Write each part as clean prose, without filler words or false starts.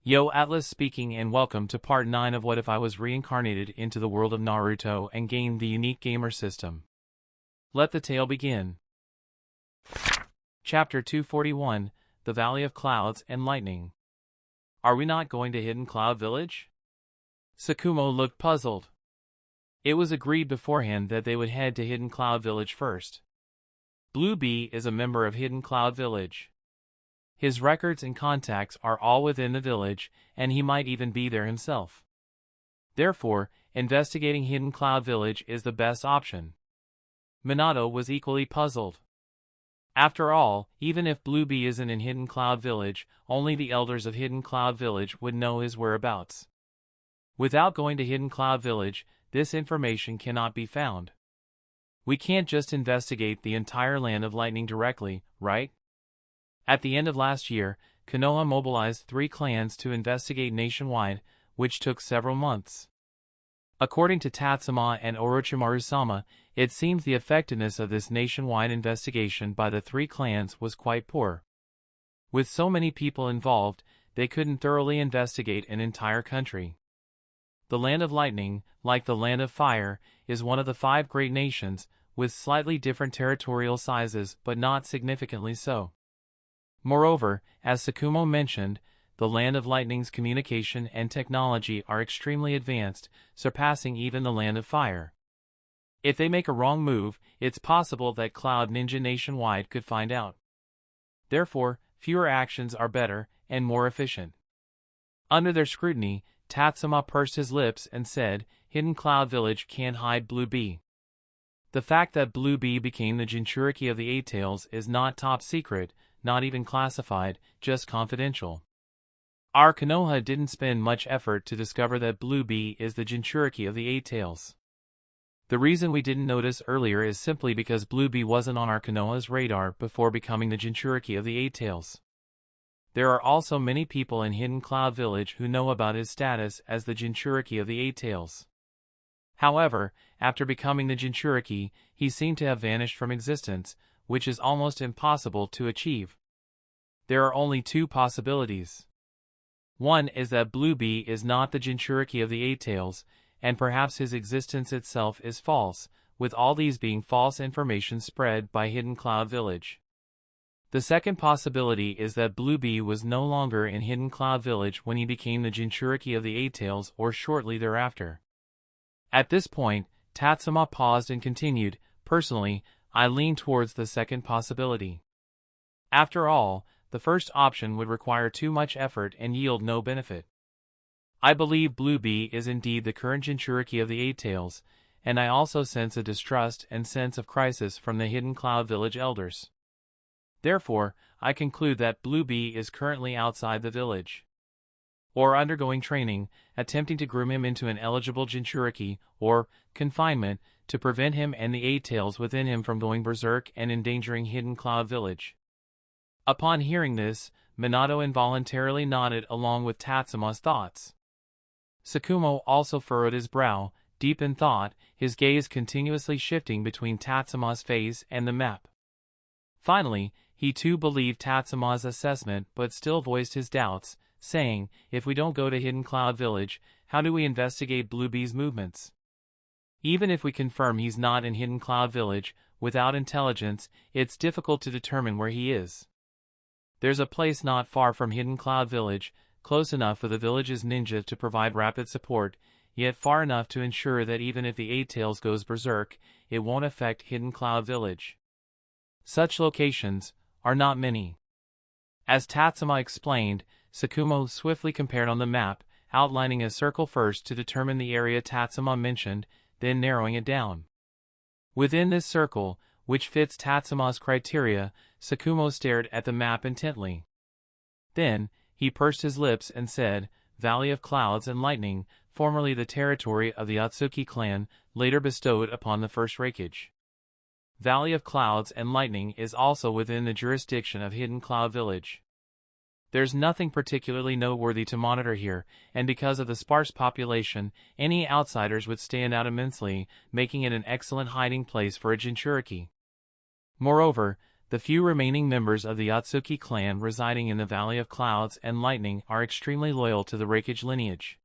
Yo, Atlas speaking, and welcome to part 9 of What If I Was Reincarnated into the world of Naruto and gained the unique gamer system. Let the tale begin. Chapter 241, The Valley of Clouds and Lightning. Are we not going to Hidden Cloud Village? Sakamoto looked puzzled. It was agreed beforehand that they would head to Hidden Cloud Village first. Blue Bee is a member of Hidden Cloud Village. His records and contacts are all within the village, and he might even be there himself. Therefore, investigating Hidden Cloud Village is the best option. Minato was equally puzzled. After all, even if Blue Bee isn't in Hidden Cloud Village, only the elders of Hidden Cloud Village would know his whereabouts. Without going to Hidden Cloud Village, this information cannot be found. We can't just investigate the entire land of lightning directly, right? At the end of last year, Konoha mobilized 3 clans to investigate nationwide, which took several months. According to Tatsuma and Orochimaru-sama, it seems the effectiveness of this nationwide investigation by the 3 clans was quite poor. With so many people involved, they couldn't thoroughly investigate an entire country. The Land of Lightning, like the Land of Fire, is one of the 5 great nations, with slightly different territorial sizes but not significantly so. Moreover, as Sakamoto mentioned, the Land of Lightning's communication and technology are extremely advanced, surpassing even the Land of Fire. If they make a wrong move, it's possible that Cloud Ninja nationwide could find out. Therefore, fewer actions are better and more efficient. Under their scrutiny, Tatsuma pursed his lips and said, "Hidden Cloud Village can't hide Blue Bee." The fact that Blue Bee became the Jinchuriki of the Eight Tails is not top secret, not even classified, just confidential. Our Konoha didn't spend much effort to discover that Blue Bee is the Jinchuriki of the Eight Tails. The reason we didn't notice earlier is simply because Blue Bee wasn't on our Konoha's radar before becoming the Jinchuriki of the Eight Tails. There are also many people in Hidden Cloud Village who know about his status as the Jinchuriki of the Eight Tails. However, after becoming the Jinchuriki, he seemed to have vanished from existence, which is almost impossible to achieve. There are only 2 possibilities. One is that Blue Bee is not the Jinchuriki of the Eight Tails, and perhaps his existence itself is false, with all these being false information spread by Hidden Cloud Village. The second possibility is that Blue Bee was no longer in Hidden Cloud Village when he became the Jinchuriki of the Eight Tails or shortly thereafter. At this point, Tatsuma paused and continued, "Personally, I lean towards the second possibility. After all, the first option would require too much effort and yield no benefit. I believe Blue Bee is indeed the current Jinchuriki of the Eight Tails, and I also sense a distrust and sense of crisis from the Hidden Cloud Village elders. Therefore, I conclude that Blue Bee is currently outside the village, or undergoing training, attempting to groom him into an eligible Jinchuriki, or confinement, to prevent him and the Eight Tails within him from going berserk and endangering Hidden Cloud Village." Upon hearing this, Minato involuntarily nodded along with Tatsuma's thoughts. Sakamoto also furrowed his brow, deep in thought, his gaze continuously shifting between Tatsuma's face and the map. Finally, he too believed Tatsuma's assessment but still voiced his doubts, saying, "If we don't go to Hidden Cloud Village, how do we investigate Blue Bee's movements? Even if we confirm he's not in Hidden Cloud Village, without intelligence, it's difficult to determine where he is. There's a place not far from Hidden Cloud Village, close enough for the village's ninja to provide rapid support, yet far enough to ensure that even if the Eight Tails goes berserk, it won't affect Hidden Cloud Village. Such locations are not many." As Tatsuma explained, Sakamoto swiftly compared on the map, outlining a circle first to determine the area Tatsuma mentioned, then narrowing it down. Within this circle, which fits Tatsuma's criteria, Sakamoto stared at the map intently. Then, he pursed his lips and said, "Valley of Clouds and Lightning, formerly the territory of the Atsuki clan, later bestowed upon the First Raikage. Valley of Clouds and Lightning is also within the jurisdiction of Hidden Cloud Village. There's nothing particularly noteworthy to monitor here, and because of the sparse population, any outsiders would stand out immensely, making it an excellent hiding place for a Jinchuriki. Moreover, The few remaining members of the Atsuki clan residing in the Valley of Clouds and Lightning are extremely loyal to the Reikage lineage.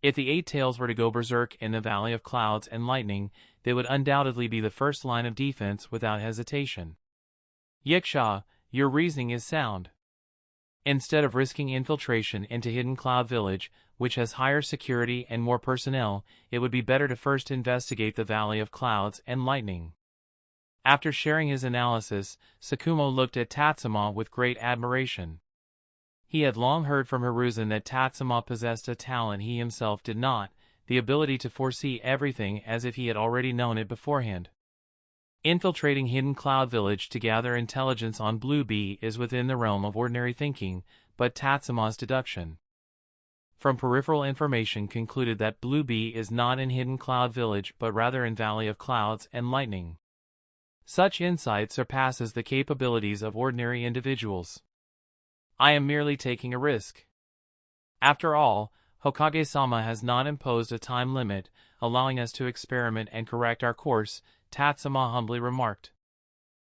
If the Eight Tails were to go berserk in the Valley of Clouds and Lightning, they would undoubtedly be the first line of defense without hesitation. Yiksha, your reasoning is sound. Instead of risking infiltration into Hidden Cloud Village, which has higher security and more personnel, it would be better to first investigate the Valley of Clouds and Lightning. After sharing his analysis, Sakamoto looked at Tatsuma with great admiration. He had long heard from Hiruzen that Tatsuma possessed a talent he himself did not, the ability to foresee everything as if he had already known it beforehand. Infiltrating Hidden Cloud Village to gather intelligence on Blue Bee is within the realm of ordinary thinking, but Tatsuma's deduction from peripheral information concluded that Blue Bee is not in Hidden Cloud Village but rather in Valley of Clouds and Lightning. Such insight surpasses the capabilities of ordinary individuals. I am merely taking a risk. After all, Hokage-sama has not imposed a time limit, allowing us to experiment and correct our course, Tatsuma humbly remarked.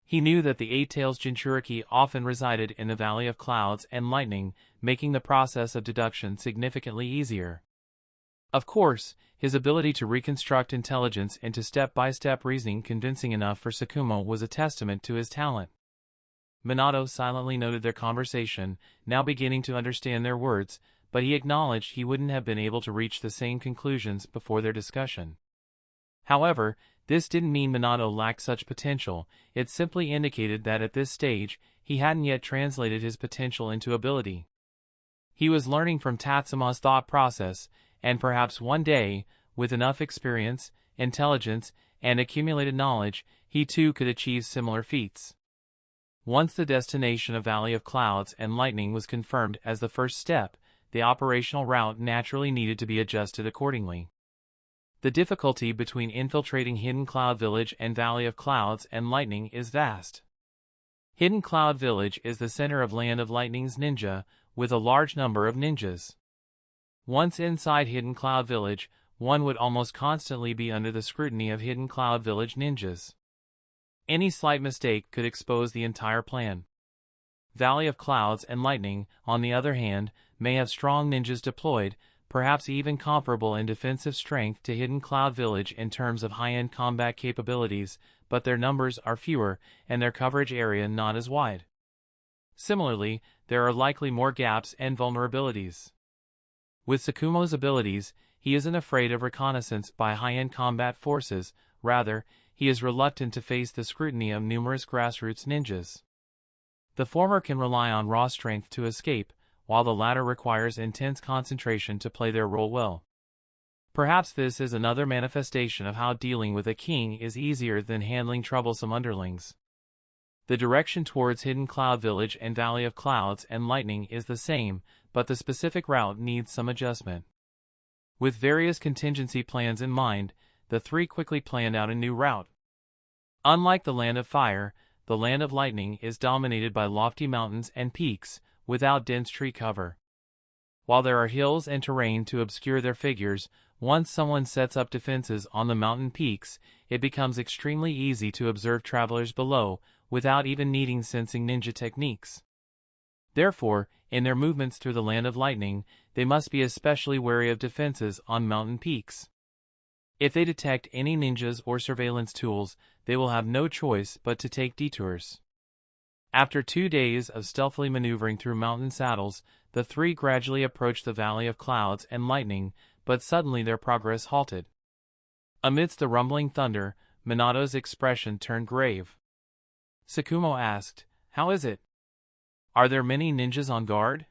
He knew that the Eight Tails Jinchuriki often resided in the Valley of Clouds and Lightning, making the process of deduction significantly easier. Of course, his ability to reconstruct intelligence into step-by-step reasoning convincing enough for Sakamoto was a testament to his talent. Minato silently noted their conversation, now beginning to understand their words, but he acknowledged he wouldn't have been able to reach the same conclusions before their discussion. However, this didn't mean Minato lacked such potential, it simply indicated that at this stage, he hadn't yet translated his potential into ability. He was learning from Tatsuma's thought process, and perhaps one day, with enough experience, intelligence, and accumulated knowledge, he too could achieve similar feats. Once the destination of Valley of Clouds and Lightning was confirmed as the first step, the operational route naturally needed to be adjusted accordingly. The difficulty between infiltrating Hidden Cloud Village and Valley of Clouds and Lightning is vast. Hidden Cloud Village is the center of Land of Lightning's ninja, with a large number of ninjas. Once inside Hidden Cloud Village, one would almost constantly be under the scrutiny of Hidden Cloud Village ninjas. Any slight mistake could expose the entire plan. Valley of Clouds and Lightning, on the other hand, may have strong ninjas deployed, perhaps even comparable in defensive strength to Hidden Cloud Village in terms of high-end combat capabilities, but their numbers are fewer, and their coverage area not as wide. Similarly, there are likely more gaps and vulnerabilities. With Sakamoto's abilities, he isn't afraid of reconnaissance by high-end combat forces, rather, he is reluctant to face the scrutiny of numerous grassroots ninjas. The former can rely on raw strength to escape, while the latter requires intense concentration to play their role well. Perhaps this is another manifestation of how dealing with a king is easier than handling troublesome underlings. The direction towards Hidden Cloud Village and Valley of Clouds and Lightning is the same, but the specific route needs some adjustment. With various contingency plans in mind, the three quickly planned out a new route. Unlike the Land of Fire, the Land of Lightning is dominated by lofty mountains and peaks, without dense tree cover. While there are hills and terrain to obscure their figures, once someone sets up defenses on the mountain peaks, it becomes extremely easy to observe travelers below, without even needing sensing ninja techniques. Therefore, in their movements through the Land of Lightning, they must be especially wary of defenses on mountain peaks. If they detect any ninjas or surveillance tools, they will have no choice but to take detours. After 2 days of stealthily maneuvering through mountain saddles, the three gradually approached the Valley of Clouds and Lightning, but suddenly their progress halted. Amidst the rumbling thunder, Minato's expression turned grave. Sakamoto asked, "How is it? Are there many ninjas on guard?"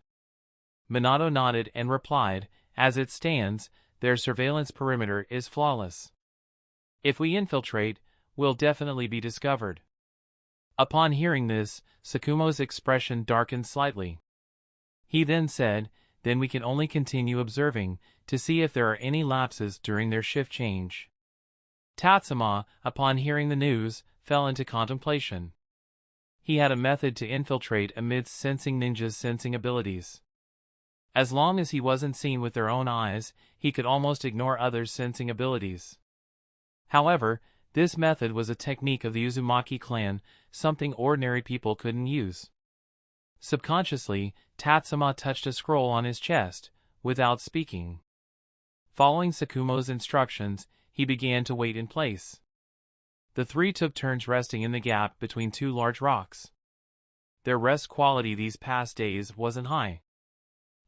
Minato nodded and replied, "As it stands, their surveillance perimeter is flawless. If we infiltrate, we'll definitely be discovered." Upon hearing this, Sakamoto's expression darkened slightly. He then said, "Then we can only continue observing, to see if there are any lapses during their shift change." Tatsuma, upon hearing the news, fell into contemplation. He had a method to infiltrate amidst sensing ninjas' sensing abilities. As long as he wasn't seen with their own eyes, he could almost ignore others' sensing abilities. However, This method was a technique of the Uzumaki clan, something ordinary people couldn't use. Subconsciously, Tatsuma touched a scroll on his chest, without speaking. Following Sakumo's instructions, he began to wait in place. The three took turns resting in the gap between two large rocks. Their rest quality these past days wasn't high.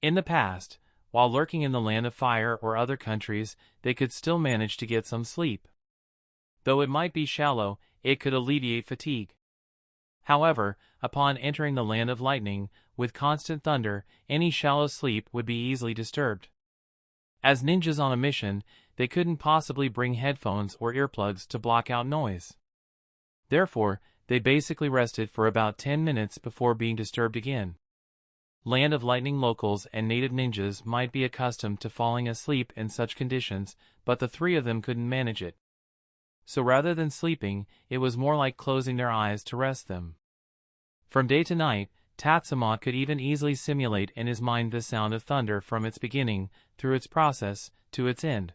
In the past, while lurking in the land of fire or other countries, they could still manage to get some sleep. Though it might be shallow, it could alleviate fatigue. However, upon entering the land of lightning, with constant thunder, any shallow sleep would be easily disturbed. As ninjas on a mission, they couldn't possibly bring headphones or earplugs to block out noise. Therefore, they basically rested for about 10 minutes before being disturbed again. Land of Lightning locals and native ninjas might be accustomed to falling asleep in such conditions, but the three of them couldn't manage it. So rather than sleeping, it was more like closing their eyes to rest them. From day to night, Tatsuma could even easily simulate in his mind the sound of thunder from its beginning, through its process, to its end.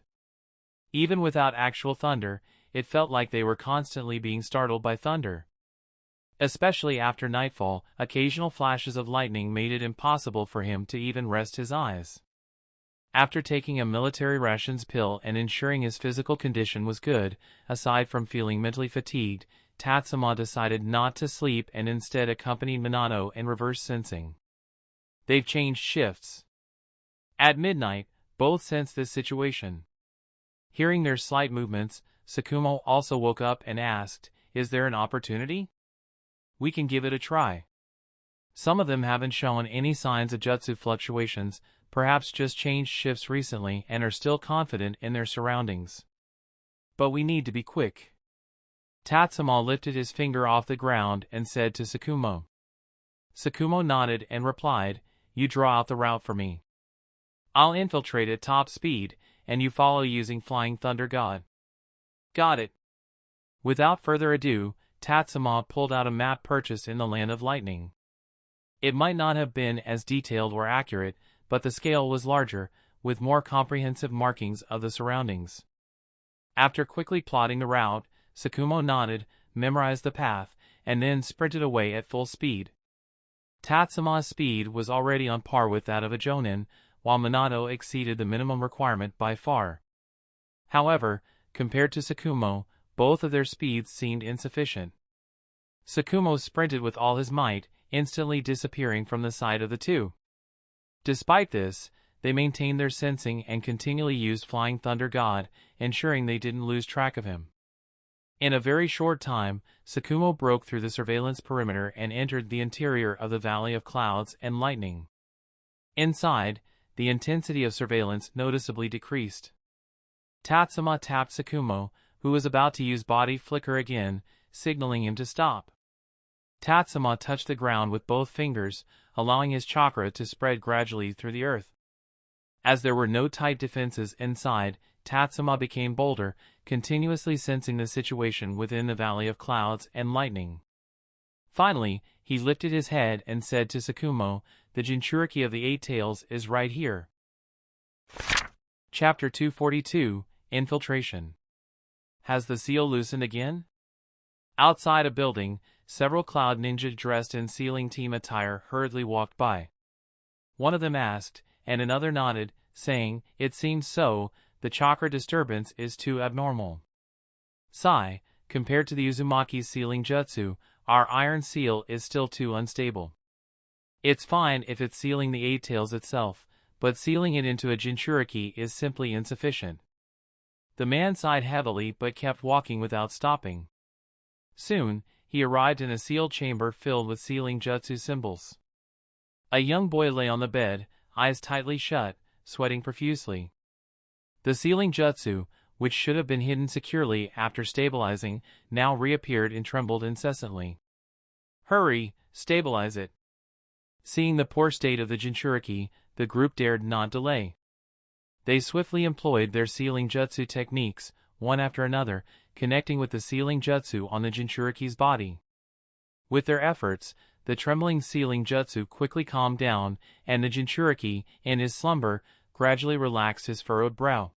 Even without actual thunder, it felt like they were constantly being startled by thunder. Especially after nightfall, occasional flashes of lightning made it impossible for him to even rest his eyes. After taking a military rations pill and ensuring his physical condition was good, aside from feeling mentally fatigued, Tatsuma decided not to sleep and instead accompanied Minato in reverse sensing. They've changed shifts. At midnight, both sensed this situation. Hearing their slight movements, Sakumo also woke up and asked, "Is there an opportunity? We can give it a try." Some of them haven't shown any signs of jutsu fluctuations, perhaps just changed shifts recently and are still confident in their surroundings. But we need to be quick. Tatsuma lifted his finger off the ground and said to Sakumo. Sakumo nodded and replied, "You draw out the route for me. I'll infiltrate at top speed, and you follow using Flying Thunder God." "Got it." Without further ado, Tatsuma pulled out a map purchased in the Land of Lightning. It might not have been as detailed or accurate, but the scale was larger, with more comprehensive markings of the surroundings. After quickly plotting the route, Sakumo nodded, memorized the path, and then sprinted away at full speed. Tatsuma's speed was already on par with that of a jonin, while Minato exceeded the minimum requirement by far. However, compared to Sakumo, both of their speeds seemed insufficient. Sakumo sprinted with all his might, instantly disappearing from the sight of the two. Despite this, they maintained their sensing and continually used Flying Thunder God, ensuring they didn't lose track of him. In a very short time, Sakumo broke through the surveillance perimeter and entered the interior of the Valley of Clouds and Lightning. Inside, the intensity of surveillance noticeably decreased. Tatsuma tapped Sakumo, who was about to use body flicker again, signaling him to stop. Tatsuma touched the ground with both fingers, allowing his chakra to spread gradually through the earth. As there were no tight defenses inside, Tatsuma became bolder, continuously sensing the situation within the Valley of Clouds and Lightning. Finally, he lifted his head and said to Sakumo, "The Jinchuriki of the Eight Tails is right here." Chapter 242, Infiltration. Has the seal loosened again? Outside a building, several cloud ninja dressed in sealing team attire hurriedly walked by. One of them asked, and another nodded, saying, "It seems so, the chakra disturbance is too abnormal. Sigh, compared to the Uzumaki's sealing jutsu, our iron seal is still too unstable. It's fine if it's sealing the Eight Tails itself, but sealing it into a Jinchuriki is simply insufficient." The man sighed heavily but kept walking without stopping. Soon, he arrived in a sealed chamber filled with sealing jutsu symbols. A young boy lay on the bed, eyes tightly shut, sweating profusely. The sealing jutsu, which should have been hidden securely after stabilizing, now reappeared and trembled incessantly. "Hurry, stabilize it." Seeing the poor state of the Jinchuriki, the group dared not delay. They swiftly employed their sealing jutsu techniques, one after another, connecting with the sealing jutsu on the Jinchuriki's body. With their efforts, the trembling sealing jutsu quickly calmed down, and the Jinchuriki, in his slumber, gradually relaxed his furrowed brow.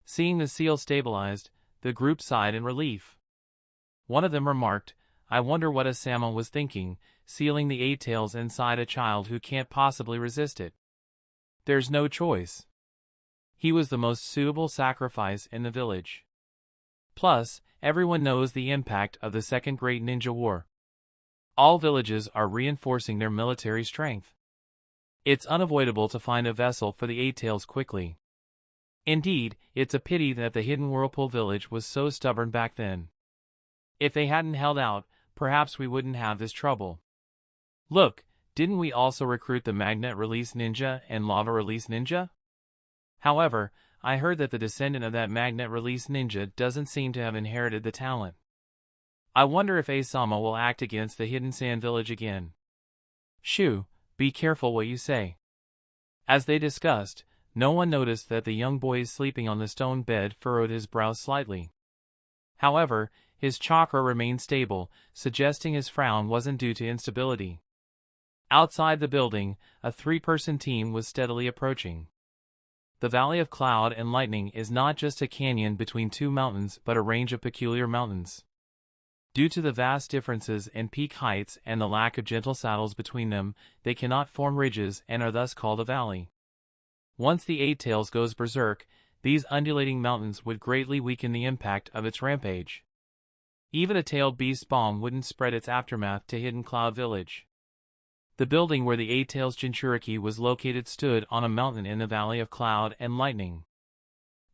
Seeing the seal stabilized, the The group sighed in relief. One of them remarked, "I wonder what Asama was thinking, sealing the 8 tails inside a child who can't possibly resist it. There's no choice. He was the most suitable sacrifice in the village. Plus, everyone knows the impact of the Second Great Ninja War. All villages are reinforcing their military strength. It's unavoidable to find a vessel for the 8 tails quickly. Indeed, it's a pity that the Hidden Whirlpool village was so stubborn back then. If they hadn't held out, perhaps we wouldn't have this trouble. Look, didn't we also recruit the Magnet Release Ninja and Lava Release Ninja? However, I heard that the descendant of that Magnet Release Ninja doesn't seem to have inherited the talent. I wonder if Asama will act against the Hidden Sand Village again." "Shoo, be careful what you say." As they discussed, no one noticed that the young boy sleeping on the stone bed furrowed his brow slightly. However, his chakra remained stable, suggesting his frown wasn't due to instability. Outside the building, a 3-person team was steadily approaching. The Valley of Cloud and Lightning is not just a canyon between 2 mountains but a range of peculiar mountains. Due to the vast differences in peak heights and the lack of gentle saddles between them, they cannot form ridges and are thus called a valley. Once the 8 tails goes berserk, these undulating mountains would greatly weaken the impact of its rampage. Even a tailed beast's bomb wouldn't spread its aftermath to Hidden Cloud Village. The building where the 8 tails Jinchuriki was located stood on a mountain in the Valley of Cloud and Lightning.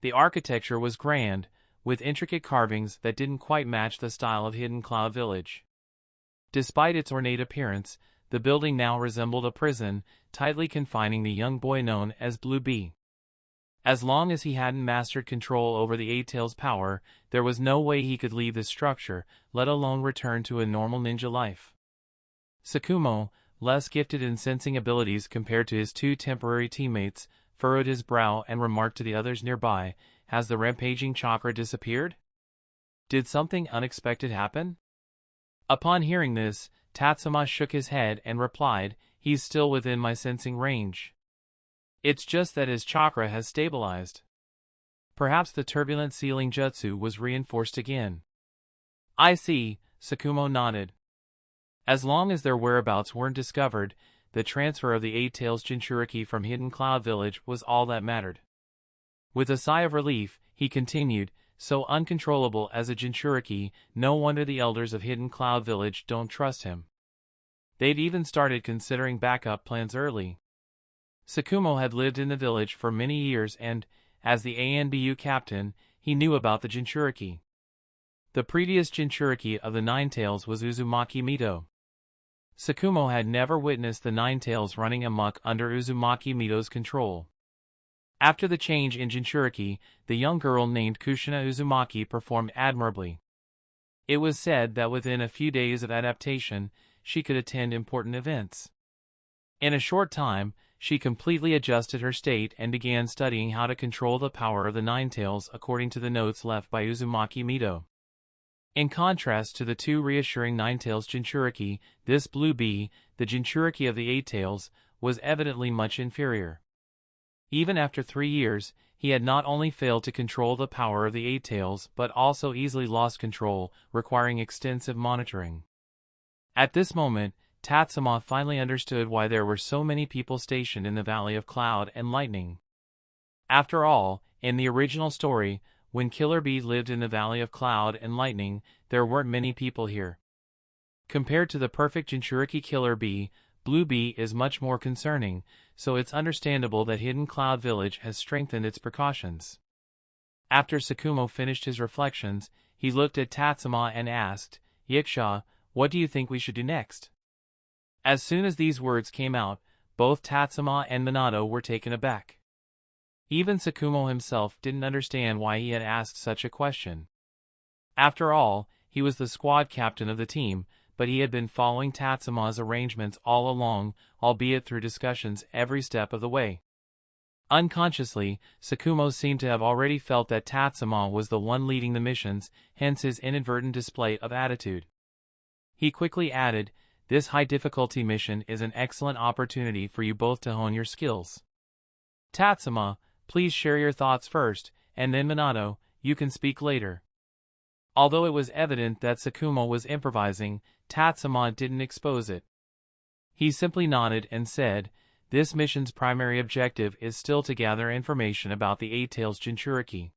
The architecture was grand, with intricate carvings that didn't quite match the style of Hidden Cloud Village. Despite its ornate appearance, the building now resembled a prison, tightly confining the young boy known as Blue Bee. As long as he hadn't mastered control over the 8 tails' power, there was no way he could leave this structure, let alone return to a normal ninja life. Sakamoto, less gifted in sensing abilities compared to his 2 temporary teammates, furrowed his brow and remarked to the others nearby, "Has the rampaging chakra disappeared? Did something unexpected happen?" Upon hearing this, Tatsuma shook his head and replied, "He's still within my sensing range. It's just that his chakra has stabilized. Perhaps the turbulent sealing jutsu was reinforced again." "I see," Sakamoto nodded. As long as their whereabouts weren't discovered, the transfer of the 8 tails Jinchuriki from Hidden Cloud Village was all that mattered. With a sigh of relief, he continued, "So uncontrollable as a Jinchuriki, no wonder the elders of Hidden Cloud Village don't trust him. They'd even started considering backup plans early." Sakamoto had lived in the village for many years and, as the ANBU captain, he knew about the Jinchuriki. The previous Jinchuriki of the 9 tails was Uzumaki Mito. Sakamoto had never witnessed the 9 tails running amok under Uzumaki Mito's control. After the change in Jinchuriki, the young girl named Kushina Uzumaki performed admirably. It was said that within a few days of adaptation, she could attend important events. In a short time, she completely adjusted her state and began studying how to control the power of the 9 tails according to the notes left by Uzumaki Mito. In contrast to the 2 reassuring 9 tails Jinchuriki, this Blue Bee, the Jinchuriki of the 8 tails, was evidently much inferior. Even after 3 years, he had not only failed to control the power of the 8 tails but also easily lost control, requiring extensive monitoring. At this moment, Tatsuma finally understood why there were so many people stationed in the Valley of Cloud and Lightning. After all, in the original story, when Killer Bee lived in the Valley of Cloud and Lightning, there weren't many people here. Compared to the perfect Jinchuriki Killer Bee, Blue Bee is much more concerning, so it's understandable that Hidden Cloud Village has strengthened its precautions. After Sakamoto finished his reflections, he looked at Tatsuma and asked, "Yiksha, what do you think we should do next?" As soon as these words came out, both Tatsuma and Minato were taken aback. Even Sakamoto himself didn't understand why he had asked such a question. After all, he was the squad captain of the team, but he had been following Tatsuma's arrangements all along, albeit through discussions every step of the way. Unconsciously, Sakamoto seemed to have already felt that Tatsuma was the one leading the missions, hence his inadvertent display of attitude. He quickly added, "This high-difficulty mission is an excellent opportunity for you both to hone your skills. Tatsuma, please share your thoughts first, and then Minato, you can speak later." Although it was evident that Sakumo was improvising, Tatsuma didn't expose it. He simply nodded and said, "This mission's primary objective is still to gather information about the Eight-Tails Jinchuriki.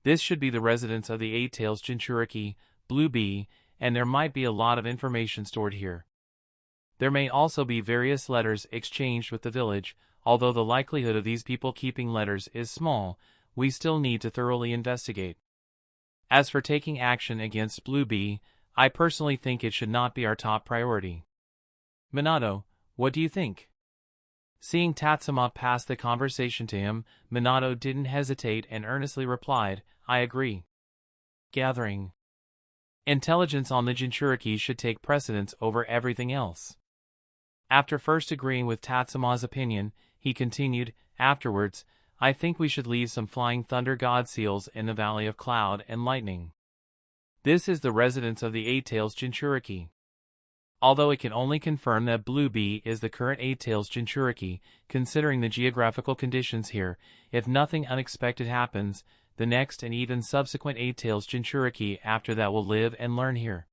This should be the residence of the Eight-Tails Jinchuriki, Blue Bee, and there might be a lot of information stored here. There may also be various letters exchanged with the village. Although the likelihood of these people keeping letters is small, we still need to thoroughly investigate. As for taking action against Blue Bee, I personally think it should not be our top priority. Minato, what do you think?" Seeing Tatsuma pass the conversation to him, Minato didn't hesitate and earnestly replied, "I agree. Gathering intelligence on the Jinchuriki should take precedence over everything else." After first agreeing with Tatsuma's opinion, he continued, "Afterwards, I think we should leave some flying thunder god seals in the Valley of Cloud and Lightning. This is the residence of the Eight-Tails Jinchuriki. Although it can only confirm that Blue Bee is the current Eight-Tails Jinchuriki, considering the geographical conditions here, if nothing unexpected happens, the next and even subsequent Eight-Tails Jinchuriki after that will live and learn here.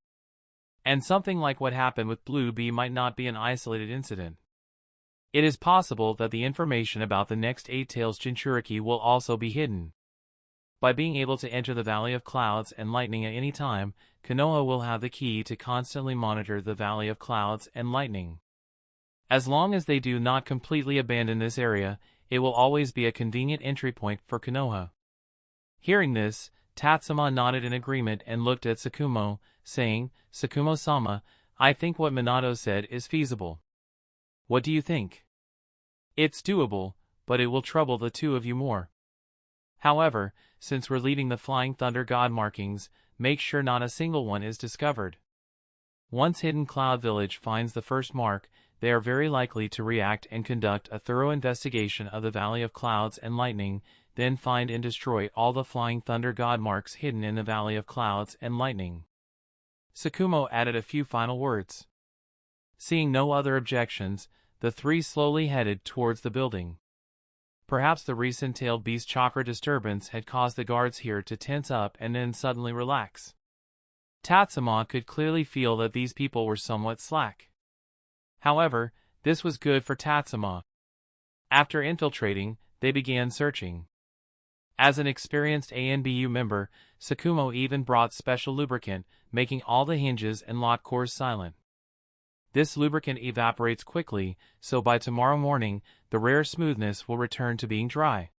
And something like what happened with Blue Bee might not be an isolated incident. It is possible that the information about the next Eight-Tails Jinchuriki will also be hidden. By being able to enter the Valley of Clouds and Lightning at any time, Konoha will have the key to constantly monitor the Valley of Clouds and Lightning. As long as they do not completely abandon this area, it will always be a convenient entry point for Konoha." Hearing this, Tatsuma nodded in agreement and looked at Sakumo, saying, "Sakumo-sama, I think what Minato said is feasible. What do you think?" "It's doable, but it will trouble the two of you more. However, since we're leaving the Flying Thunder God markings, make sure not a single one is discovered. Once Hidden Cloud Village finds the first mark, they are very likely to react and conduct a thorough investigation of the Valley of Clouds and Lightning, then find and destroy all the Flying Thunder God marks hidden in the Valley of Clouds and Lightning." Sakumo added a few final words. Seeing no other objections, the three slowly headed towards the building. Perhaps the recent tailed beast chakra disturbance had caused the guards here to tense up and then suddenly relax. Tatsuma could clearly feel that these people were somewhat slack. However, this was good for Tatsuma. After infiltrating, they began searching. As an experienced ANBU member, Sakumo even brought special lubricant, making all the hinges and lock cores silent. This lubricant evaporates quickly, so by tomorrow morning, the rare smoothness will return to being dry.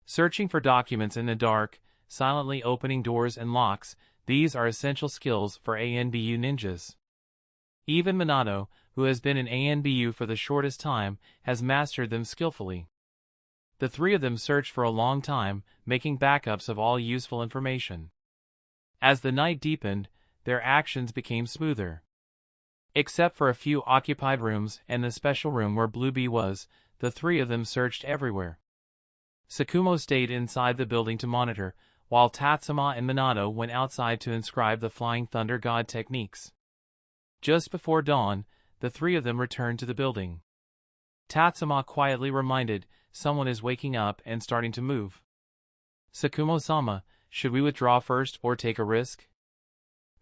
Searching for documents in the dark, silently opening doors and locks, these are essential skills for ANBU ninjas. Even Minato, who has been in ANBU for the shortest time, has mastered them skillfully. The three of them searched for a long time, making backups of all useful information. As the night deepened, their actions became smoother. Except for a few occupied rooms and the special room where Blue Bee was, the three of them searched everywhere. Sakumo stayed inside the building to monitor, while Tatsuma and Minato went outside to inscribe the Flying Thunder God techniques. Just before dawn, the three of them returned to the building. Tatsuma quietly reminded, "Someone is waking up and starting to move. Sakumo-sama, should we withdraw first or take a risk?"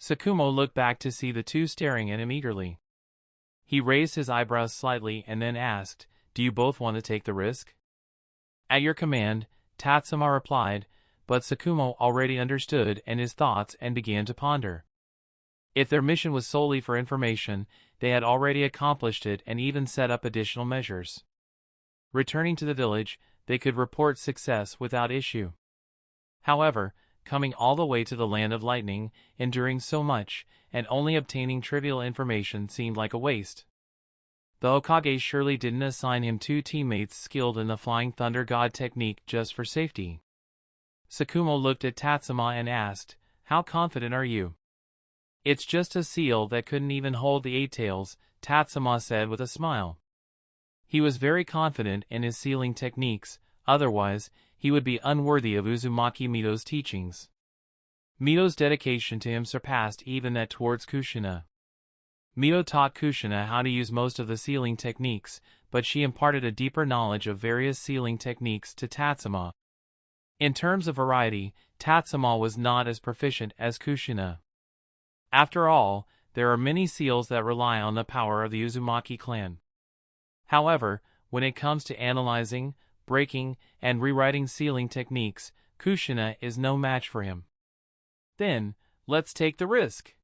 Sakumo looked back to see the two staring at him eagerly. He raised his eyebrows slightly and then asked, "Do you both want to take the risk?" "At your command," Tatsuma replied, but Sakumo already understood and his thoughts and began to ponder. If their mission was solely for information, they had already accomplished it and even set up additional measures. Returning to the village, they could report success without issue. However, coming all the way to the Land of Lightning, enduring so much, and only obtaining trivial information seemed like a waste. The Hokage surely didn't assign him two teammates skilled in the Flying Thunder God technique just for safety. Sakumo looked at Tatsuma and asked, "How confident are you?" "It's just a seal that couldn't even hold the eight tails," Tatsuma said with a smile. He was very confident in his sealing techniques, otherwise, he would be unworthy of Uzumaki Mito's teachings. Mito's dedication to him surpassed even that towards Kushina. Mito taught Kushina how to use most of the sealing techniques, but she imparted a deeper knowledge of various sealing techniques to Tatsuma. In terms of variety, Tatsuma was not as proficient as Kushina. After all, there are many seals that rely on the power of the Uzumaki clan. However, when it comes to analyzing, breaking, and rewriting sealing techniques, Kushina is no match for him. Then, let's take the risk.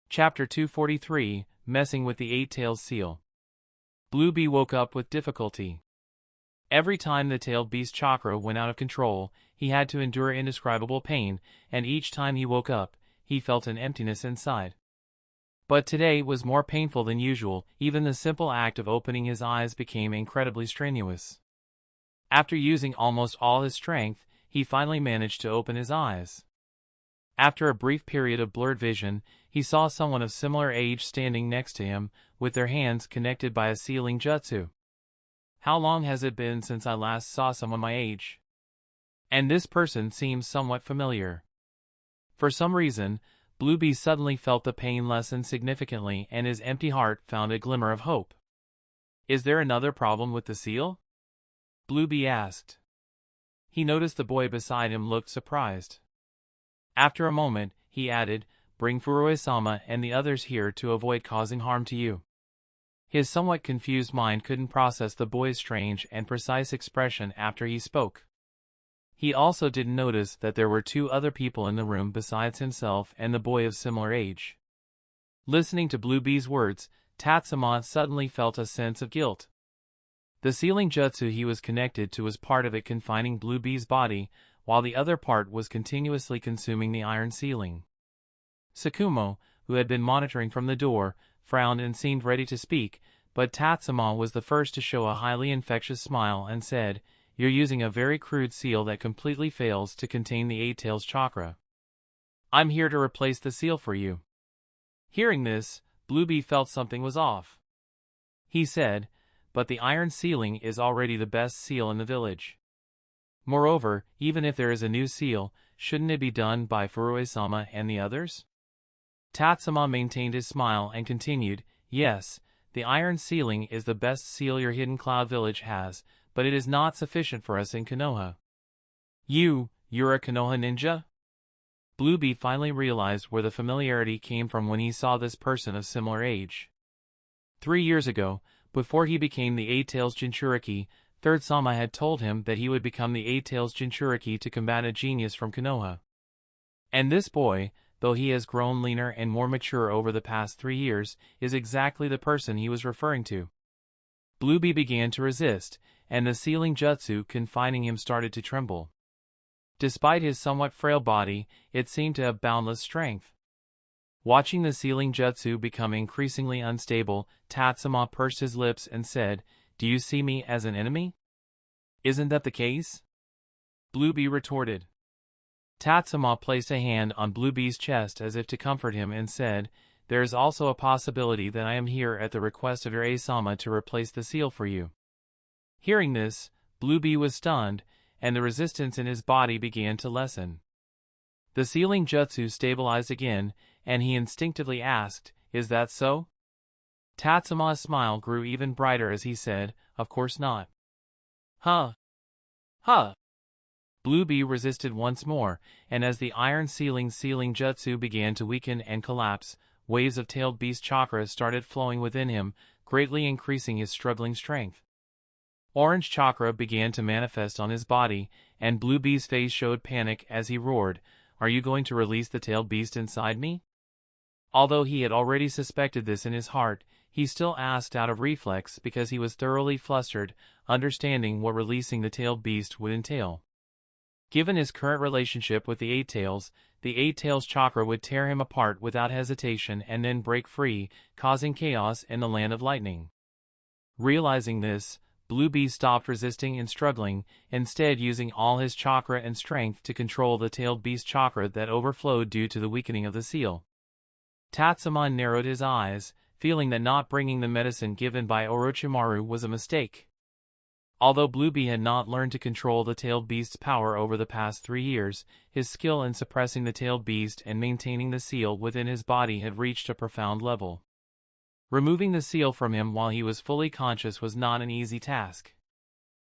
Chapter 243, Messing with the Eight-Tailed Seal. Bluebee woke up with difficulty. Every time the tailed beast chakra went out of control, he had to endure indescribable pain, and each time he woke up, he felt an emptiness inside. But today was more painful than usual. Even the simple act of opening his eyes became incredibly strenuous. After using almost all his strength, he finally managed to open his eyes. After a brief period of blurred vision, he saw someone of similar age standing next to him, with their hands connected by a sealing jutsu. How long has it been since I last saw someone my age? And this person seems somewhat familiar. For some reason, Bluebee suddenly felt the pain lessen significantly, and his empty heart found a glimmer of hope. Is there another problem with the seal? Bluebee asked. He noticed the boy beside him looked surprised. After a moment, he added, "Bring Furue-sama and the others here to avoid causing harm to you." His somewhat confused mind couldn't process the boy's strange and precise expression after he spoke. He also didn't notice that there were two other people in the room besides himself and the boy of similar age. Listening to Bluebee's words, Tatsuma suddenly felt a sense of guilt. The sealing jutsu he was connected to was part of it confining Bluebee's body, while the other part was continuously consuming the iron sealing. Sakamoto, who had been monitoring from the door, frowned and seemed ready to speak, but Tatsuma was the first to show a highly infectious smile and said, "You're using a very crude seal that completely fails to contain the Eight-Tails chakra. I'm here to replace the seal for you." Hearing this, Bluebee felt something was off. He said, "But the iron sealing is already the best seal in the village. Moreover, even if there is a new seal, shouldn't it be done by Furue-sama and the others?" Tatsuma maintained his smile and continued, "Yes, the iron sealing is the best seal your hidden cloud village has, but it is not sufficient for us in Konoha." You're a Konoha ninja?" Bluebee finally realized where the familiarity came from when he saw this person of similar age. 3 years ago, before he became the Eight-Tails Jinchuriki, Third Sama had told him that he would become the Eight-Tails Jinchuriki to combat a genius from Konoha. And this boy, though he has grown leaner and more mature over the past 3 years, is exactly the person he was referring to. Bluebee began to resist, and the sealing jutsu confining him started to tremble. Despite his somewhat frail body, it seemed to have boundless strength. Watching the sealing jutsu become increasingly unstable, Tatsuma pursed his lips and said, "Do you see me as an enemy?" "Isn't that the case?" Bluebee retorted. Tatsuma placed a hand on Bluebee's chest as if to comfort him and said, "There is also a possibility that I am here at the request of your Asama to replace the seal for you." Hearing this, Bluebee was stunned, and the resistance in his body began to lessen. The sealing jutsu stabilized again, and he instinctively asked, "Is that so?" Tatsuma's smile grew even brighter as he said, "Of course not." Huh. Bluebee resisted once more, and as the iron sealing jutsu began to weaken and collapse, waves of tailed beast chakra started flowing within him, greatly increasing his struggling strength. Orange chakra began to manifest on his body, and Bluebee's face showed panic as he roared, "Are you going to release the tailed beast inside me?" Although he had already suspected this in his heart, he still asked out of reflex because he was thoroughly flustered, understanding what releasing the tailed beast would entail. Given his current relationship with the Eight-Tails chakra would tear him apart without hesitation and then break free, causing chaos in the land of lightning. Realizing this, Bluebee stopped resisting and struggling, instead using all his chakra and strength to control the tailed beast chakra that overflowed due to the weakening of the seal. Tatsuma narrowed his eyes, feeling that not bringing the medicine given by Orochimaru was a mistake. Although Bluebee had not learned to control the tailed beast's power over the past 3 years, his skill in suppressing the tailed beast and maintaining the seal within his body had reached a profound level. Removing the seal from him while he was fully conscious was not an easy task.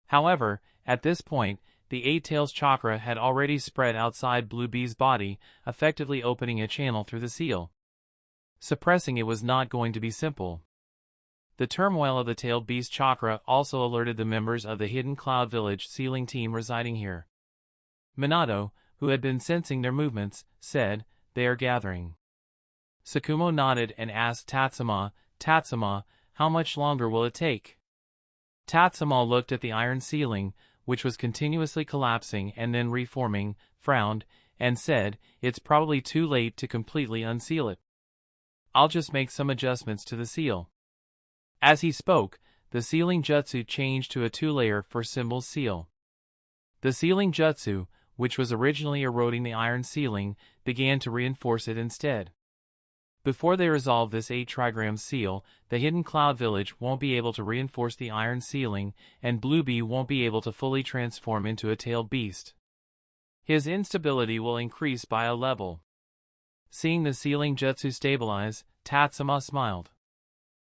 However, at this point, the Eight Tails chakra had already spread outside Blue Bee's body, effectively opening a channel through the seal. Suppressing it was not going to be simple. The turmoil of the tailed beast chakra also alerted the members of the Hidden Cloud Village sealing team residing here. Minato, who had been sensing their movements, said, "They are gathering." Sakumo nodded and asked Tatsuma, "Tatsuma, how much longer will it take?" Tatsuma looked at the iron ceiling, which was continuously collapsing and then reforming, frowned, and said, "It's probably too late to completely unseal it. I'll just make some adjustments to the seal." As he spoke, the sealing jutsu changed to a two-layer for symbols seal. The sealing jutsu, which was originally eroding the iron ceiling, began to reinforce it instead. Before they resolve this 8-trigram seal, the Hidden Cloud Village won't be able to reinforce the iron ceiling, and Blue Bee won't be able to fully transform into a tailed beast. His instability will increase by a level. Seeing the sealing jutsu stabilize, Tatsuma smiled.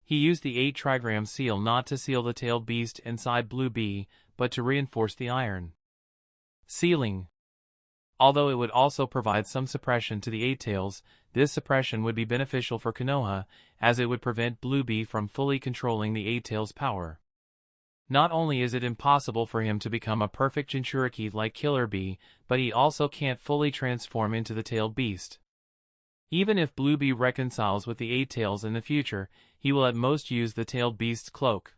He used the 8-trigram seal not to seal the tailed beast inside Blue Bee, but to reinforce the iron sealing. Although it would also provide some suppression to the Eight Tails, this suppression would be beneficial for Konoha, as it would prevent Blue Bee from fully controlling the Eight Tails' power. Not only is it impossible for him to become a perfect Jinchuriki like Killer Bee, but he also can't fully transform into the tailed beast. Even if Blue Bee reconciles with the Eight Tails in the future, he will at most use the tailed beast's cloak.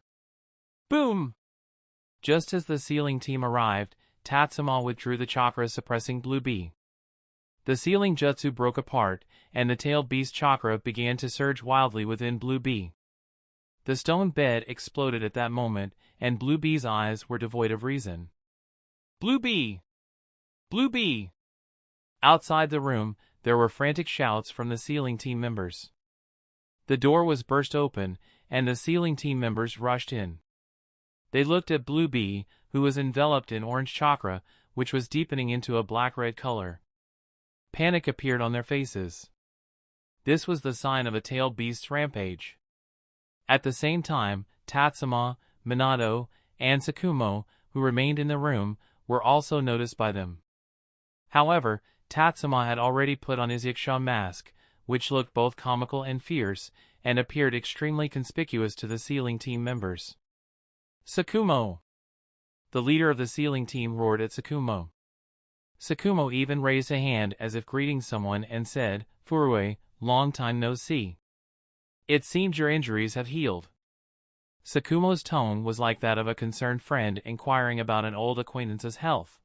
Boom! Just as the sealing team arrived, Tatsuma withdrew the chakra suppressing Blue Bee. The sealing jutsu broke apart, and the tailed beast chakra began to surge wildly within Blue Bee. The stone bed exploded at that moment, and Blue Bee's eyes were devoid of reason. "Blue Bee! Blue Bee!" Outside the room, there were frantic shouts from the sealing team members. The door was burst open, and the sealing team members rushed in. They looked at Blue Bee, who was enveloped in orange chakra, which was deepening into a black-red color. Panic appeared on their faces. This was the sign of a tailed beast's rampage. At the same time, Tatsuma, Minato, and Sakumo, who remained in the room, were also noticed by them. However, Tatsuma had already put on his Yakusha mask, which looked both comical and fierce, and appeared extremely conspicuous to the sealing team members. "Sakumo!" The leader of the sealing team roared at Sakumo. Sakumo even raised a hand as if greeting someone and said, "Furue, long time no see. It seems your injuries have healed." Sakumo's tone was like that of a concerned friend inquiring about an old acquaintance's health.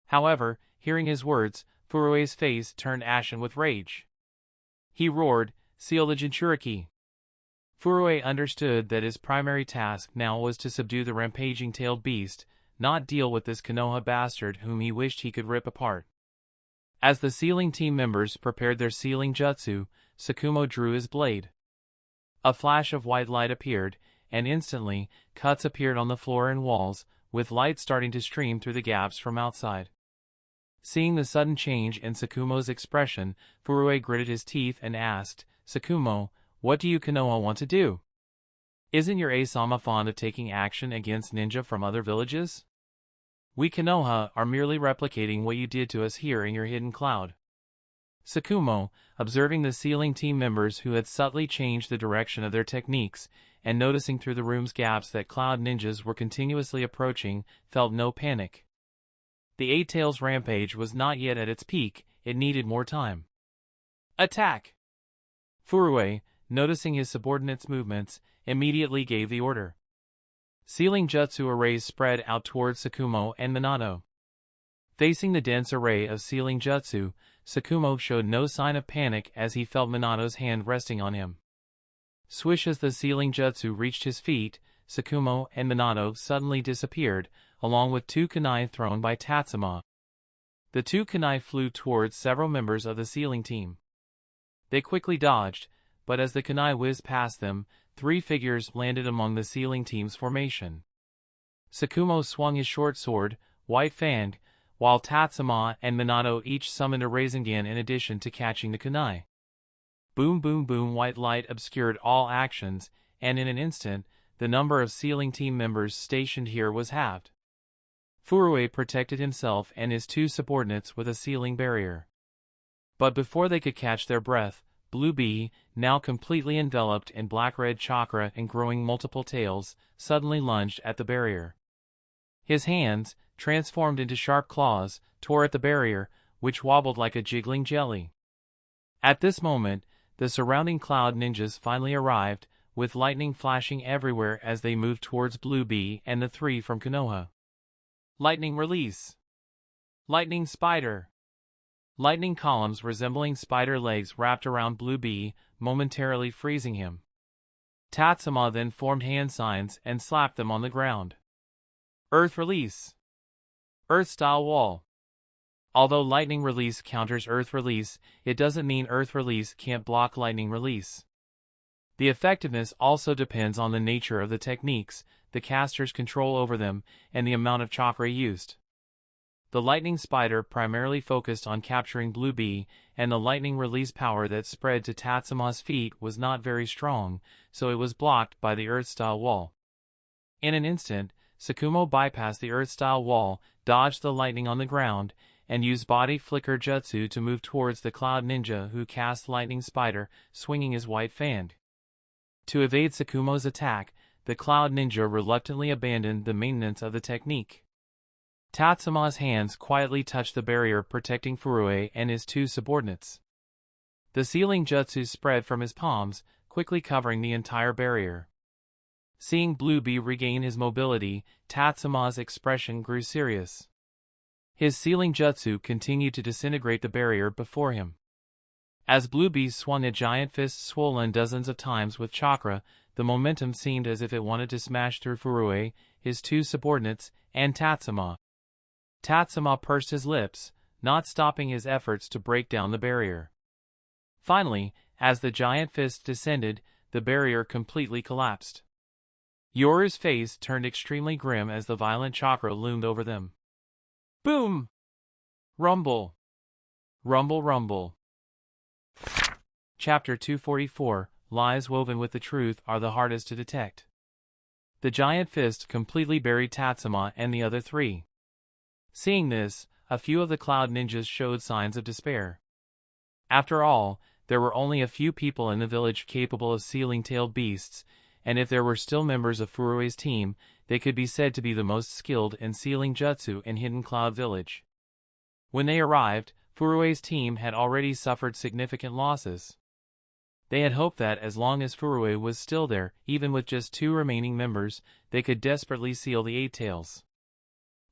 However, hearing his words, Furue's face turned ashen with rage. He roared, "Seal the Jinchuriki!" Furue understood that his primary task now was to subdue the rampaging tailed beast, not deal with this Konoha bastard whom he wished he could rip apart. As the sealing team members prepared their sealing jutsu, Sakumo drew his blade. A flash of white light appeared, and instantly, cuts appeared on the floor and walls, with light starting to stream through the gaps from outside. Seeing the sudden change in Sakumo's expression, Furue gritted his teeth and asked, "Sakumo, what do you Konoha want to do? Isn't your Asama fond of taking action against ninja from other villages? We Konoha are merely replicating what you did to us here in your hidden cloud." Sakumo, observing the sealing team members who had subtly changed the direction of their techniques, and noticing through the room's gaps that cloud ninjas were continuously approaching, felt no panic. The Eight Tails rampage was not yet at its peak, it needed more time. "Attack!" Furue, noticing his subordinate's movements, immediately gave the order. Sealing jutsu arrays spread out towards Sakumo and Minato. Facing the dense array of sealing jutsu, Sakumo showed no sign of panic as he felt Minato's hand resting on him. Swish as the sealing jutsu reached his feet, Sakumo and Minato suddenly disappeared, along with two kunai thrown by Tatsuma. The two kunai flew towards several members of the sealing team. They quickly dodged, but as the kunai whizzed past them, three figures landed among the sealing team's formation. Sakumo swung his short sword, White Fang, while Tatsuma and Minato each summoned a Rasengan in addition to catching the kunai. Boom boom boom, white light obscured all actions, and in an instant, the number of sealing team members stationed here was halved. Furue protected himself and his two subordinates with a sealing barrier. But before they could catch their breath, Blue Bee, now completely enveloped in black-red chakra and growing multiple tails, suddenly lunged at the barrier. His hands, transformed into sharp claws, tore at the barrier, which wobbled like a jiggling jelly. At this moment, the surrounding cloud ninjas finally arrived, with lightning flashing everywhere as they moved towards Blue Bee and the three from Konoha. Lightning release. Lightning spider. Lightning columns resembling spider legs wrapped around Blue Bee, momentarily freezing him. Tatsuma then formed hand signs and slapped them on the ground. Earth release. Earth-style wall. Although lightning release counters earth release, it doesn't mean earth release can't block lightning release. The effectiveness also depends on the nature of the techniques, the caster's control over them, and the amount of chakra used. The lightning spider primarily focused on capturing Blue Bee, and the lightning release power that spread to Tatsuma's feet was not very strong, so it was blocked by the earth-style wall. In an instant, Sakumo bypassed the earth-style wall, dodged the lightning on the ground, and used body flicker jutsu to move towards the cloud ninja who cast lightning spider, swinging his white fan. To evade Sakumo's attack, the cloud ninja reluctantly abandoned the maintenance of the technique. Tatsuma's hands quietly touched the barrier protecting Furue and his two subordinates. The sealing jutsu spread from his palms, quickly covering the entire barrier. Seeing Blue Bee regain his mobility, Tatsuma's expression grew serious. His sealing jutsu continued to disintegrate the barrier before him. As Blue Bee swung a giant fist swollen dozens of times with chakra, the momentum seemed as if it wanted to smash through Furue, his two subordinates, and Tatsuma. Tatsuma pursed his lips, not stopping his efforts to break down the barrier. Finally, as the giant fist descended, the barrier completely collapsed. Yoru's face turned extremely grim as the violent chakra loomed over them. Boom! Rumble! Rumble rumble. Chapter 244, Lies woven with the truth are the hardest to detect. The giant fist completely buried Tatsuma and the other three. Seeing this, a few of the cloud ninjas showed signs of despair. After all, there were only a few people in the village capable of sealing tailed beasts, and if there were still members of Furue's team, they could be said to be the most skilled in sealing jutsu in Hidden Cloud Village. When they arrived, Furue's team had already suffered significant losses. They had hoped that as long as Furue was still there, even with just two remaining members, they could desperately seal the Eight Tails.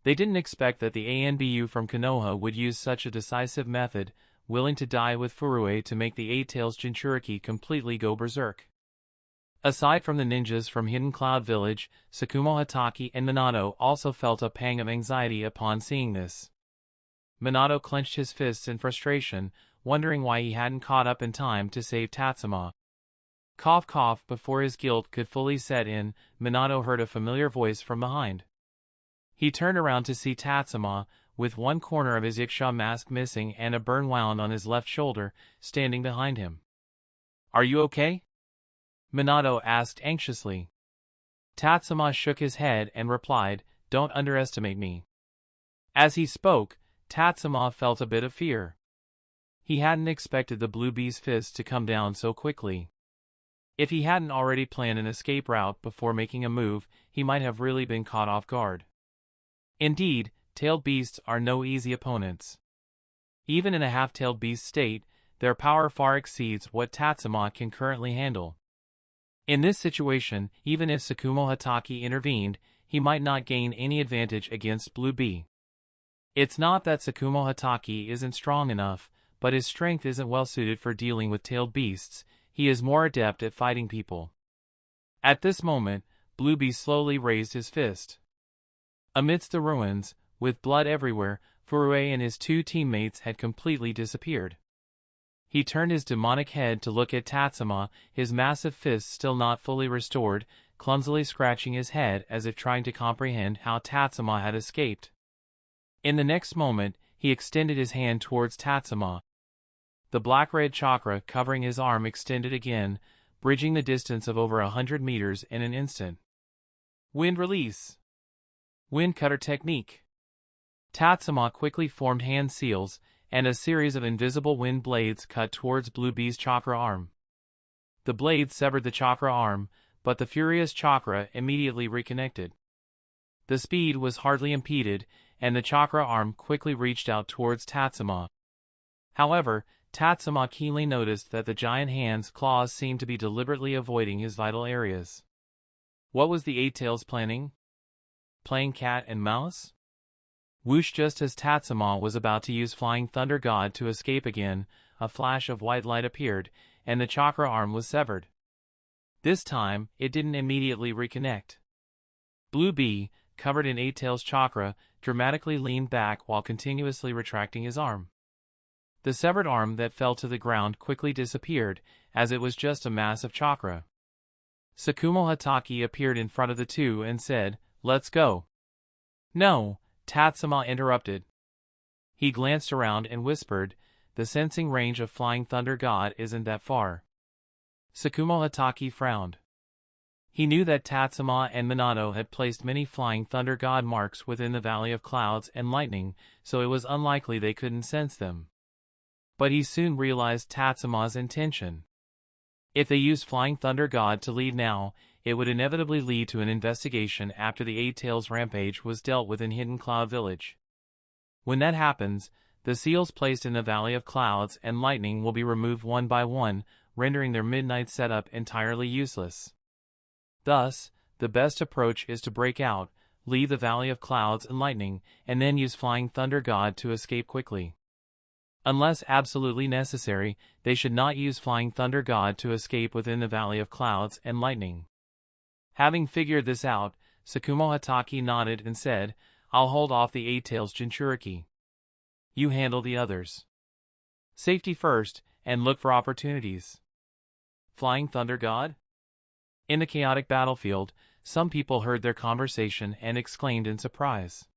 They didn't expect that the ANBU from Konoha would use such a decisive method, willing to die with Furue to make the Eight Tails Jinchuriki completely go berserk. Aside from the ninjas from Hidden Cloud Village, Sakumo Hatake and Minato also felt a pang of anxiety upon seeing this. Minato clenched his fists in frustration, wondering why he hadn't caught up in time to save Tatsuma. Cough cough. Before his guilt could fully set in, Minato heard a familiar voice from behind. He turned around to see Tatsuma, with one corner of his Yakusha mask missing and a burn wound on his left shoulder, standing behind him. "Are you okay?" Minato asked anxiously. Tatsuma shook his head and replied, "Don't underestimate me." As he spoke, Tatsuma felt a bit of fear. He hadn't expected the Blue Bee's fist to come down so quickly. If he hadn't already planned an escape route before making a move, he might have really been caught off guard. Indeed, tailed beasts are no easy opponents. Even in a half-tailed beast state, their power far exceeds what Tatsuma can currently handle. In this situation, even if Sakumo Hatake intervened, he might not gain any advantage against Blue Bee. It's not that Sakumo Hatake isn't strong enough, but his strength isn't well suited for dealing with tailed beasts. He is more adept at fighting people. At this moment, Blue Bee slowly raised his fist. Amidst the ruins, with blood everywhere, Furue and his two teammates had completely disappeared. He turned his demonic head to look at Tatsuma, his massive fist still not fully restored, clumsily scratching his head as if trying to comprehend how Tatsuma had escaped. In the next moment, he extended his hand towards Tatsuma. The black-red chakra covering his arm extended again, bridging the distance of over 100 meters in an instant. Wind release. Wind cutter technique. Tatsuma quickly formed hand seals, and a series of invisible wind blades cut towards Blue Bee's chakra arm. The blades severed the chakra arm, but the furious chakra immediately reconnected. The speed was hardly impeded, and the chakra arm quickly reached out towards Tatsuma. However, Tatsuma keenly noticed that the giant hand's claws seemed to be deliberately avoiding his vital areas. What was the Eight Tails planning? Playing cat and mouse? Whoosh! Just as Tatsuma was about to use Flying Thunder God to escape again, a flash of white light appeared, and the chakra arm was severed. This time, it didn't immediately reconnect. Blue Bee, covered in Eight Tails chakra, dramatically leaned back while continuously retracting his arm. The severed arm that fell to the ground quickly disappeared, as it was just a mass of chakra. Sakamoto Tatsuma appeared in front of the two and said, "Let's go." "No," Tatsuma interrupted. He glanced around and whispered, "The sensing range of Flying Thunder God isn't that far." Sakamoto Tatsuma frowned. He knew that Tatsuma and Minato had placed many Flying Thunder God marks within the Valley of Clouds and Lightning, so it was unlikely they couldn't sense them. But he soon realized Tatsuma's intention. If they used Flying Thunder God to lead now, it would inevitably lead to an investigation after the Eight Tails rampage was dealt with in Hidden Cloud Village. When that happens, the seals placed in the Valley of Clouds and Lightning will be removed one by one, rendering their midnight setup entirely useless. Thus, the best approach is to break out, leave the Valley of Clouds and Lightning, and then use Flying Thunder God to escape quickly. Unless absolutely necessary, they should not use Flying Thunder God to escape within the Valley of Clouds and Lightning. Having figured this out, Sakamoto Tatsuma nodded and said, "I'll hold off the Eight Tails Jinchuriki. You handle the others. Safety first, and look for opportunities." Flying Thunder God? In the chaotic battlefield, some people heard their conversation and exclaimed in surprise.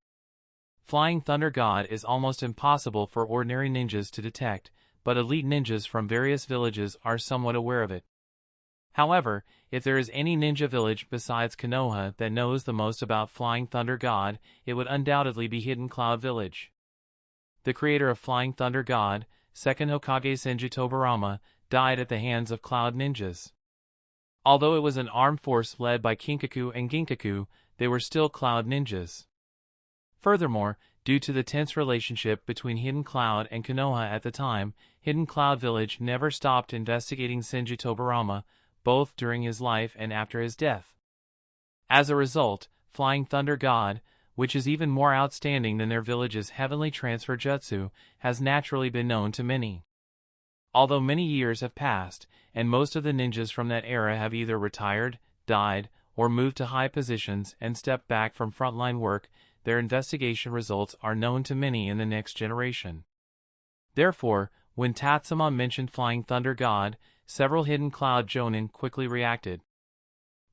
Flying Thunder God is almost impossible for ordinary ninjas to detect, but elite ninjas from various villages are somewhat aware of it. However, if there is any ninja village besides Konoha that knows the most about Flying Thunder God, it would undoubtedly be Hidden Cloud Village. The creator of Flying Thunder God, Second Hokage Senju Tobarama, died at the hands of Cloud Ninjas. Although it was an armed force led by Kinkaku and Ginkaku, they were still Cloud Ninjas. Furthermore, due to the tense relationship between Hidden Cloud and Konoha at the time, Hidden Cloud Village never stopped investigating Senju Tobarama, both during his life and after his death. As a result, Flying Thunder God, which is even more outstanding than their village's heavenly transfer jutsu, has naturally been known to many. Although many years have passed, and most of the ninjas from that era have either retired, died, or moved to high positions and stepped back from frontline work, their investigation results are known to many in the next generation. Therefore, when Tatsuma mentioned Flying Thunder God, several Hidden Cloud Jonin quickly reacted.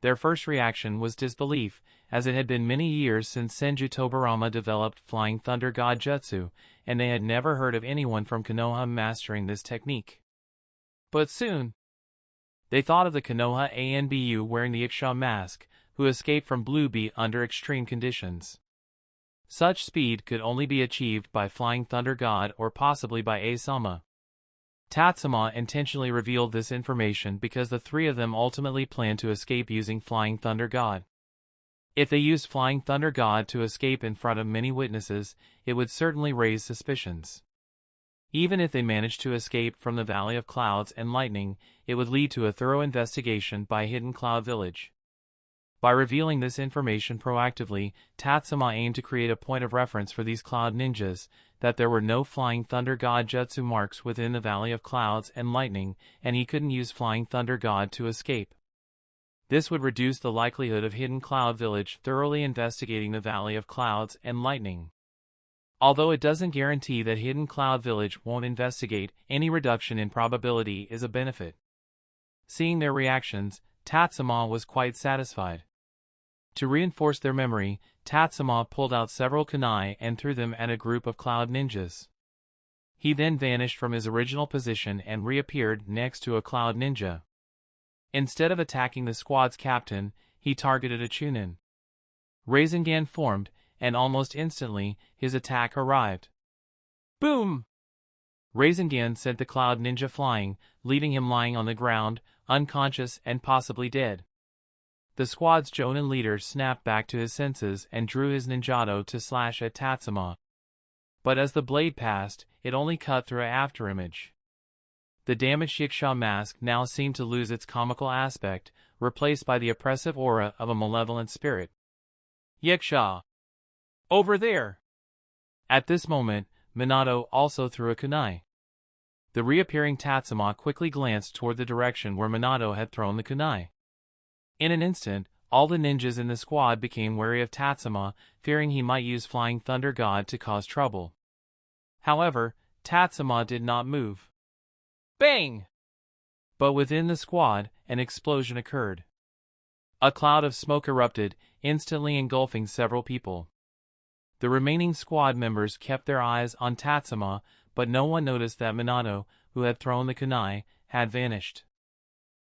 Their first reaction was disbelief, as it had been many years since Senju Tobarama developed Flying Thunder God Jutsu, and they had never heard of anyone from Konoha mastering this technique. But soon, they thought of the Konoha Anbu wearing the Iksha mask, who escaped from Blue Bee under extreme conditions. Such speed could only be achieved by Flying Thunder God or possibly by Asama. Tatsuma intentionally revealed this information because the three of them ultimately planned to escape using Flying Thunder God. If they used Flying Thunder God to escape in front of many witnesses, it would certainly raise suspicions. Even if they managed to escape from the Valley of Clouds and Lightning, it would lead to a thorough investigation by Hidden Cloud Village. By revealing this information proactively, Tatsuma aimed to create a point of reference for these Cloud Ninjas, that there were no Flying Thunder God Jutsu marks within the Valley of Clouds and Lightning, and he couldn't use Flying Thunder God to escape. This would reduce the likelihood of Hidden Cloud Village thoroughly investigating the Valley of Clouds and Lightning. Although it doesn't guarantee that Hidden Cloud Village won't investigate, any reduction in probability is a benefit. Seeing their reactions, Tatsuma was quite satisfied. To reinforce their memory, Tatsuma pulled out several kunai and threw them at a group of Cloud Ninjas. He then vanished from his original position and reappeared next to a Cloud Ninja. Instead of attacking the squad's captain, he targeted a Chunin. Rasengan formed, and almost instantly, his attack arrived. Boom! Rasengan sent the cloud ninja flying, leaving him lying on the ground, unconscious and possibly dead. The squad's Jonin leader snapped back to his senses and drew his ninjato to slash at Tatsuma. But as the blade passed, it only cut through an afterimage. The damaged Yiksha mask now seemed to lose its comical aspect, replaced by the oppressive aura of a malevolent spirit. Yiksha! Over there! At this moment, Minato also threw a kunai. The reappearing Tatsuma quickly glanced toward the direction where Minato had thrown the kunai. In an instant, all the ninjas in the squad became wary of Tatsuma, fearing he might use Flying Thunder God to cause trouble. However, Tatsuma did not move. Bang! But within the squad, an explosion occurred. A cloud of smoke erupted, instantly engulfing several people. The remaining squad members kept their eyes on Tatsuma, but no one noticed that Minato, who had thrown the kunai, had vanished.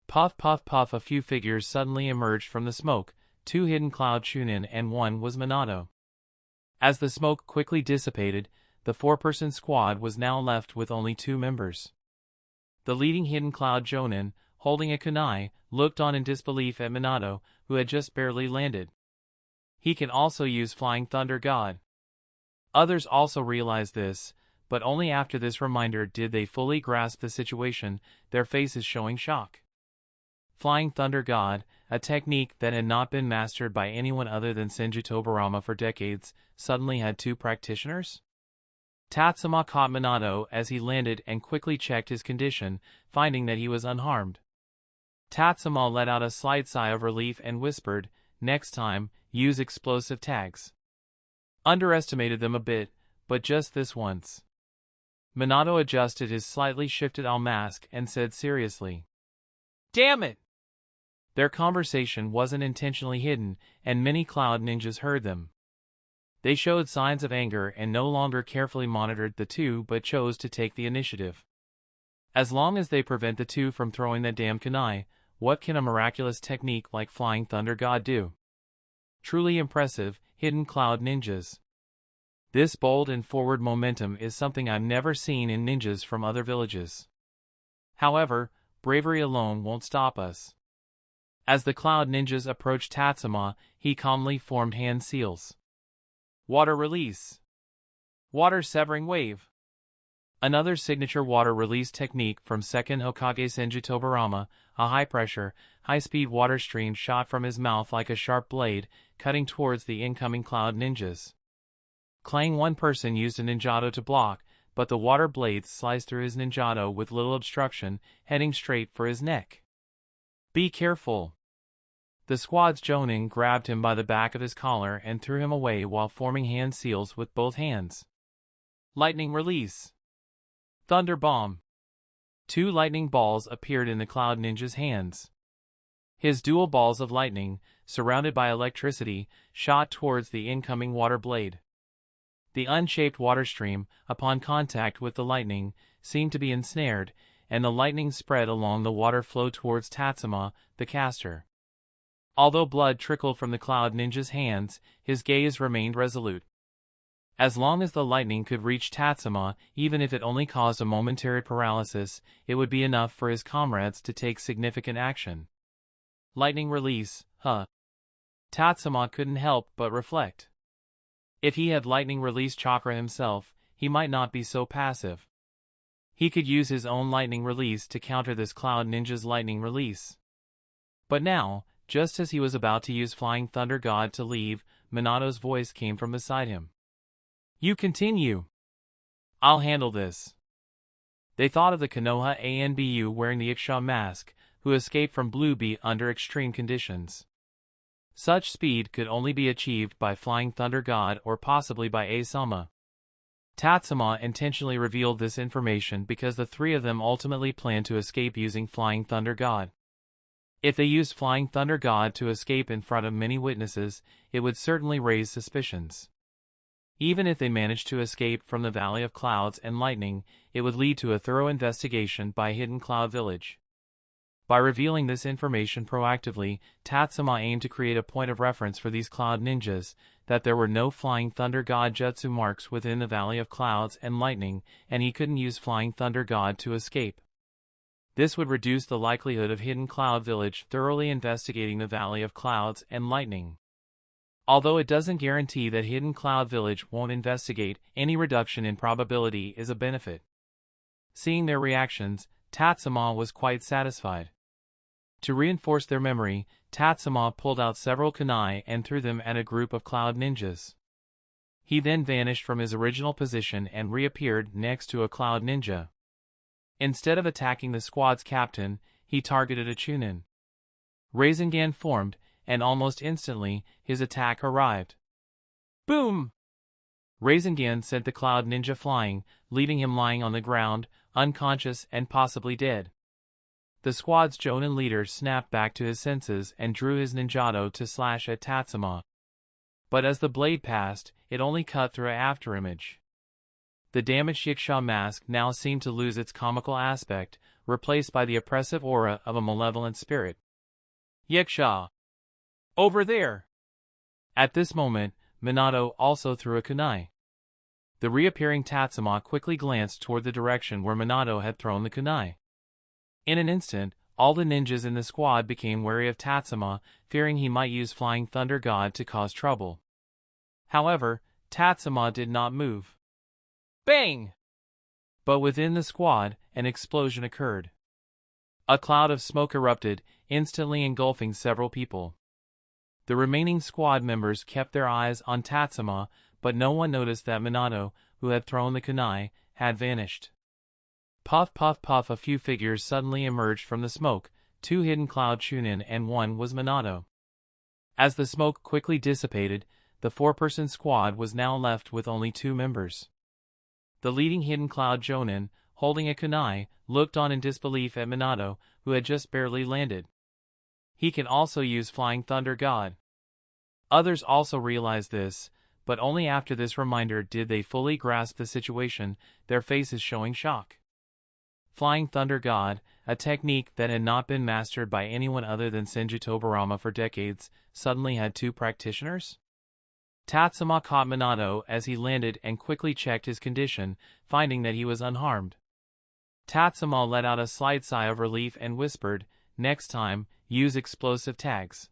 Puff puff puff, a few figures suddenly emerged from the smoke, 2 hidden cloud Chunin and 1 was Minato. As the smoke quickly dissipated, the 4-person squad was now left with only 2 members. The leading hidden cloud Jonin, holding a kunai, looked on in disbelief at Minato, who had just barely landed. He can also use Flying Thunder God. Others also realized this, but only after this reminder did they fully grasp the situation, their faces showing shock. Flying Thunder God, a technique that had not been mastered by anyone other than Senju Tobarama for decades, suddenly had 2 practitioners? Tatsuma caught Minato as he landed and quickly checked his condition, finding that he was unharmed. Tatsuma let out a slight sigh of relief and whispered, "Next time, use explosive tags." Underestimated them a bit, but just this once. Minato adjusted his slightly shifted eye mask and said seriously, "Damn it!" Their conversation wasn't intentionally hidden, and many cloud ninjas heard them. They showed signs of anger and no longer carefully monitored the 2 but chose to take the initiative. As long as they prevent the 2 from throwing that damn kunai, what can a miraculous technique like Flying Thunder God do? Truly impressive, hidden cloud ninjas. This bold and forward momentum is something I've never seen in ninjas from other villages. However, bravery alone won't stop us. As the cloud ninjas approached Tatsuma, he calmly formed hand seals. Water release. Water severing wave. Another signature water release technique from second Hokage Senju Tobarama, a high-pressure, high-speed water stream shot from his mouth like a sharp blade, cutting towards the incoming cloud ninjas. Clang, one person used a ninjato to block, but the water blades sliced through his ninjato with little obstruction, heading straight for his neck. Be careful. The squad's Jonin grabbed him by the back of his collar and threw him away while forming hand seals with both hands. Lightning release. Thunder bomb. 2 lightning balls appeared in the cloud ninja's hands. His dual balls of lightning, surrounded by electricity, shot towards the incoming water blade. The unshaped water stream, upon contact with the lightning, seemed to be ensnared, and the lightning spread along the water flow towards Tatsuma, the caster. Although blood trickled from the cloud ninja's hands, his gaze remained resolute. As long as the lightning could reach Tatsuma, even if it only caused a momentary paralysis, it would be enough for his comrades to take significant action. Lightning release, huh? Tatsuma couldn't help but reflect. If he had lightning release chakra himself, he might not be so passive. He could use his own lightning release to counter this cloud ninja's lightning release. But now, just as he was about to use Flying Thunder God to leave, Minato's voice came from beside him. You continue. I'll handle this. They thought of the Konoha Anbu wearing the Yiksha mask, who escaped from Blue Bee under extreme conditions. Such speed could only be achieved by Flying Thunder God or possibly by Asama. Tatsuma intentionally revealed this information because the 3 of them ultimately planned to escape using Flying Thunder God. If they used Flying Thunder God to escape in front of many witnesses, it would certainly raise suspicions. Even if they managed to escape from the Valley of Clouds and Lightning, it would lead to a thorough investigation by Hidden Cloud Village. By revealing this information proactively, Tatsuma aimed to create a point of reference for these cloud ninjas, that there were no Flying Thunder God jutsu marks within the Valley of Clouds and Lightning, and he couldn't use Flying Thunder God to escape. This would reduce the likelihood of Hidden Cloud Village thoroughly investigating the Valley of Clouds and Lightning. Although it doesn't guarantee that Hidden Cloud Village won't investigate, any reduction in probability is a benefit. Seeing their reactions, Tatsuma was quite satisfied. To reinforce their memory, Tatsuma pulled out several kunai and threw them at a group of cloud ninjas. He then vanished from his original position and reappeared next to a cloud ninja. Instead of attacking the squad's captain, he targeted a chunin. Rasengan formed, and almost instantly, his attack arrived. Boom! Rasengan sent the cloud ninja flying, leaving him lying on the ground, unconscious and possibly dead. The squad's Jonin leader snapped back to his senses and drew his ninjato to slash at Tatsuma. But as the blade passed, it only cut through an afterimage. The damaged Yiksha mask now seemed to lose its comical aspect, replaced by the oppressive aura of a malevolent spirit. Yiksha! Over there! At this moment, Minato also threw a kunai. The reappearing Tatsuma quickly glanced toward the direction where Minato had thrown the kunai. In an instant, all the ninjas in the squad became wary of Tatsuma, fearing he might use Flying Thunder God to cause trouble. However, Tatsuma did not move. Bang! But within the squad, an explosion occurred. A cloud of smoke erupted, instantly engulfing several people. The remaining squad members kept their eyes on Tatsuma, but no one noticed that Minato, who had thrown the kunai, had vanished. Puff puff puff, a few figures suddenly emerged from the smoke, 2 hidden cloud chunin and 1 was Minato. As the smoke quickly dissipated, the 4-person squad was now left with only 2 members. The leading hidden cloud jonin, holding a kunai, looked on in disbelief at Minato, who had just barely landed. He can also use Flying Thunder God. Others also realized this, but only after this reminder did they fully grasp the situation, their faces showing shock. Flying Thunder God, a technique that had not been mastered by anyone other than Senju Tobarama for decades, suddenly had 2 practitioners? Tatsuma caught Minato as he landed and quickly checked his condition, finding that he was unharmed. Tatsuma let out a slight sigh of relief and whispered, "Next time, use explosive tags."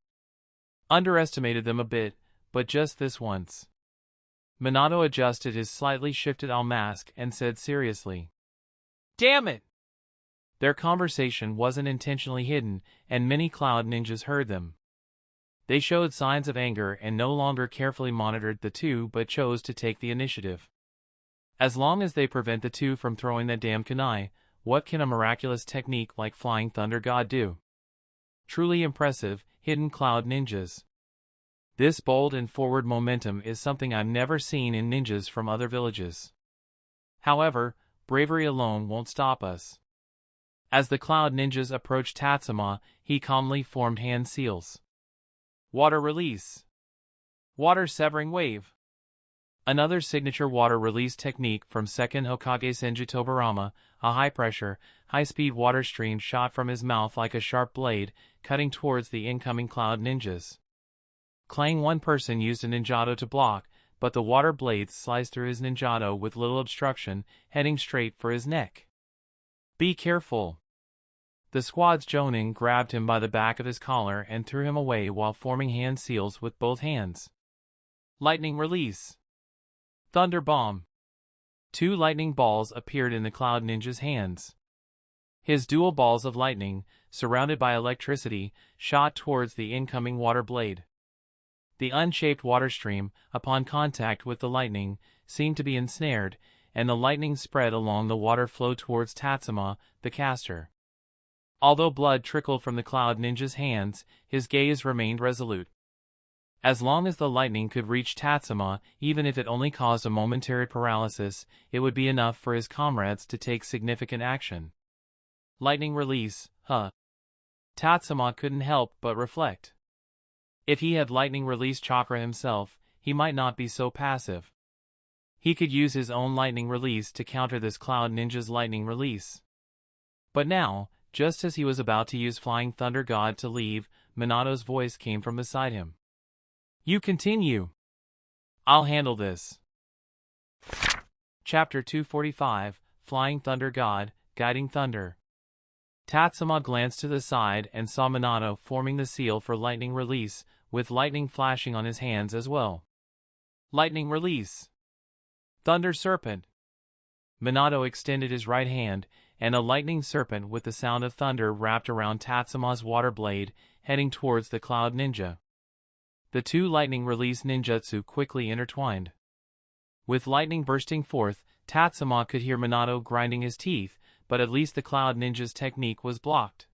Underestimated them a bit, but just this once. Minato adjusted his slightly shifted mask and said seriously, "Damn it!" Their conversation wasn't intentionally hidden, and many cloud ninjas heard them. They showed signs of anger and no longer carefully monitored the 2 but chose to take the initiative. As long as they prevent the 2 from throwing that damn kunai, what can a miraculous technique like Flying Thunder God do? Truly impressive, hidden cloud ninjas. This bold and forward momentum is something I've never seen in ninjas from other villages. However, bravery alone won't stop us. As the cloud ninjas approached Tatsuma, he calmly formed hand seals. Water release. Water severing wave. Another signature water release technique from second Hokage Senju Tobarama, a high-pressure, high-speed water stream shot from his mouth like a sharp blade, cutting towards the incoming cloud ninjas. Clang, one person used a ninjato to block, but the water blades sliced through his ninjato with little obstruction, heading straight for his neck. Be careful. The squad's jonin grabbed him by the back of his collar and threw him away while forming hand seals with both hands. Lightning release. Thunder bomb. 2 lightning balls appeared in the cloud ninja's hands. His dual balls of lightning, surrounded by electricity, shot towards the incoming water blade. The unshaped water stream, upon contact with the lightning, seemed to be ensnared, and the lightning spread along the water flow towards Tatsuma, the caster. Although blood trickled from the cloud ninja's hands, his gaze remained resolute. As long as the lightning could reach Tatsuma, even if it only caused a momentary paralysis, it would be enough for his comrades to take significant action. Lightning release, huh? Tatsuma couldn't help but reflect. If he had lightning release chakra himself, he might not be so passive. He could use his own lightning release to counter this cloud ninja's lightning release. But now, just as he was about to use Flying Thunder God to leave, Minato's voice came from beside him. You continue. I'll handle this. Chapter 245, Flying Thunder God, Guiding Thunder. Tatsuma glanced to the side and saw Minato forming the seal for lightning release, with lightning flashing on his hands as well. Lightning release. Thunder Serpent. Minato extended his right hand, and a lightning serpent with the sound of thunder wrapped around Tatsuma's water blade, heading towards the Cloud Ninja. The two lightning release ninjutsu quickly intertwined. With lightning bursting forth, Tatsuma could hear Minato grinding his teeth, but at least the Cloud Ninja's technique was blocked.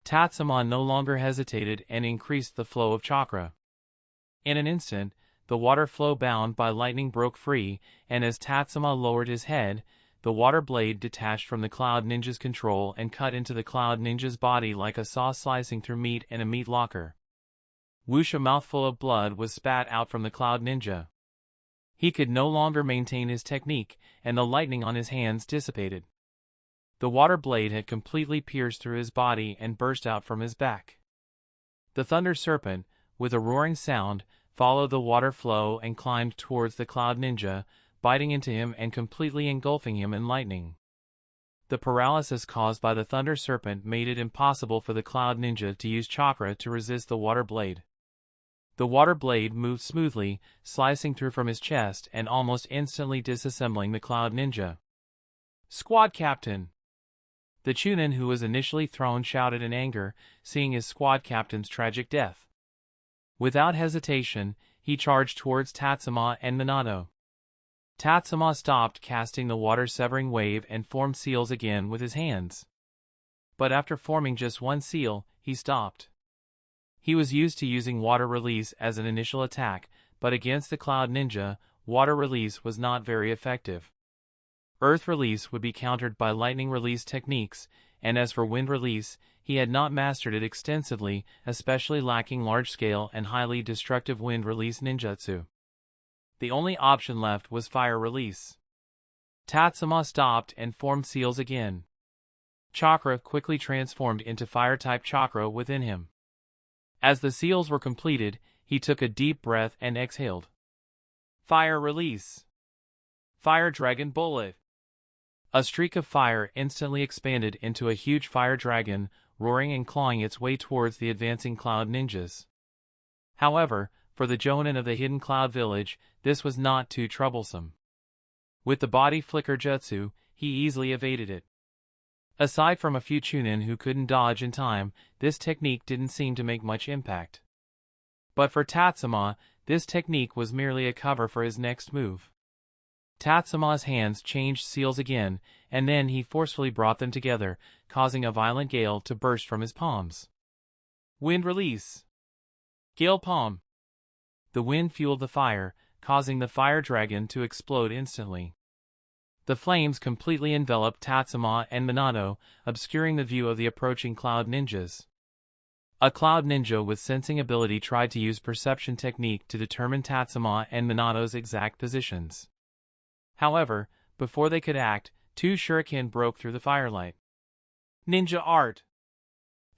Tatsuma no longer hesitated and increased the flow of chakra. In an instant, the water flow bound by lightning broke free, and as Tatsuma lowered his head, the water blade detached from the Cloud Ninja's control and cut into the Cloud Ninja's body like a saw slicing through meat in a meat locker. Whoosh! A mouthful of blood was spat out from the Cloud Ninja. He could no longer maintain his technique, and the lightning on his hands dissipated. The water blade had completely pierced through his body and burst out from his back. The Thunder Serpent, with a roaring sound, followed the water flow and climbed towards the Cloud Ninja, biting into him and completely engulfing him in lightning. The paralysis caused by the Thunder Serpent made it impossible for the Cloud Ninja to use chakra to resist the water blade. The water blade moved smoothly, slicing through from his chest and almost instantly disassembling the Cloud Ninja. Squad Captain! The Chunin who was initially thrown shouted in anger, seeing his squad captain's tragic death. Without hesitation, he charged towards Tatsuma and Minato. Tatsuma stopped casting the water-severing wave and formed seals again with his hands. But after forming just one seal, he stopped. He was used to using water release as an initial attack, but against the Cloud Ninja, water release was not very effective. Earth release would be countered by lightning release techniques, and as for wind release, he had not mastered it extensively, especially lacking large-scale and highly destructive wind release ninjutsu. The only option left was fire release. Tatsuma stopped and formed seals again. Chakra quickly transformed into fire-type chakra within him. As the seals were completed, he took a deep breath and exhaled. Fire release. Fire Dragon Bullet. A streak of fire instantly expanded into a huge fire dragon, roaring and clawing its way towards the advancing Cloud Ninjas. However, for the Jonin of the Hidden Cloud Village, this was not too troublesome. With the body flicker jutsu, he easily evaded it. Aside from a few Chunin who couldn't dodge in time, this technique didn't seem to make much impact. But for Tatsuma, this technique was merely a cover for his next move. Tatsuma's hands changed seals again, and then he forcefully brought them together, causing a violent gale to burst from his palms. Wind release. Gale palm. The wind fueled the fire, causing the fire dragon to explode instantly. The flames completely enveloped Tatsuma and Minato, obscuring the view of the approaching Cloud Ninjas. A Cloud Ninja with sensing ability tried to use perception technique to determine Tatsuma and Minato's exact positions. However, before they could act, two shuriken broke through the firelight. Ninja Art.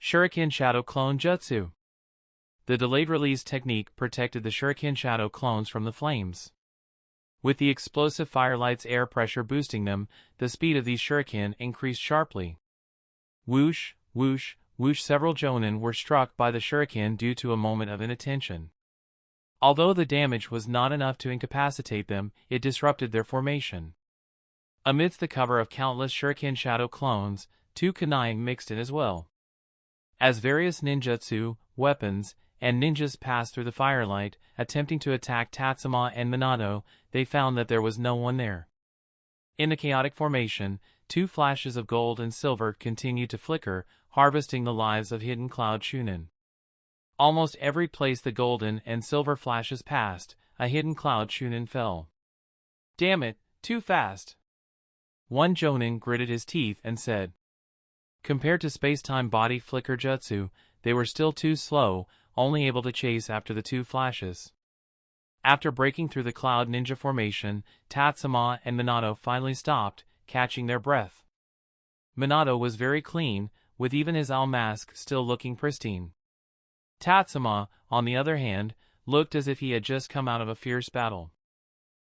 Shuriken Shadow Clone Jutsu. The delayed release technique protected the shuriken shadow clones from the flames. With the explosive firelight's air pressure boosting them, the speed of these shuriken increased sharply. Whoosh, whoosh, whoosh! Several Jonin were struck by the shuriken due to a moment of inattention. Although the damage was not enough to incapacitate them, it disrupted their formation. Amidst the cover of countless shuriken shadow clones, two kunai mixed in as well. As various ninjutsu, weapons, and ninjas passed through the firelight, attempting to attack Tatsuma and Minato, they found that there was no one there. In the chaotic formation, two flashes of gold and silver continued to flicker, harvesting the lives of Hidden Cloud Chunin. Almost every place the golden and silver flashes passed, a Hidden Cloud Chunin fell. Damn it, too fast. One Jonin gritted his teeth and said. Compared to space-time body flicker jutsu, they were still too slow, only able to chase after the two flashes. After breaking through the Cloud Ninja formation, Tatsuma and Minato finally stopped, catching their breath. Minato was very clean, with even his owl mask still looking pristine. Tatsuma, on the other hand, looked as if he had just come out of a fierce battle.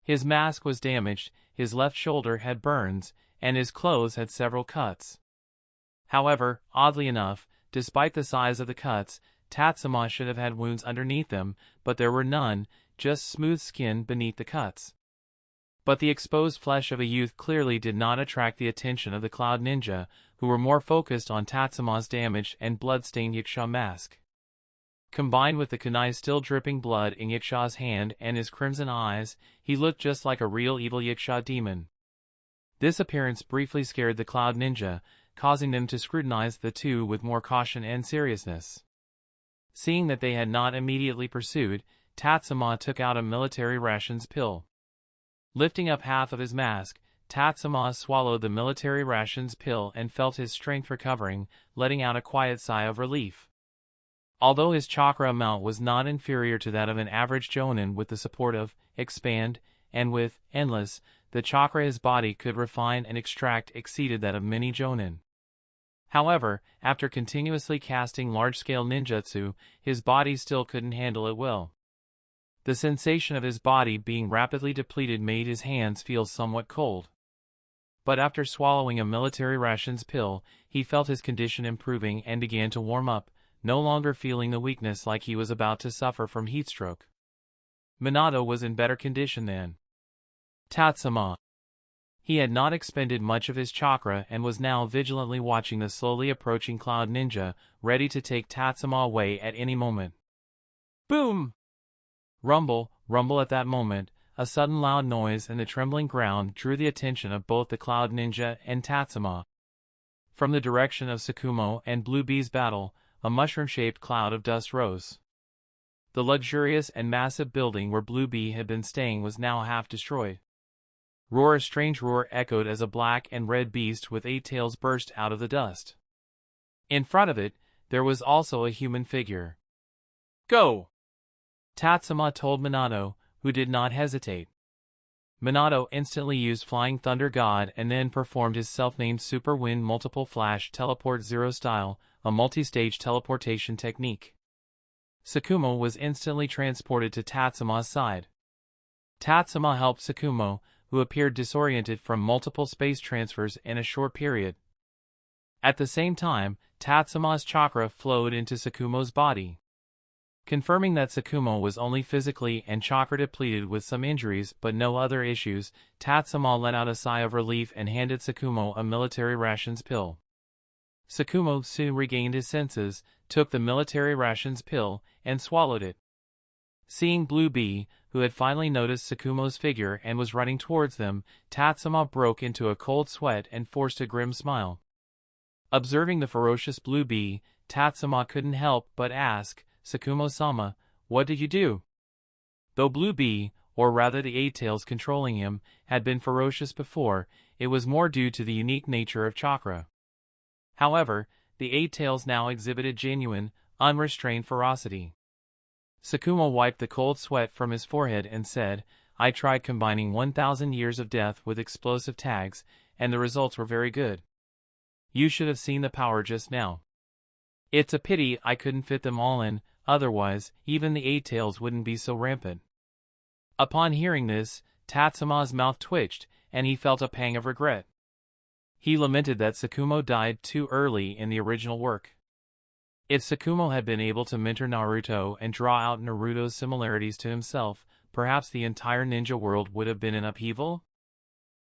His mask was damaged, his left shoulder had burns, and his clothes had several cuts. However, oddly enough, despite the size of the cuts, Tatsuma should have had wounds underneath them, but there were none, just smooth skin beneath the cuts. But the exposed flesh of a youth clearly did not attract the attention of the Cloud Ninja, who were more focused on Tatsuma's damaged and blood-stained Yakusha mask. Combined with the kunai still dripping blood in Yakusha's hand and his crimson eyes, he looked just like a real evil Yakusha demon. This appearance briefly scared the Cloud Ninja, causing them to scrutinize the two with more caution and seriousness. Seeing that they had not immediately pursued, Tatsuma took out a military rations pill. Lifting up half of his mask, Tatsuma swallowed the military rations pill and felt his strength recovering, letting out a quiet sigh of relief. Although his chakra amount was not inferior to that of an average jonin with the support of expand, and with endless, the chakra his body could refine and extract exceeded that of many jonin. However, after continuously casting large-scale ninjutsu, his body still couldn't handle it well. The sensation of his body being rapidly depleted made his hands feel somewhat cold. But after swallowing a military rations pill, he felt his condition improving and began to warm up, no longer feeling the weakness like he was about to suffer from heatstroke. Minato was in better condition than Tatsuma. He had not expended much of his chakra and was now vigilantly watching the slowly approaching Cloud Ninja, ready to take Tatsuma away at any moment. Boom! Rumble, rumble at that moment, a sudden loud noise in the trembling ground drew the attention of both the Cloud Ninja and Tatsuma. From the direction of Sakamoto and Blue Bee's battle, a mushroom-shaped cloud of dust rose. The luxurious and massive building where Blue Bee had been staying was now half destroyed. A strange roar echoed as a black and red beast with 8 tails burst out of the dust. In front of it, there was also a human figure. Go! Tatsuma told Minato, who did not hesitate. Minato instantly used Flying Thunder God and then performed his self-named Super Wind Multiple Flash Teleport Zero style, a multi-stage teleportation technique. Sakamoto was instantly transported to Tatsuma's side. Tatsuma helped Sakamoto, who appeared disoriented from multiple space transfers in a short period. At the same time, Tatsuma's chakra flowed into Sakamoto's body. Confirming that Sakamoto was only physically and chakra depleted with some injuries but no other issues, Tatsuma let out a sigh of relief and handed Sakamoto a military rations pill. Sakamoto soon regained his senses, took the military rations pill, and swallowed it. Seeing Blue Bee, who had finally noticed Sakamoto's figure and was running towards them, Tatsuma broke into a cold sweat and forced a grim smile. Observing the ferocious Blue Bee, Tatsuma couldn't help but ask, Sakamoto-sama, what did you do? Though Blue Bee, or rather the 8 tails controlling him, had been ferocious before, it was more due to the unique nature of chakra. However, the 8 tails now exhibited genuine, unrestrained ferocity. Sakamoto wiped the cold sweat from his forehead and said, I tried combining 1,000 years of death with explosive tags, and the results were very good. You should have seen the power just now. It's a pity I couldn't fit them all in, otherwise, even the 8 tails wouldn't be so rampant. Upon hearing this, Tatsuma's mouth twitched, and he felt a pang of regret. He lamented that Sakamoto died too early in the original work. If Sakamoto had been able to mentor Naruto and draw out Naruto's similarities to himself, perhaps the entire ninja world would have been in upheaval?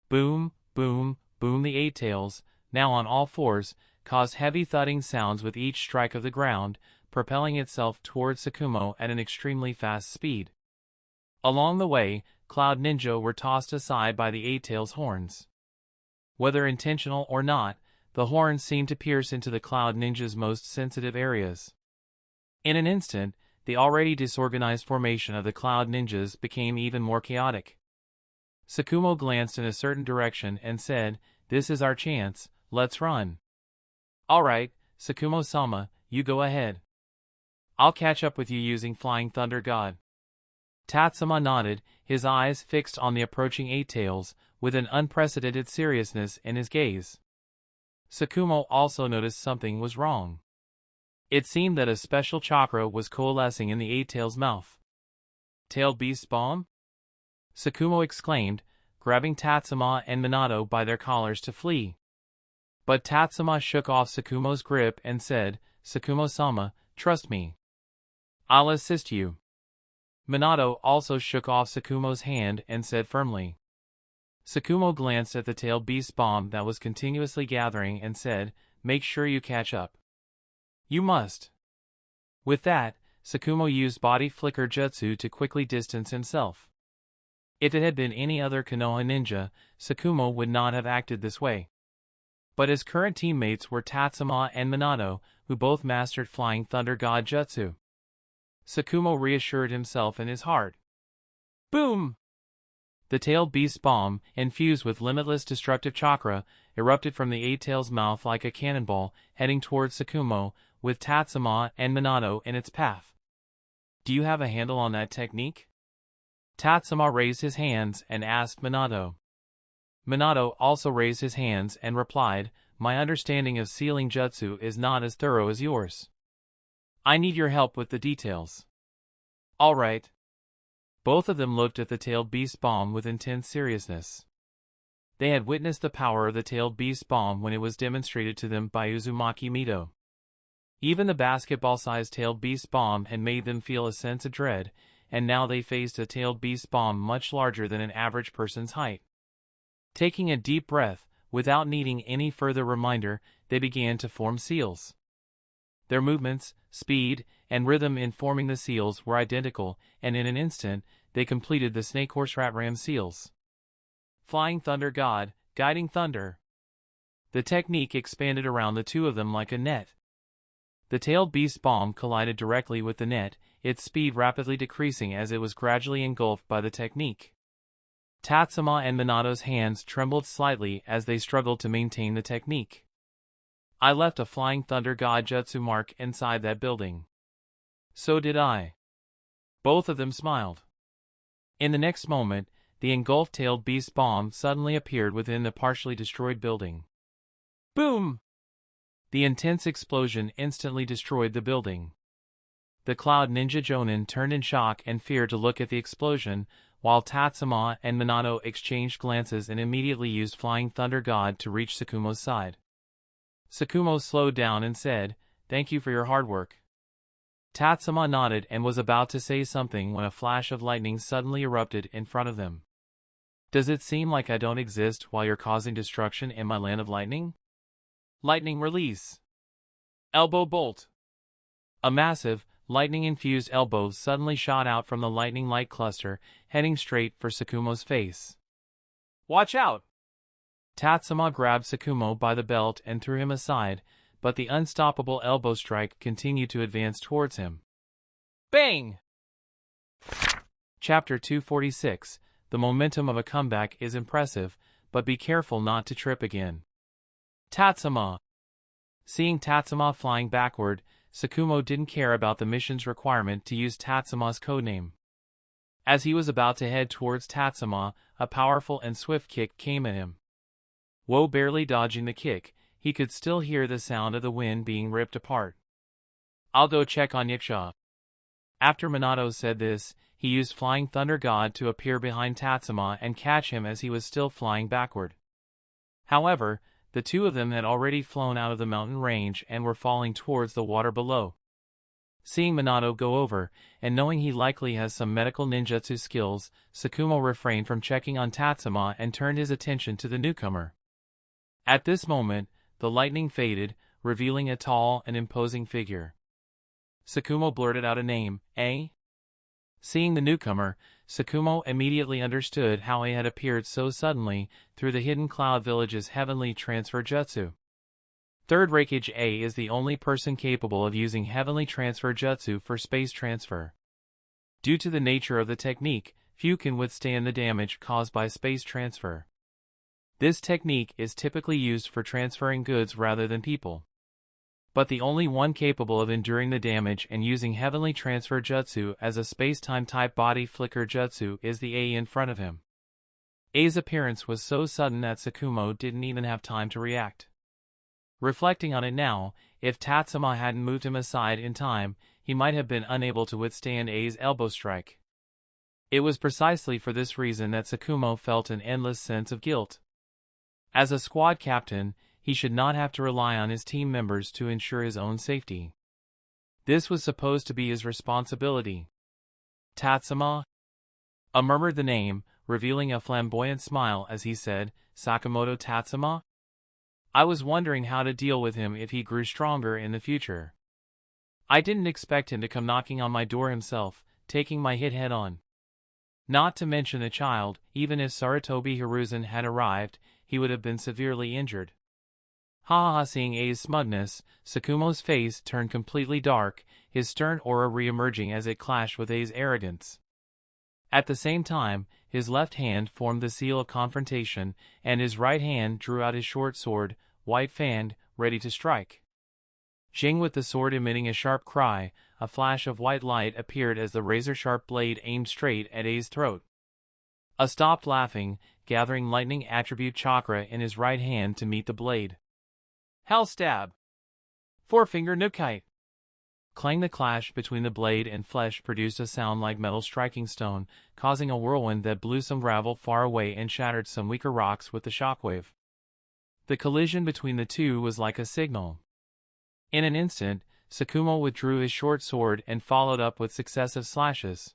Boom, boom, boom. The 8 tails, now on all fours, caused heavy thudding sounds with each strike of the ground, propelling itself towards Sakamoto at an extremely fast speed. Along the way, Cloud Ninja were tossed aside by the 8 tails' horns. Whether intentional or not, the horns seemed to pierce into the Cloud Ninja's most sensitive areas. In an instant, the already disorganized formation of the Cloud Ninjas became even more chaotic. Sakamoto glanced in a certain direction and said, This is our chance, let's run. Alright, Sakamoto-sama, you go ahead. I'll catch up with you using Flying Thunder God. Tatsuma nodded, his eyes fixed on the approaching 8 tails, with an unprecedented seriousness in his gaze. Sakamoto also noticed something was wrong. It seemed that a special chakra was coalescing in the 8 tails' mouth. tailed beast's bomb? Sakumo exclaimed, grabbing Tatsuma and Minato by their collars to flee. But Tatsuma shook off Sakumo's grip and said, Sakumo-sama, trust me. I'll assist you. Minato also shook off Sakumo's hand and said firmly. Sakumo glanced at the tailed beast bomb that was continuously gathering and said, make sure you catch up. You must. With that, Sakumo used body flicker jutsu to quickly distance himself. If it had been any other Konoha ninja, Sakumo would not have acted this way. But his current teammates were Tatsuma and Minato, who both mastered Flying Thunder God jutsu. Sakumo reassured himself in his heart. Boom! The tailed beast bomb, infused with limitless destructive chakra, erupted from the eight-tail's mouth like a cannonball, heading towards Sakumo, with Tatsuma and Minato in its path. Do you have a handle on that technique? Tatsuma raised his hands and asked Minato. Minato also raised his hands and replied, my understanding of sealing jutsu is not as thorough as yours. I need your help with the details. All right. Both of them looked at the tailed beast bomb with intense seriousness. They had witnessed the power of the tailed beast bomb when it was demonstrated to them by Uzumaki Mito. Even the basketball-sized tailed beast bomb had made them feel a sense of dread, and now they faced a tailed beast bomb much larger than an average person's height. Taking a deep breath, without needing any further reminder, they began to form seals. Their movements, speed, and rhythm in forming the seals were identical, and in an instant, they completed the snake horse rat ram seals. Flying Thunder God, Guiding Thunder. The technique expanded around the two of them like a net. The tailed beast bomb collided directly with the net, its speed rapidly decreasing as it was gradually engulfed by the technique. Tatsuma and Minato's hands trembled slightly as they struggled to maintain the technique. I left a Flying Thunder God jutsu mark inside that building. So did I. Both of them smiled. In the next moment, the engulfed tailed beast bomb suddenly appeared within the partially destroyed building. Boom! The intense explosion instantly destroyed the building. The Cloud Ninja Jonin turned in shock and fear to look at the explosion, while Tatsuma and Minato exchanged glances and immediately used Flying Thunder God to reach Sakumo's side. Sakumo slowed down and said, "Thank you for your hard work." Tatsuma nodded and was about to say something when a flash of lightning suddenly erupted in front of them. Does it seem like I don't exist while you're causing destruction in my land of lightning? Lightning release. Elbow bolt. A massive, lightning-infused elbow suddenly shot out from the lightning light cluster, heading straight for Sakumo's face. Watch out! Tatsuma grabbed Sakumo by the belt and threw him aside, but the unstoppable elbow strike continued to advance towards him. Bang! Chapter 246. The momentum of a comeback is impressive, but be careful not to trip again. Tatsuma. Seeing Tatsuma flying backward, Sakumo didn't care about the mission's requirement to use Tatsuma's codename. As he was about to head towards Tatsuma, a powerful and swift kick came at him. Woe barely dodging the kick, he could still hear the sound of the wind being ripped apart. I'll go check on Yiksha. After Minato said this, he used Flying Thunder God to appear behind Tatsuma and catch him as he was still flying backward. However, the two of them had already flown out of the mountain range and were falling towards the water below. Seeing Minato go over, and knowing he likely has some medical ninjutsu skills, Sakumo refrained from checking on Tatsuma and turned his attention to the newcomer. At this moment, the lightning faded, revealing a tall and imposing figure. Sakumo blurted out a name, "Eh?" Seeing the newcomer, Sakumo immediately understood how he had appeared so suddenly through the hidden Cloud Village's heavenly transfer jutsu. Third Raikage A is the only person capable of using heavenly transfer jutsu for space transfer. Due to the nature of the technique, few can withstand the damage caused by space transfer. This technique is typically used for transferring goods rather than people. But the only one capable of enduring the damage and using heavenly transfer jutsu as a space-time type body flicker jutsu is the A in front of him. A's appearance was so sudden that Sakumo didn't even have time to react. Reflecting on it now, if Tatsuma hadn't moved him aside in time, he might have been unable to withstand A's elbow strike. It was precisely for this reason that Sakumo felt an endless sense of guilt. As a squad captain, he should not have to rely on his team members to ensure his own safety. This was supposed to be his responsibility. Tatsuma? Murmured the name, revealing a flamboyant smile as he said, Sakamoto Tatsuma? I was wondering how to deal with him if he grew stronger in the future. I didn't expect him to come knocking on my door himself, taking my hit head on. Not to mention a child, even if Sarutobi Hiruzen had arrived, he would have been severely injured. Ha ha! Seeing A's smugness, Sakumo's face turned completely dark, his stern aura re-emerging as it clashed with A's arrogance. At the same time, his left hand formed the seal of confrontation, and his right hand drew out his short sword, white-fanged, ready to strike. Jing, with the sword emitting a sharp cry, a flash of white light appeared as the razor-sharp blade aimed straight at A's throat. A stopped laughing, gathering lightning attribute chakra in his right hand to meet the blade. Hell stab! Four-finger Nukite! Clang! The clash between the blade and flesh produced a sound like metal striking stone, causing a whirlwind that blew some gravel far away and shattered some weaker rocks with the shockwave. The collision between the two was like a signal. In an instant, Sakumo withdrew his short sword and followed up with successive slashes.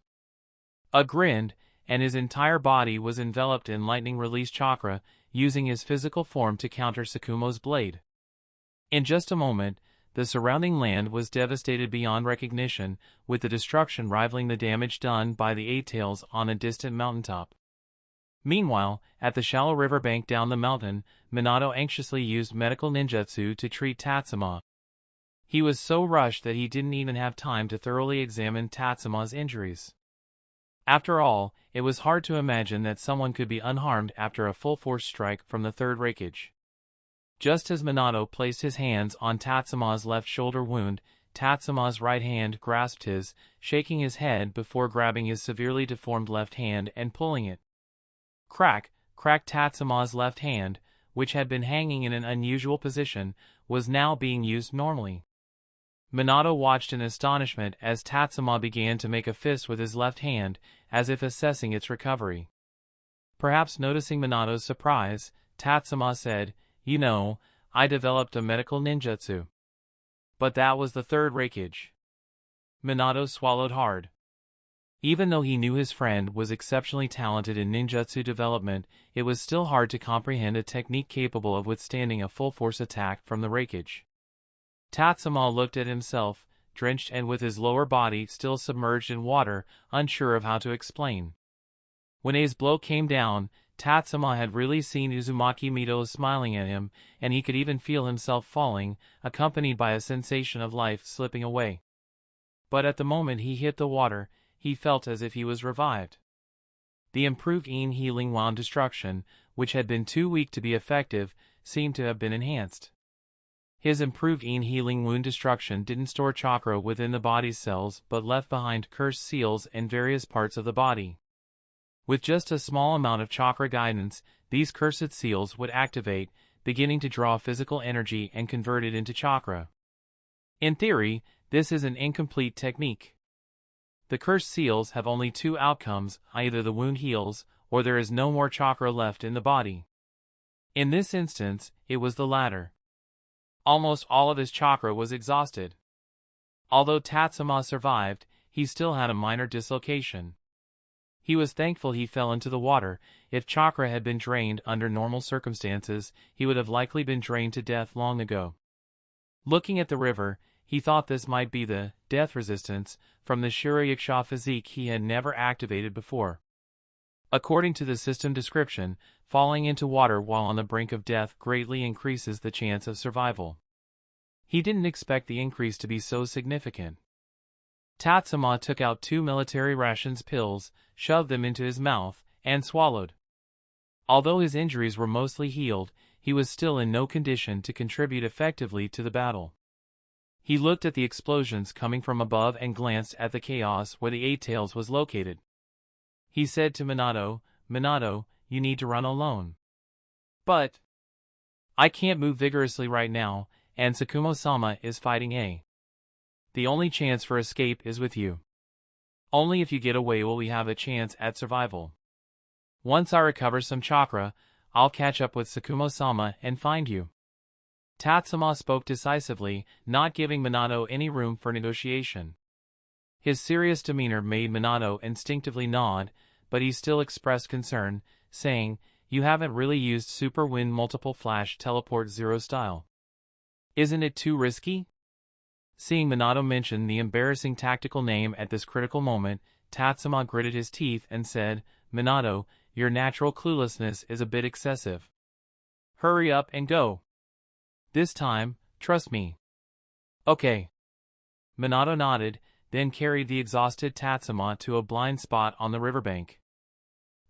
A grinned, and his entire body was enveloped in lightning release chakra, using his physical form to counter Sakumo's blade. In just a moment, the surrounding land was devastated beyond recognition, with the destruction rivaling the damage done by the Eight Tails on a distant mountaintop. Meanwhile, at the shallow riverbank down the mountain, Minato anxiously used medical ninjutsu to treat Tatsuma. He was so rushed that he didn't even have time to thoroughly examine Tatsuma's injuries. After all, it was hard to imagine that someone could be unharmed after a full-force strike from the third Reikage. Just as Minato placed his hands on Tatsuma's left shoulder wound, Tatsuma's right hand grasped his, shaking his head before grabbing his severely deformed left hand and pulling it. Crack, crack! Tatsuma's left hand, which had been hanging in an unusual position, was now being used normally. Minato watched in astonishment as Tatsuma began to make a fist with his left hand, as if assessing its recovery. Perhaps noticing Minato's surprise, Tatsuma said, "You know, I developed a medical ninjutsu." But that was the third Reikage. Minato swallowed hard. Even though he knew his friend was exceptionally talented in ninjutsu development, it was still hard to comprehend a technique capable of withstanding a full-force attack from the Reikage. Tatsuma looked at himself, drenched and with his lower body still submerged in water, unsure of how to explain. When A's blow came down, Tatsuma had really seen Uzumaki Mito smiling at him, and he could even feel himself falling, accompanied by a sensation of life slipping away. But at the moment he hit the water, he felt as if he was revived. The improved Yin healing wound destruction, which had been too weak to be effective, seemed to have been enhanced. His improved Yin healing wound destruction didn't store chakra within the body's cells but left behind cursed seals in various parts of the body. With just a small amount of chakra guidance, these cursed seals would activate, beginning to draw physical energy and convert it into chakra. In theory, this is an incomplete technique. The cursed seals have only two outcomes: either the wound heals, or there is no more chakra left in the body. In this instance, it was the latter. Almost all of his chakra was exhausted. Although Tatsuma survived, he still had a minor dislocation. He was thankful he fell into the water. If chakra had been drained under normal circumstances, he would have likely been drained to death long ago. Looking at the river, he thought this might be the death resistance from the Shirayuksha physique he had never activated before. According to the system description, falling into water while on the brink of death greatly increases the chance of survival. He didn't expect the increase to be so significant. Tatsuma took out 2 military rations pills, shoved them into his mouth, and swallowed. Although his injuries were mostly healed, he was still in no condition to contribute effectively to the battle. He looked at the explosions coming from above and glanced at the chaos where the Eight Tails was located. He said to Minato, "Minato, you need to run alone." "But I can't move vigorously right now, and Sakumo-sama is fighting A. The only chance for escape is with you." Only if you get away will we have a chance at survival. Once I recover some chakra, I'll catch up with Sakumo-sama and find you. Tatsuma spoke decisively, not giving Minato any room for negotiation. His serious demeanor made Minato instinctively nod, but he still expressed concern, saying, "You haven't really used Super Wind Multiple Flash Teleport Zero style. Isn't it too risky?" Seeing Minato mention the embarrassing tactical name at this critical moment, Tatsuma gritted his teeth and said, "Minato, your natural cluelessness is a bit excessive. Hurry up and go. This time, trust me." "Okay." Minato nodded, then carried the exhausted Tatsuma to a blind spot on the riverbank.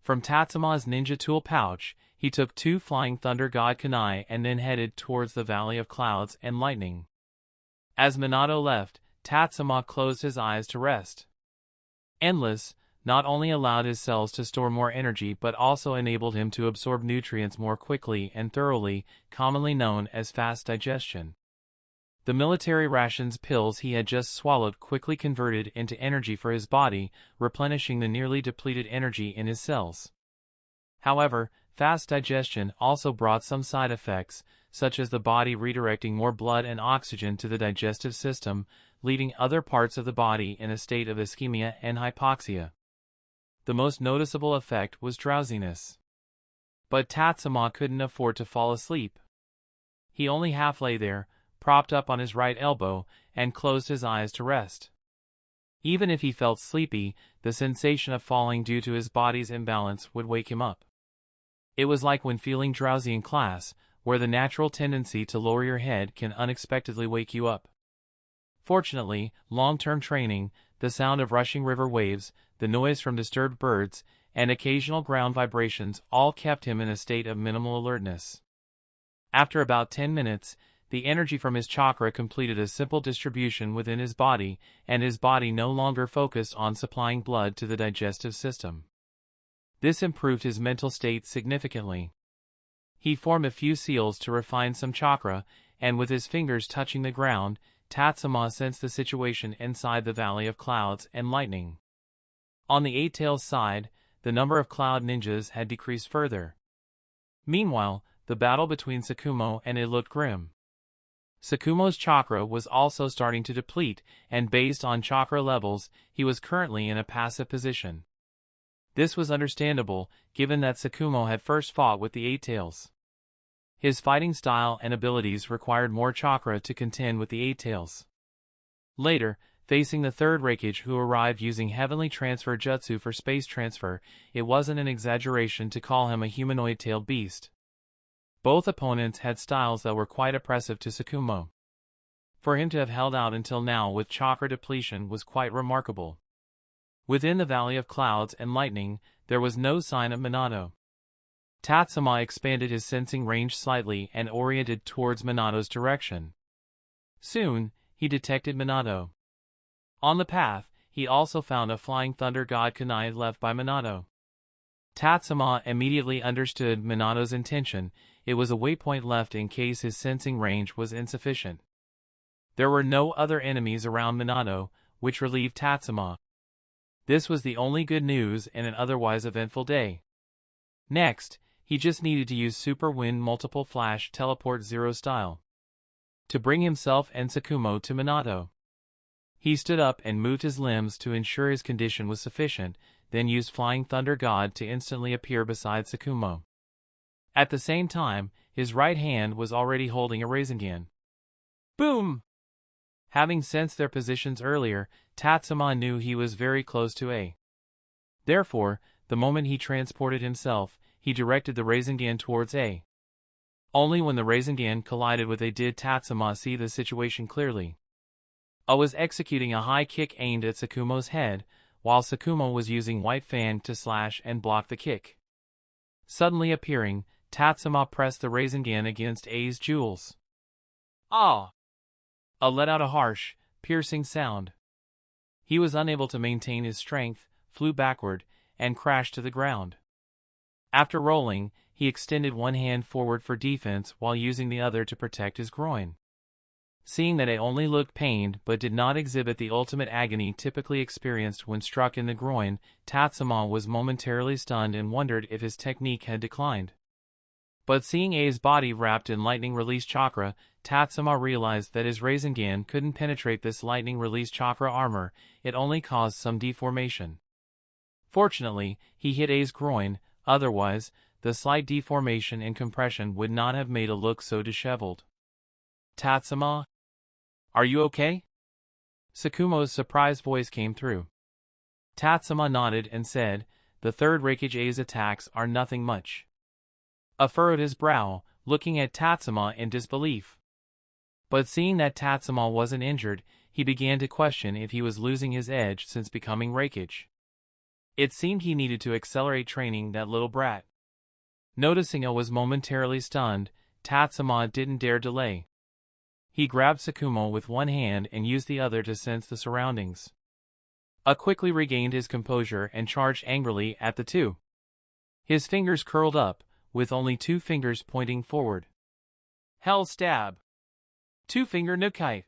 From Tatsuma's ninja tool pouch, he took 2 Flying Thunder God Kunai and then headed towards the Valley of Clouds and Lightning. As Minato left, Tatsuma closed his eyes to rest. Endless not only allowed his cells to store more energy but also enabled him to absorb nutrients more quickly and thoroughly, commonly known as fast digestion. The military rations pills he had just swallowed quickly converted into energy for his body, replenishing the nearly depleted energy in his cells. However, fast digestion also brought some side effects, such as the body redirecting more blood and oxygen to the digestive system, leaving other parts of the body in a state of ischemia and hypoxia. The most noticeable effect was drowsiness. But Tatsuma couldn't afford to fall asleep. He only half lay there, propped up on his right elbow, and closed his eyes to rest. Even if he felt sleepy, the sensation of falling due to his body's imbalance would wake him up. It was like when feeling drowsy in class, where the natural tendency to lower your head can unexpectedly wake you up. Fortunately, long-term training, the sound of rushing river waves, the noise from disturbed birds, and occasional ground vibrations all kept him in a state of minimal alertness. After about 10 minutes, the energy from his chakra completed a simple distribution within his body, and his body no longer focused on supplying blood to the digestive system. This improved his mental state significantly. He formed a few seals to refine some chakra, and with his fingers touching the ground, Tatsuma sensed the situation inside the Valley of Clouds and Lightning. On the Eight Tails side, the number of cloud ninjas had decreased further. Meanwhile, the battle between Sakumo and it looked grim. Sakumo's chakra was also starting to deplete, and based on chakra levels, he was currently in a passive position. This was understandable, given that Sakumo had first fought with the Eight Tails. His fighting style and abilities required more chakra to contend with the Eight Tails. Later, facing the third Reikage who arrived using Heavenly Transfer Jutsu for space transfer, it wasn't an exaggeration to call him a humanoid-tailed beast. Both opponents had styles that were quite oppressive to Sakumo. For him to have held out until now with chakra depletion was quite remarkable. Within the Valley of Clouds and Lightning, there was no sign of Minato. Tatsuma expanded his sensing range slightly and oriented towards Minato's direction. Soon, he detected Minato. On the path, he also found a Flying Thunder God Kunai left by Minato. Tatsuma immediately understood Minato's intention. It was a waypoint left in case his sensing range was insufficient. There were no other enemies around Minato, which relieved Tatsuma. This was the only good news in an otherwise eventful day. Next, he just needed to use Super Wind Multiple Flash Teleport Zero style to bring himself and Sakumo to Minato. He stood up and moved his limbs to ensure his condition was sufficient, then used Flying Thunder God to instantly appear beside Sakumo. At the same time, his right hand was already holding a Rasengan. Boom! Having sensed their positions earlier, Tatsuma knew he was very close to A. Therefore, the moment he transported himself, he directed the Rasengan towards A. Only when the Rasengan collided with A did Tatsuma see the situation clearly. A was executing a high kick aimed at Sakumo's head, while Sakumo was using White Fang to slash and block the kick. Suddenly appearing, Tatsuma pressed the Rasengan against A's jewels. Ah! A let out a harsh, piercing sound. He was unable to maintain his strength, flew backward, and crashed to the ground. After rolling, he extended one hand forward for defense while using the other to protect his groin. Seeing that A only looked pained but did not exhibit the ultimate agony typically experienced when struck in the groin, Tatsuma was momentarily stunned and wondered if his technique had declined. But seeing A's body wrapped in lightning release chakra, Tatsuma realized that his Rasengan couldn't penetrate this lightning release chakra armor, it only caused some deformation. Fortunately, he hit A's groin, otherwise, the slight deformation and compression would not have made it look so disheveled. Tatsuma? Are you okay? Sakumo's surprised voice came through. Tatsuma nodded and said, the third Reikage A's attacks are nothing much. A furrowed his brow, looking at Tatsuma in disbelief. But seeing that Tatsuma wasn't injured, he began to question if he was losing his edge since becoming Reikage. It seemed he needed to accelerate training that little brat. Noticing I was momentarily stunned, Tatsuma didn't dare delay. He grabbed Sakumo with one hand and used the other to sense the surroundings. A quickly regained his composure and charged angrily at the two. His fingers curled up, with only 2 fingers pointing forward. Hell stab! 2-finger Nukai!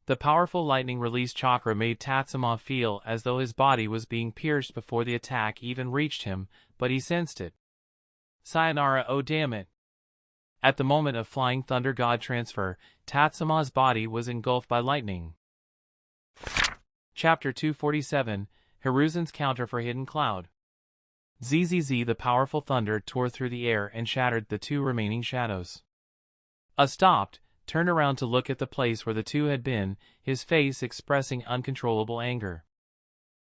The powerful lightning release chakra made Tatsuma feel as though his body was being pierced before the attack even reached him, but he sensed it. Sayonara, oh damn it! At the moment of Flying Thunder God transfer, Tatsuma's body was engulfed by lightning. Chapter 247, Hiruzen's Counter for Hidden Cloud. ZZZ, the powerful thunder tore through the air and shattered the 2 remaining shadows. A stopped, turned around to look at the place where the 2 had been, his face expressing uncontrollable anger.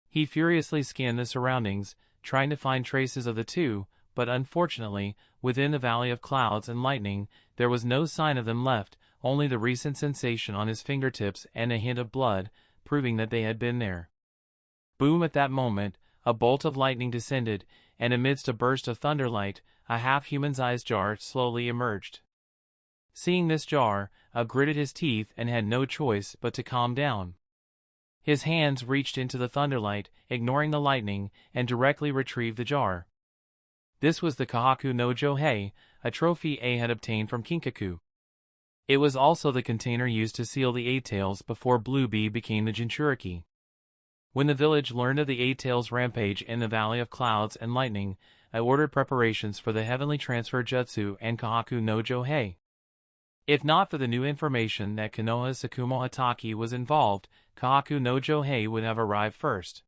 He furiously scanned the surroundings, trying to find traces of the 2, but unfortunately, within the Valley of Clouds and Lightning, there was no sign of them left, only the recent sensation on his fingertips and a hint of blood, proving that they had been there. Boom! At that moment, a bolt of lightning descended, and amidst a burst of thunderlight, a half-human-sized jar slowly emerged. Seeing this jar, gritted his teeth and had no choice but to calm down. His hands reached into the thunderlight, ignoring the lightning, and directly retrieved the jar. This was the Kahaku no Johei, a trophy A had obtained from Kinkaku. It was also the container used to seal the Eight Tails before Blue Bee became the Jinchuriki. When the village learned of the Eight Tails' rampage in the Valley of Clouds and Lightning, I ordered preparations for the Heavenly Transfer Jutsu and Kahaku no Johei. If not for the new information that Konoha's Sakumo Hatake was involved, Kahaku no Johei would have arrived first.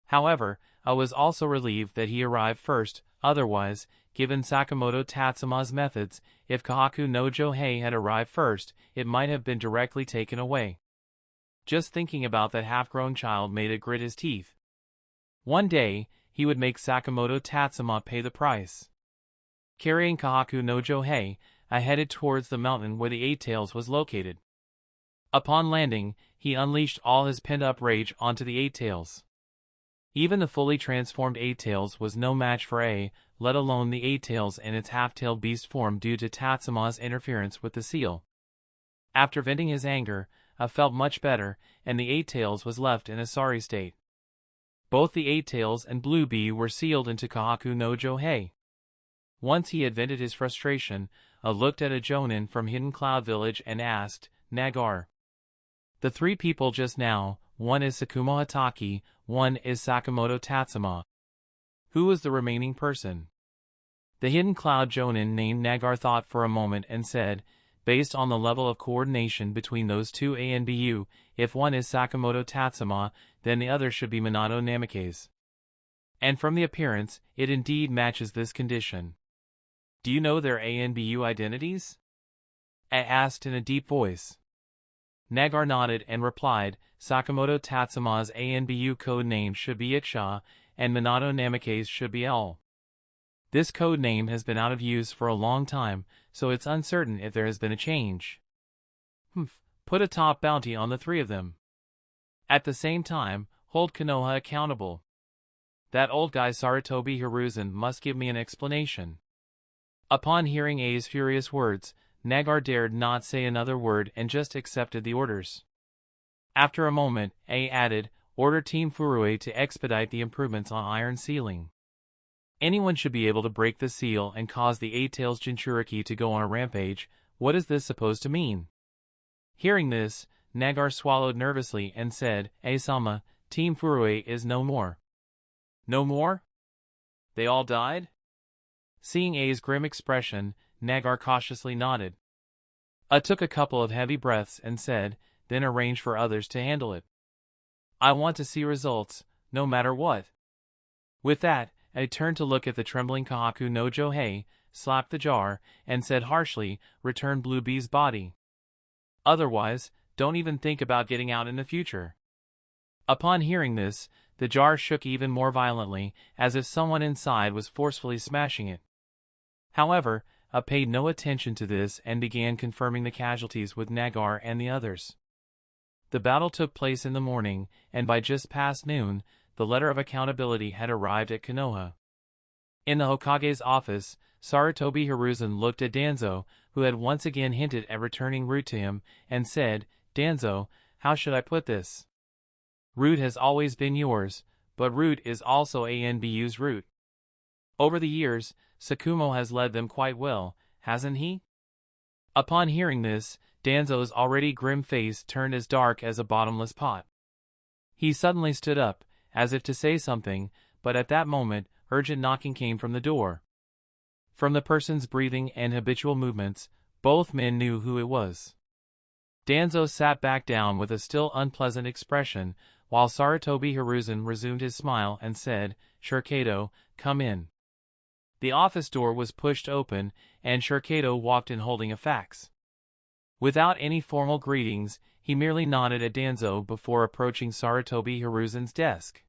However, I was also relieved that he arrived first, otherwise, given Sakamoto Tatsuma's methods, if Kahaku no Johei had arrived first, it might have been directly taken away. Just thinking about that half-grown child made it grit his teeth. One day, he would make Sakamoto Tatsuma pay the price. Carrying Kahaku no Johei, I headed towards the mountain where the Eight Tails was located. Upon landing, he unleashed all his pent-up rage onto the Eight Tails. Even the fully transformed Eight Tails was no match for A, let alone the Eight Tails in its half-tailed beast form due to Tatsuma's interference with the seal. After venting his anger, I felt much better, and the Eight Tails was left in a sorry state. Both the Eight Tails and Blue Bee were sealed into Kahaku no Johei. Once he had vented his frustration, I looked at a Jonin from Hidden Cloud Village and asked, Nagar. The 3 people just now, one is Sakumo Hatake, one is Sakamoto Tatsuma. Who was the remaining person? The Hidden Cloud Jonin named Nagar thought for a moment and said, based on the level of coordination between those 2 A and BU, if one is Sakamoto Tatsuma, then the other should be Minato Namikaze. And from the appearance, it indeed matches this condition. Do you know their A and BU identities? I asked in a deep voice. Nagar nodded and replied, Sakamoto Tatsuma's A and BU code name should be Iksha, and Minato Namikaze should be L. This code name has been out of use for a long time, so it's uncertain if there has been a change. Put a top bounty on the 3 of them. At the same time, hold Konoha accountable. That old guy Sarutobi Hiruzen must give me an explanation. Upon hearing A's furious words, Nagar dared not say another word and just accepted the orders. After a moment, A added, order Team Furue to expedite the improvements on iron sealing. Anyone should be able to break the seal and cause the Eight Tails Jinchuriki to go on a rampage. What is this supposed to mean? Hearing this, Nagar swallowed nervously and said, "Sama, Team Furue is no more." "No more? They all died?" Seeing A's grim expression, Nagar cautiously nodded. Took a couple of heavy breaths and said, "Then arrange for others to handle it. I want to see results, no matter what." With that, I turned to look at the trembling Kahaku no Johei, slapped the jar, and said harshly, "Return Blue Bee's body. Otherwise, don't even think about getting out in the future." Upon hearing this, the jar shook even more violently, as if someone inside was forcefully smashing it. However, I paid no attention to this and began confirming the casualties with Nagar and the others. The battle took place in the morning, and by just past noon, the letter of accountability had arrived at Konoha. In the Hokage's office, Sarutobi Hiruzen looked at Danzo, who had once again hinted at returning Root to him, and said, "Danzo, how should I put this? Root has always been yours, but Root is also ANBU's Root. Over the years, Sakumo has led them quite well, hasn't he?" Upon hearing this, Danzo's already grim face turned as dark as a bottomless pot. He suddenly stood up, as if to say something, but at that moment, urgent knocking came from the door. From the person's breathing and habitual movements, both men knew who it was. Danzo sat back down with a still unpleasant expression, while Sarutobi Hiruzen resumed his smile and said, "Shurikado, come in." The office door was pushed open, and Shurikado walked in holding a fax. Without any formal greetings, he merely nodded at Danzo before approaching Sarutobi Hiruzen's desk.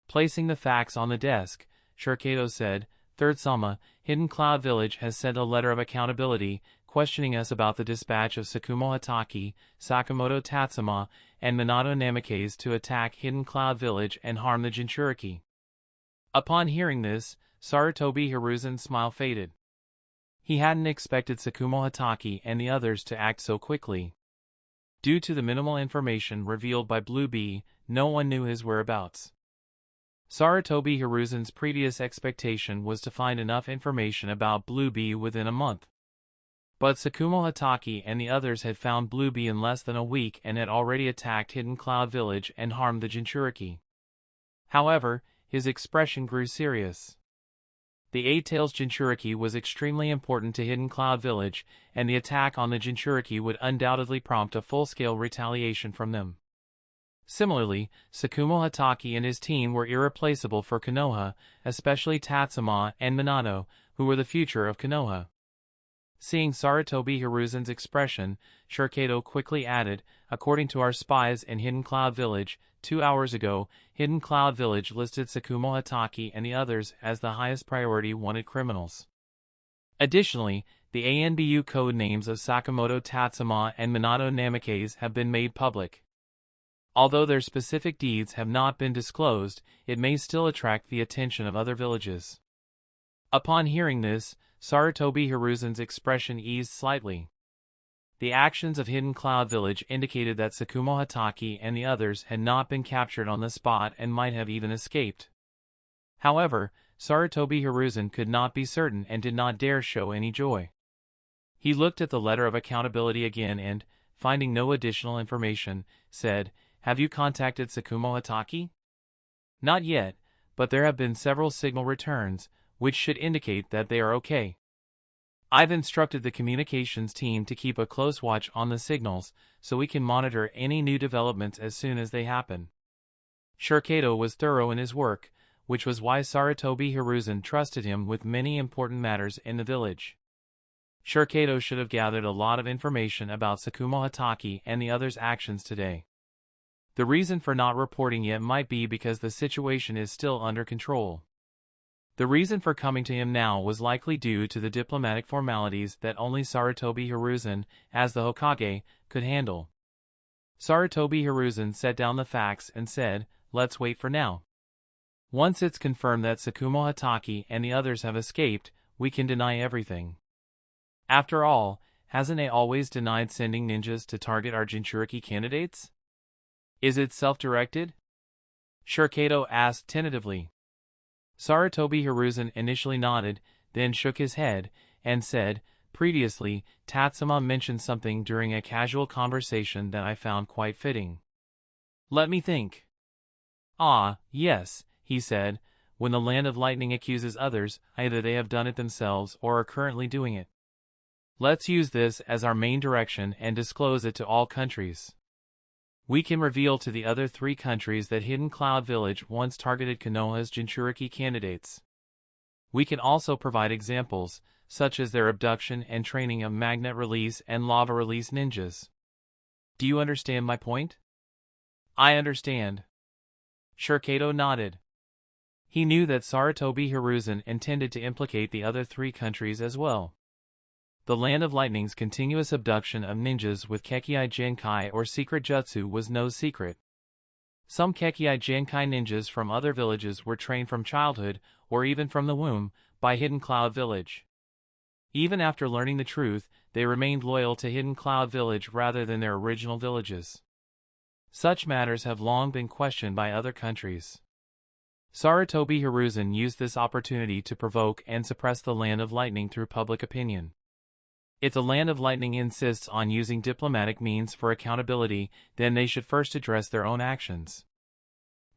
Placing the fax on the desk, Shurikado said, "Third Sama, Hidden Cloud Village has sent a letter of accountability, questioning us about the dispatch of Sakumo Hatake, Sakamoto Tatsuma, and Minato Namikaze to attack Hidden Cloud Village and harm the Jinchuriki." Upon hearing this, Sarutobi Hiruzen's smile faded. He hadn't expected Sakumo Hatake and the others to act so quickly. Due to the minimal information revealed by Blue Bee, no one knew his whereabouts. Sarutobi Hiruzen's previous expectation was to find enough information about Blue Bee within a month. But Sakumo Hatake and the others had found Blue Bee in less than a week and had already attacked Hidden Cloud Village and harmed the Jinchuriki. However, his expression grew serious. The Eight-Tails Jinchuriki was extremely important to Hidden Cloud Village, and the attack on the Jinchuriki would undoubtedly prompt a full-scale retaliation from them. Similarly, Sakumo Hatake and his team were irreplaceable for Konoha, especially Tatsuma and Minato, who were the future of Konoha. Seeing Sarutobi Hiruzen's expression, Shurikado quickly added, "According to our spies in Hidden Cloud Village, 2 hours ago, Hidden Cloud Village listed Sakumo Hatake and the others as the highest priority wanted criminals. Additionally, the ANBU code names of Sakamoto Tatsuma and Minato Namikaze have been made public. Although their specific deeds have not been disclosed, it may still attract the attention of other villages." Upon hearing this, Sarutobi Hiruzen's expression eased slightly. The actions of Hidden Cloud Village indicated that Sakumo Hatake and the others had not been captured on the spot and might have even escaped. However, Sarutobi Hiruzen could not be certain and did not dare show any joy. He looked at the letter of accountability again and, finding no additional information, said, "Have you contacted Sakumo Hatake?" "Not yet, but there have been several signal returns, which should indicate that they are okay. I've instructed the communications team to keep a close watch on the signals, so we can monitor any new developments as soon as they happen." Shurikado was thorough in his work, which was why Sarutobi Hiruzen trusted him with many important matters in the village. Shurikado should have gathered a lot of information about Sakumo Hatake and the others' actions today. The reason for not reporting yet might be because the situation is still under control. The reason for coming to him now was likely due to the diplomatic formalities that only Sarutobi Hiruzen, as the Hokage, could handle. Sarutobi Hiruzen set down the fax and said, "Let's wait for now. Once it's confirmed that Sakumo Hatake and the others have escaped, we can deny everything. After all, hasn't he always denied sending ninjas to target our Jinchuriki candidates? Is it self-directed?" Shurikado asked tentatively. Sarutobi Hiruzen initially nodded, then shook his head, and said, Previously, Tatsuma mentioned something during a casual conversation that I found quite fitting. Let me think. Ah, yes, he said, when the land of lightning accuses others, either they have done it themselves or are currently doing it. Let's use this as our main direction and disclose it to all countries. We can reveal to the other 3 countries that Hidden Cloud Village once targeted Konoha's Jinchuriki candidates. We can also provide examples, such as their abduction and training of magnet release and lava release ninjas. Do you understand my point? I understand. Shurikato nodded. He knew that Sarutobi Hiruzen intended to implicate the other 3 countries as well. The Land of Lightning's continuous abduction of ninjas with Kekkai Genkai or secret jutsu was no secret. Some Kekkai Genkai ninjas from other villages were trained from childhood, or even from the womb, by Hidden Cloud Village. Even after learning the truth, they remained loyal to Hidden Cloud Village rather than their original villages. Such matters have long been questioned by other countries. Sarutobi Hiruzen used this opportunity to provoke and suppress the Land of Lightning through public opinion. If the Land of Lightning insists on using diplomatic means for accountability, then they should first address their own actions.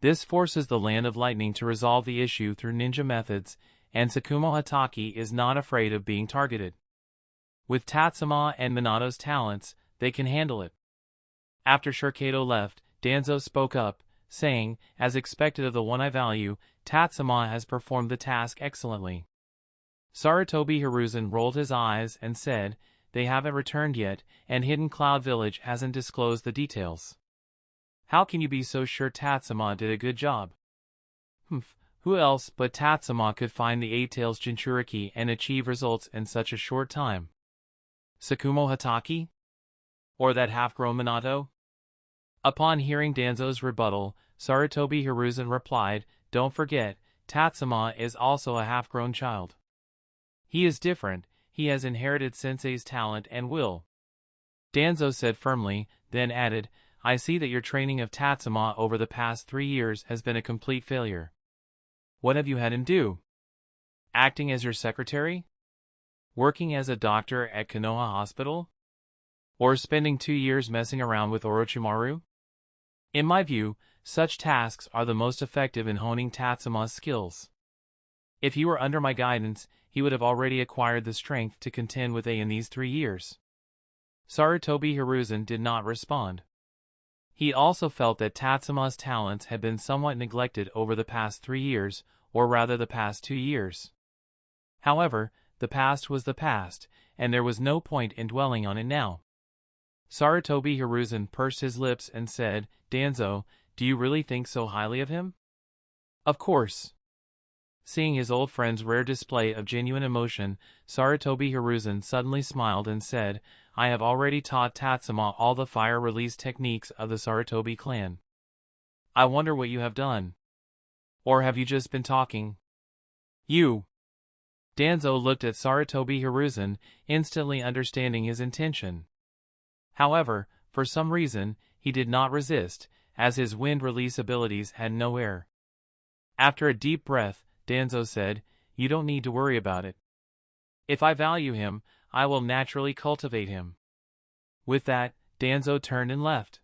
This forces the Land of Lightning to resolve the issue through ninja methods, and Tsukumo Hatake is not afraid of being targeted. With Tatsuma and Minato's talents, they can handle it. After Shurikato left, Danzo spoke up, saying, as expected of the one I value, Tatsuma has performed the task excellently. Sarutobi Hiruzen rolled his eyes and said, they haven't returned yet, and Hidden Cloud Village hasn't disclosed the details. How can you be so sure Tatsuma did a good job? Who else but Tatsuma could find the 8-Tails Jinchuriki and achieve results in such a short time? Tsukumo Hatake? Or that half-grown Minato? Upon hearing Danzo's rebuttal, Sarutobi Hiruzen replied, don't forget, Tatsuma is also a half-grown child. He is different, he has inherited Sensei's talent and will. Danzo said firmly, then added, I see that your training of Tatsuma over the past 3 years has been a complete failure. What have you had him do? Acting as your secretary? Working as a doctor at Konoha Hospital? Or spending 2 years messing around with Orochimaru? In my view, such tasks are the most effective in honing Tatsuma's skills. If he were under my guidance, he would have already acquired the strength to contend with in these 3 years. Sarutobi Hiruzen did not respond. He also felt that Tatsuma's talents had been somewhat neglected over the past 3 years, or rather the past 2 years. However, the past was the past, and there was no point in dwelling on it now. Sarutobi Hiruzen pursed his lips and said, Danzo, do you really think so highly of him? Of course. Seeing his old friend's rare display of genuine emotion, Sarutobi Hiruzen suddenly smiled and said, I have already taught Tatsuma all the fire release techniques of the Sarutobi clan. I wonder what you have done. Or have you just been talking? You. Danzo looked at Sarutobi Hiruzen, instantly understanding his intention. However, for some reason, he did not resist, as his wind release abilities had no air. After a deep breath, Danzo said, you don't need to worry about it. If I value him, I will naturally cultivate him. With that, Danzo turned and left.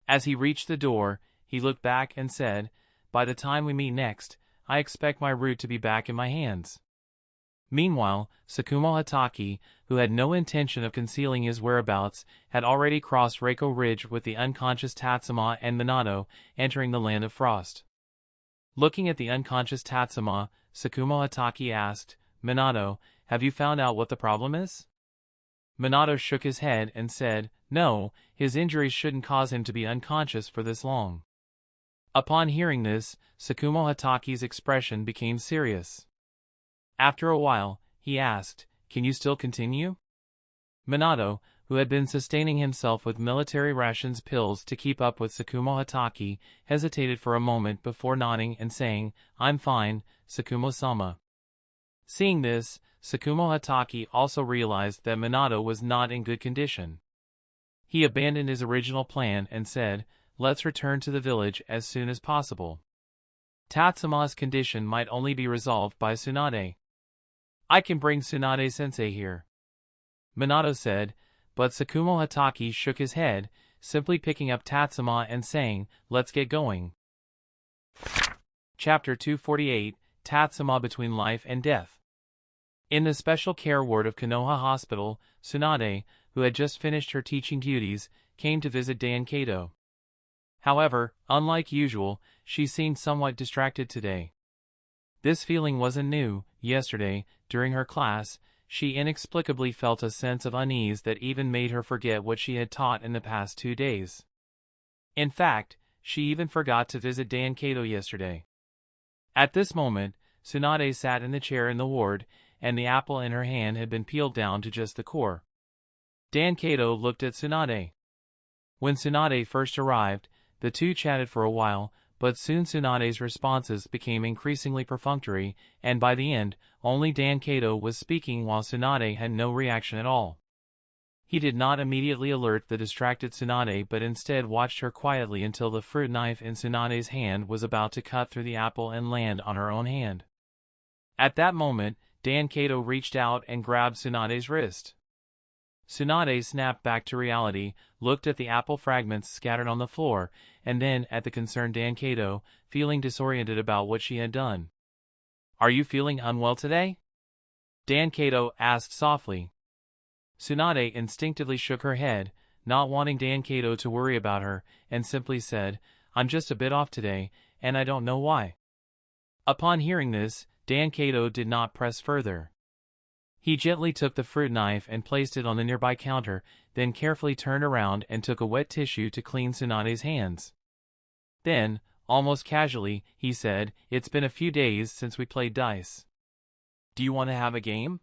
As he reached the door, he looked back and said, by the time we meet next, I expect my root to be back in my hands. Meanwhile, Tsukumo Hatake, who had no intention of concealing his whereabouts, had already crossed Reiko Ridge with the unconscious Tatsuma and Minato, entering the Land of Frost. Looking at the unconscious Tatsuma, Tsukumo Hatake asked, Minato, have you found out what the problem is? Minato shook his head and said, no, his injuries shouldn't cause him to be unconscious for this long. Upon hearing this, Tsukumo Hatake's expression became serious. After a while, he asked, can you still continue? Minato, who had been sustaining himself with military rations pills to keep up with Tsukumo Hatake, hesitated for a moment before nodding and saying, I'm fine, Tsukumo-sama. Seeing this, Tsukumo Hatake also realized that Minato was not in good condition. He abandoned his original plan and said, let's return to the village as soon as possible. Tatsuma's condition might only be resolved by Tsunade. I can bring Tsunade-sensei here. Minato said, but Sakumo Hatake shook his head, simply picking up Tatsuma and saying, let's get going. Chapter 248, Tatsuma Between Life and Death. In the special care ward of Konoha Hospital, Tsunade, who had just finished her teaching duties, came to visit Dankado. However, unlike usual, she seemed somewhat distracted today. This feeling wasn't new. Yesterday, during her class, she inexplicably felt a sense of unease that even made her forget what she had taught in the past 2 days. In fact, she even forgot to visit Dankado yesterday. At this moment, Tsunade sat in the chair in the ward, and the apple in her hand had been peeled down to just the core. Dankado looked at Tsunade. When Tsunade first arrived, the two chatted for a while, but soon Tsunade's responses became increasingly perfunctory, and by the end, only Dankado was speaking while Tsunade had no reaction at all. He did not immediately alert the distracted Tsunade but instead watched her quietly until the fruit knife in Tsunade's hand was about to cut through the apple and land on her own hand. At that moment, Dankado reached out and grabbed Tsunade's wrist. Tsunade snapped back to reality, looked at the apple fragments scattered on the floor, and then at the concerned Dankado, feeling disoriented about what she had done. "Are you feeling unwell today?" Dankado asked softly. Tsunade instinctively shook her head, not wanting Dankado to worry about her, and simply said, "I'm just a bit off today, and I don't know why." Upon hearing this, Dankado did not press further. He gently took the fruit knife and placed it on the nearby counter, then carefully turned around and took a wet tissue to clean Tsunade's hands. Then, almost casually, he said, "It's been a few days since we played dice. Do you want to have a game?"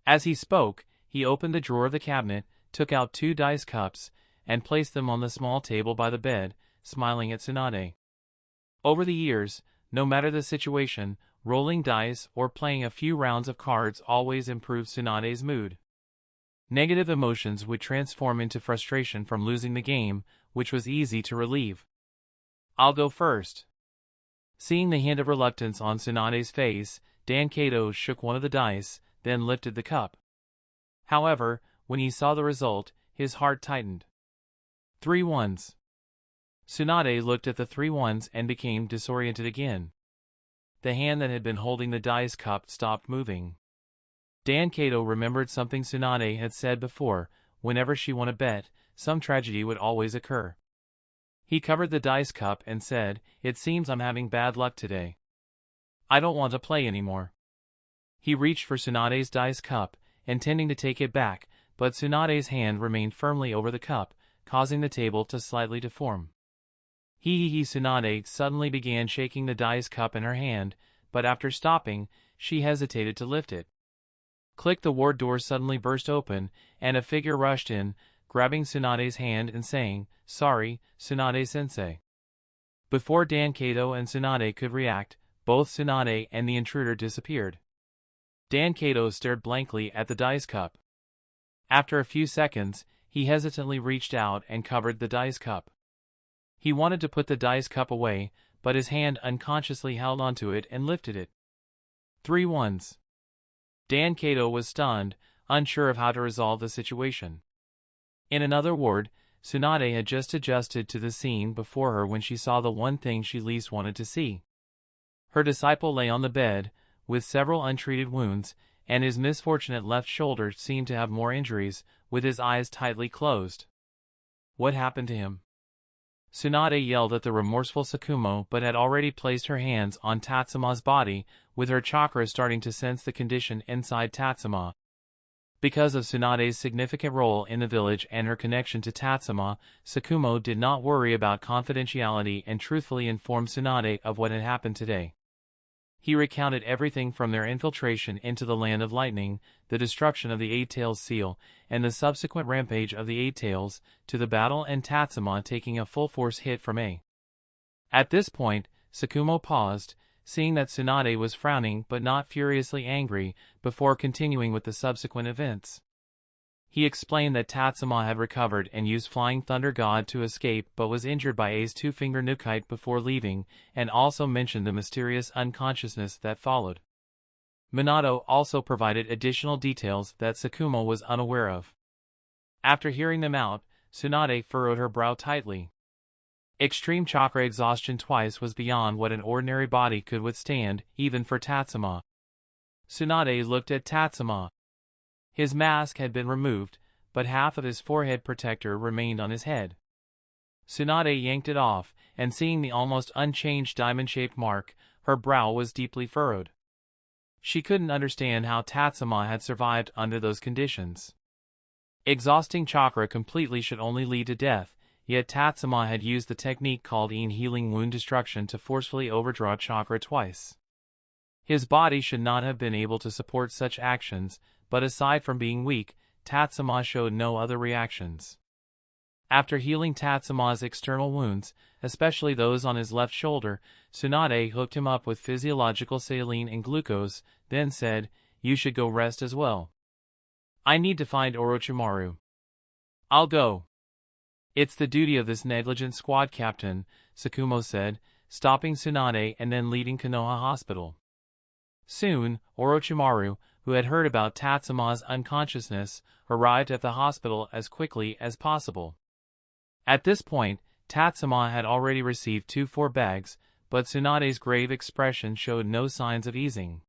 As he spoke, he opened the drawer of the cabinet, took out 2 dice cups, and placed them on the small table by the bed, smiling at Tsunade. Over the years, no matter the situation, rolling dice or playing a few rounds of cards always improved Tsunade's mood. Negative emotions would transform into frustration from losing the game, which was easy to relieve. "I'll go first." Seeing the hint of reluctance on Tsunade's face, Dankado shook one of the dice, then lifted the cup. However, when he saw the result, his heart tightened. 3 ones. Tsunade looked at the 3 ones and became disoriented again. The hand that had been holding the dice cup stopped moving. Dankado remembered something Tsunade had said before: whenever she won a bet, some tragedy would always occur. He covered the dice cup and said, "It seems I'm having bad luck today. I don't want to play anymore." He reached for Tsunade's dice cup, intending to take it back, but Tsunade's hand remained firmly over the cup, causing the table to slightly deform. Tsunade suddenly began shaking the dice cup in her hand, but after stopping, she hesitated to lift it. Click! The ward door suddenly burst open, and a figure rushed in, grabbing Tsunade's hand and saying, "Sorry, Tsunade-sensei." Before Dankado and Tsunade could react, both Tsunade and the intruder disappeared. Dankado stared blankly at the dice cup. After a few seconds, he hesitantly reached out and covered the dice cup. He wanted to put the dice cup away, but his hand unconsciously held onto it and lifted it. 3 ones. Dankado was stunned, unsure of how to resolve the situation. In another ward, Tsunade had just adjusted to the scene before her when she saw the one thing she least wanted to see. Her disciple lay on the bed, with several untreated wounds, and his misfortunate left shoulder seemed to have more injuries, with his eyes tightly closed. What happened to him? Tsunade yelled at the remorseful Sakumo but had already placed her hands on Tatsuma's body, with her chakra starting to sense the condition inside Tatsuma. Because of Tsunade's significant role in the village and her connection to Tatsuma, Sakumo did not worry about confidentiality and truthfully informed Tsunade of what had happened today. He recounted everything from their infiltration into the Land of Lightning, the destruction of the Eight-Tails seal, and the subsequent rampage of the Eight-Tails, to the battle and Tatsuma taking a full-force hit from A. At this point, Sakumo paused, seeing that Tsunade was frowning but not furiously angry, before continuing with the subsequent events. He explained that Tatsuma had recovered and used Flying Thunder God to escape but was injured by A's two-finger Nukite before leaving, and also mentioned the mysterious unconsciousness that followed. Minato also provided additional details that Sakumo was unaware of. After hearing them out, Tsunade furrowed her brow tightly. Extreme chakra exhaustion twice was beyond what an ordinary body could withstand, even for Tatsuma. Tsunade looked at Tatsuma. His mask had been removed, but half of his forehead protector remained on his head. Tsunade yanked it off, and seeing the almost unchanged diamond-shaped mark, her brow was deeply furrowed. She couldn't understand how Tatsuma had survived under those conditions. Exhausting chakra completely should only lead to death, yet Tatsuma had used the technique called healing wound destruction to forcefully overdraw chakra twice. His body should not have been able to support such actions, but aside from being weak, Tatsuma showed no other reactions. After healing Tatsuma's external wounds, especially those on his left shoulder, Tsunade hooked him up with physiological saline and glucose, then said, "You should go rest as well. I need to find Orochimaru." "I'll go. It's the duty of this negligent squad captain," Sakumo said, stopping Tsunade and then leaving Konoha Hospital. Soon, Orochimaru, who had heard about Tatsuma's unconsciousness, arrived at the hospital as quickly as possible. At this point, Tatsuma had already received 2 4-bags, but Tsunade's grave expression showed no signs of easing.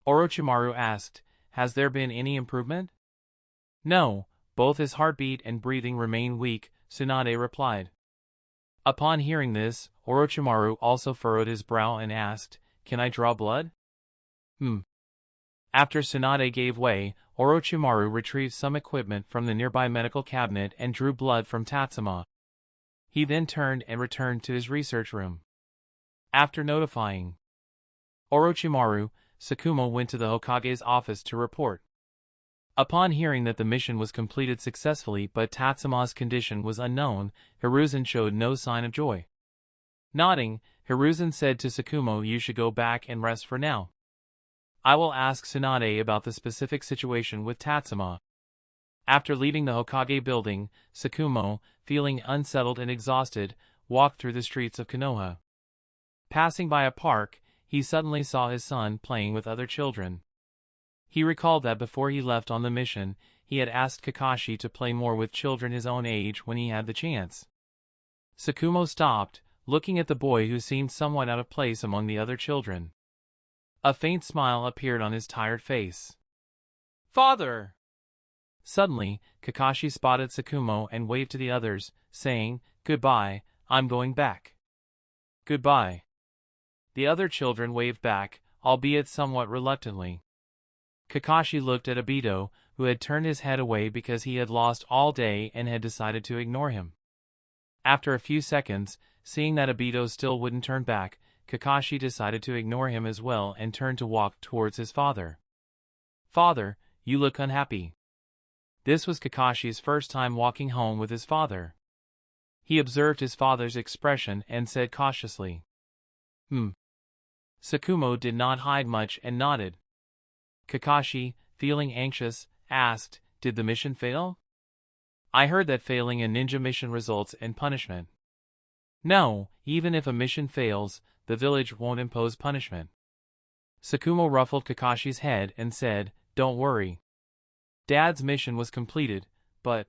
Orochimaru asked, "Has there been any improvement?" "No, both his heartbeat and breathing remain weak," Tsunade replied. Upon hearing this, Orochimaru also furrowed his brow and asked, "Can I draw blood?" After Tsunade gave way, Orochimaru retrieved some equipment from the nearby medical cabinet and drew blood from Tatsuma. He then turned and returned to his research room. After notifying Orochimaru, Sakumo went to the Hokage's office to report. Upon hearing that the mission was completed successfully but Tatsuma's condition was unknown, Hiruzen showed no sign of joy. Nodding, Hiruzen said to Sakumo, "You should go back and rest for now. I will ask Tsunade about the specific situation with Tatsuma." After leaving the Hokage building, Sakumo, feeling unsettled and exhausted, walked through the streets of Konoha. Passing by a park, he suddenly saw his son playing with other children. He recalled that before he left on the mission, he had asked Kakashi to play more with children his own age when he had the chance. Sakumo stopped, looking at the boy who seemed somewhat out of place among the other children. A faint smile appeared on his tired face. "Father!" Suddenly, Kakashi spotted Sakumo and waved to the others, saying, "Goodbye, I'm going back." "Goodbye." The other children waved back, albeit somewhat reluctantly. Kakashi looked at Obito, who had turned his head away because he had lost all day and had decided to ignore him. After a few seconds, seeing that Obito still wouldn't turn back, Kakashi decided to ignore him as well and turned to walk towards his father. "Father, you look unhappy." This was Kakashi's first time walking home with his father. He observed his father's expression and said cautiously, Sakumo did not hide much and nodded. Kakashi, feeling anxious, asked, "Did the mission fail?" "I heard that failing a ninja mission results in punishment." "No, even if a mission fails, the village won't impose punishment." Sakumo ruffled Kakashi's head and said, "Don't worry. Dad's mission was completed, but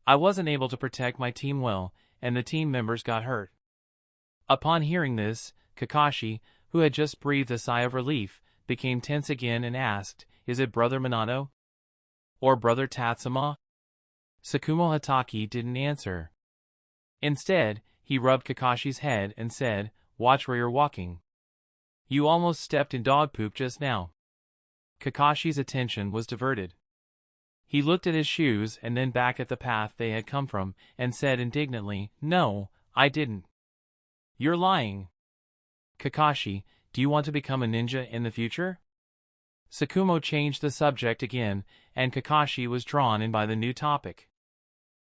I wasn't able to protect my team well, and the team members got hurt." Upon hearing this, Kakashi, who had just breathed a sigh of relief, became tense again and asked, "Is it Brother Minato? Or Brother Tatsuma?" Sakumo Hatake didn't answer. Instead, he rubbed Kakashi's head and said, "Watch where you're walking. You almost stepped in dog poop just now." Kakashi's attention was diverted. He looked at his shoes and then back at the path they had come from, and said indignantly, "No, I didn't." "You're lying." "Kakashi, do you want to become a ninja in the future?" Sakumo changed the subject again, and Kakashi was drawn in by the new topic.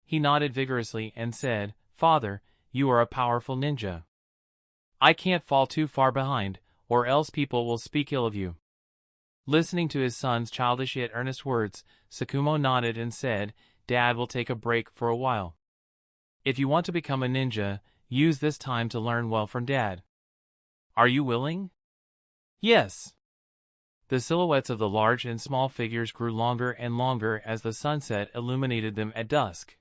He nodded vigorously and said, "Father, you are a powerful ninja. I can't fall too far behind, or else people will speak ill of you." Listening to his son's childish yet earnest words, Sakumo nodded and said, "Dad will take a break for a while. If you want to become a ninja, use this time to learn well from Dad. Are you willing?" "Yes." The silhouettes of the large and small figures grew longer and longer as the sunset illuminated them at dusk.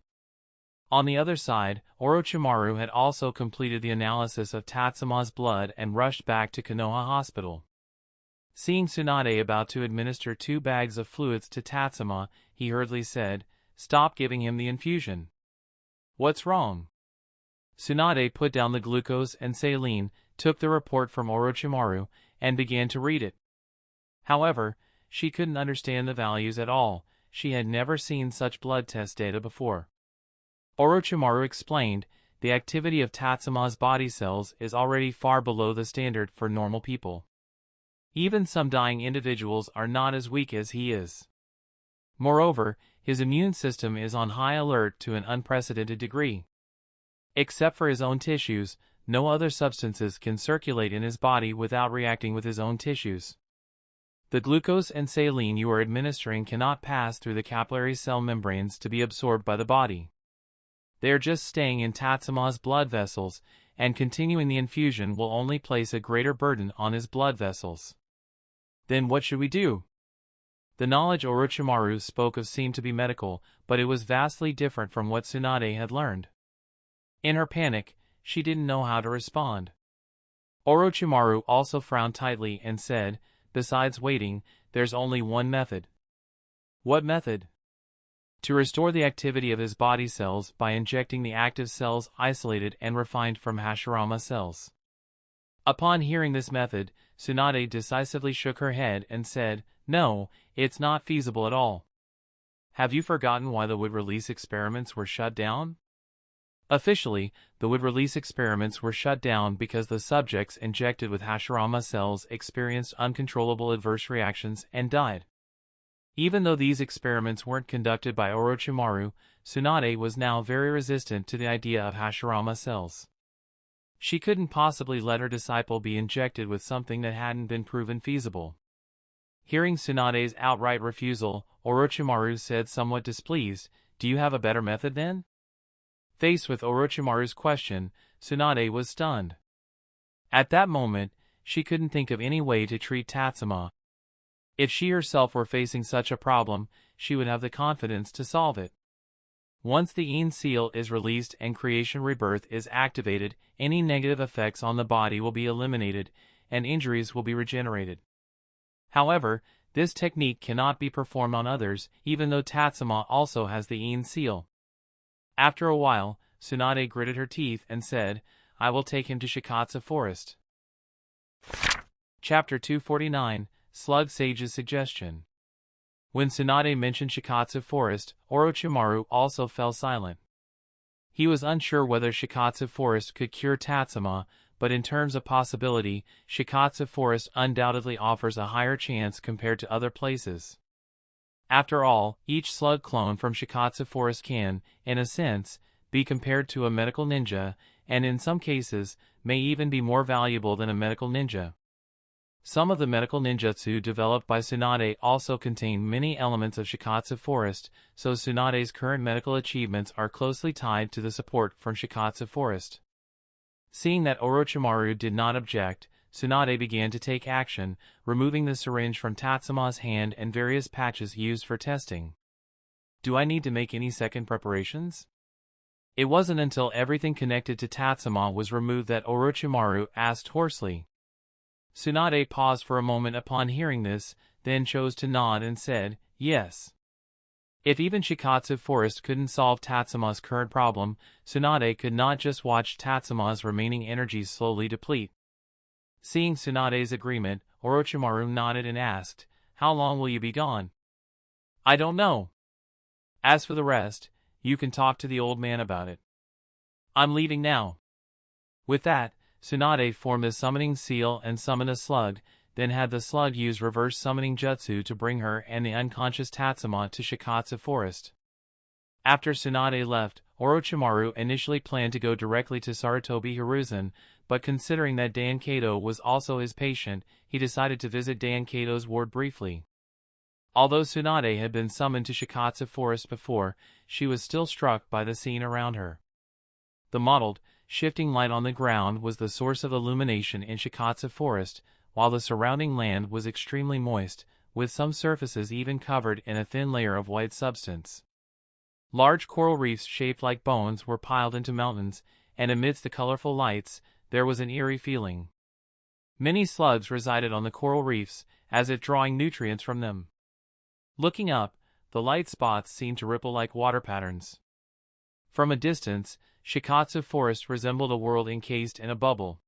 On the other side, Orochimaru had also completed the analysis of Tatsuma's blood and rushed back to Konoha Hospital. Seeing Tsunade about to administer 2 bags of fluids to Tatsuma, he hurriedly said, "Stop giving him the infusion." "What's wrong?" Tsunade put down the glucose and saline, took the report from Orochimaru, and began to read it. However, she couldn't understand the values at all. She had never seen such blood test data before. Orochimaru explained, the activity of Tatsuma's body cells is already far below the standard for normal people. Even some dying individuals are not as weak as he is. Moreover, his immune system is on high alert to an unprecedented degree. Except for his own tissues, no other substances can circulate in his body without reacting with his own tissues. The glucose and saline you are administering cannot pass through the capillary cell membranes to be absorbed by the body. They are just staying in Tatsuma's blood vessels, and continuing the infusion will only place a greater burden on his blood vessels. Then what should we do? The knowledge Orochimaru spoke of seemed to be medical, but it was vastly different from what Tsunade had learned. In her panic, she didn't know how to respond. Orochimaru also frowned tightly and said, "Besides waiting, there's only one method." "What method?" "To restore the activity of his body cells by injecting the active cells isolated and refined from Hashirama cells." Upon hearing this method, Tsunade decisively shook her head and said, "No, it's not feasible at all." "Have you forgotten why the wood release experiments were shut down?" Officially, the wood release experiments were shut down because the subjects injected with Hashirama cells experienced uncontrollable adverse reactions and died. Even though these experiments weren't conducted by Orochimaru, Tsunade was now very resistant to the idea of Hashirama cells. She couldn't possibly let her disciple be injected with something that hadn't been proven feasible. Hearing Tsunade's outright refusal, Orochimaru said somewhat displeased, "Do you have a better method then?" Faced with Orochimaru's question, Tsunade was stunned. At that moment, she couldn't think of any way to treat Tatsuma. If she herself were facing such a problem, she would have the confidence to solve it. Once the Yin seal is released and creation rebirth is activated, any negative effects on the body will be eliminated, and injuries will be regenerated. However, this technique cannot be performed on others, even though Tatsuma also has the Yin seal. After a while, Tsunade gritted her teeth and said, "I will take him to Shikatsu Forest." Chapter 249, Slug Sage's Suggestion. When Tsunade mentioned Shikatsu Forest, Orochimaru also fell silent. He was unsure whether Shikatsu Forest could cure Tatsuma, but in terms of possibility, Shikatsu Forest undoubtedly offers a higher chance compared to other places. After all, each slug clone from Shikatsu Forest can, in a sense, be compared to a medical ninja, and in some cases, may even be more valuable than a medical ninja. Some of the medical ninjutsu developed by Tsunade also contain many elements of Shikatsu Forest, so Tsunade's current medical achievements are closely tied to the support from Shikatsu Forest. Seeing that Orochimaru did not object, Tsunade began to take action, removing the syringe from Tatsuma's hand and various patches used for testing. "Do I need to make any second preparations?" It wasn't until everything connected to Tatsuma was removed that Orochimaru asked hoarsely. Tsunade paused for a moment upon hearing this, then chose to nod and said, "Yes." If even Shikatsu Forest couldn't solve Tatsuma's current problem, Tsunade could not just watch Tatsuma's remaining energies slowly deplete. Seeing Tsunade's agreement, Orochimaru nodded and asked, "How long will you be gone?" "I don't know. As for the rest, you can talk to the old man about it. I'm leaving now." With that, Tsunade formed a summoning seal and summoned a slug, then had the slug use reverse summoning jutsu to bring her and the unconscious Tatsuma to Shikatsu Forest. After Tsunade left, Orochimaru initially planned to go directly to Sarutobi Hiruzen, but considering that Dankado was also his patient, he decided to visit Dankado's ward briefly. Although Tsunade had been summoned to Shikatsu Forest before, she was still struck by the scene around her. The mottled, shifting light on the ground was the source of illumination in Shikatsu Forest, while the surrounding land was extremely moist, with some surfaces even covered in a thin layer of white substance. Large coral reefs shaped like bones were piled into mountains, and amidst the colorful lights, there was an eerie feeling. Many slugs resided on the coral reefs, as if drawing nutrients from them. Looking up, the light spots seemed to ripple like water patterns. From a distance, Shikatsu Forest resembled a world encased in a bubble.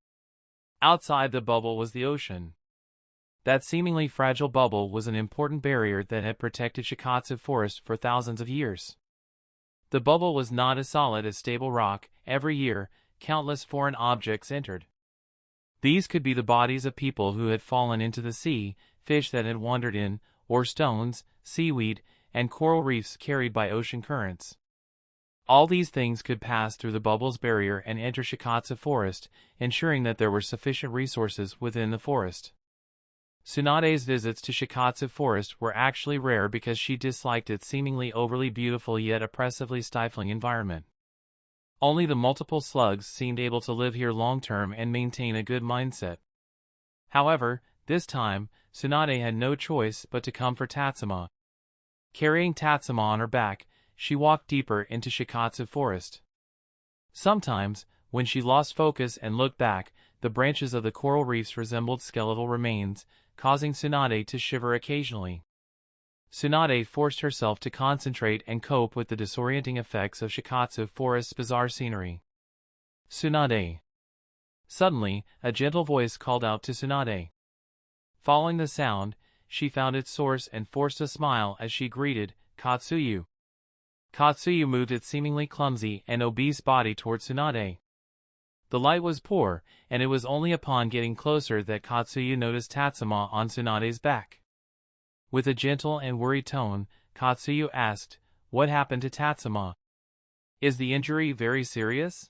Outside the bubble was the ocean. That seemingly fragile bubble was an important barrier that had protected Shikatsu Forest for thousands of years. The bubble was not as solid as stable rock. Every year, countless foreign objects entered. These could be the bodies of people who had fallen into the sea, fish that had wandered in, or stones, seaweed, and coral reefs carried by ocean currents. All these things could pass through the bubble's barrier and enter Shikatsu Forest, ensuring that there were sufficient resources within the forest. Tsunade's visits to Shikatsu Forest were actually rare because she disliked its seemingly overly beautiful yet oppressively stifling environment. Only the multiple slugs seemed able to live here long-term and maintain a good mindset. However, this time, Tsunade had no choice but to come for Tatsuma. Carrying Tatsuma on her back, she walked deeper into Shikatsu Forest. Sometimes, when she lost focus and looked back, the branches of the coral reefs resembled skeletal remains, causing Tsunade to shiver occasionally. Tsunade forced herself to concentrate and cope with the disorienting effects of Shikatsu Forest's bizarre scenery. Tsunade. Suddenly, a gentle voice called out to Tsunade. Following the sound, she found its source and forced a smile as she greeted, Katsuyu. Katsuyu moved its seemingly clumsy and obese body toward Tsunade. The light was poor, and it was only upon getting closer that Katsuyu noticed Tatsuma on Tsunade's back. With a gentle and worried tone, Katsuyu asked, "What happened to Tatsuma? Is the injury very serious?"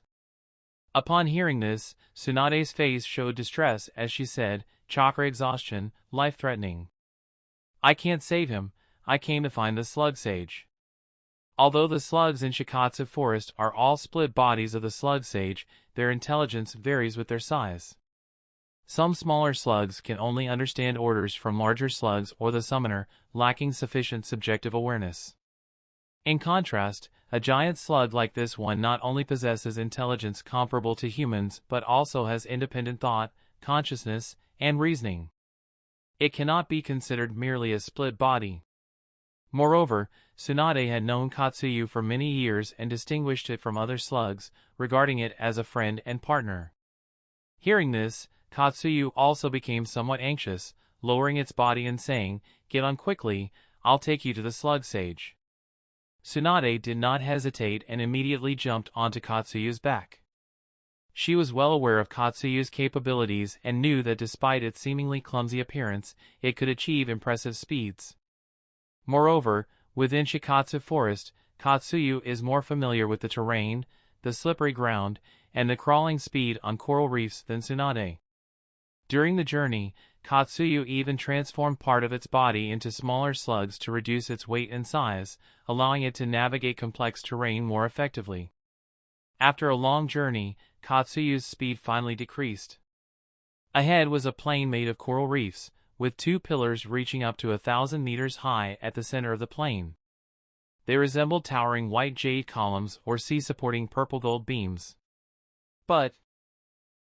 Upon hearing this, Tsunade's face showed distress as she said, "Chakra exhaustion, life-threatening. I can't save him. I came to find the slug sage." Although the slugs in Shikatsu Forest are all split bodies of the slug sage, their intelligence varies with their size. Some smaller slugs can only understand orders from larger slugs or the summoner, lacking sufficient subjective awareness. In contrast, a giant slug like this one not only possesses intelligence comparable to humans but also has independent thought, consciousness, and reasoning. It cannot be considered merely a split body. Moreover, Tsunade had known Katsuyu for many years and distinguished it from other slugs, regarding it as a friend and partner. Hearing this, Katsuyu also became somewhat anxious, lowering its body and saying, "Get on quickly, I'll take you to the slug sage." Tsunade did not hesitate and immediately jumped onto Katsuyu's back. She was well aware of Katsuyu's capabilities and knew that despite its seemingly clumsy appearance, it could achieve impressive speeds. Moreover, within Shikatsu Forest, Katsuyu is more familiar with the terrain, the slippery ground, and the crawling speed on coral reefs than Tsunade. During the journey, Katsuyu even transformed part of its body into smaller slugs to reduce its weight and size, allowing it to navigate complex terrain more effectively. After a long journey, Katsuyu's speed finally decreased. Ahead was a plain made of coral reefs, with two pillars reaching up to 1,000 meters high at the center of the plain. They resembled towering white jade columns or sea-supporting purple-gold beams. But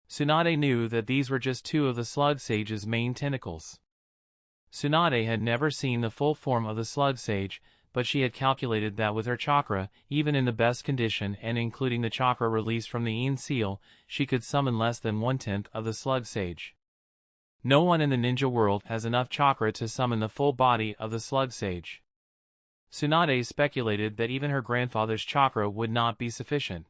Tsunade knew that these were just two of the slug sage's main tentacles. Tsunade had never seen the full form of the slug sage, but she had calculated that with her chakra, even in the best condition and including the chakra released from the Yin seal, she could summon less than 1/10 of the slug sage. No one in the ninja world has enough chakra to summon the full body of the slug sage. Tsunade speculated that even her grandfather's chakra would not be sufficient.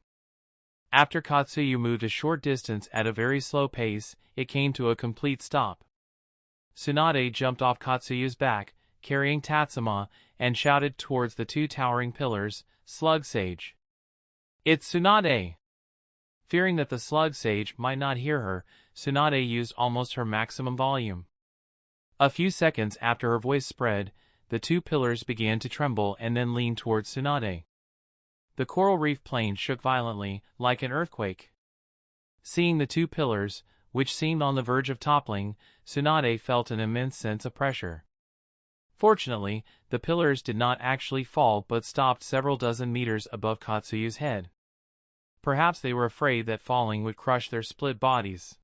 After Katsuyu moved a short distance at a very slow pace, it came to a complete stop. Tsunade jumped off Katsuyu's back, carrying Tatsuma, and shouted towards the two towering pillars, "Slug Sage!" "It's Tsunade!" Fearing that the slug sage might not hear her, Tsunade used almost her maximum volume. A few seconds after her voice spread, the two pillars began to tremble and then lean towards Tsunade. The coral reef plain shook violently, like an earthquake. Seeing the two pillars, which seemed on the verge of toppling, Tsunade felt an immense sense of pressure. Fortunately, the pillars did not actually fall but stopped several dozen meters above Katsuyu's head. Perhaps they were afraid that falling would crush their split bodies.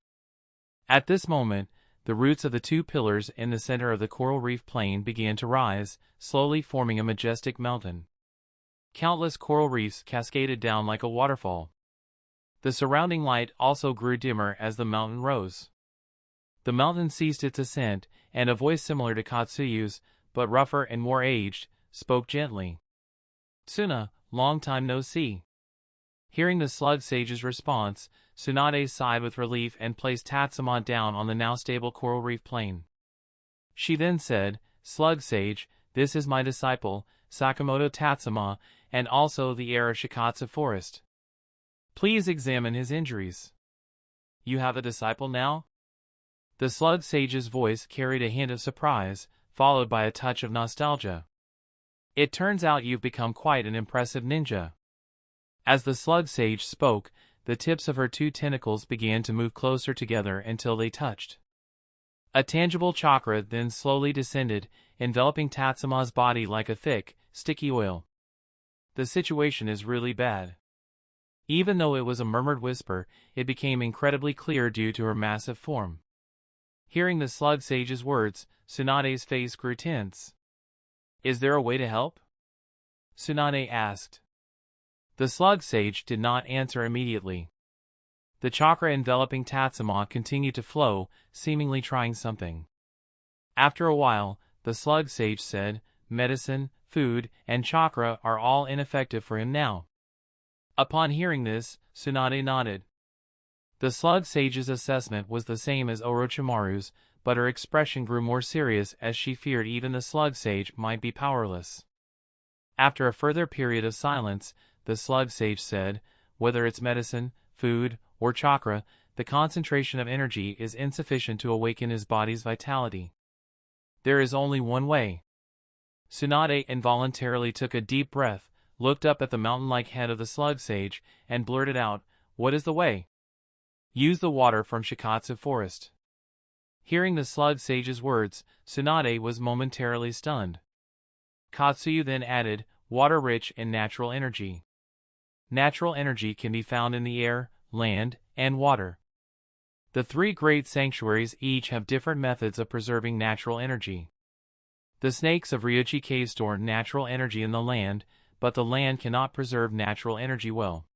At this moment, the roots of the two pillars in the center of the coral reef plain began to rise, slowly forming a majestic mountain. Countless coral reefs cascaded down like a waterfall. The surrounding light also grew dimmer as the mountain rose. The mountain ceased its ascent, and a voice similar to Katsuyu's, but rougher and more aged, spoke gently. "Tsuna, long time no see." Hearing the slug sage's response, Tsunade sighed with relief and placed Tatsuma down on the now stable coral reef plain. She then said, "Slug sage, this is my disciple, Sakamoto Tatsuma, and also the heir of Shikatsu Forest. Please examine his injuries." "You have a disciple now?" The slug sage's voice carried a hint of surprise, followed by a touch of nostalgia. "It turns out you've become quite an impressive ninja." As the slug sage spoke, the tips of her two tentacles began to move closer together until they touched. A tangible chakra then slowly descended, enveloping Tatsuma's body like a thick, sticky oil. "The situation is really bad." Even though it was a murmured whisper, it became incredibly clear due to her massive form. Hearing the slug sage's words, Tsunade's face grew tense. "Is there a way to help?" Tsunade asked. The slug sage did not answer immediately. The chakra enveloping Tatsuma continued to flow, seemingly trying something. After a while, the slug sage said, "Medicine, food, and chakra are all ineffective for him now." Upon hearing this, Tsunade nodded. The slug sage's assessment was the same as Orochimaru's, but her expression grew more serious as she feared even the slug sage might be powerless. After a further period of silence, the slug sage said, "Whether it's medicine, food, or chakra, the concentration of energy is insufficient to awaken his body's vitality. There is only one way." Tsunade involuntarily took a deep breath, looked up at the mountain-like head of the slug sage, and blurted out, "What is the way?" "Use the water from Shikatsu Forest." Hearing the slug sage's words, Tsunade was momentarily stunned. Katsuyu then added, "Water rich in natural energy." Natural energy can be found in the air, land, and water. The three great sanctuaries each have different methods of preserving natural energy. The snakes of Ryuchi Cave store natural energy in the land, but the land cannot preserve natural energy well.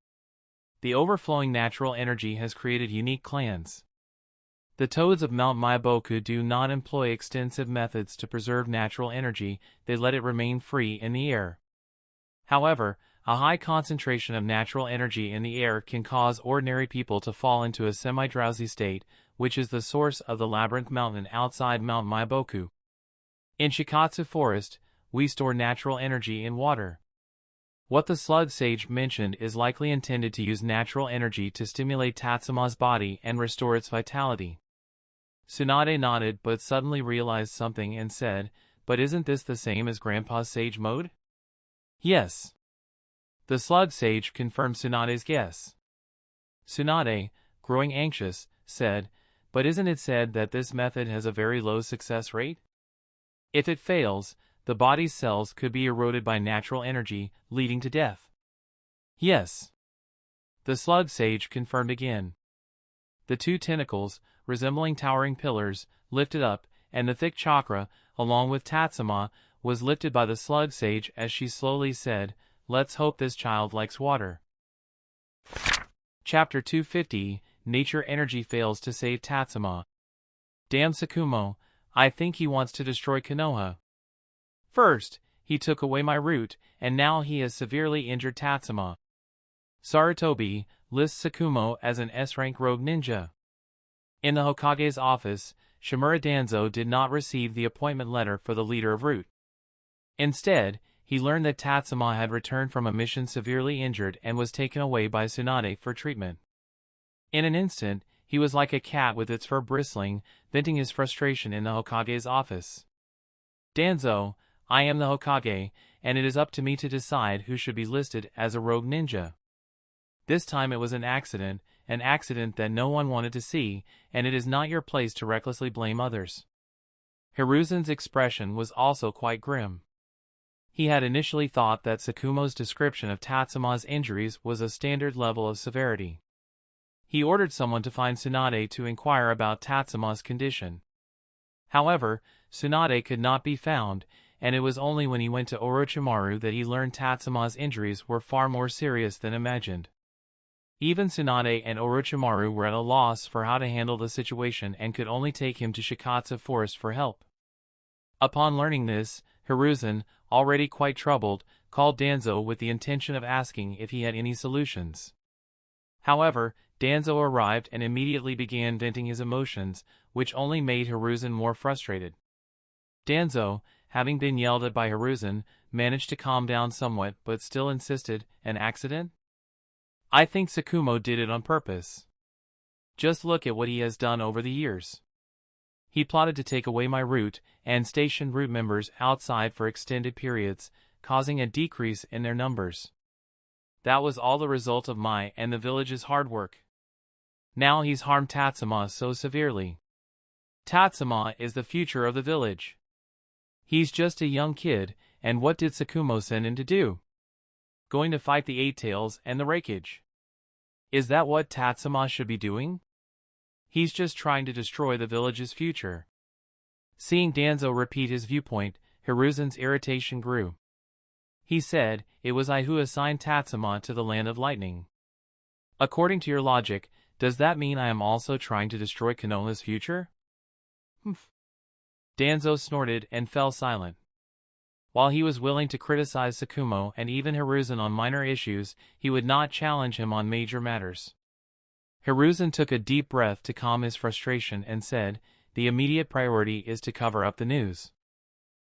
The overflowing natural energy has created unique clans. The toads of Mount Maiboku do not employ extensive methods to preserve natural energy, they let it remain free in the air. However, a high concentration of natural energy in the air can cause ordinary people to fall into a semi-drowsy state, which is the source of the labyrinth mountain outside Mount Maiboku. In Shikatsu Forest, we store natural energy in water. What the slug sage mentioned is likely intended to use natural energy to stimulate Tatsuma's body and restore its vitality. Tsunade nodded but suddenly realized something and said, "But isn't this the same as Grandpa's sage mode?" "Yes." The slug sage confirmed Tsunade's guess. Tsunade, growing anxious, said, "But isn't it said that this method has a very low success rate? If it fails, the body's cells could be eroded by natural energy, leading to death." "Yes." The slug sage confirmed again. The two tentacles, resembling towering pillars, lifted up, and the thick chakra, along with Tatsuma, was lifted by the slug sage as she slowly said, "Let's hope this child likes water." Chapter 250, Nature Energy Fails to Save Tatsuma. "Damn Sakumo, I think he wants to destroy Konoha. First, he took away my root, and now he has severely injured Tatsuma." Sarutobi lists Sakumo as an S-rank rogue ninja. In the Hokage's office, Shimura Danzo did not receive the appointment letter for the leader of Root. Instead, he learned that Tatsuma had returned from a mission severely injured and was taken away by Tsunade for treatment. In an instant, he was like a cat with its fur bristling, venting his frustration in the Hokage's office. "Danzo, I am the Hokage, and it is up to me to decide who should be listed as a rogue ninja. This time it was an accident, an accident that no one wanted to see, and it is not your place to recklessly blame others. Hiruzen's expression was also quite grim. He had initially thought that Sakumo's description of Tatsuma's injuries was a standard level of severity. He ordered someone to find Tsunade to inquire about Tatsuma's condition. However, Tsunade could not be found, and it was only when he went to Orochimaru that he learned Tatsuma's injuries were far more serious than imagined. Even Tsunade and Orochimaru were at a loss for how to handle the situation and could only take him to Shikatsu Forest for help. Upon learning this, Hiruzen, already quite troubled, called Danzo with the intention of asking if he had any solutions. However, Danzo arrived and immediately began venting his emotions, which only made Hiruzen more frustrated. Danzo, having been yelled at by Hiruzen, managed to calm down somewhat but still insisted, "An accident? I think Sakumo did it on purpose. Just look at what he has done over the years. He plotted to take away my root and stationed root members outside for extended periods, causing a decrease in their numbers. That was all the result of my and the village's hard work. Now he's harmed Tatsuma so severely. Tatsuma is the future of the village. He's just a young kid, and what did Sakumo send him to do? Going to fight the Eight Tails and the Raikage. Is that what Tatsuma should be doing? He's just trying to destroy the village's future." Seeing Danzo repeat his viewpoint, Hiruzen's irritation grew. He said, "It was I who assigned Tatsuma to the Land of Lightning. According to your logic, does that mean I am also trying to destroy Konoha's future?" "Humph." Danzo snorted and fell silent. While he was willing to criticize Sakumo and even Hiruzen on minor issues, he would not challenge him on major matters. Hiruzen took a deep breath to calm his frustration and said, "The immediate priority is to cover up the news.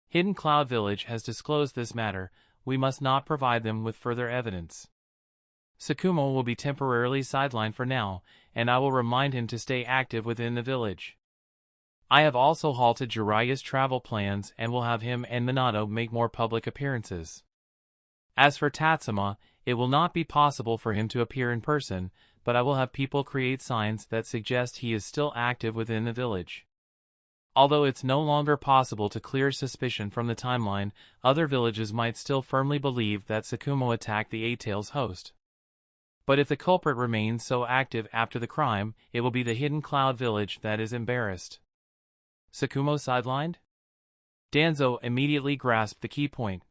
Hidden Cloud Village has disclosed this matter, we must not provide them with further evidence. Sakumo will be temporarily sidelined for now, and I will remind him to stay active within the village. I have also halted Jiraiya's travel plans and will have him and Minato make more public appearances. As for Tatsuma, it will not be possible for him to appear in person, but I will have people create signs that suggest he is still active within the village. Although it's no longer possible to clear suspicion from the timeline, other villages might still firmly believe that Sakumo attacked the Eight Tails host. But if the culprit remains so active after the crime, it will be the Hidden Cloud Village that is embarrassed." Sakumo sidelined? Danzo immediately grasped the key point.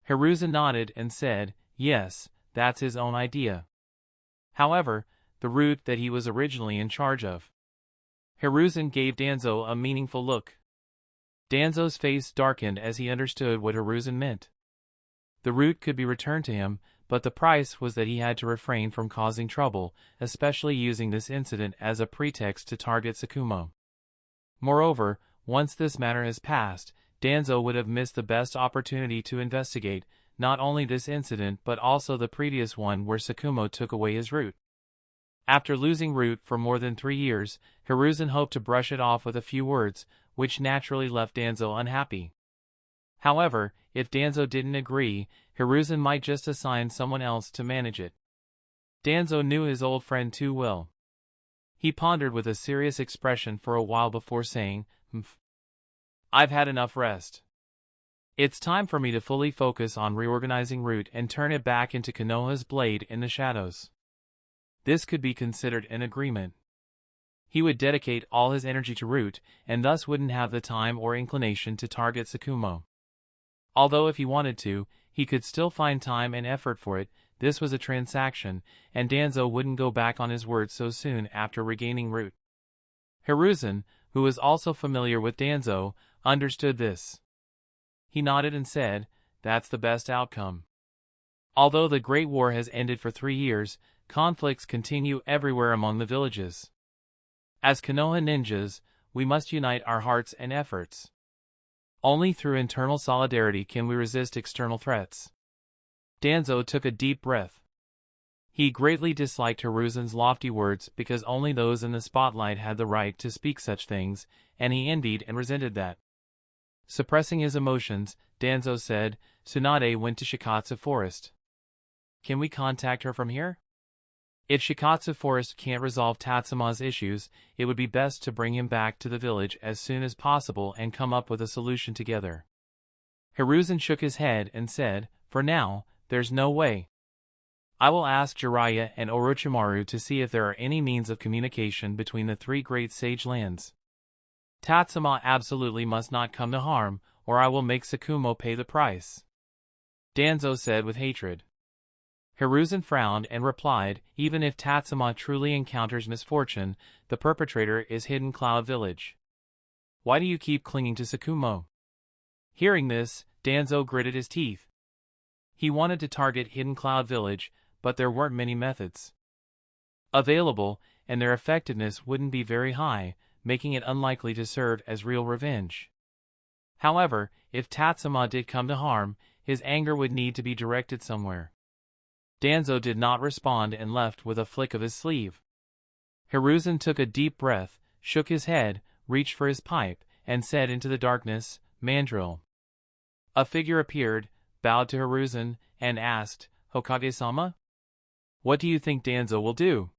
Hiruzen nodded and said, "Yes, that's his own idea. However, the route that he was originally in charge of." Hiruzen gave Danzo a meaningful look. Danzo's face darkened as he understood what Hiruzen meant. The route could be returned to him, but the price was that he had to refrain from causing trouble, especially using this incident as a pretext to target Sakumo. Moreover, once this matter has passed, Danzo would have missed the best opportunity to investigate, not only this incident but also the previous one where Sakumo took away his root. After losing root for more than 3 years, Hiruzen hoped to brush it off with a few words, which naturally left Danzo unhappy. However, if Danzo didn't agree, Hiruzen might just assign someone else to manage it. Danzo knew his old friend too well. He pondered with a serious expression for a while before saying, "I've had enough rest. It's time for me to fully focus on reorganizing Root and turn it back into Konoha's blade in the shadows." This could be considered an agreement. He would dedicate all his energy to Root, and thus wouldn't have the time or inclination to target Sakumo. Although if he wanted to, he could still find time and effort for it. This was a transaction, and Danzo wouldn't go back on his word so soon after regaining Root. Hiruzen, who was also familiar with Danzo, understood this. He nodded and said, "That's the best outcome." Although the Great War has ended for 3 years, conflicts continue everywhere among the villages. As Konoha ninjas, we must unite our hearts and efforts. Only through internal solidarity can we resist external threats. Danzo took a deep breath. He greatly disliked Hiruzen's lofty words because only those in the spotlight had the right to speak such things, and he envied and resented that. Suppressing his emotions, Danzo said, "Tsunade went to Shikatsu Forest. Can we contact her from here? If Shikatsu Forest can't resolve Tatsuma's issues, it would be best to bring him back to the village as soon as possible and come up with a solution together. Hiruzen shook his head and said, "For now, there's no way. I will ask Jiraiya and Orochimaru to see if there are any means of communication between the three great sage lands. Tatsuma absolutely must not come to harm, or I will make Sakumo pay the price," Danzo said with hatred. Hiruzen frowned and replied, "Even if Tatsuma truly encounters misfortune, the perpetrator is Hidden Cloud Village. Why do you keep clinging to Sakumo?" Hearing this, Danzo gritted his teeth. He wanted to target Hidden Cloud Village, but there weren't many methods available, and their effectiveness wouldn't be very high, making it unlikely to serve as real revenge. However, if Tatsuma did come to harm, his anger would need to be directed somewhere. Danzo did not respond and left with a flick of his sleeve. Hiruzen took a deep breath, shook his head, reached for his pipe, and said into the darkness, "Mandrill." A figure appeared, bowed to Hiruzen, and asked, "Hokage-sama? What do you think Danzo will do?"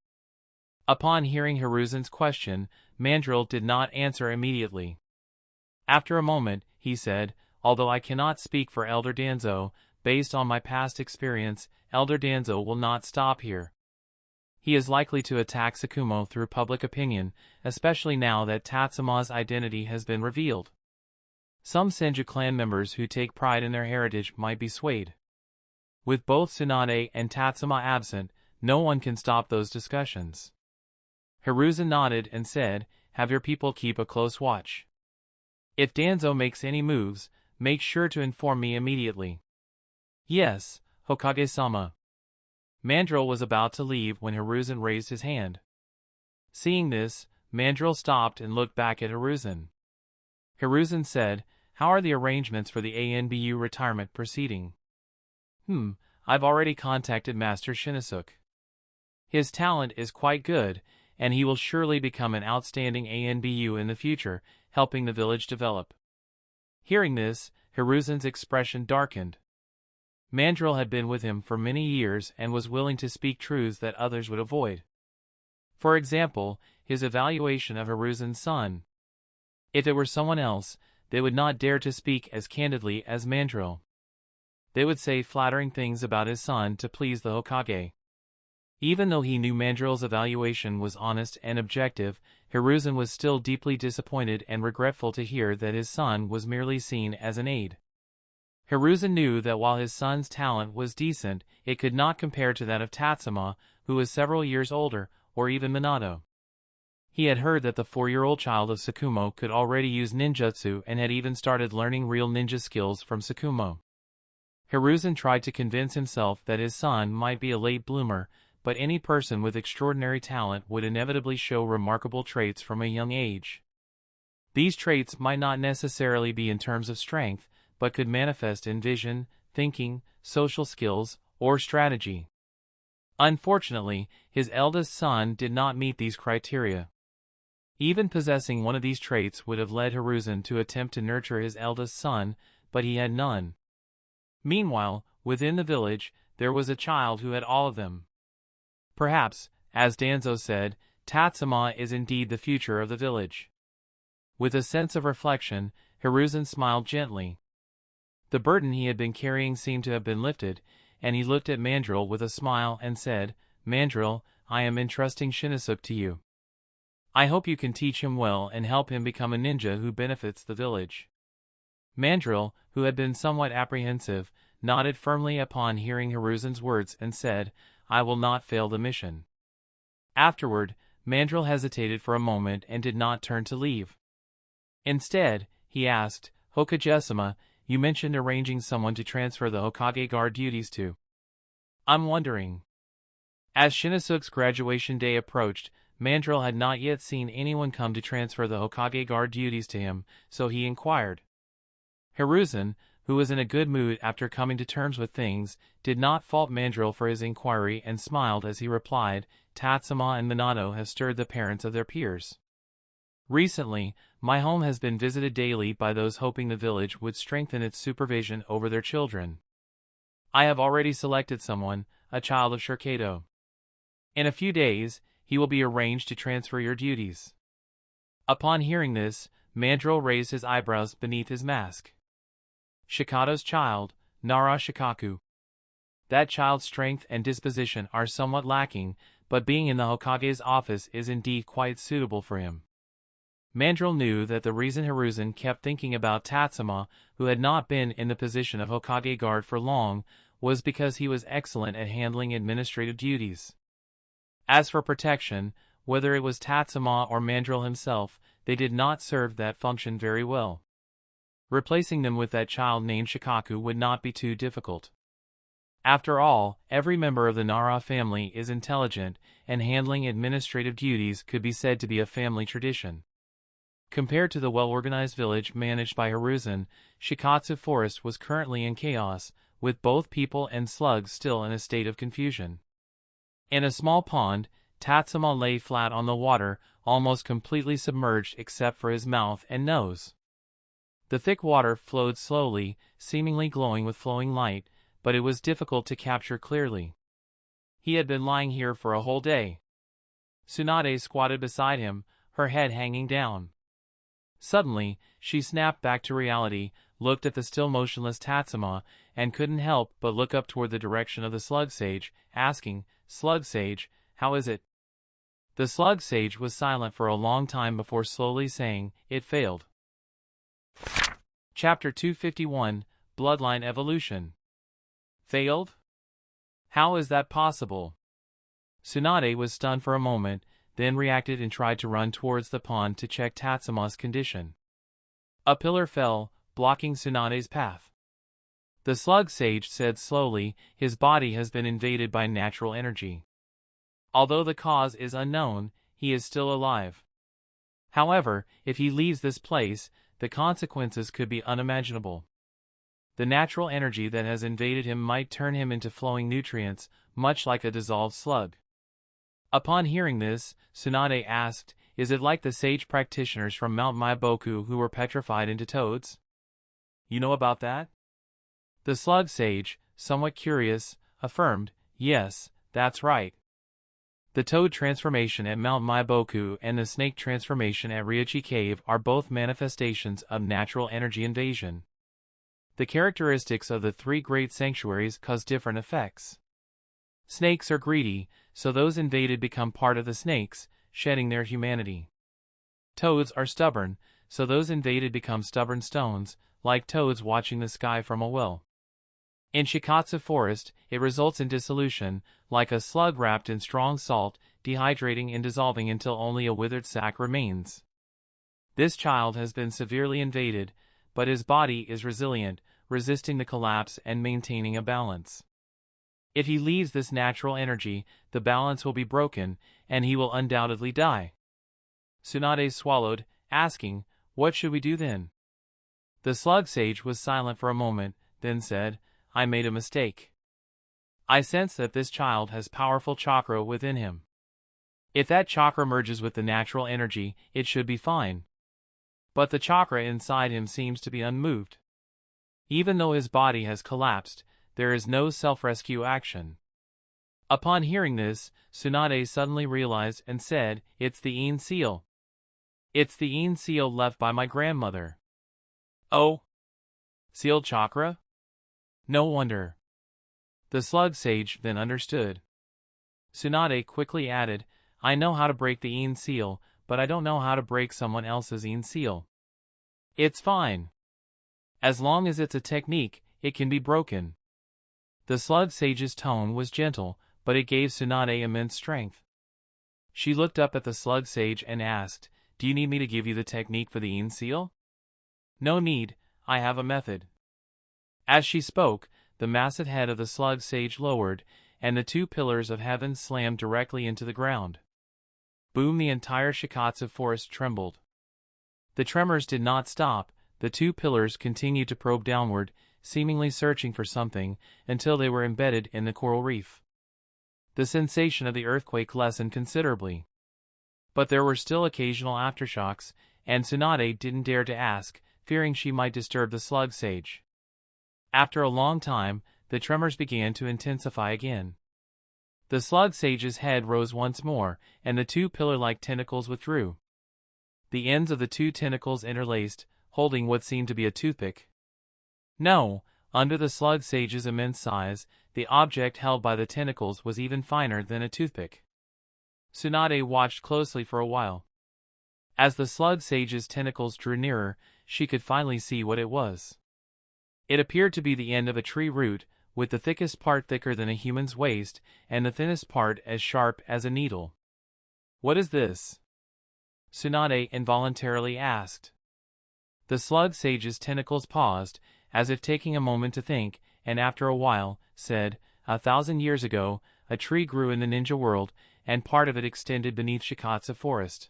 Upon hearing Hiruzen's question, Mandrill did not answer immediately. After a moment, he said, "Although I cannot speak for Elder Danzo, based on my past experience, Elder Danzo will not stop here. He is likely to attack Sakumo through public opinion, especially now that Tatsuma's identity has been revealed. Some Senju clan members who take pride in their heritage might be swayed. With both Tsunade and Tatsuma absent, no one can stop those discussions." Hiruzen nodded and said, "Have your people keep a close watch. If Danzo makes any moves, make sure to inform me immediately." "Yes, Hokage-sama." Mandrill was about to leave when Hiruzen raised his hand. Seeing this, Mandrill stopped and looked back at Hiruzen. Hiruzen said, "How are the arrangements for the ANBU retirement proceeding?" I've already contacted Master Shinosuke. His talent is quite good, and he will surely become an outstanding ANBU in the future, helping the village develop." Hearing this, Hiruzen's expression darkened. Mandrill had been with him for many years and was willing to speak truths that others would avoid. For example, his evaluation of Hiruzen's son. If it were someone else, they would not dare to speak as candidly as Mandrill. They would say flattering things about his son to please the Hokage. Even though he knew Mandrill's evaluation was honest and objective, Hiruzen was still deeply disappointed and regretful to hear that his son was merely seen as an aide. Hiruzen knew that while his son's talent was decent, it could not compare to that of Tatsuma, who was several years older, or even Minato. He had heard that the 4-year-old child of Sakumo could already use ninjutsu and had even started learning real ninja skills from Sakumo. Hiruzen tried to convince himself that his son might be a late bloomer, but any person with extraordinary talent would inevitably show remarkable traits from a young age. These traits might not necessarily be in terms of strength, but could manifest in vision, thinking, social skills, or strategy. Unfortunately, his eldest son did not meet these criteria. Even possessing one of these traits would have led Hiruzen to attempt to nurture his eldest son, but he had none. Meanwhile, within the village, there was a child who had all of them. Perhaps, as Danzo said, Tatsuma is indeed the future of the village. With a sense of reflection, Hiruzen smiled gently. The burden he had been carrying seemed to have been lifted, and he looked at Mandrill with a smile and said, "Mandrill, I am entrusting Shinosuke to you. I hope you can teach him well and help him become a ninja who benefits the village." Mandrill, who had been somewhat apprehensive, nodded firmly upon hearing Hiruzen's words and said, "I will not fail the mission." Afterward, Mandrill hesitated for a moment and did not turn to leave. Instead, he asked, "Hokage-sama, you mentioned arranging someone to transfer the Hokage guard duties to. I'm wondering." As Shinosuke's graduation day approached, Mandrill had not yet seen anyone come to transfer the Hokage guard duties to him, so he inquired. Hiruzen, who was in a good mood after coming to terms with things, did not fault Mandrill for his inquiry and smiled as he replied, "Tatsuma and Minato have stirred the parents of their peers. Recently, my home has been visited daily by those hoping the village would strengthen its supervision over their children. I have already selected someone, a child of Shirkato. In a few days, he will be arranged to transfer your duties. Upon hearing this, Mandrill raised his eyebrows beneath his mask. Shikato's child, Nara Shikaku. That child's strength and disposition are somewhat lacking, but being in the Hokage's office is indeed quite suitable for him. Mandrill knew that the reason Hiruzen kept thinking about Tatsuma, who had not been in the position of Hokage guard for long, was because he was excellent at handling administrative duties. As for protection, whether it was Tatsuma or Mandrill himself, they did not serve that function very well. Replacing them with that child named Shikaku would not be too difficult. After all, every member of the Nara family is intelligent, and handling administrative duties could be said to be a family tradition. Compared to the well-organized village managed by Hiruzen, Shikatsu Forest was currently in chaos, with both people and slugs still in a state of confusion. In a small pond, Tatsuma lay flat on the water, almost completely submerged except for his mouth and nose. The thick water flowed slowly, seemingly glowing with flowing light, but it was difficult to capture clearly. He had been lying here for a whole day. Tsunade squatted beside him, her head hanging down. Suddenly, she snapped back to reality, looked at the still motionless Tatsuma, and couldn't help but look up toward the direction of the Slug Sage, asking, "Slug Sage, how is it?" The Slug Sage was silent for a long time before slowly saying, "It failed." Chapter 251, Bloodline Evolution. Failed? How is that possible? Tsunade was stunned for a moment, then reacted and tried to run towards the pond to check Tatsuma's condition. A pillar fell, blocking Tsunade's path. The Slug Sage said slowly, "His body has been invaded by natural energy. Although the cause is unknown, he is still alive. However, if he leaves this place, the consequences could be unimaginable. The natural energy that has invaded him might turn him into flowing nutrients, much like a dissolved slug." Upon hearing this, Tsunade asked, "Is it like the sage practitioners from Mount Maiboku who were petrified into toads? You know about that?" The Slug Sage, somewhat curious, affirmed, "Yes, that's right. The toad transformation at Mount Maiboku and the snake transformation at Ryuchi Cave are both manifestations of natural energy invasion. The characteristics of the three great sanctuaries cause different effects. Snakes are greedy, so those invaded become part of the snakes, shedding their humanity. Toads are stubborn, so those invaded become stubborn stones, like toads watching the sky from a well. In Shikatsu Forest, it results in dissolution, like a slug wrapped in strong salt, dehydrating and dissolving until only a withered sack remains. This child has been severely invaded, but his body is resilient, resisting the collapse and maintaining a balance. If he leaves this natural energy, the balance will be broken, and he will undoubtedly die." Tsunade swallowed, asking, "What should we do then?" The Slug Sage was silent for a moment, then said, "I made a mistake. I sense that this child has powerful chakra within him. If that chakra merges with the natural energy, it should be fine. But the chakra inside him seems to be unmoved. Even though his body has collapsed, there is no self-rescue action." Upon hearing this, Tsunade suddenly realized and said, "It's the Een seal. It's the Een seal left by my grandmother." "Oh? Sealed chakra? No wonder." The Slug Sage then understood. Tsunade quickly added, "I know how to break the Een seal, but I don't know how to break someone else's Een seal. It's fine. As long as it's a technique, it can be broken." The Slug Sage's tone was gentle, but it gave Tsunade immense strength. She looked up at the Slug Sage and asked, "Do you need me to give you the technique for the Een seal?" "No need, I have a method." As she spoke, the massive head of the Slug Sage lowered, and the two pillars of heaven slammed directly into the ground. Boom! The entire Shikatsu Forest trembled. The tremors did not stop, the two pillars continued to probe downward, seemingly searching for something, until they were embedded in the coral reef. The sensation of the earthquake lessened considerably. But there were still occasional aftershocks, and Tsunade didn't dare to ask, fearing she might disturb the Slug Sage. After a long time, the tremors began to intensify again. The slug sage's head rose once more, and the two pillar-like tentacles withdrew. The ends of the two tentacles interlaced, holding what seemed to be a toothpick. No, under the slug sage's immense size, the object held by the tentacles was even finer than a toothpick. Tsunade watched closely for a while. As the slug sage's tentacles drew nearer, she could finally see what it was. It appeared to be the end of a tree root, with the thickest part thicker than a human's waist, and the thinnest part as sharp as a needle. "What is this?" Tsunade involuntarily asked. The slug sage's tentacles paused, as if taking a moment to think, and after a while, said, 1,000 years ago, a tree grew in the ninja world, and part of it extended beneath Shikatsu Forest.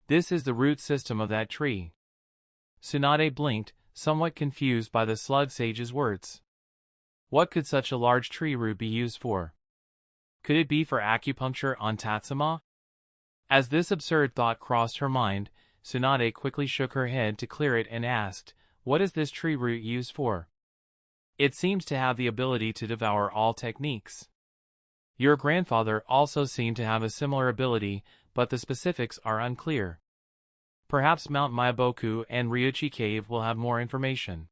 This is the root system of that tree. Tsunade blinked, somewhat confused by the slug sage's words. What could such a large tree root be used for? Could it be for acupuncture on Tatsuma? As this absurd thought crossed her mind, Tsunade quickly shook her head to clear it and asked, "What is this tree root used for?" "It seems to have the ability to devour all techniques. Your grandfather also seemed to have a similar ability, but the specifics are unclear. Perhaps Mount Myaboku and Ryuchi Cave will have more information."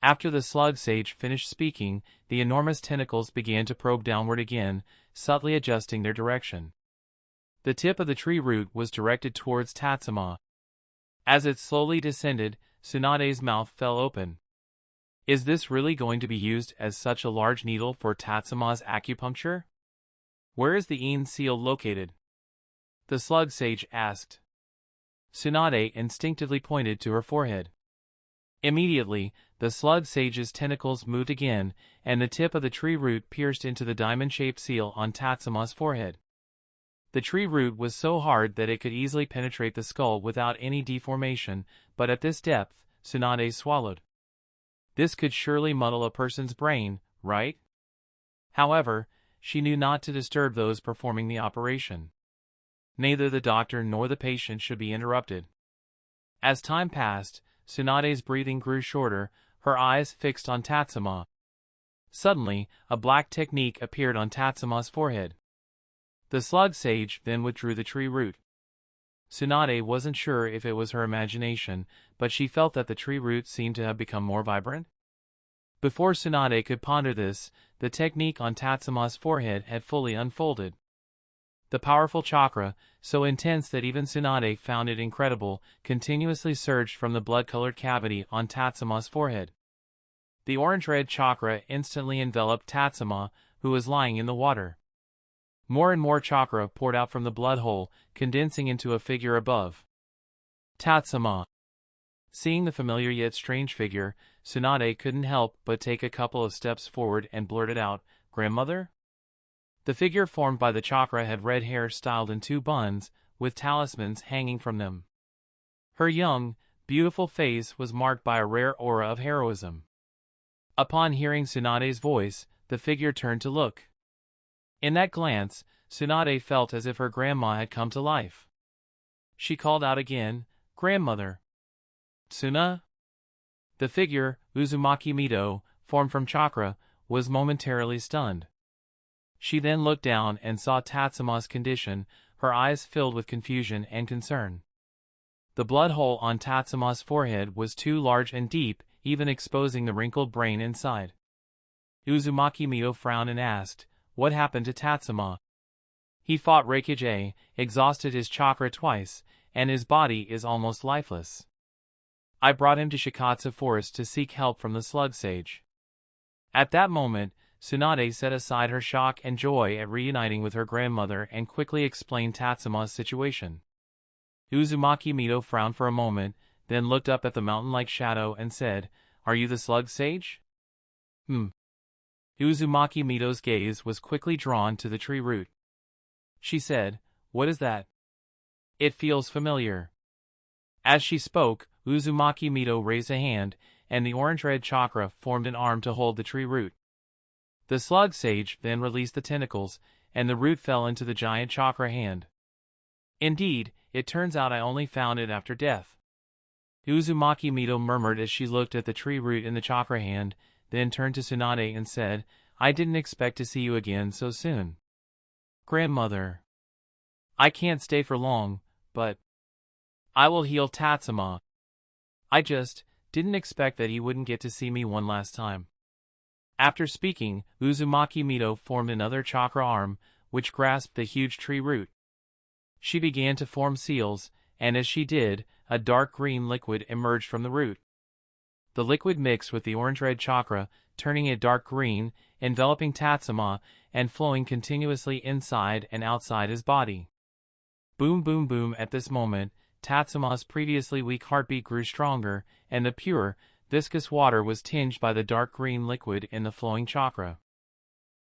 After the slug sage finished speaking, the enormous tentacles began to probe downward again, subtly adjusting their direction. The tip of the tree root was directed towards Tatsuma. As it slowly descended, Tsunade's mouth fell open. Is this really going to be used as such a large needle for Tatsuma's acupuncture? Where is the Ine seal located? The slug sage asked. Tsunade instinctively pointed to her forehead. Immediately, the slug sage's tentacles moved again, and the tip of the tree root pierced into the diamond-shaped seal on Tatsuma's forehead. The tree root was so hard that it could easily penetrate the skull without any deformation, but at this depth, Tsunade swallowed. This could surely muddle a person's brain, right? However, she knew not to disturb those performing the operation. Neither the doctor nor the patient should be interrupted. As time passed, Tsunade's breathing grew shorter, her eyes fixed on Tatsuma. Suddenly, a black technique appeared on Tatsuma's forehead. The slug sage then withdrew the tree root. Tsunade wasn't sure if it was her imagination, but she felt that the tree root seemed to have become more vibrant. Before Tsunade could ponder this, the technique on Tatsuma's forehead had fully unfolded. The powerful chakra, so intense that even Tsunade found it incredible, continuously surged from the blood-colored cavity on Tatsuma's forehead. The orange-red chakra instantly enveloped Tatsuma, who was lying in the water. More and more chakra poured out from the blood hole, condensing into a figure above. Tatsuma. Seeing the familiar yet strange figure, Tsunade couldn't help but take a couple of steps forward and blurted out, "Grandmother?" The figure formed by the chakra had red hair styled in two buns, with talismans hanging from them. Her young, beautiful face was marked by a rare aura of heroism. Upon hearing Tsunade's voice, the figure turned to look. In that glance, Tsunade felt as if her grandma had come to life. She called out again, "Grandmother." "Tsuna?" The figure, Uzumaki Mito, formed from chakra, was momentarily stunned. She then looked down and saw Tatsuma's condition, her eyes filled with confusion and concern. The blood hole on Tatsuma's forehead was too large and deep, even exposing the wrinkled brain inside. Uzumaki Mito frowned and asked, "What happened to Tatsuma?" "He fought Reikage, exhausted his chakra twice, and his body is almost lifeless. I brought him to Shikatsu Forest to seek help from the slug sage." At that moment, Tsunade set aside her shock and joy at reuniting with her grandmother and quickly explained Tatsuma's situation. Uzumaki Mito frowned for a moment, then looked up at the mountain-like shadow and said, "Are you the slug sage?" Uzumaki Mito's gaze was quickly drawn to the tree root. She said, "What is that? It feels familiar." As she spoke, Uzumaki Mito raised a hand, and the orange-red chakra formed an arm to hold the tree root. The slug sage then released the tentacles, and the root fell into the giant chakra hand. "Indeed, it turns out I only found it after death," Uzumaki Mito murmured as she looked at the tree root in the chakra hand, then turned to Tsunade and said, "I didn't expect to see you again so soon." Grandmother. I can't stay for long, but I will heal Tatsuma. I just didn't expect that he wouldn't get to see me one last time. After speaking, Uzumaki Mito formed another chakra arm, which grasped the huge tree root. She began to form seals, and as she did, a dark green liquid emerged from the root. The liquid mixed with the orange-red chakra, turning it dark green, enveloping Tatsuma, and flowing continuously inside and outside his body. Boom boom boom. At this moment, Tatsuma's previously weak heartbeat grew stronger, and the pure, viscous water was tinged by the dark green liquid in the flowing chakra.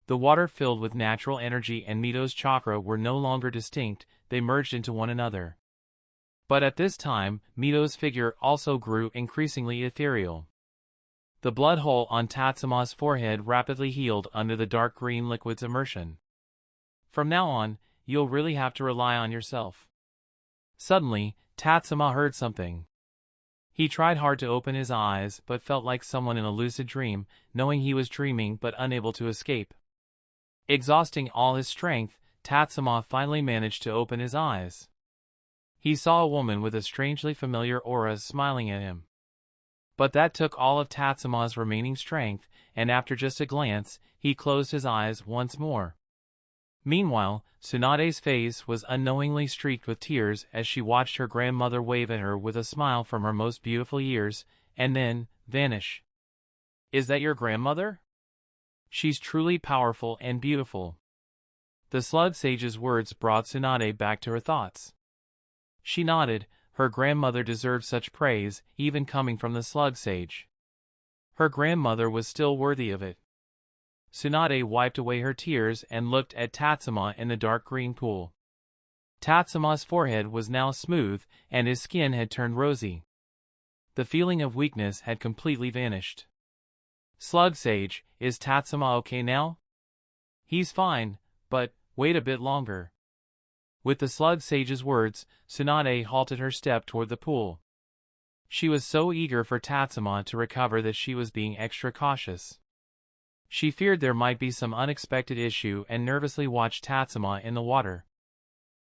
The water filled with natural energy and Mito's chakra were no longer distinct, they merged into one another. But at this time, Mito's figure also grew increasingly ethereal. The blood hole on Tatsuma's forehead rapidly healed under the dark green liquid's immersion. From now on, you'll really have to rely on yourself. Suddenly, Tatsuma heard something. He tried hard to open his eyes but felt like someone in a lucid dream, knowing he was dreaming but unable to escape. Exhausting all his strength, Tatsuma finally managed to open his eyes. He saw a woman with a strangely familiar aura smiling at him. But that took all of Tatsuma's remaining strength, and after just a glance, he closed his eyes once more. Meanwhile, Tsunade's face was unknowingly streaked with tears as she watched her grandmother wave at her with a smile from her most beautiful years, and then vanish. Is that your grandmother? She's truly powerful and beautiful. The slug sage's words brought Tsunade back to her thoughts. She nodded. Her grandmother deserved such praise, even coming from the slug sage. Her grandmother was still worthy of it. Tsunade wiped away her tears and looked at Tatsuma in the dark green pool. Tatsuma's forehead was now smooth, and his skin had turned rosy. The feeling of weakness had completely vanished. Slug Sage, is Tatsuma okay now? He's fine, but wait a bit longer. With the Slug Sage's words, Tsunade halted her step toward the pool. She was so eager for Tatsuma to recover that she was being extra cautious. She feared there might be some unexpected issue and nervously watched Tatsuma in the water.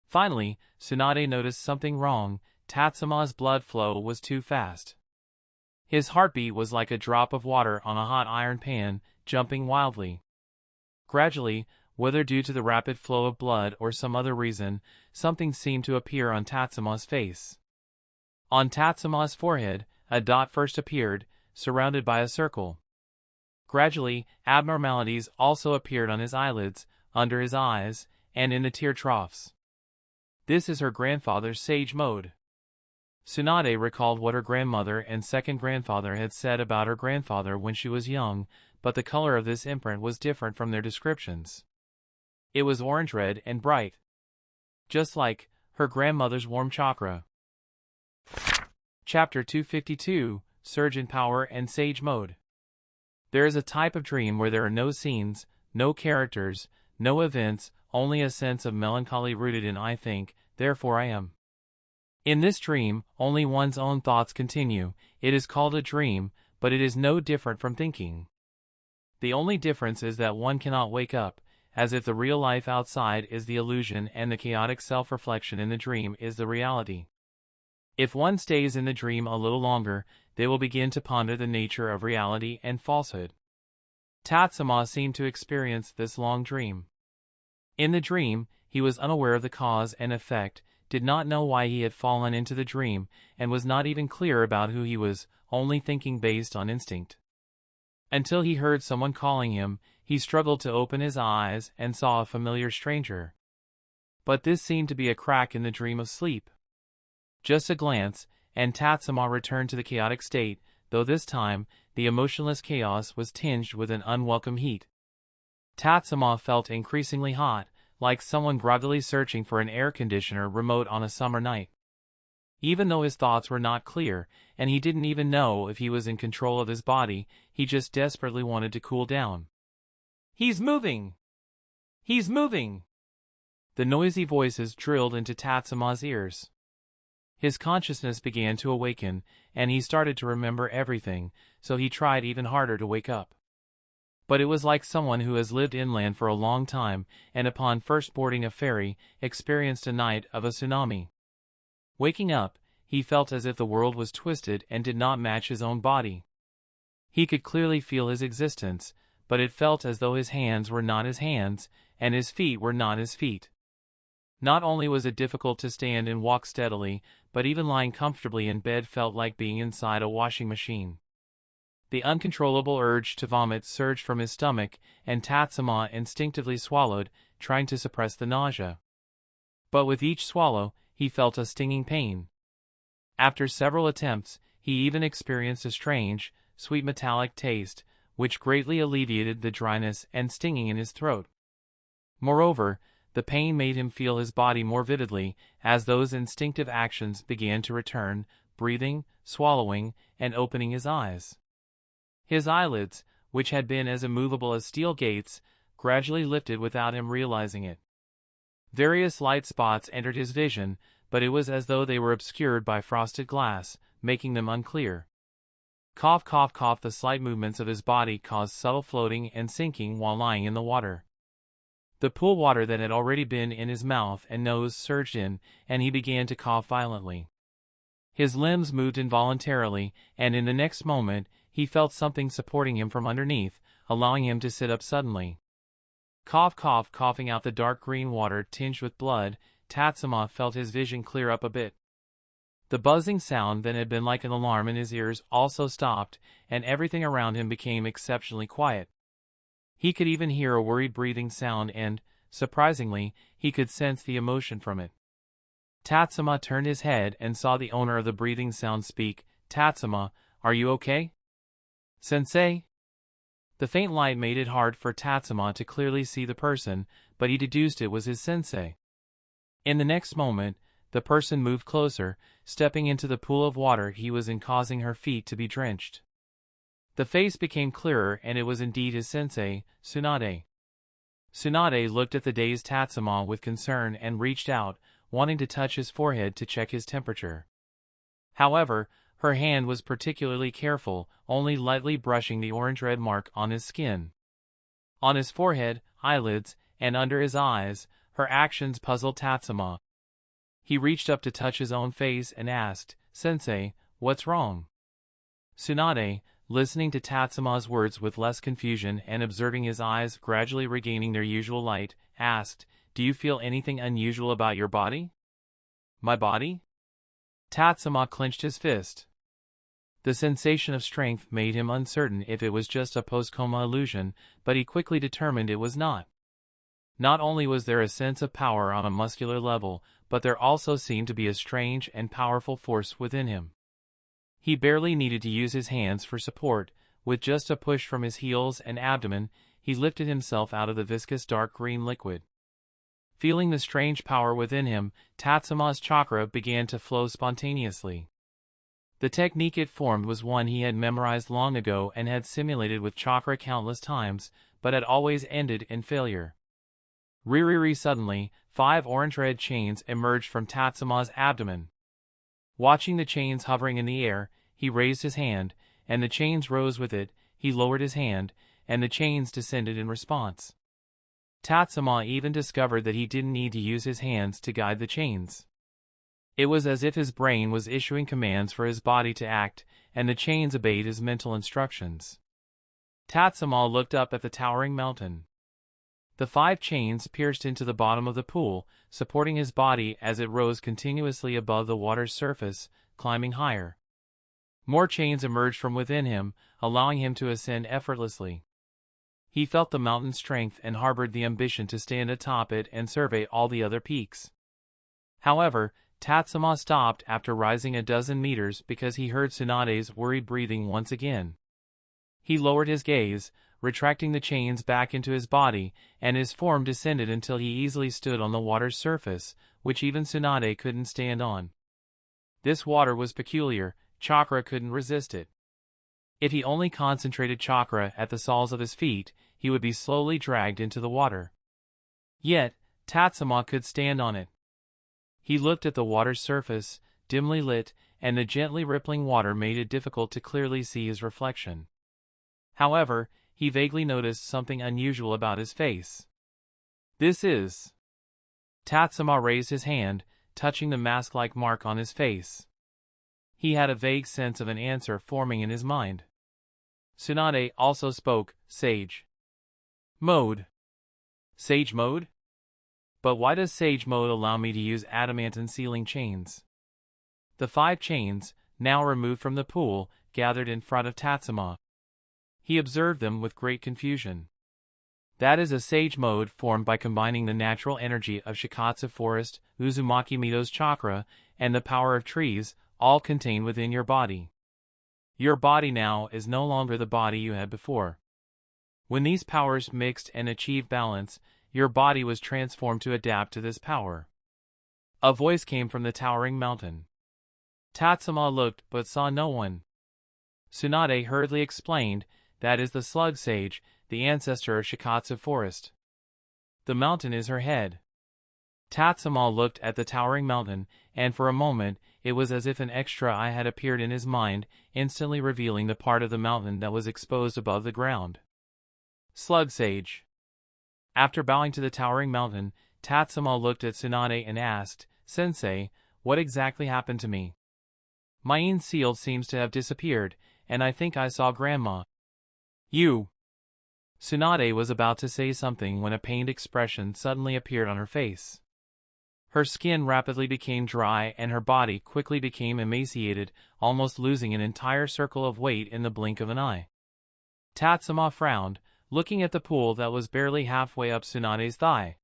Finally, Tsunade noticed something wrong. Tatsuma's blood flow was too fast. His heartbeat was like a drop of water on a hot iron pan, jumping wildly. Gradually, whether due to the rapid flow of blood or some other reason, something seemed to appear on Tatsuma's face. On Tatsuma's forehead, a dot first appeared, surrounded by a circle. Gradually, abnormalities also appeared on his eyelids, under his eyes, and in the tear troughs. This is her grandfather's sage mode. Tsunade recalled what her grandmother and second grandfather had said about her grandfather when she was young, but the color of this imprint was different from their descriptions. It was orange-red and bright. Just like her grandmother's warm chakra. Chapter 252, Surge in Power and Sage Mode. There is a type of dream where there are no scenes, no characters, no events, only a sense of melancholy rooted in I think, therefore I am. In this dream, only one's own thoughts continue. It is called a dream, but it is no different from thinking. The only difference is that one cannot wake up, as if the real life outside is the illusion and the chaotic self-reflection in the dream is the reality. If one stays in the dream a little longer, they will begin to ponder the nature of reality and falsehood. Tatsuma seemed to experience this long dream. In the dream, he was unaware of the cause and effect, did not know why he had fallen into the dream, and was not even clear about who he was, only thinking based on instinct. Until he heard someone calling him, he struggled to open his eyes and saw a familiar stranger. But this seemed to be a crack in the dream of sleep. Just a glance, and Tatsuma returned to the chaotic state, though this time, the emotionless chaos was tinged with an unwelcome heat. Tatsuma felt increasingly hot, like someone groggily searching for an air conditioner remote on a summer night. Even though his thoughts were not clear, and he didn't even know if he was in control of his body, he just desperately wanted to cool down. He's moving! He's moving! The noisy voices drilled into Tatsuma's ears. His consciousness began to awaken, and he started to remember everything, so he tried even harder to wake up. But it was like someone who has lived inland for a long time, and upon first boarding a ferry, experienced a night of a tsunami. Waking up, he felt as if the world was twisted and did not match his own body. He could clearly feel his existence, but it felt as though his hands were not his hands, and his feet were not his feet. Not only was it difficult to stand and walk steadily, but even lying comfortably in bed felt like being inside a washing machine. The uncontrollable urge to vomit surged from his stomach, and Tatsuma instinctively swallowed, trying to suppress the nausea. But with each swallow, he felt a stinging pain. After several attempts, he even experienced a strange, sweet metallic taste, which greatly alleviated the dryness and stinging in his throat. Moreover, the pain made him feel his body more vividly, as those instinctive actions began to return, breathing, swallowing, and opening his eyes. His eyelids, which had been as immovable as steel gates, gradually lifted without him realizing it. Various light spots entered his vision, but it was as though they were obscured by frosted glass, making them unclear. Cough, cough, cough. The slight movements of his body caused subtle floating and sinking while lying in the water. The pool water that had already been in his mouth and nose surged in, and he began to cough violently. His limbs moved involuntarily, and in the next moment, he felt something supporting him from underneath, allowing him to sit up suddenly. Cough, cough. Coughing out the dark green water tinged with blood, Tatsuma felt his vision clear up a bit. The buzzing sound that had been like an alarm in his ears also stopped, and everything around him became exceptionally quiet. He could even hear a worried breathing sound and, surprisingly, he could sense the emotion from it. Tatsuma turned his head and saw the owner of the breathing sound speak. "Tatsuma, are you okay? Sensei?" The faint light made it hard for Tatsuma to clearly see the person, but he deduced it was his sensei. In the next moment, the person moved closer, stepping into the pool of water he was in, causing her feet to be drenched. The face became clearer, and it was indeed his sensei, Tsunade. Tsunade looked at the dazed Tatsuma with concern and reached out, wanting to touch his forehead to check his temperature. However, her hand was particularly careful, only lightly brushing the orange-red mark on his skin. On his forehead, eyelids, and under his eyes, her actions puzzled Tatsuma. He reached up to touch his own face and asked, "Sensei, what's wrong?" Tsunade, listening to Tatsuma's words with less confusion and observing his eyes gradually regaining their usual light, asked, "Do you feel anything unusual about your body?" "My body?" Tatsuma clenched his fist. The sensation of strength made him uncertain if it was just a post-coma illusion, but he quickly determined it was not. Not only was there a sense of power on a muscular level, but there also seemed to be a strange and powerful force within him. He barely needed to use his hands for support. With just a push from his heels and abdomen, he lifted himself out of the viscous dark green liquid. Feeling the strange power within him, Tatsuma's chakra began to flow spontaneously. The technique it formed was one he had memorized long ago and had simulated with chakra countless times, but had always ended in failure. Suddenly, 5 orange-red chains emerged from Tatsuma's abdomen. Watching the chains hovering in the air, he raised his hand, and the chains rose with it. He lowered his hand, and the chains descended in response. Tatsuma even discovered that he didn't need to use his hands to guide the chains. It was as if his brain was issuing commands for his body to act, and the chains obeyed his mental instructions. Tatsuma looked up at the towering mountain. The 5 chains pierced into the bottom of the pool, supporting his body as it rose continuously above the water's surface, climbing higher. More chains emerged from within him, allowing him to ascend effortlessly. He felt the mountain's strength and harbored the ambition to stand atop it and survey all the other peaks. However, Tatsuma stopped after rising a dozen meters because he heard Tsunade's worried breathing once again. He lowered his gaze, retracting the chains back into his body, and his form descended until he easily stood on the water's surface, which even Tsunade couldn't stand on. This water was peculiar. Chakra couldn't resist it. If he only concentrated chakra at the soles of his feet, he would be slowly dragged into the water. Yet, Tatsuma could stand on it. He looked at the water's surface, dimly lit, and the gently rippling water made it difficult to clearly see his reflection. However, he vaguely noticed something unusual about his face. This is... Tatsuma raised his hand, touching the mask-like mark on his face. He had a vague sense of an answer forming in his mind. Tsunade also spoke, Sage Mode. Sage Mode? But why does Sage Mode allow me to use adamantine sealing chains? The 5 chains, now removed from the pool, gathered in front of Tatsuma. He observed them with great confusion. That is a Sage Mode formed by combining the natural energy of Shikatsu Forest, Uzumaki Mito's chakra, and the power of trees, all contained within your body. Your body now is no longer the body you had before. When these powers mixed and achieved balance, your body was transformed to adapt to this power. A voice came from the towering mountain. Tatsuma looked but saw no one. Tsunade hurriedly explained, that is the Slug Sage, the ancestor of Shikatsu Forest. The mountain is her head. Tatsuma looked at the towering mountain, and for a moment, it was as if an extra eye had appeared in his mind, instantly revealing the part of the mountain that was exposed above the ground. Slug Sage. After bowing to the towering mountain, Tatsuma looked at Tsunade and asked, Sensei, what exactly happened to me? My yin seal seems to have disappeared, and I think I saw Grandma. You. Tsunade was about to say something when a pained expression suddenly appeared on her face. Her skin rapidly became dry and her body quickly became emaciated, almost losing an entire circle of weight in the blink of an eye. Tatsuma frowned, looking at the pool that was barely halfway up Tsunade's thigh.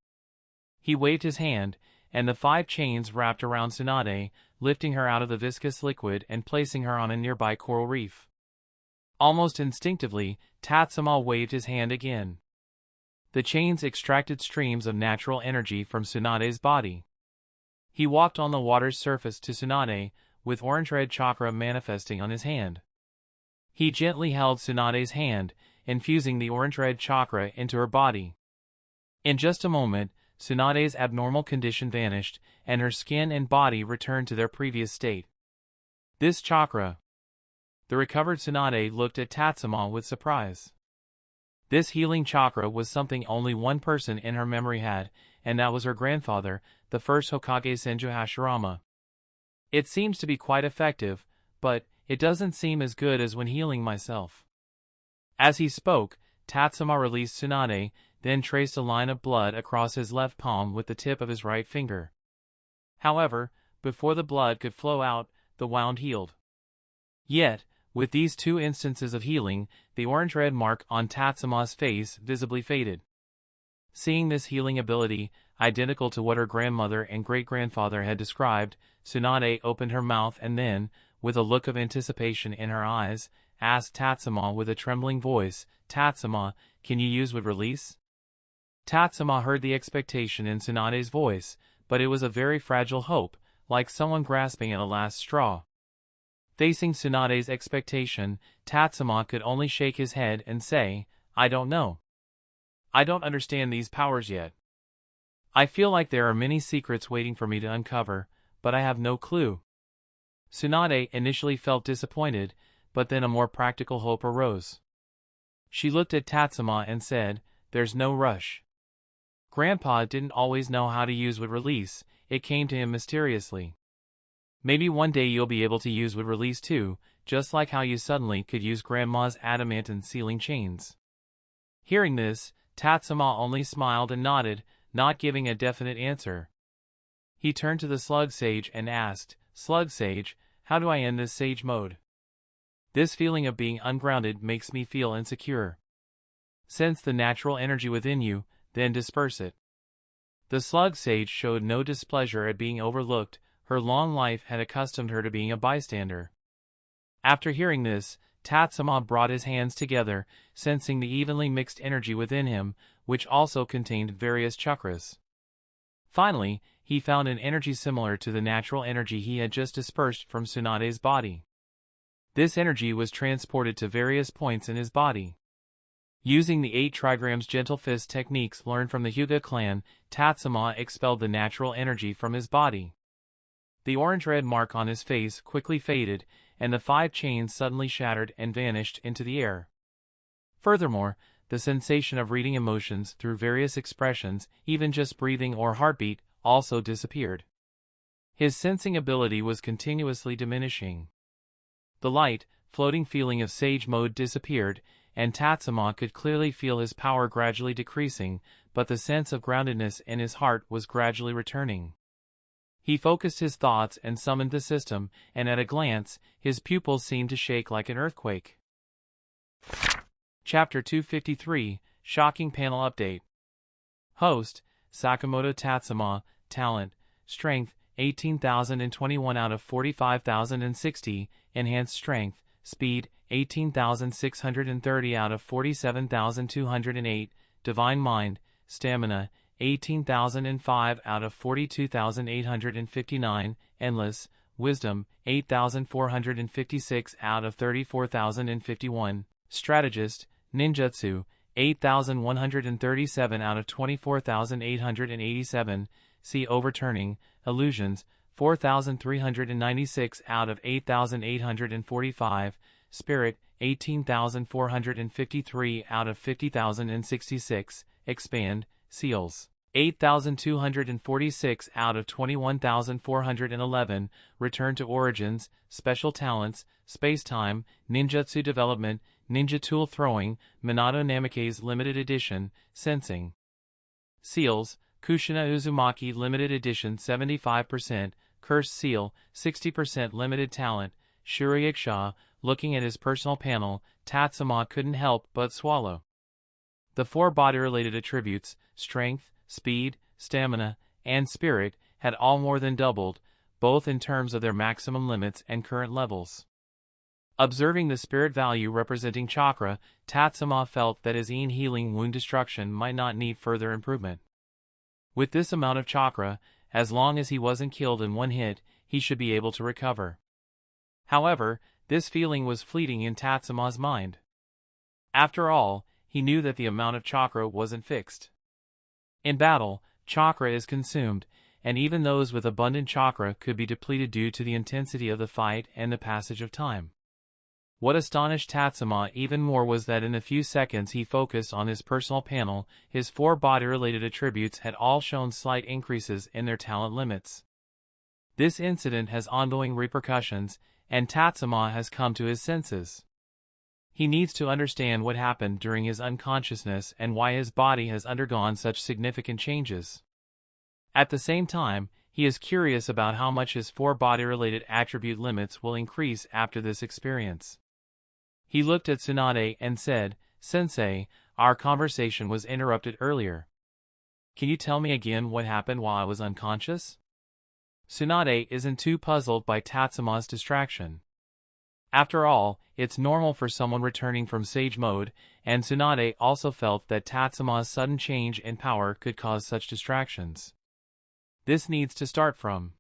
He waved his hand, and the 5 chains wrapped around Tsunade, lifting her out of the viscous liquid and placing her on a nearby coral reef. Almost instinctively, Tatsuma waved his hand again. The chains extracted streams of natural energy from Tsunade's body. He walked on the water's surface to Tsunade, with orange-red chakra manifesting on his hand. He gently held Tsunade's hand, infusing the orange-red chakra into her body. In just a moment, Tsunade's abnormal condition vanished, and her skin and body returned to their previous state. This chakra. The recovered Tsunade looked at Tatsuma with surprise. This healing chakra was something only one person in her memory had, and that was her grandfather, the first Hokage Senju Hashirama. It seems to be quite effective, but it doesn't seem as good as when healing myself. As he spoke, Tatsuma released Tsunade, then traced a line of blood across his left palm with the tip of his right finger. However, before the blood could flow out, the wound healed. Yet, with these 2 instances of healing, the orange-red mark on Tatsuma's face visibly faded. Seeing this healing ability, identical to what her grandmother and great-grandfather had described, Tsunade opened her mouth and then, with a look of anticipation in her eyes, asked Tatsuma with a trembling voice, Tatsuma, can you use with release? Tatsuma heard the expectation in Tsunade's voice, but it was a very fragile hope, like someone grasping at a last straw. Facing Tsunade's expectation, Tatsuma could only shake his head and say, I don't know. I don't understand these powers yet. I feel like there are many secrets waiting for me to uncover, but I have no clue. Tsunade initially felt disappointed, but then a more practical hope arose. She looked at Tatsuma and said, there's no rush. Grandpa didn't always know how to use with release, it came to him mysteriously. Maybe one day you'll be able to use with release too, just like how you suddenly could use Grandma's adamantine sealing chains. Hearing this, Tatsuma only smiled and nodded, not giving a definite answer. He turned to the Slug Sage and asked, Slug Sage, how do I end this Sage Mode? This feeling of being ungrounded makes me feel insecure. Sense the natural energy within you, then disperse it. The Slug Sage showed no displeasure at being overlooked, her long life had accustomed her to being a bystander. After hearing this, Tatsuma brought his hands together, sensing the evenly mixed energy within him, which also contained various chakras. Finally, he found an energy similar to the natural energy he had just dispersed from Tsunade's body. This energy was transported to various points in his body. Using the 8 trigrams gentle fist techniques learned from the Hyuga clan, Tatsuma expelled the natural energy from his body. The orange-red mark on his face quickly faded, and the 5 chains suddenly shattered and vanished into the air. Furthermore, the sensation of reading emotions through various expressions, even just breathing or heartbeat, also disappeared. His sensing ability was continuously diminishing. The light, floating feeling of sage mode disappeared, and Tatsuma could clearly feel his power gradually decreasing, but the sense of groundedness in his heart was gradually returning. He focused his thoughts and summoned the system, and at a glance, his pupils seemed to shake like an earthquake. Chapter 253, Shocking Panel Update. Host, Sakamoto Tatsuma, Talent, Strength, 18,021 out of 45,060, Enhanced Strength, Speed, 18,630 out of 47,208, Divine Mind, Stamina, 18,005 out of 42,859, Endless, Wisdom, 8,456 out of 34,051, Strategist, Ninjutsu, 8,137 out of 24,887, See Overturning, Illusions, 4,396 out of 8,845, Spirit, 18,453 out of 50,066, Expand, Seals, 8,246 out of 21,411, Return to Origins, Special Talents, Space-Time, Ninjutsu Development, Ninja Tool Throwing, Minato Namikaze Limited Edition, Sensing. Seals, Kushina Uzumaki Limited Edition 75%, Cursed Seal, 60% Limited Talent, Shuriyakusha. Looking at his personal panel, Tatsuma couldn't help but swallow. The 4 body-related attributes, strength, speed, stamina, and spirit, had all more than doubled, both in terms of their maximum limits and current levels. Observing the spirit value representing chakra, Tatsuma felt that his healing wound destruction might not need further improvement. With this amount of chakra, as long as he wasn't killed in one hit, he should be able to recover. However, this feeling was fleeting in Tatsuma's mind. After all, he knew that the amount of chakra wasn't fixed. In battle, chakra is consumed, and even those with abundant chakra could be depleted due to the intensity of the fight and the passage of time. What astonished Tatsuma even more was that in the few seconds he focused on his personal panel, his 4 body-related attributes had all shown slight increases in their talent limits. This incident has ongoing repercussions, and Tatsuma has come to his senses. He needs to understand what happened during his unconsciousness and why his body has undergone such significant changes. At the same time, he is curious about how much his 4 body-related attribute limits will increase after this experience. He looked at Tsunade and said, "Sensei, our conversation was interrupted earlier. Can you tell me again what happened while I was unconscious?" Tsunade isn't too puzzled by Tatsuma's distraction. After all, it's normal for someone returning from sage mode, and Tsunade also felt that Tatsuma's sudden change in power could cause such distractions. This needs to start from.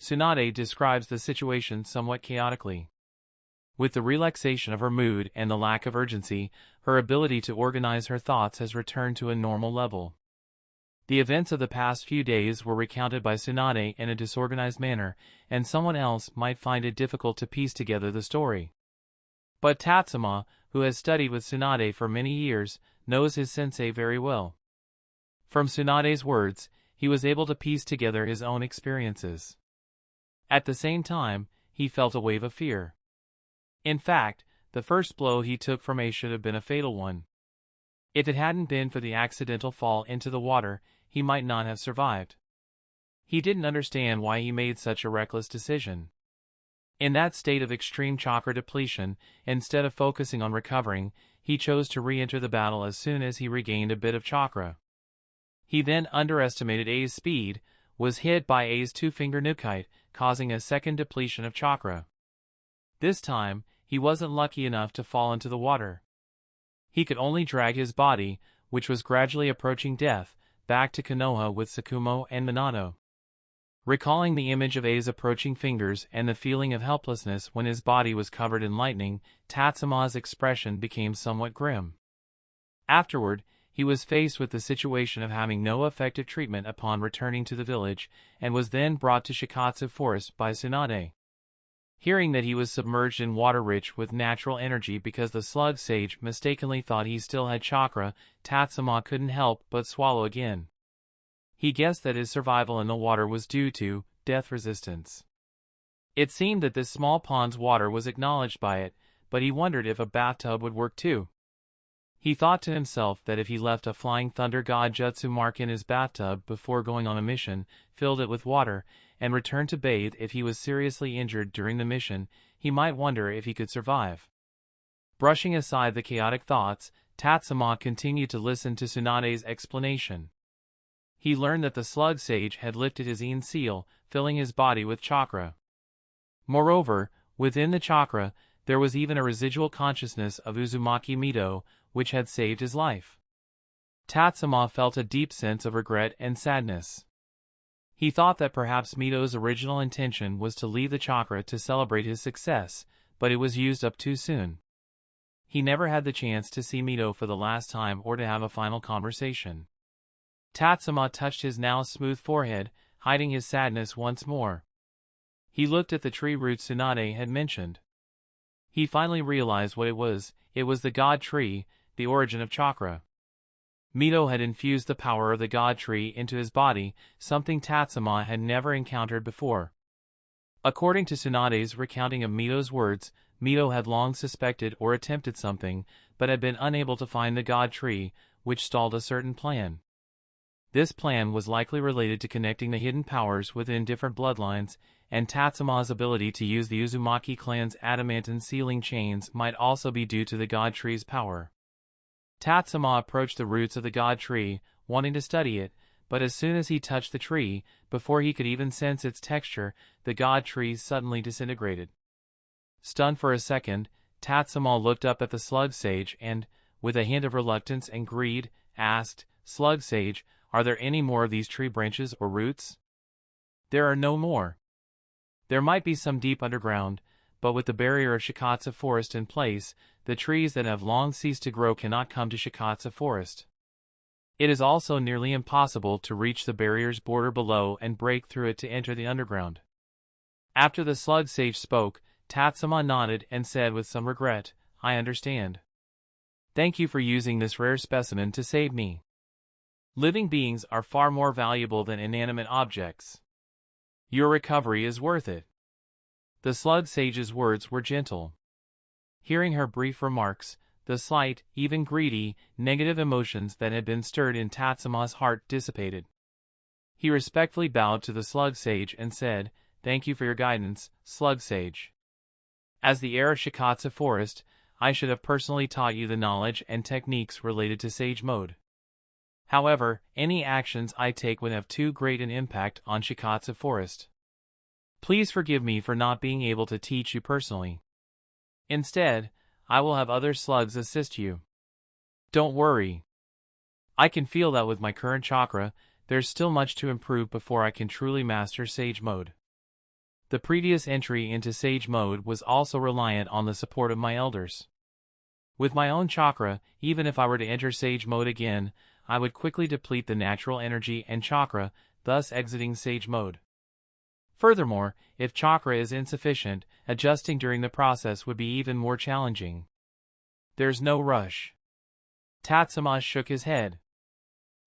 Tsunade describes the situation somewhat chaotically. With the relaxation of her mood and the lack of urgency, her ability to organize her thoughts has returned to a normal level. The events of the past few days were recounted by Tsunade in a disorganized manner, and someone else might find it difficult to piece together the story. But Tatsuma, who has studied with Tsunade for many years, knows his sensei very well. From Tsunade's words, he was able to piece together his own experiences. At the same time, he felt a wave of fear. In fact, the first blow he took from Ace should have been a fatal one. If it hadn't been for the accidental fall into the water, he might not have survived. He didn't understand why he made such a reckless decision. In that state of extreme chakra depletion, instead of focusing on recovering, he chose to re-enter the battle as soon as he regained a bit of chakra. He then underestimated A's speed, was hit by A's 2-finger nukite, causing a second depletion of chakra. This time, he wasn't lucky enough to fall into the water. He could only drag his body, which was gradually approaching death, back to Konoha with Sakumo and Minato. Recalling the image of A's approaching fingers and the feeling of helplessness when his body was covered in lightning, Tatsuma's expression became somewhat grim. Afterward, he was faced with the situation of having no effective treatment upon returning to the village, and was then brought to Shikatsu Forest by Tsunade. Hearing that he was submerged in water rich with natural energy because the slug sage mistakenly thought he still had chakra, Tatsuma couldn't help but swallow again. He guessed that his survival in the water was due to death resistance. It seemed that this small pond's water was acknowledged by it, but he wondered if a bathtub would work too. He thought to himself that if he left a flying thunder god jutsu mark in his bathtub before going on a mission, filled it with water, and returned to bathe if he was seriously injured during the mission, he might wonder if he could survive. Brushing aside the chaotic thoughts, Tatsuma continued to listen to Tsunade's explanation. He learned that the slug sage had lifted his Yin seal, filling his body with chakra. Moreover, within the chakra, there was even a residual consciousness of Uzumaki Mito, which had saved his life. Tatsuma felt a deep sense of regret and sadness. He thought that perhaps Mito's original intention was to leave the chakra to celebrate his success, but it was used up too soon. He never had the chance to see Mito for the last time or to have a final conversation. Tatsuma touched his now smooth forehead, hiding his sadness once more. He looked at the tree roots Tsunade had mentioned. He finally realized what it was the god tree, the origin of chakra. Mito had infused the power of the god tree into his body, something Tatsuma had never encountered before. According to Tsunade's recounting of Mito's words, Mito had long suspected or attempted something, but had been unable to find the god tree, which stalled a certain plan. This plan was likely related to connecting the hidden powers within different bloodlines, and Tatsuma's ability to use the Uzumaki clan's adamantine sealing chains might also be due to the god tree's power. Tatsuma approached the roots of the god tree, wanting to study it, but as soon as he touched the tree, before he could even sense its texture, the god tree suddenly disintegrated. Stunned for a second, Tatsuma looked up at the slug sage and, with a hint of reluctance and greed, asked, "Slug sage, are there any more of these tree branches or roots?" "There are no more. There might be some deep underground, but with the barrier of Shikatsu forest in place, the trees that have long ceased to grow cannot come to Shikatsu forest. It is also nearly impossible to reach the barrier's border below and break through it to enter the underground." After the slug sage spoke, Tatsuma nodded and said with some regret, "I understand. Thank you for using this rare specimen to save me. Living beings are far more valuable than inanimate objects. Your recovery is worth it." The slug sage's words were gentle. Hearing her brief remarks, the slight, even greedy, negative emotions that had been stirred in Tatsuma's heart dissipated. He respectfully bowed to the slug sage and said, "Thank you for your guidance, slug sage. As the heir of Shikatsu forest, I should have personally taught you the knowledge and techniques related to sage mode. However, any actions I take would have too great an impact on Shikatsu forest. Please forgive me for not being able to teach you personally. Instead, I will have other slugs assist you. Don't worry. I can feel that with my current chakra, there's still much to improve before I can truly master sage mode. The previous entry into sage mode was also reliant on the support of my elders. With my own chakra, even if I were to enter sage mode again, I would quickly deplete the natural energy and chakra, thus exiting sage mode. Furthermore, if chakra is insufficient, adjusting during the process would be even more challenging. There's no rush." Tatsuma shook his head.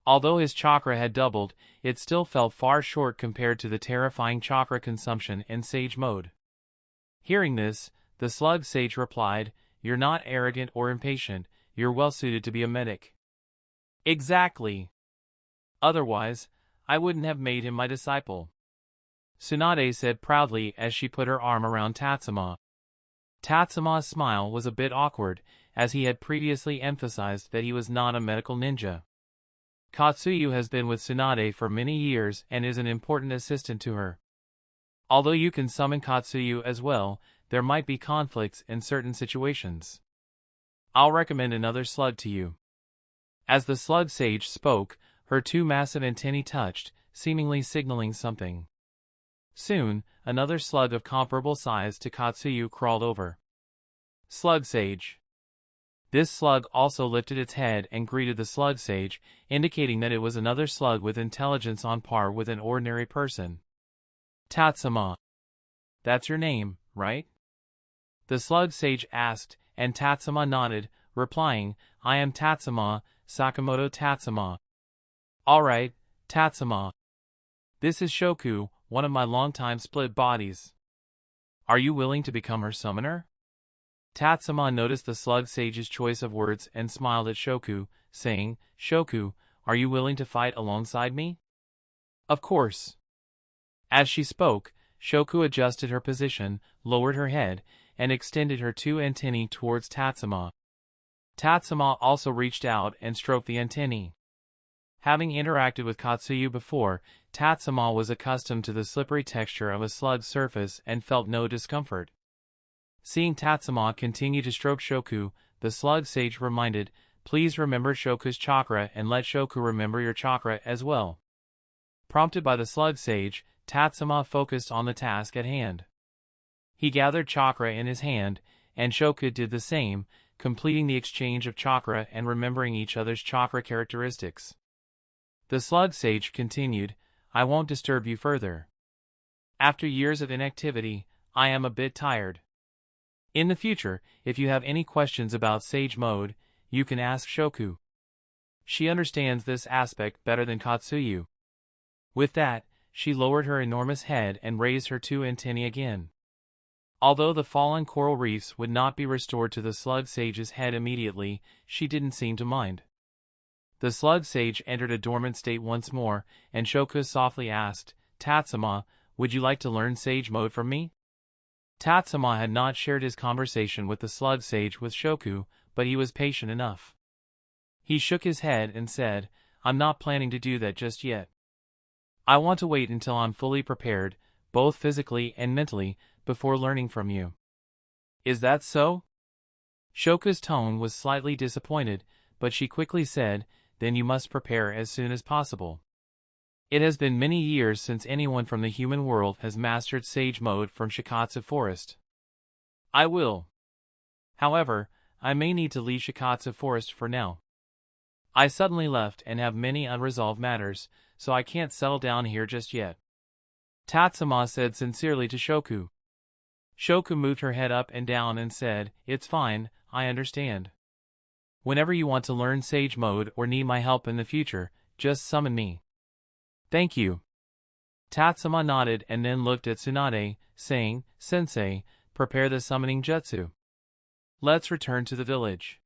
Although his chakra had doubled, it still fell far short compared to the terrifying chakra consumption in sage mode. Hearing this, the slug sage replied, "You're not arrogant or impatient, you're well suited to be a medic." "Exactly. Otherwise, I wouldn't have made him my disciple," Tsunade said proudly as she put her arm around Tatsuma. Tatsuma's smile was a bit awkward, as he had previously emphasized that he was not a medical ninja. Katsuyu has been with Tsunade for many years and is an important assistant to her. Although you can summon Katsuyu as well, there might be conflicts in certain situations. I'll recommend another slug to you." As the slug sage spoke, her two massive antennae touched, seemingly signaling something. Soon, another slug of comparable size to Katsuyu crawled over. "Slug sage." This slug also lifted its head and greeted the slug sage, indicating that it was another slug with intelligence on par with an ordinary person. "Tatsuma. That's your name, right? The slug sage asked, and Tatsuma nodded, replying, I am Tatsuma, Sakamoto Tatsuma. All right, Tatsuma. This is Shoku, one of my longtime split bodies. Are you willing to become her summoner? Tatsuma noticed the slug sage's choice of words and smiled at Shoku, saying, Shoku, are you willing to fight alongside me? Of course. As she spoke, Shoku adjusted her position, lowered her head, and extended her two antennae towards Tatsuma. Tatsuma also reached out and stroked the antennae. Having interacted with Katsuyu before, Tatsuma was accustomed to the slippery texture of a slug's surface and felt no discomfort. Seeing Tatsuma continue to stroke Shoku, the slug sage reminded, please remember Shoku's chakra and let Shoku remember your chakra as well. Prompted by the slug sage, Tatsuma focused on the task at hand. He gathered chakra in his hand, and Shoku did the same, completing the exchange of chakra and remembering each other's chakra characteristics. The slug sage continued, I won't disturb you further. After years of inactivity, I am a bit tired. In the future, if you have any questions about Sage Mode, you can ask Shoku. She understands this aspect better than Katsuyu. With that, she lowered her enormous head and raised her two antennae again. Although the fallen coral reefs would not be restored to the slug sage's head immediately, she didn't seem to mind. The slug sage entered a dormant state once more, and Shoku softly asked, Tatsuma, would you like to learn Sage Mode from me? Tatsuma had not shared his conversation with the slug sage with Shoku, but he was patient enough. He shook his head and said, I'm not planning to do that just yet. I want to wait until I'm fully prepared, both physically and mentally, before learning from you. Is that so? Shoku's tone was slightly disappointed, but she quickly said, then you must prepare as soon as possible. It has been many years since anyone from the human world has mastered Sage Mode from Shikatsu Forest. I will. However, I may need to leave Shikatsu Forest for now. I suddenly left and have many unresolved matters, so I can't settle down here just yet. Tatsuma said sincerely to Shoku. Shoku moved her head up and down and said, it's fine, I understand. Whenever you want to learn Sage Mode or need my help in the future, just summon me. Thank you. Tatsuma nodded and then looked at Tsunade, saying, Sensei, prepare the summoning jutsu. Let's return to the village.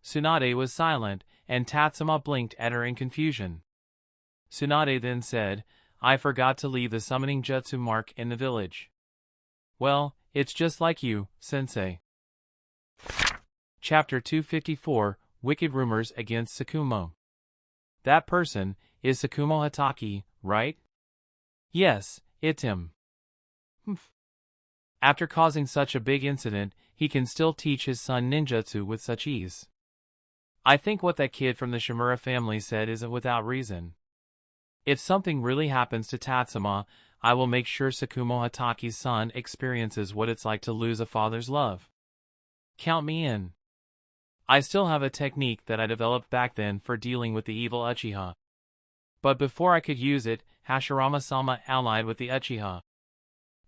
Tsunade was silent, and Tatsuma blinked at her in confusion. Tsunade then said, I forgot to leave the summoning jutsu mark in the village. Well, it's just like you, Sensei. Chapter 254, Wicked Rumors Against Sakumo. That person is Sakumo Hatake, right? Yes, it's him. After causing such a big incident, he can still teach his son ninjutsu with such ease. I think what that kid from the Shimura family said isn't without reason. If something really happens to Tatsuma, I will make sure Sakumo Hatake's son experiences what it's like to lose a father's love. Count me in. I still have a technique that I developed back then for dealing with the evil Uchiha. But before I could use it, Hashirama-sama allied with the Uchiha.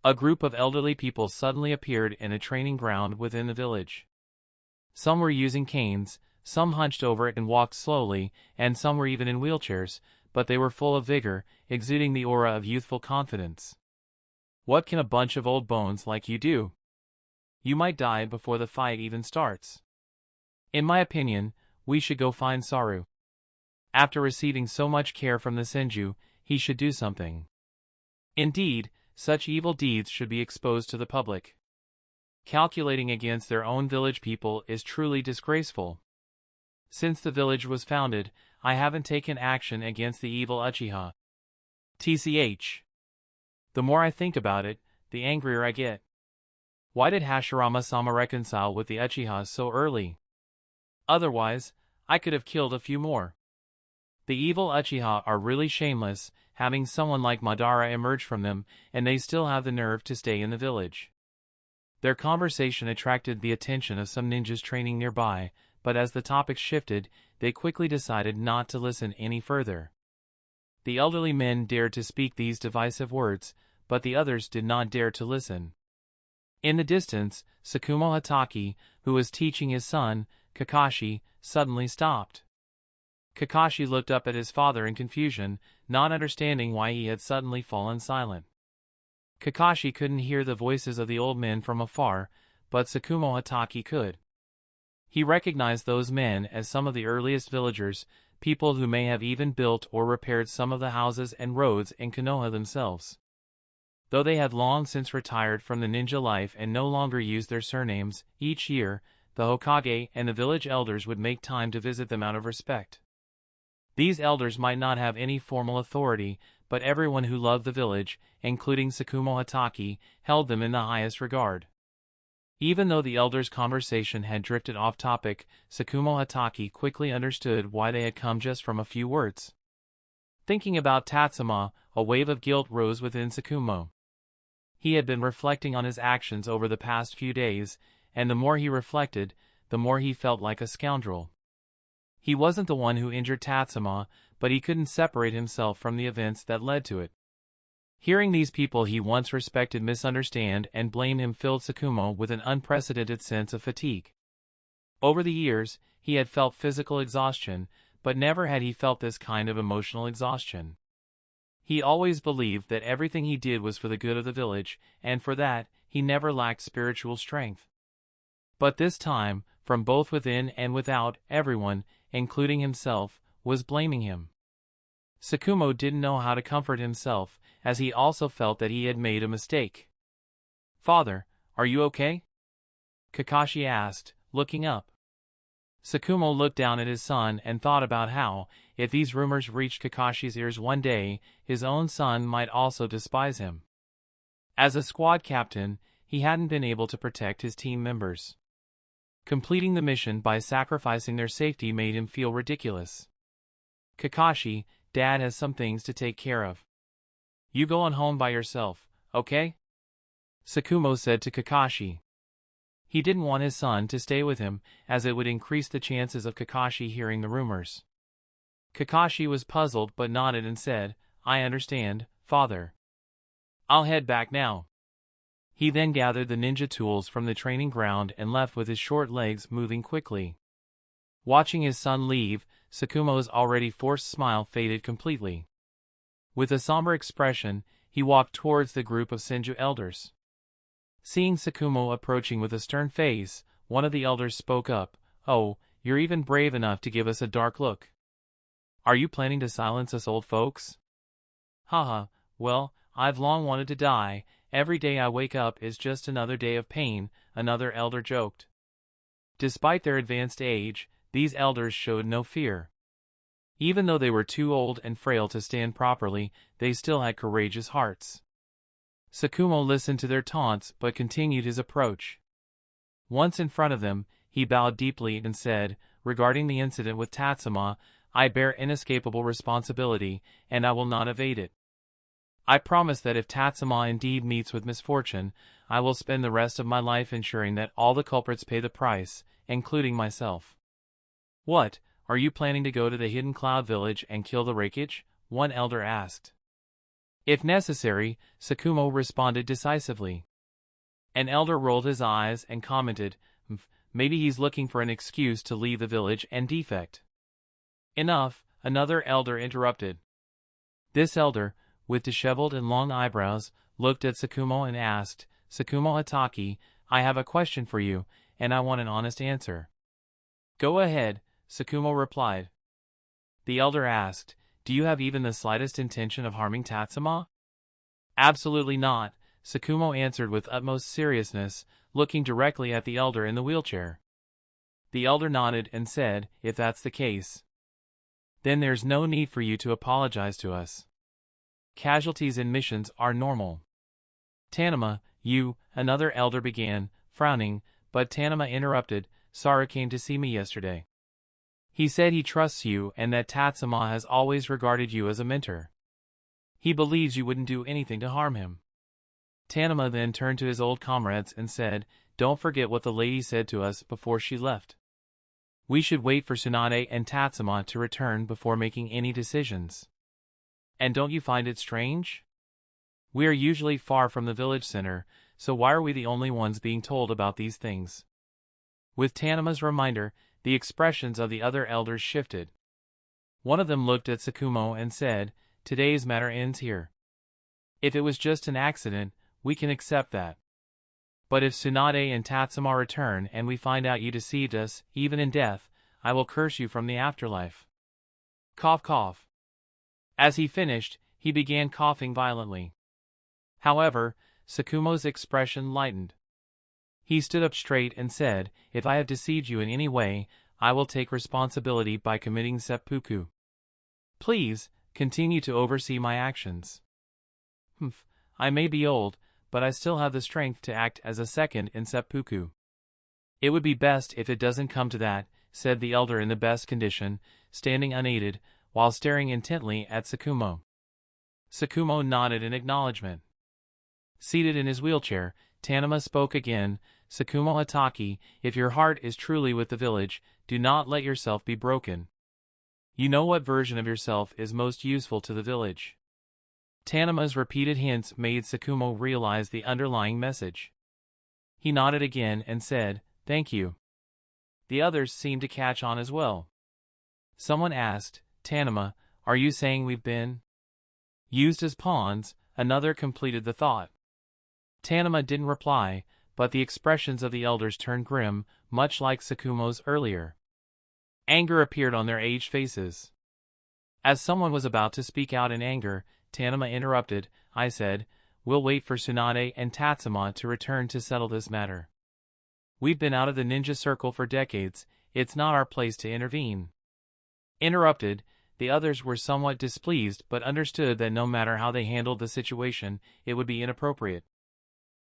A group of elderly people suddenly appeared in a training ground within the village. Some were using canes, some hunched over and walked slowly, and some were even in wheelchairs, but they were full of vigor, exuding the aura of youthful confidence. What can a bunch of old bones like you do? You might die before the fight even starts. In my opinion, we should go find Saru. After receiving so much care from the Senju, he should do something. Indeed, such evil deeds should be exposed to the public. Calculating against their own village people is truly disgraceful. Since the village was founded, I haven't taken action against the evil Uchiha. TCH. The more I think about it, the angrier I get. Why did Hashirama-sama reconcile with the Uchiha so early? Otherwise, I could have killed a few more. The evil Uchiha are really shameless, having someone like Madara emerge from them, and they still have the nerve to stay in the village. Their conversation attracted the attention of some ninjas training nearby, but as the topic shifted, they quickly decided not to listen any further. The elderly men dared to speak these divisive words, but the others did not dare to listen. In the distance, Sakumo Hatake, who was teaching his son, Kakashi, suddenly stopped. Kakashi looked up at his father in confusion, not understanding why he had suddenly fallen silent. Kakashi couldn't hear the voices of the old men from afar, but Sakumo Hatake could. He recognized those men as some of the earliest villagers, people who may have even built or repaired some of the houses and roads in Konoha themselves. Though they had long since retired from the ninja life and no longer used their surnames, each year, the Hokage and the village elders would make time to visit them out of respect. These elders might not have any formal authority, but everyone who loved the village, including Sakumo Hatake, held them in the highest regard. Even though the elders' conversation had drifted off topic, Sakumo Hatake quickly understood why they had come just from a few words. Thinking about Tatsuma, a wave of guilt rose within Sakumo. He had been reflecting on his actions over the past few days, and the more he reflected, the more he felt like a scoundrel. He wasn't the one who injured Tatsuma, but he couldn't separate himself from the events that led to it. Hearing these people he once respected misunderstand and blame him filled Sakumo with an unprecedented sense of fatigue. Over the years, he had felt physical exhaustion, but never had he felt this kind of emotional exhaustion. He always believed that everything he did was for the good of the village, and for that, he never lacked spiritual strength. But this time, from both within and without, everyone, including himself, was blaming him. Sakumo didn't know how to comfort himself, as he also felt that he had made a mistake. "Father, are you okay?" Kakashi asked, looking up. Sakumo looked down at his son and thought about how, if these rumors reached Kakashi's ears one day, his own son might also despise him. As a squad captain, he hadn't been able to protect his team members. Completing the mission by sacrificing their safety made him feel ridiculous. "Kakashi, Dad has some things to take care of. You go on home by yourself, okay?" Sakumo said to Kakashi. He didn't want his son to stay with him, as it would increase the chances of Kakashi hearing the rumors. Kakashi was puzzled but nodded and said, "I understand, Father. I'll head back now." He then gathered the ninja tools from the training ground and left with his short legs moving quickly. Watching his son leave, Sakumo's already forced smile faded completely. With a somber expression, he walked towards the group of Senju elders. Seeing Sakumo approaching with a stern face, one of the elders spoke up, "Oh, you're even brave enough to give us a dark look. Are you planning to silence us old folks?" "Haha, well, I've long wanted to die. Every day I wake up is just another day of pain," another elder joked. Despite their advanced age, these elders showed no fear. Even though they were too old and frail to stand properly, they still had courageous hearts. Sakumo listened to their taunts but continued his approach. Once in front of them, he bowed deeply and said, "Regarding the incident with Tatsuma, I bear inescapable responsibility, and I will not evade it. I promise that if Tatsuma indeed meets with misfortune, I will spend the rest of my life ensuring that all the culprits pay the price, including myself." "What, are you planning to go to the Hidden Cloud Village and kill the Raikage?" one elder asked. "If necessary," Sakumo responded decisively. An elder rolled his eyes and commented, "Maybe he's looking for an excuse to leave the village and defect." "Enough," another elder interrupted. This elder, with disheveled and long eyebrows, looked at Sakumo and asked, "Sakumo Hatake, I have a question for you, and I want an honest answer." "Go ahead," Sakumo replied. The elder asked, "Do you have even the slightest intention of harming Tatsuma?" "Absolutely not," Sakumo answered with utmost seriousness, looking directly at the elder in the wheelchair. The elder nodded and said, "If that's the case, then there's no need for you to apologize to us. Casualties in missions are normal." "Tanuma, another elder began, frowning, but Tanuma interrupted, "Sara came to see me yesterday. He said he trusts you and that Tatsuma has always regarded you as a mentor. He believes you wouldn't do anything to harm him." Tanuma then turned to his old comrades and said, "Don't forget what the lady said to us before she left. We should wait for Tsunade and Tatsuma to return before making any decisions. And don't you find it strange? We are usually far from the village center, so why are we the only ones being told about these things? With Tanuma's reminder, the expressions of the other elders shifted. One of them looked at Sakumo and said, "Today's matter ends here. If it was just an accident, we can accept that. But if Tsunade and Tatsuma return and we find out you deceived us, even in death, I will curse you from the afterlife." Cough cough. As he finished, he began coughing violently. However, Sakumo's expression lightened. He stood up straight and said, "If I have deceived you in any way, I will take responsibility by committing seppuku. Please, continue to oversee my actions. I may be old, but I still have the strength to act as a second in seppuku." "It would be best if it doesn't come to that," said the elder in the best condition, standing unaided, while staring intently at Sakumo. Sakumo nodded in acknowledgement. Seated in his wheelchair, Tanuma spoke again. "Sakumo Hataki, if your heart is truly with the village, do not let yourself be broken. You know what version of yourself is most useful to the village." Tanuma's repeated hints made Sakumo realize the underlying message. He nodded again and said, "Thank you." The others seemed to catch on as well. Someone asked, "Tanuma, are you saying we've been used as pawns?" Another completed the thought. Tanuma didn't reply, but the expressions of the elders turned grim, much like Sakumo's earlier. Anger appeared on their aged faces. As someone was about to speak out in anger, Tanuma interrupted. "I said, we'll wait for Tsunade and Tatsuma to return to settle this matter. We've been out of the ninja circle for decades, it's not our place to intervene." Interrupted, the others were somewhat displeased but understood that no matter how they handled the situation, it would be inappropriate.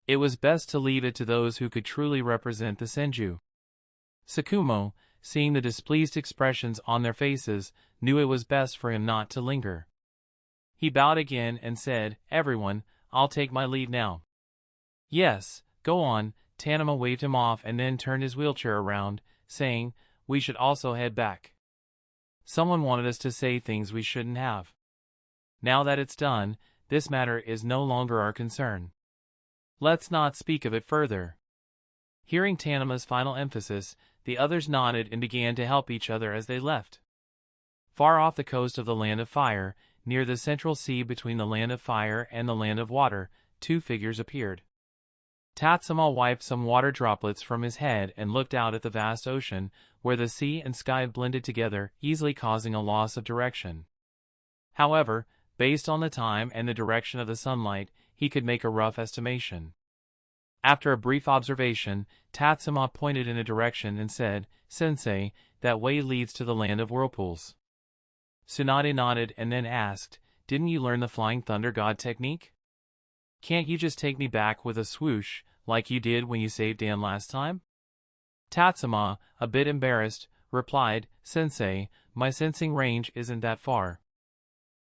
It was best to leave it to those who could truly represent the Senju. Sakumo, seeing the displeased expressions on their faces, knew it was best for him not to linger. He bowed again and said, "Everyone, I'll take my leave now." "Yes, go on." Tanuma waved him off and then turned his wheelchair around, saying, "We should also head back. Someone wanted us to say things we shouldn't have. Now that it's done, this matter is no longer our concern. Let's not speak of it further." Hearing Tanuma's final emphasis, the others nodded and began to help each other as they left. Far off the coast of the Land of Fire, near the central sea between the Land of Fire and the Land of Water, two figures appeared. Tatsuma wiped some water droplets from his head and looked out at the vast ocean, where the sea and sky blended together, easily causing a loss of direction. However, based on the time and the direction of the sunlight, he could make a rough estimation. After a brief observation, Tatsuma pointed in a direction and said, "Sensei, that way leads to the Land of Whirlpools." Tsunade nodded and then asked, "Didn't you learn the Flying Thunder God technique? Can't you just take me back with a swoosh, like you did when you saved Dan last time?" Tatsuma, a bit embarrassed, replied, "Sensei, my sensing range isn't that far.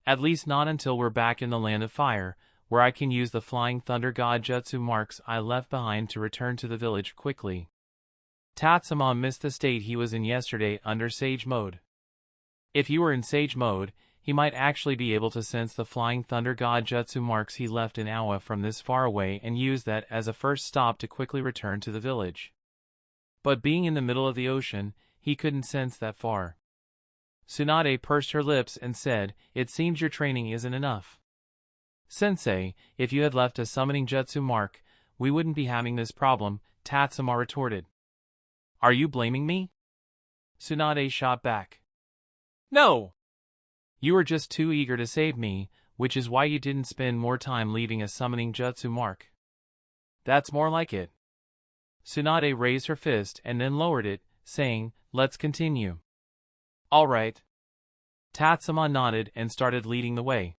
At least not until we're back in the Land of Fire, where I can use the Flying Thunder God jutsu marks I left behind to return to the village quickly." Tatsuma missed the state he was in yesterday under Sage Mode. If he were in Sage Mode, he might actually be able to sense the Flying Thunder God jutsu marks he left in Awa from this far away and use that as a first stop to quickly return to the village. But being in the middle of the ocean, he couldn't sense that far. Tsunade pursed her lips and said, "It seems your training isn't enough. Sensei, if you had left a summoning jutsu mark, we wouldn't be having this problem," Tatsuma retorted. "Are you blaming me?" Tsunade shot back. "No! You were just too eager to save me, which is why you didn't spend more time leaving a summoning jutsu mark." "That's more like it." Tsunade raised her fist and then lowered it, saying, "Let's continue." "All right." Tatsuma nodded and started leading the way.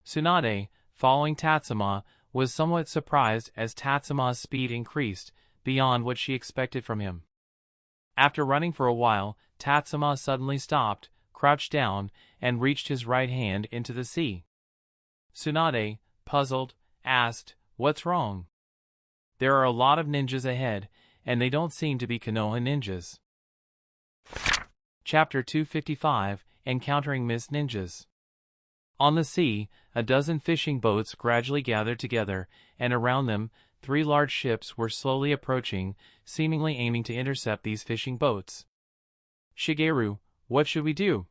Tsunade, following Tatsuma, was somewhat surprised as Tatsuma's speed increased, beyond what she expected from him. After running for a while, Tatsuma suddenly stopped, crouched down, and reached his right hand into the sea. Tsunade, puzzled, asked, "What's wrong?" "There are a lot of ninjas ahead, and they don't seem to be Konoha ninjas." Chapter 255, Encountering Mist Ninjas. On the sea, a dozen fishing boats gradually gathered together, and around them, 3 large ships were slowly approaching, seemingly aiming to intercept these fishing boats. "Shigeru, what should we do?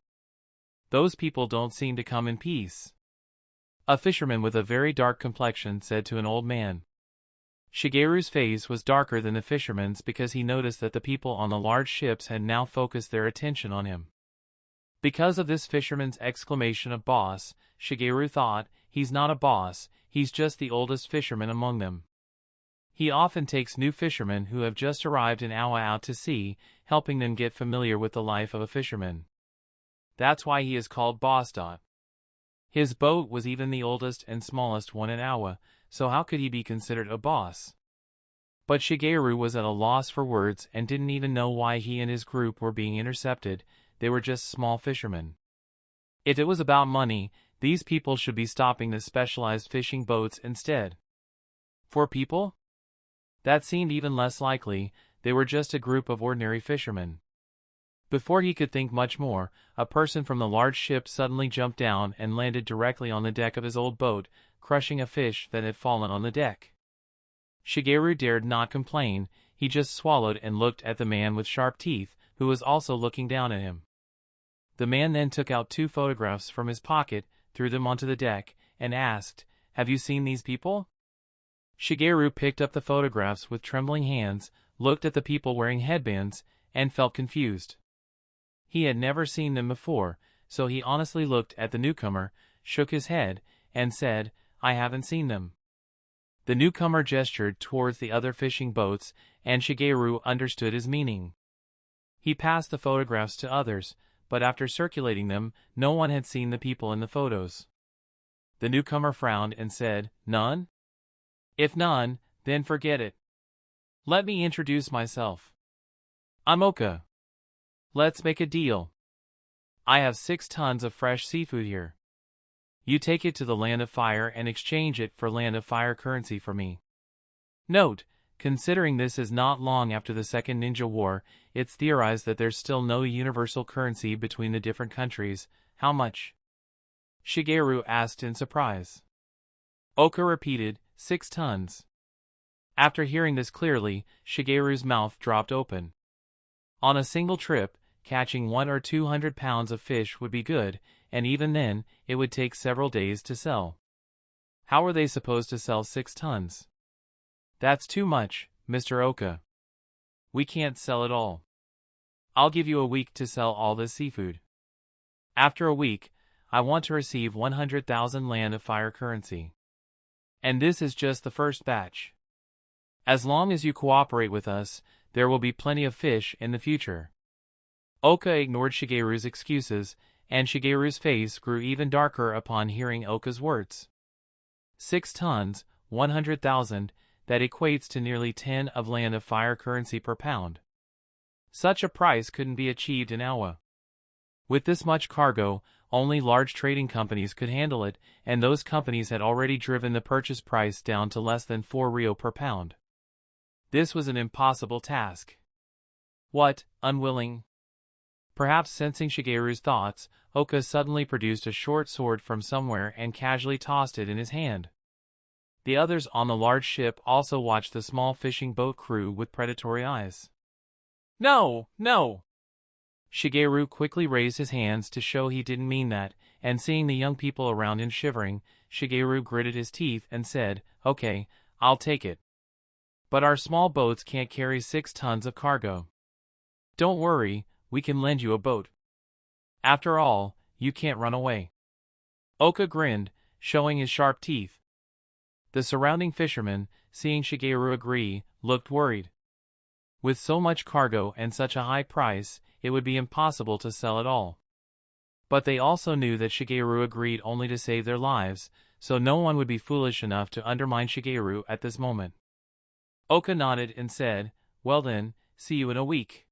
Those people don't seem to come in peace," a fisherman with a very dark complexion said to an old man. Shigeru's face was darker than the fisherman's because he noticed that the people on the large ships had now focused their attention on him. Because of this fisherman's exclamation of boss, Shigeru thought, he's not a boss, he's just the oldest fisherman among them. He often takes new fishermen who have just arrived in Awa out to sea, helping them get familiar with the life of a fisherman. That's why he is called boss. His boat was even the oldest and smallest one in Awa, so how could he be considered a boss? But Shigeru was at a loss for words and didn't even know why he and his group were being intercepted. They were just small fishermen. If it was about money, these people should be stopping the specialized fishing boats instead. For people? That seemed even less likely. They were just a group of ordinary fishermen. Before he could think much more, a person from the large ship suddenly jumped down and landed directly on the deck of his old boat, crushing a fish that had fallen on the deck. Shigeru dared not complain. He just swallowed and looked at the man with sharp teeth, who was also looking down at him. The man then took out 2 photographs from his pocket, threw them onto the deck, and asked, "Have you seen these people?" Shigeru picked up the photographs with trembling hands, looked at the people wearing headbands, and felt confused. He had never seen them before, so he honestly looked at the newcomer, shook his head, and said, "I haven't seen them." The newcomer gestured towards the other fishing boats, and Shigeru understood his meaning. He passed the photographs to others, but after circulating them, no one had seen the people in the photos. The newcomer frowned and said, "None? If none, then forget it. Let me introduce myself. I'm Oka. Let's make a deal. I have 6 tons of fresh seafood here. You take it to the Land of Fire and exchange it for Land of Fire currency for me." Note, considering this is not long after the Second Ninja War, it's theorized that there's still no universal currency between the different countries. "How much?" Shigeru asked in surprise. Oka repeated, 6 tons. After hearing this clearly, Shigeru's mouth dropped open. On a single trip, catching 100 or 200 pounds of fish would be good, and even then, it would take several days to sell. How were they supposed to sell 6 tons? "That's too much, Mr. Oka. We can't sell it all. I'll give you a week to sell all this seafood. After a week, I want to receive 100,000 Land of Fire currency. And this is just the first batch. As long as you cooperate with us, there will be plenty of fish in the future." Oka ignored Shigeru's excuses, and Shigeru's face grew even darker upon hearing Oka's words. 6 tons, 100,000, that equates to nearly 10 of Land of Fire currency per pound. Such a price couldn't be achieved in Awa. With this much cargo, only large trading companies could handle it, and those companies had already driven the purchase price down to less than 4 ryo per pound. This was an impossible task. What, unwilling? Perhaps sensing Shigeru's thoughts, Oka suddenly produced a short sword from somewhere and casually tossed it in his hand. The others on the large ship also watched the small fishing boat crew with predatory eyes. "No, no!" Shigeru quickly raised his hands to show he didn't mean that, and seeing the young people around him shivering, Shigeru gritted his teeth and said, "Okay, I'll take it. But our small boats can't carry 6 tons of cargo. Don't worry, we can lend you a boat. After all, you can't run away." Oka grinned, showing his sharp teeth. The surrounding fishermen, seeing Shigeru agree, looked worried. With so much cargo and such a high price, it would be impossible to sell it all. But they also knew that Shigeru agreed only to save their lives, so no one would be foolish enough to undermine Shigeru at this moment. Oka nodded and said, "Well then, see you in a week.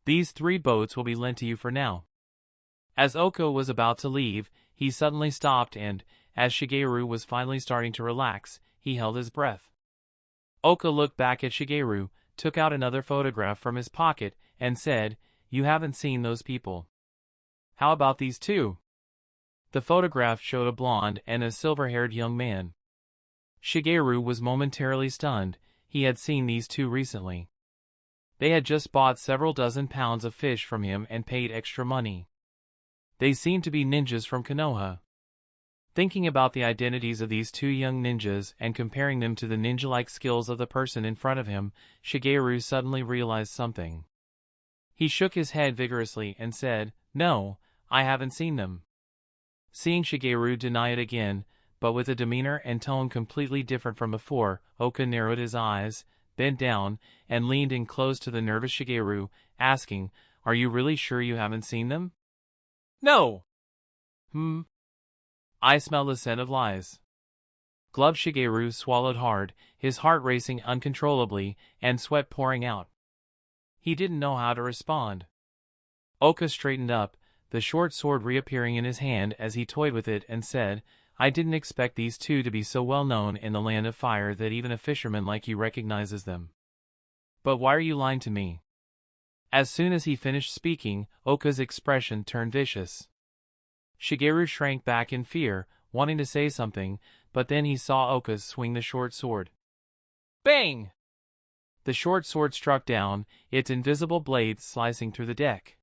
These 3 boats will be lent to you for now." As Oka was about to leave, he suddenly stopped and, as Shigeru was finally starting to relax, he held his breath. Oka looked back at Shigeru, took out another photograph from his pocket, and said, "You haven't seen those people. How about these 2? The photograph showed a blonde and a silver-haired young man. Shigeru was momentarily stunned. He had seen these two recently. They had just bought several dozen pounds of fish from him and paid extra money. They seemed to be ninjas from Konoha. Thinking about the identities of these two young ninjas and comparing them to the ninja-like skills of the person in front of him, Shigeru suddenly realized something. He shook his head vigorously and said, "No, I haven't seen them." Seeing Shigeru deny it again, but with a demeanor and tone completely different from before, Oka narrowed his eyes, bent down, and leaned in close to the nervous Shigeru, asking, "Are you really sure you haven't seen them?" "No." I smell the scent of lies." Gloved Shigeru swallowed hard, his heart racing uncontrollably, and sweat pouring out. He didn't know how to respond. Oka straightened up, the short sword reappearing in his hand as he toyed with it and said, "I didn't expect these two to be so well known in the land of fire that even a fisherman like you recognizes them. But why are you lying to me?" As soon as he finished speaking, Oka's expression turned vicious. Shigeru shrank back in fear, wanting to say something, but then he saw Oka swing the short sword. Bang! The short sword struck down, its invisible blade slicing through the deck.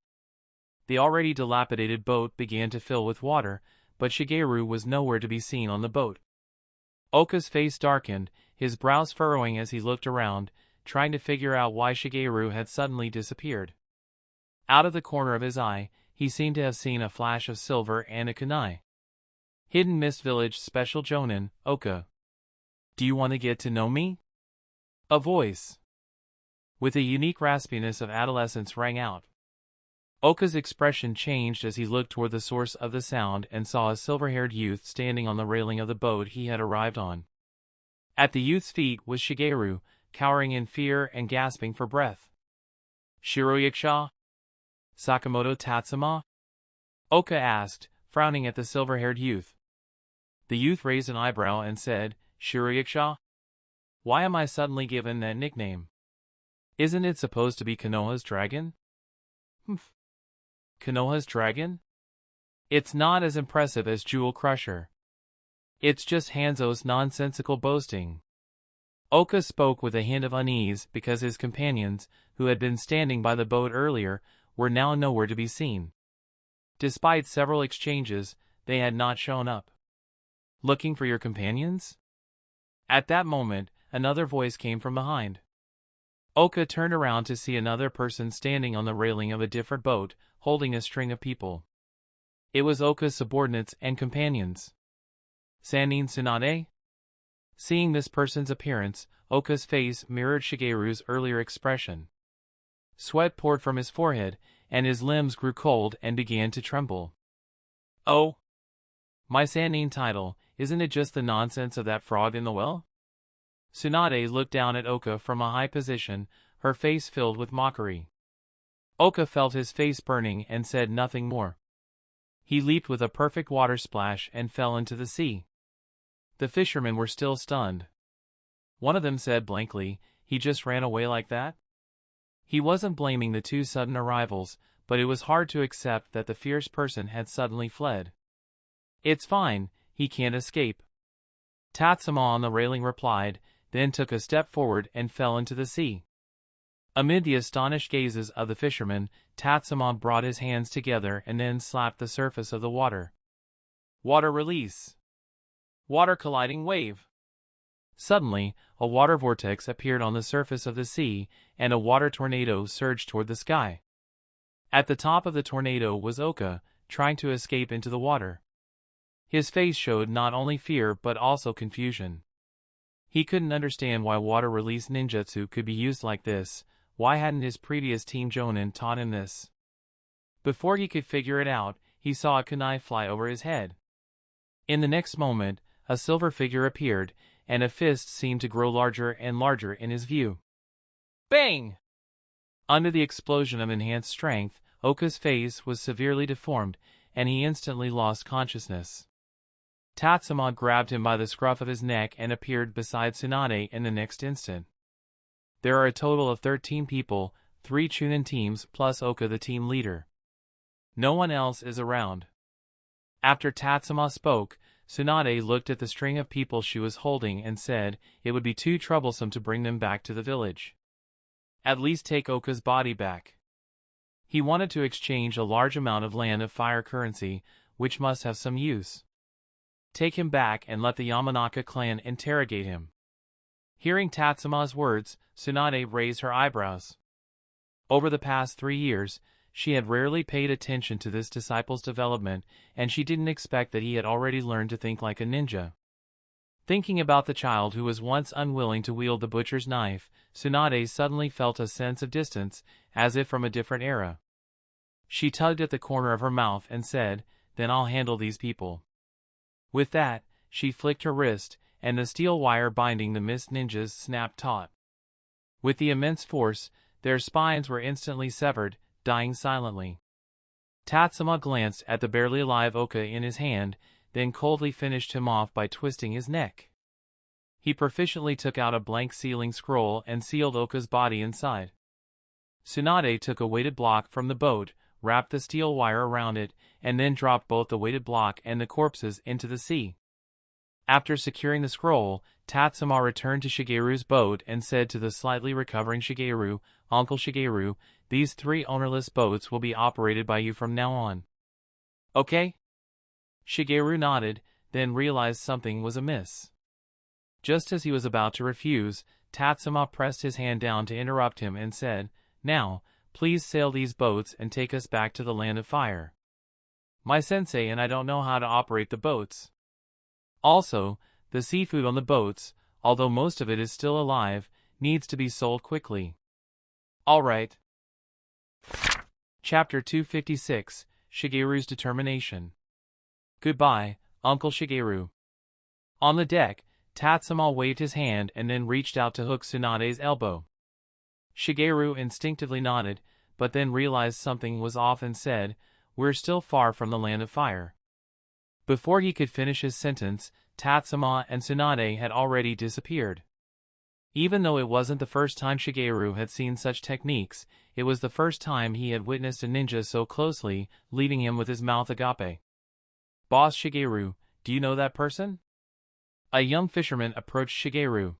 The already dilapidated boat began to fill with water, but Shigeru was nowhere to be seen on the boat. Oka's face darkened, his brows furrowing as he looked around, trying to figure out why Shigeru had suddenly disappeared. Out of the corner of his eye, he seemed to have seen a flash of silver and a kunai. Hidden Mist Village Special Jonin, Oka. Do you want to get to know me? A voice with a unique raspiness of adolescence rang out. Oka's expression changed as he looked toward the source of the sound and saw a silver-haired youth standing on the railing of the boat he had arrived on. At the youth's feet was Shigeru, cowering in fear and gasping for breath. "Shiroyakusha? Sakamoto Tatsuma?" Oka asked, frowning at the silver-haired youth. The youth raised an eyebrow and said, "Shiroyakusha? Why am I suddenly given that nickname? Isn't it supposed to be Konoha's dragon?" "Humph. Konoha's dragon? It's not as impressive as Jewel Crusher. It's just Hanzo's nonsensical boasting." Oka spoke with a hint of unease because his companions, who had been standing by the boat earlier, were now nowhere to be seen. Despite several exchanges, they had not shown up. "Looking for your companions?" At that moment, another voice came from behind. Oka turned around to see another person standing on the railing of a different boat, holding a string of people. It was Oka's subordinates and companions. "Sannin Tsunade?" Seeing this person's appearance, Oka's face mirrored Shigeru's earlier expression. Sweat poured from his forehead, and his limbs grew cold and began to tremble. "Oh, my Sannin title, isn't it just the nonsense of that frog in the well?" Tsunade looked down at Oka from a high position, her face filled with mockery. Oka felt his face burning and said nothing more. He leaped with a perfect water splash and fell into the sea. The fishermen were still stunned. One of them said blankly, "He just ran away like that?" He wasn't blaming the two sudden arrivals, but it was hard to accept that the fierce person had suddenly fled. "It's fine, he can't escape." Tatsuma on the railing replied, then took a step forward and fell into the sea. Amid the astonished gazes of the fishermen, Tatsuma brought his hands together and then slapped the surface of the water. Water release. Water colliding wave. Suddenly, a water vortex appeared on the surface of the sea, and a water tornado surged toward the sky. At the top of the tornado was Oka, trying to escape into the water. His face showed not only fear but also confusion. He couldn't understand why water release ninjutsu could be used like this. Why hadn't his previous Team Jonin taught him this? Before he could figure it out, he saw a kunai fly over his head. In the next moment, a silver figure appeared, and a fist seemed to grow larger and larger in his view. Bang! Under the explosion of enhanced strength, Oka's face was severely deformed, and he instantly lost consciousness. Tatsuma grabbed him by the scruff of his neck and appeared beside Tsunade in the next instant. There are a total of 13 people, 3 Chunin teams plus Oka the team leader. No one else is around. After Tatsuma spoke, Tsunade looked at the string of people she was holding and said it would be too troublesome to bring them back to the village. At least take Oka's body back. He wanted to exchange a large amount of land of fire currency, which must have some use. Take him back and let the Yamanaka clan interrogate him. Hearing Tatsuma's words, Tsunade raised her eyebrows. Over the past 3 years, she had rarely paid attention to this disciple's development, and she didn't expect that he had already learned to think like a ninja. Thinking about the child who was once unwilling to wield the butcher's knife, Tsunade suddenly felt a sense of distance, as if from a different era. She tugged at the corner of her mouth and said, "Then I'll handle these people." With that, she flicked her wrist, and the steel wire binding the mist ninjas snapped taut. With the immense force, their spines were instantly severed, dying silently. Tatsuma glanced at the barely alive Oka in his hand, then coldly finished him off by twisting his neck. He proficiently took out a blank sealing scroll and sealed Oka's body inside. Tsunade took a weighted block from the boat, wrapped the steel wire around it, and then dropped both the weighted block and the corpses into the sea. After securing the scroll, Tatsuma returned to Shigeru's boat and said to the slightly recovering Shigeru, "Uncle Shigeru, these 3 ownerless boats will be operated by you from now on. Okay?" Shigeru nodded, then realized something was amiss. Just as he was about to refuse, Tatsuma pressed his hand down to interrupt him and said, "Now, please sail these boats and take us back to the land of fire. My sensei and I don't know how to operate the boats. Also, the seafood on the boats, although most of it is still alive, needs to be sold quickly." "All right." Chapter 256, Shigeru's Determination. "Goodbye, Uncle Shigeru." On the deck, Tatsuma waved his hand and then reached out to hook Tsunade's elbow. Shigeru instinctively nodded, but then realized something was off and said, "We're still far from the land of fire." Before he could finish his sentence, Tatsuma and Tsunade had already disappeared. Even though it wasn't the first time Shigeru had seen such techniques, it was the first time he had witnessed a ninja so closely, leaving him with his mouth agape. "Boss Shigeru, do you know that person?" A young fisherman approached Shigeru.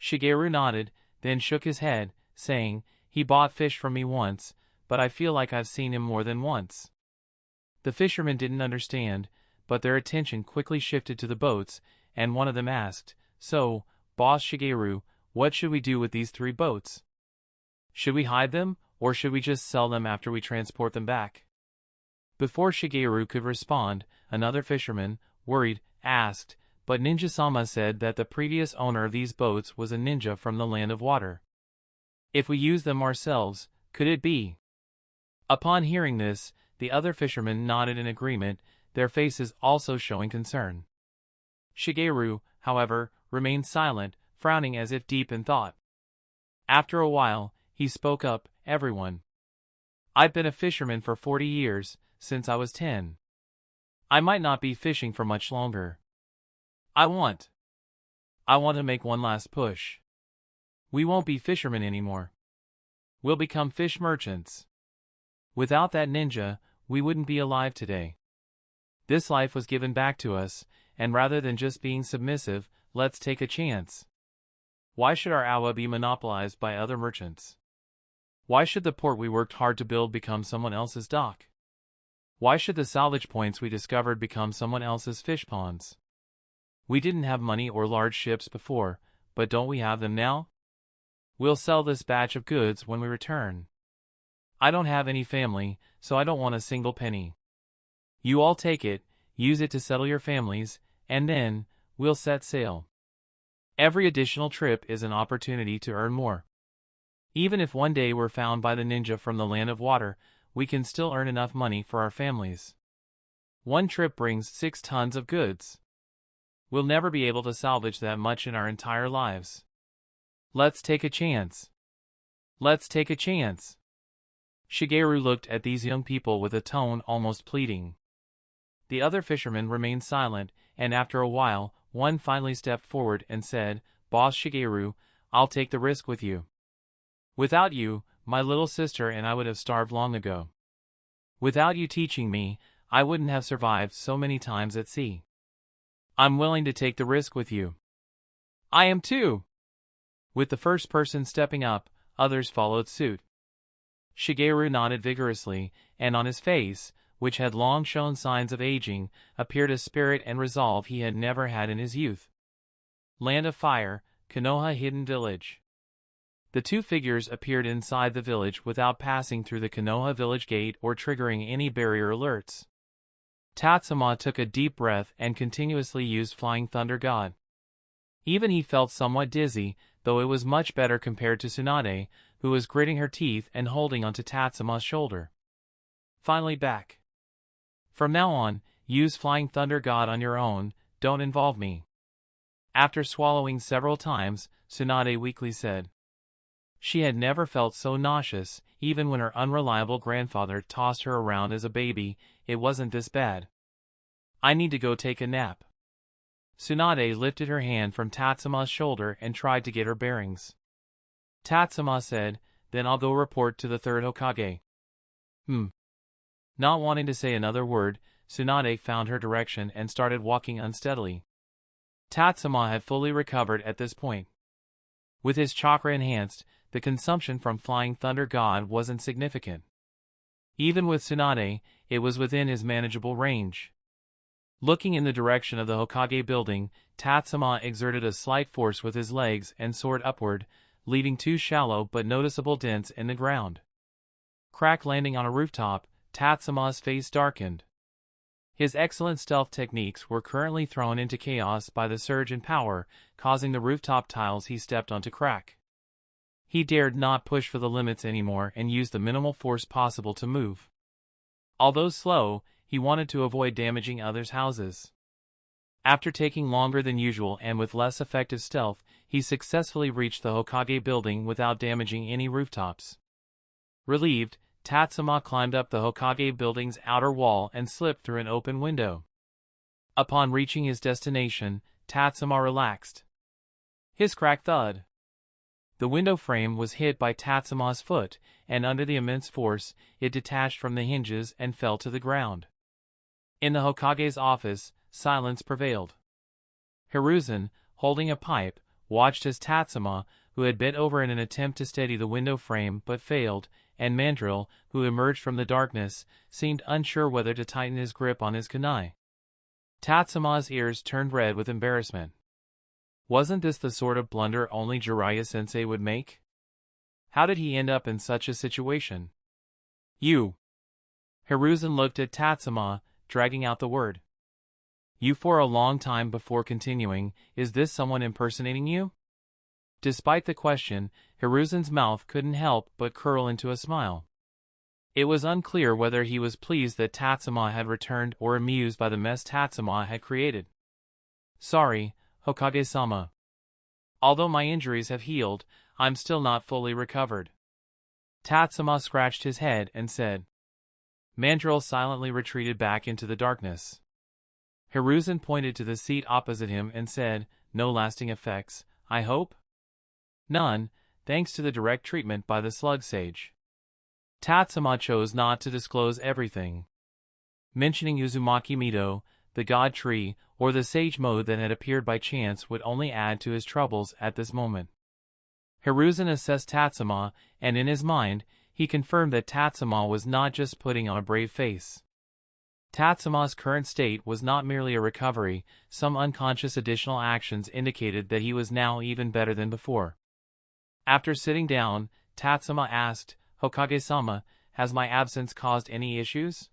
Shigeru nodded, then shook his head, saying, "He bought fish from me once, but I feel like I've seen him more than once." The fishermen didn't understand, but their attention quickly shifted to the boats, and one of them asked, "So, Boss Shigeru, what should we do with these 3 boats? Should we hide them, or should we just sell them after we transport them back?" Before Shigeru could respond, another fisherman, worried, asked, "But Ninja-sama said that the previous owner of these boats was a ninja from the land of water. If we use them ourselves, could it be?" Upon hearing this, the other fishermen nodded in agreement, their faces also showing concern. Shigeru, however, remained silent, frowning as if deep in thought. After a while, he spoke up, "Everyone. I've been a fisherman for 40 years, since I was 10. I might not be fishing for much longer. I want to make one last push. We won't be fishermen anymore. We'll become fish merchants. Without that ninja, we wouldn't be alive today. This life was given back to us, and rather than just being submissive, let's take a chance. Why should our awa be monopolized by other merchants? Why should the port we worked hard to build become someone else's dock? Why should the salvage points we discovered become someone else's fish ponds? We didn't have money or large ships before, but don't we have them now? We'll sell this batch of goods when we return. I don't have any family, so I don't want a single penny. You all take it, use it to settle your families, and then, we'll set sail. Every additional trip is an opportunity to earn more. Even if one day we're found by the ninja from the land of water, we can still earn enough money for our families. One trip brings 6 tons of goods. We'll never be able to salvage that much in our entire lives. Let's take a chance. Let's take a chance." Shigeru looked at these young people with a tone almost pleading. The other fishermen remained silent, and after a while, one finally stepped forward and said, "Boss Shigeru, I'll take the risk with you. Without you, my little sister and I would have starved long ago. Without you teaching me, I wouldn't have survived so many times at sea. I'm willing to take the risk with you. I am too. With the first person stepping up, others followed suit. Shigeru nodded vigorously, and on his face, which had long shown signs of aging, appeared a spirit and resolve he had never had in his youth. Land of Fire, Konoha Hidden Village. The two figures appeared inside the village without passing through the Konoha village gate or triggering any barrier alerts. Tatsuma took a deep breath and continuously used Flying Thunder God. Even he felt somewhat dizzy, though it was much better compared to Tsunade, who was gritting her teeth and holding onto Tatsuma's shoulder. Finally back. From now on, use Flying Thunder God on your own, don't involve me. After swallowing several times, Tsunade weakly said. She had never felt so nauseous, even when her unreliable grandfather tossed her around as a baby. It wasn't this bad. I need to go take a nap. Tsunade lifted her hand from Tatsuma's shoulder and tried to get her bearings. Tatsuma said, then I'll go report to the third Hokage. Not wanting to say another word, Tsunade found her direction and started walking unsteadily. Tatsuma had fully recovered at this point. With his chakra enhanced, the consumption from Flying Thunder God wasn't significant. Even with Tsunade, it was within his manageable range. Looking in the direction of the Hokage building, Tatsuma exerted a slight force with his legs and soared upward, leaving two shallow but noticeable dents in the ground. Crack landing on a rooftop, Tatsuma's face darkened. His excellent stealth techniques were currently thrown into chaos by the surge in power, causing the rooftop tiles he stepped on to crack. He dared not push for the limits anymore and used the minimal force possible to move. Although slow, he wanted to avoid damaging others' houses. After taking longer than usual and with less effective stealth, he successfully reached the Hokage building without damaging any rooftops. Relieved, Tatsuma climbed up the Hokage building's outer wall and slipped through an open window. Upon reaching his destination, Tatsuma relaxed. His crack thud. The window frame was hit by Tatsuma's foot, and under the immense force, it detached from the hinges and fell to the ground. In the Hokage's office, silence prevailed. Hiruzen, holding a pipe, watched as Tatsuma, who had bent over in an attempt to steady the window frame but failed, and Mandrill, who emerged from the darkness, seemed unsure whether to tighten his grip on his kunai. Tatsuma's ears turned red with embarrassment. Wasn't this the sort of blunder only Jiraiya-sensei would make? How did he end up in such a situation? You. Hiruzen looked at Tatsuma, dragging out the word. You for a long time before continuing, is this someone impersonating you? Despite the question, Hiruzen's mouth couldn't help but curl into a smile. It was unclear whether he was pleased that Tatsuma had returned or amused by the mess Tatsuma had created. Sorry, Hokage-sama. Although my injuries have healed, I'm still not fully recovered. Tatsuma scratched his head and said. Mandrill silently retreated back into the darkness. Hiruzen pointed to the seat opposite him and said, no lasting effects, I hope? None, thanks to the direct treatment by the slug sage. Tatsuma chose not to disclose everything. Mentioning Uzumaki Mido, the god tree, or the sage mode that had appeared by chance would only add to his troubles at this moment. Hiruzen assessed Tatsuma, and in his mind, he confirmed that Tatsuma was not just putting on a brave face. Tatsuma's current state was not merely a recovery, some unconscious additional actions indicated that he was now even better than before. After sitting down, Tatsuma asked, Hokage-sama, has my absence caused any issues?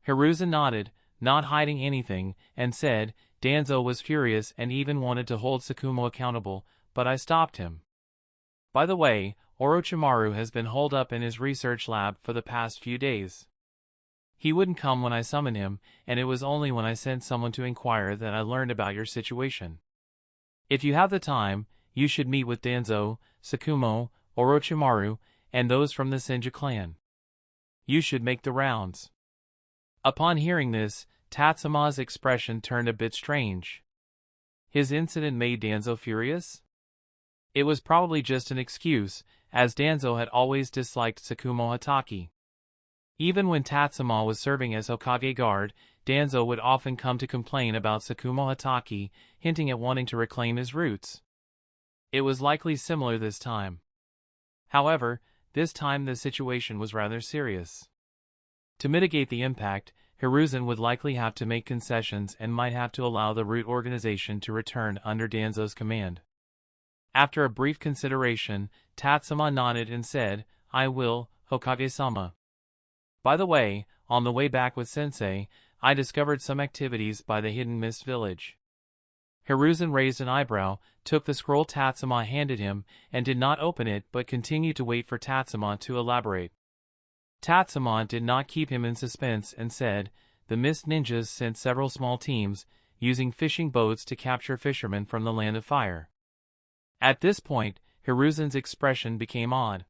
Hiruzen nodded, not hiding anything, and said, Danzo was furious and even wanted to hold Sakumo accountable, but I stopped him. By the way, Orochimaru has been holed up in his research lab for the past few days. He wouldn't come when I summoned him, and it was only when I sent someone to inquire that I learned about your situation. If you have the time, you should meet with Danzo, Sakumo, Orochimaru, and those from the Senju clan. You should make the rounds. Upon hearing this, Tatsuma's expression turned a bit strange. His incident made Danzo furious? It was probably just an excuse, as Danzo had always disliked Sakumo Hatake. Even when Tatsuma was serving as Hokage guard, Danzo would often come to complain about Sakumo Hatake, hinting at wanting to reclaim his roots. It was likely similar this time. However, this time the situation was rather serious. To mitigate the impact, Hiruzen would likely have to make concessions and might have to allow the root organization to return under Danzo's command. After a brief consideration, Tatsuma nodded and said, "I will, Hokage-sama. By the way, on the way back with Sensei, I discovered some activities by the Hidden Mist Village." Hiruzen raised an eyebrow, took the scroll Tatsuma handed him, and did not open it but continued to wait for Tatsuma to elaborate. Tatsuma did not keep him in suspense and said, "The Mist Ninjas sent several small teams, using fishing boats to capture fishermen from the Land of Fire." At this point, Hiruzen's expression became odd.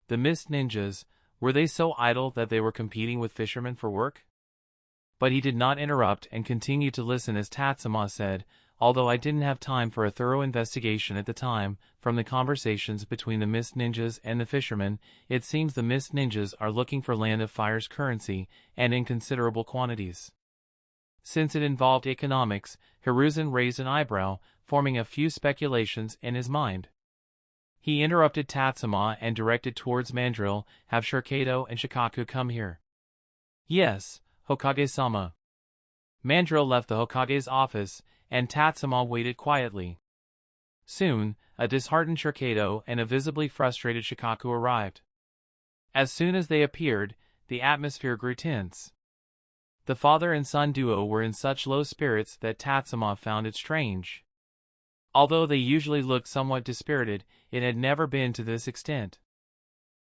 The Mist Ninjas, were they so idle that they were competing with fishermen for work? But he did not interrupt and continued to listen as Tatsuma said, "Although I didn't have time for a thorough investigation at the time, from the conversations between the Mist Ninjas and the fishermen, it seems the Mist Ninjas are looking for Land of Fire's currency, and in considerable quantities." Since it involved economics, Hiruzen raised an eyebrow, forming a few speculations in his mind. He interrupted Tatsuma and directed towards Mandrill, "Have Shurikado and Shikaku come here." "Yes, Hokage-sama." Mandrill left the Hokage's office, and Tatsuma waited quietly. Soon, a disheartened Shurikado and a visibly frustrated Shikaku arrived. As soon as they appeared, the atmosphere grew tense. The father and son duo were in such low spirits that Tatsuma found it strange. Although they usually looked somewhat dispirited, it had never been to this extent.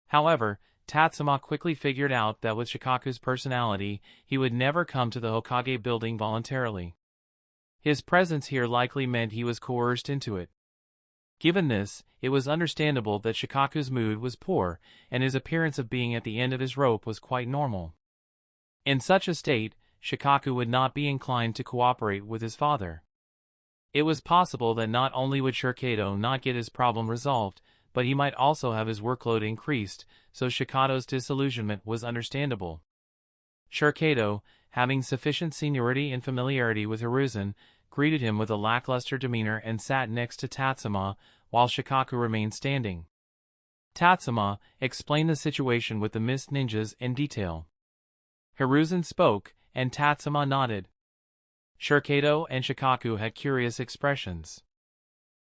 However, Tatsuma quickly figured out that with Shikaku's personality, he would never come to the Hokage building voluntarily. His presence here likely meant he was coerced into it. Given this, it was understandable that Shikaku's mood was poor, and his appearance of being at the end of his rope was quite normal. In such a state, Shikaku would not be inclined to cooperate with his father. It was possible that not only would Shurikado not get his problem resolved, but he might also have his workload increased, so Shikado's disillusionment was understandable. Shurikado, having sufficient seniority and familiarity with Hiruzen, greeted him with a lackluster demeanor and sat next to Tatsuma, while Shikaku remained standing. Tatsuma explained the situation with the Mist Ninjas in detail. Hiruzen spoke, and Tatsuma nodded. Shurikado and Shikaku had curious expressions.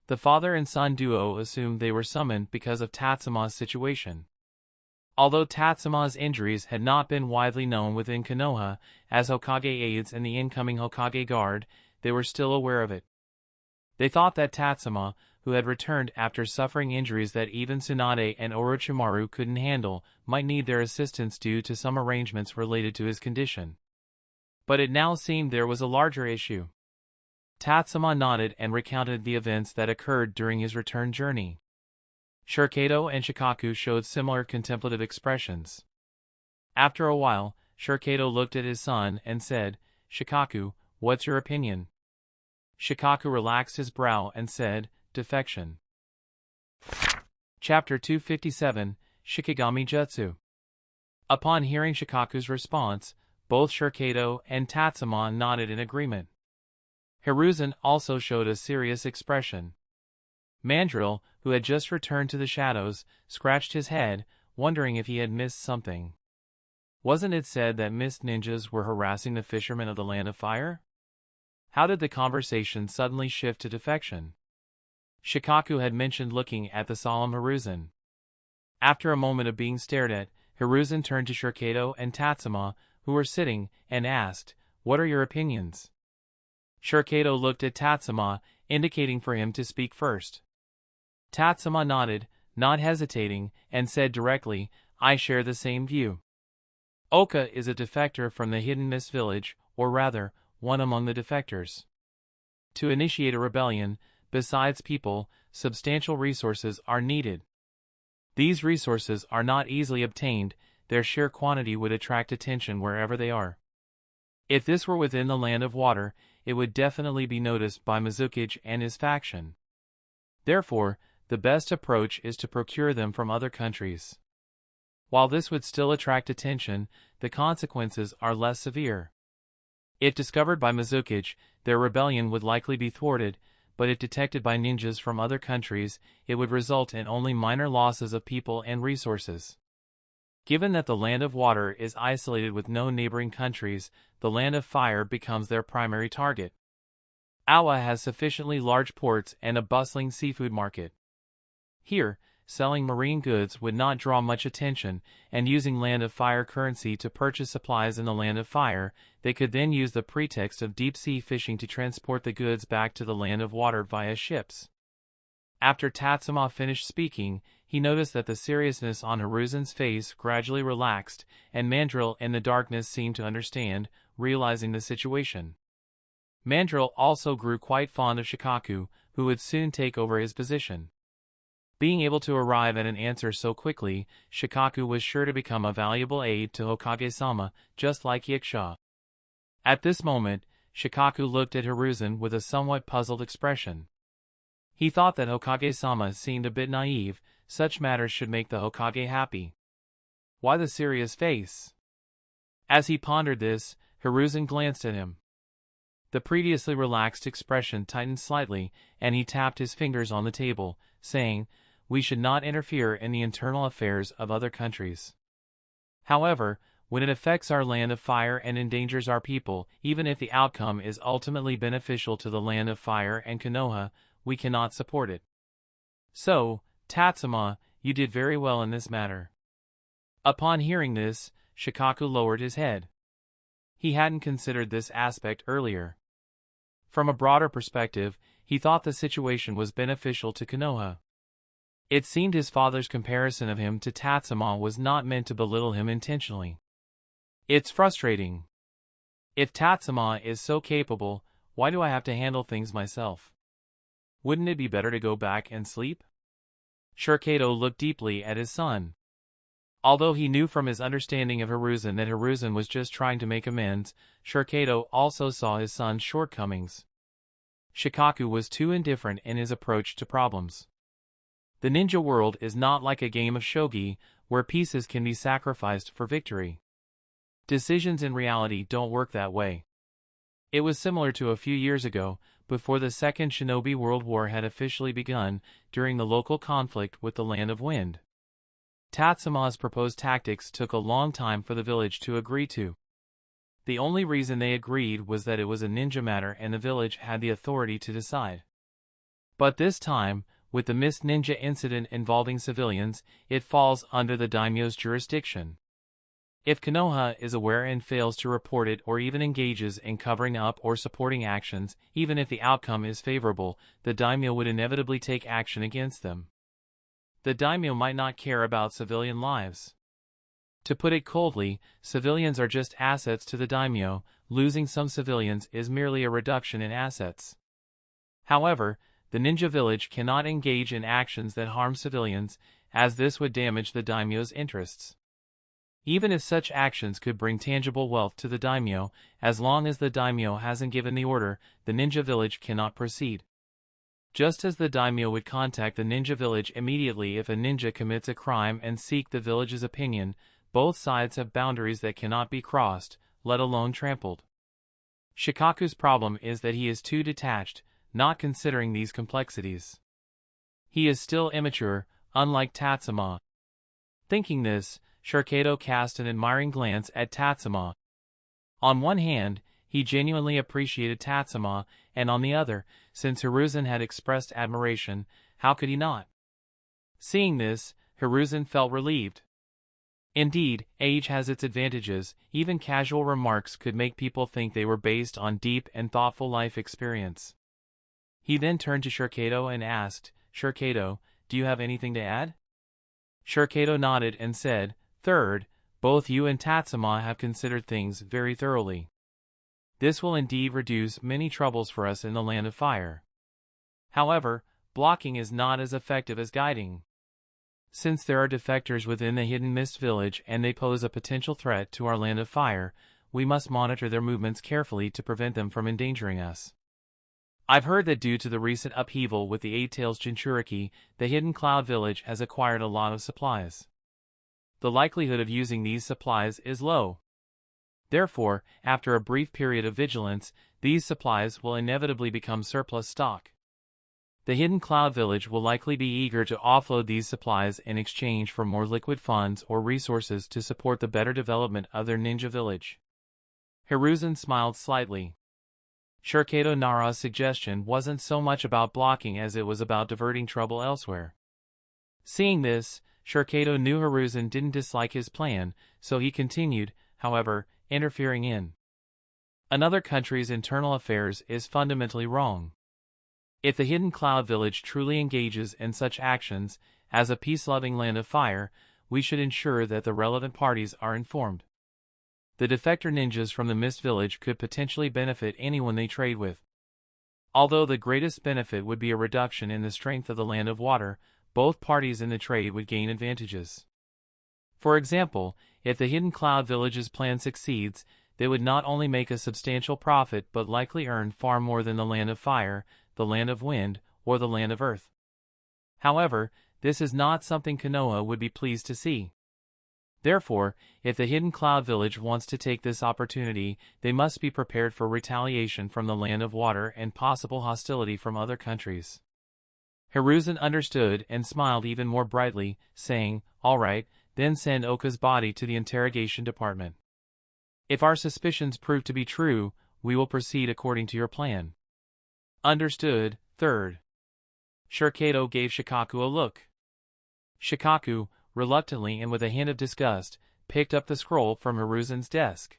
The father and son duo assumed they were summoned because of Tatsuma's situation. Although Tatsuma's injuries had not been widely known within Konoha, as Hokage aides and the incoming Hokage guard, they were still aware of it. They thought that Tatsuma, who had returned after suffering injuries that even Tsunade and Orochimaru couldn't handle, might need their assistance due to some arrangements related to his condition. But it now seemed there was a larger issue. Tatsuma nodded and recounted the events that occurred during his return journey. Shurikado and Shikaku showed similar contemplative expressions. After a while, Shurikado looked at his son and said, "Shikaku, what's your opinion?" Shikaku relaxed his brow and said, "Defection." Chapter 257, Shikigami Jutsu. Upon hearing Shikaku's response, both Shurikado and Tatsuma nodded in agreement. Hiruzen also showed a serious expression. Mandrill, who had just returned to the shadows, scratched his head, wondering if he had missed something. Wasn't it said that Mist Ninjas were harassing the fishermen of the Land of Fire? How did the conversation suddenly shift to defection? Shikaku had mentioned looking at the solemn Hiruzen. After a moment of being stared at, Hiruzen turned to Shurikado and Tatsuma, who were sitting, and asked, "What are your opinions?" Shurikado looked at Tatsuma, indicating for him to speak first. Tatsuma nodded, not hesitating, and said directly, "I share the same view. Oka is a defector from the Hidden Mist Village, or rather, one among the defectors. To initiate a rebellion, besides people, substantial resources are needed. These resources are not easily obtained, their sheer quantity would attract attention wherever they are. If this were within the Land of Water, it would definitely be noticed by Mizukage and his faction. Therefore, the best approach is to procure them from other countries. While this would still attract attention, the consequences are less severe. If discovered by Mizuki's, their rebellion would likely be thwarted, but if detected by ninjas from other countries, it would result in only minor losses of people and resources. Given that the Land of Water is isolated with no neighboring countries, the Land of Fire becomes their primary target. Awa has sufficiently large ports and a bustling seafood market. Here, selling marine goods would not draw much attention, and using Land of Fire currency to purchase supplies in the Land of Fire, they could then use the pretext of deep-sea fishing to transport the goods back to the Land of Water via ships. After Tatsuma finished speaking, he noticed that the seriousness on Hiruzen's face gradually relaxed, and Mandrill in the darkness seemed to understand, realizing the situation. Mandrill also grew quite fond of Shikaku, who would soon take over his position. Being able to arrive at an answer so quickly, Shikaku was sure to become a valuable aid to Hokage-sama, just like Yakusha. At this moment, Shikaku looked at Hiruzen with a somewhat puzzled expression. He thought that Hokage-sama seemed a bit naive, such matters should make the Hokage happy. Why the serious face? As he pondered this, Hiruzen glanced at him. The previously relaxed expression tightened slightly, and he tapped his fingers on the table, saying, "We should not interfere in the internal affairs of other countries. However, when it affects our Land of Fire and endangers our people, even if the outcome is ultimately beneficial to the Land of Fire and Konoha, we cannot support it. So, Tatsuma, you did very well in this matter." Upon hearing this, Shikaku lowered his head. He hadn't considered this aspect earlier. From a broader perspective, he thought the situation was beneficial to Konoha. It seemed his father's comparison of him to Tatsuma was not meant to belittle him intentionally. It's frustrating. If Tatsuma is so capable, why do I have to handle things myself? Wouldn't it be better to go back and sleep? Shurkado looked deeply at his son. Although he knew from his understanding of Hiruzen that Hiruzen was just trying to make amends, Shurkado also saw his son's shortcomings. Shikaku was too indifferent in his approach to problems. The ninja world is not like a game of shogi, where pieces can be sacrificed for victory. Decisions in reality don't work that way. It was similar to a few years ago, before the Second Shinobi World War had officially begun, during the local conflict with the Land of Wind. Tatsuma's proposed tactics took a long time for the village to agree to. The only reason they agreed was that it was a ninja matter and the village had the authority to decide. But this time, with the missed ninja incident involving civilians, it falls under the daimyo's jurisdiction. If Konoha is aware and fails to report it or even engages in covering up or supporting actions, even if the outcome is favorable, the daimyo would inevitably take action against them. The daimyo might not care about civilian lives. To put it coldly, civilians are just assets to the daimyo. Losing some civilians is merely a reduction in assets. However, the ninja village cannot engage in actions that harm civilians, as this would damage the daimyo's interests. Even if such actions could bring tangible wealth to the daimyo, as long as the daimyo hasn't given the order, the ninja village cannot proceed. Just as the daimyo would contact the ninja village immediately if a ninja commits a crime and seek the village's opinion, both sides have boundaries that cannot be crossed, let alone trampled. Shikaku's problem is that he is too detached, not considering these complexities. He is still immature, unlike Tatsuma. Thinking this, Shurkado cast an admiring glance at Tatsuma. On one hand, he genuinely appreciated Tatsuma, and on the other, since Hiruzen had expressed admiration, how could he not? Seeing this, Hiruzen felt relieved. Indeed, age has its advantages. Even casual remarks could make people think they were based on deep and thoughtful life experience. He then turned to Shurkado and asked, "Shurkado, do you have anything to add?" Shurkado nodded and said, "Third, both you and Tatsuma have considered things very thoroughly. This will indeed reduce many troubles for us in the Land of Fire. However, blocking is not as effective as guiding. Since there are defectors within the Hidden Mist village and they pose a potential threat to our Land of Fire, we must monitor their movements carefully to prevent them from endangering us. I've heard that due to the recent upheaval with the Eight Tails Jinchuriki, the Hidden Cloud village has acquired a lot of supplies. the likelihood of using these supplies is low. Therefore, after a brief period of vigilance, these supplies will inevitably become surplus stock. The hidden cloud village will likely be eager to offload these supplies in exchange for more liquid funds or resources to support the better development of their ninja village. Hiruzen smiled slightly. Shukato Nara's suggestion wasn't so much about blocking as it was about diverting trouble elsewhere. Seeing this, Shukato knew Hiruzen didn't dislike his plan, so he continued, however, interfering in another country's internal affairs is fundamentally wrong. If the hidden cloud village truly engages in such actions, as a peace-loving land of fire, we should ensure that the relevant parties are informed. The defector ninjas from the Mist Village could potentially benefit anyone they trade with. Although the greatest benefit would be a reduction in the strength of the land of water, both parties in the trade would gain advantages. For example, if the hidden cloud village's plan succeeds, they would not only make a substantial profit but likely earn far more than the land of fire, the land of wind, or the land of earth. However, this is not something Konoha would be pleased to see. Therefore, if the hidden cloud village wants to take this opportunity, they must be prepared for retaliation from the land of water and possible hostility from other countries. Hiruzen understood and smiled even more brightly, saying, "All right, then send Oka's body to the interrogation department. If our suspicions prove to be true, we will proceed according to your plan." "Understood, third." Shukato gave Shikaku a look. Shikaku, reluctantly and with a hint of disgust, picked up the scroll from Hiruzen's desk.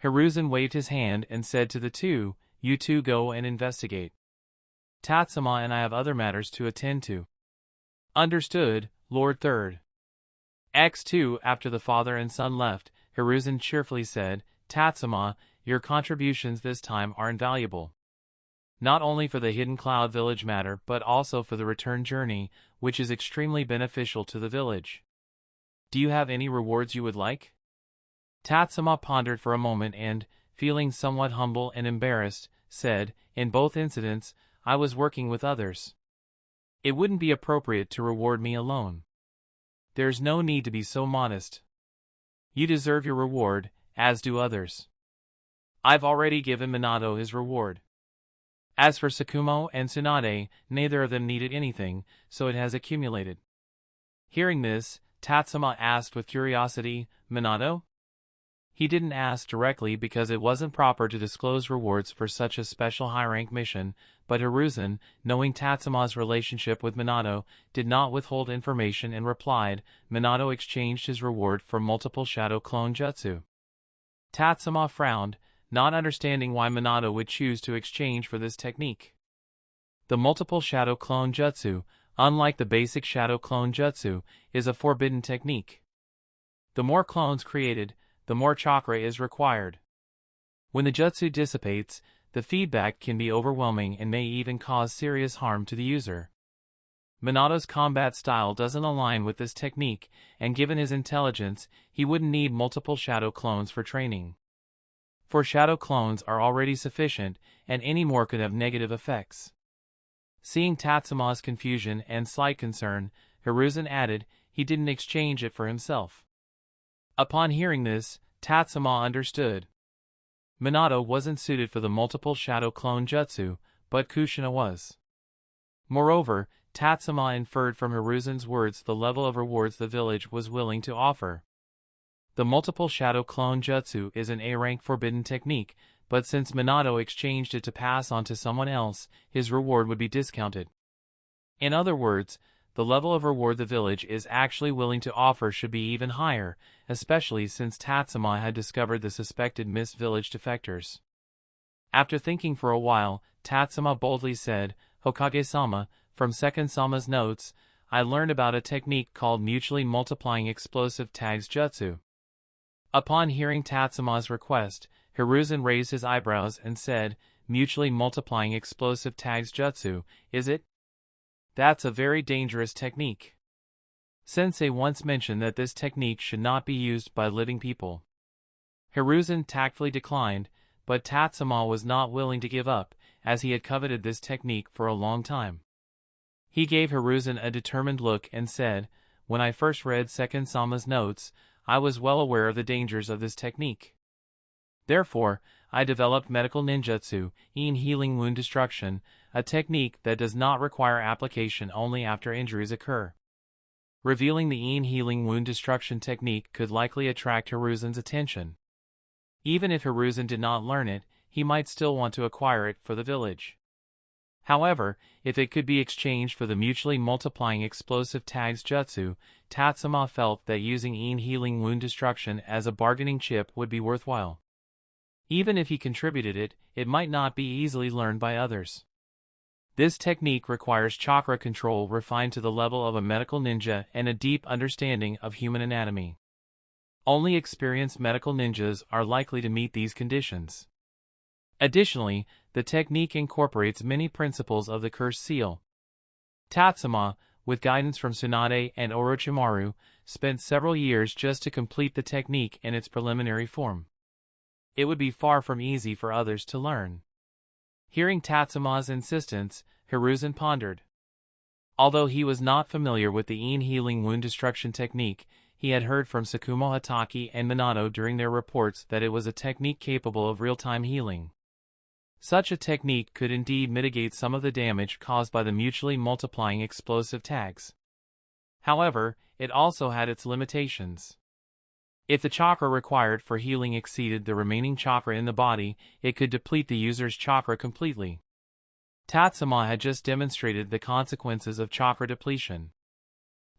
Hiruzen waved his hand and said to the two, "You two go and investigate. Tatsuma and I have other matters to attend to." "Understood, Lord Third." X2 After the father and son left, Hiruzen cheerfully said, "Tatsuma, your contributions this time are invaluable. Not only for the hidden cloud village matter but also for the return journey, which is extremely beneficial to the village. Do you have any rewards you would like?" Tatsuma pondered for a moment and, feeling somewhat humble and embarrassed, said, "In both incidents, I was working with others. It wouldn't be appropriate to reward me alone. There's no need to be so modest. You deserve your reward, as do others. I've already given Minato his reward. As for Sakumo and Tsunade, neither of them needed anything, so it has accumulated." Hearing this, Tatsuma asked with curiosity, "Minato?" He didn't ask directly because it wasn't proper to disclose rewards for such a special high-rank mission, but Hiruzen, knowing Tatsuma's relationship with Minato, did not withhold information and replied, "Minato exchanged his reward for multiple shadow clone jutsu." Tatsuma frowned, not understanding why Minato would choose to exchange for this technique. The multiple shadow clone jutsu, unlike the basic shadow clone jutsu, is a forbidden technique. The more clones created, the more chakra is required. When the jutsu dissipates, the feedback can be overwhelming and may even cause serious harm to the user. Minato's combat style doesn't align with this technique, and given his intelligence, he wouldn't need multiple shadow clones for training. For shadow clones are already sufficient, and any more could have negative effects. Seeing Tatsuma's confusion and slight concern, Hiruzen added, he didn't exchange it for himself. Upon hearing this, Tatsuma understood. Minato wasn't suited for the multiple shadow clone jutsu, but Kushina was. Moreover, Tatsuma inferred from Hiruzen's words the level of rewards the village was willing to offer. The multiple shadow clone jutsu is an A-rank forbidden technique, but since Minato exchanged it to pass on to someone else, his reward would be discounted. In other words, the level of reward the village is actually willing to offer should be even higher, especially since Tatsuma had discovered the suspected Mist Village defectors. After thinking for a while, Tatsuma boldly said, "Hokage-sama, from Second-sama's notes, I learned about a technique called mutually multiplying explosive tags jutsu." Upon hearing Tatsuma's request, Hiruzen raised his eyebrows and said, "Mutually multiplying explosive tags jutsu, is it? That's a very dangerous technique. Sensei once mentioned that this technique should not be used by living people." Hiruzen tactfully declined, but Tatsuma was not willing to give up, as he had coveted this technique for a long time. He gave Hiruzen a determined look and said, when I first read Second Sama's notes, I was well aware of the dangers of this technique. Therefore, I developed medical ninjutsu, healing wound destruction, a technique that does not require application only after injuries occur. Revealing the healing wound destruction technique could likely attract Hiruzen's attention. Even if Hiruzen did not learn it, he might still want to acquire it for the village. However, if it could be exchanged for the mutually multiplying explosive tags jutsu, Tatsuma felt that using healing wound destruction as a bargaining chip would be worthwhile. Even if he contributed it, it might not be easily learned by others. This technique requires chakra control refined to the level of a medical ninja and a deep understanding of human anatomy. Only experienced medical ninjas are likely to meet these conditions. Additionally, the technique incorporates many principles of the cursed seal. Tatsuma, with guidance from Tsunade and Orochimaru, spent several years just to complete the technique in its preliminary form. It would be far from easy for others to learn. Hearing Tatsuma's insistence, Hiruzen pondered. Although he was not familiar with the healing wound destruction technique, he had heard from Tsukumo Hatake and Minato during their reports that it was a technique capable of real-time healing. Such a technique could indeed mitigate some of the damage caused by the mutually multiplying explosive tags. However, it also had its limitations. If the chakra required for healing exceeded the remaining chakra in the body, it could deplete the user's chakra completely. Tatsuma had just demonstrated the consequences of chakra depletion.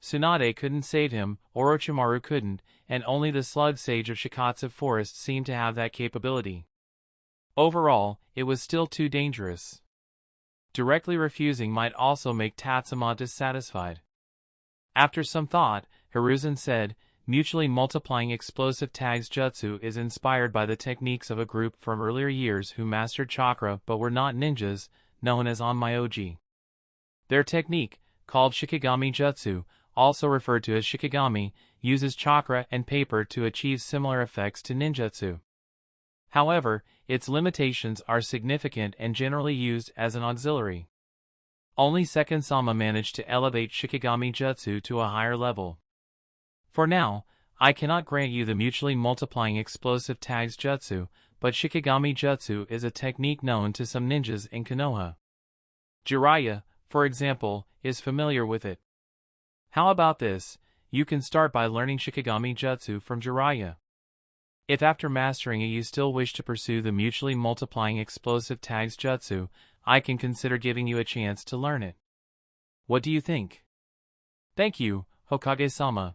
Tsunade couldn't save him, Orochimaru couldn't, and only the slug sage of Shikatsu Forest seemed to have that capability. Overall, it was still too dangerous. Directly refusing might also make Tatsuma dissatisfied. After some thought, Hiruzen said, "Mutually multiplying explosive tags jutsu is inspired by the techniques of a group from earlier years who mastered chakra but were not ninjas, known as onmyoji. Their technique, called Shikigami jutsu, also referred to as Shikigami, uses chakra and paper to achieve similar effects to ninjutsu. However, its limitations are significant and generally used as an auxiliary. Only Second Sama managed to elevate Shikigami jutsu to a higher level. For now, I cannot grant you the mutually multiplying explosive tags jutsu, but Shikigami jutsu is a technique known to some ninjas in Konoha. Jiraiya, for example, is familiar with it. How about this? You can start by learning Shikigami jutsu from Jiraiya. If after mastering it you still wish to pursue the mutually multiplying explosive tags jutsu, I can consider giving you a chance to learn it. What do you think? Thank you, Hokage-sama."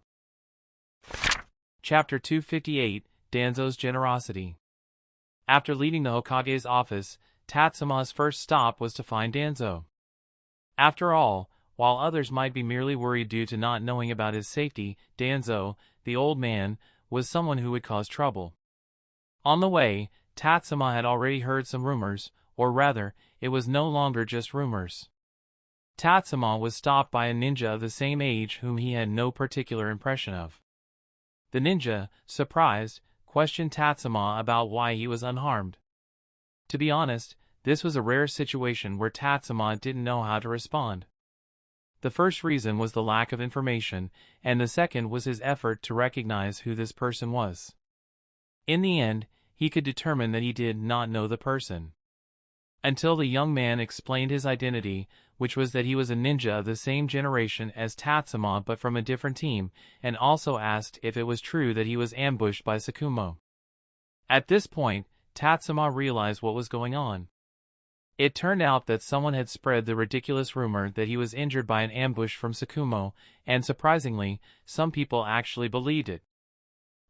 Chapter 258, Danzo's Generosity. After leaving the Hokage's office, Tatsuma's first stop was to find Danzo. After all, while others might be merely worried due to not knowing about his safety, Danzo, the old man, was someone who would cause trouble. On the way, Tatsuma had already heard some rumors, or rather, it was no longer just rumors. Tatsuma was stopped by a ninja of the same age whom he had no particular impression of. The ninja, surprised, questioned Tatsuma about why he was unharmed. To be honest, this was a rare situation where Tatsuma didn't know how to respond. The first reason was the lack of information, and the second was his effort to recognize who this person was. In the end, he could determine that he did not know the person. Until the young man explained his identity, which was that he was a ninja of the same generation as Tatsuma but from a different team, and also asked if it was true that he was ambushed by Tsukumo. At this point, Tatsuma realized what was going on. It turned out that someone had spread the ridiculous rumor that he was injured by an ambush from Tsukumo, and surprisingly, some people actually believed it.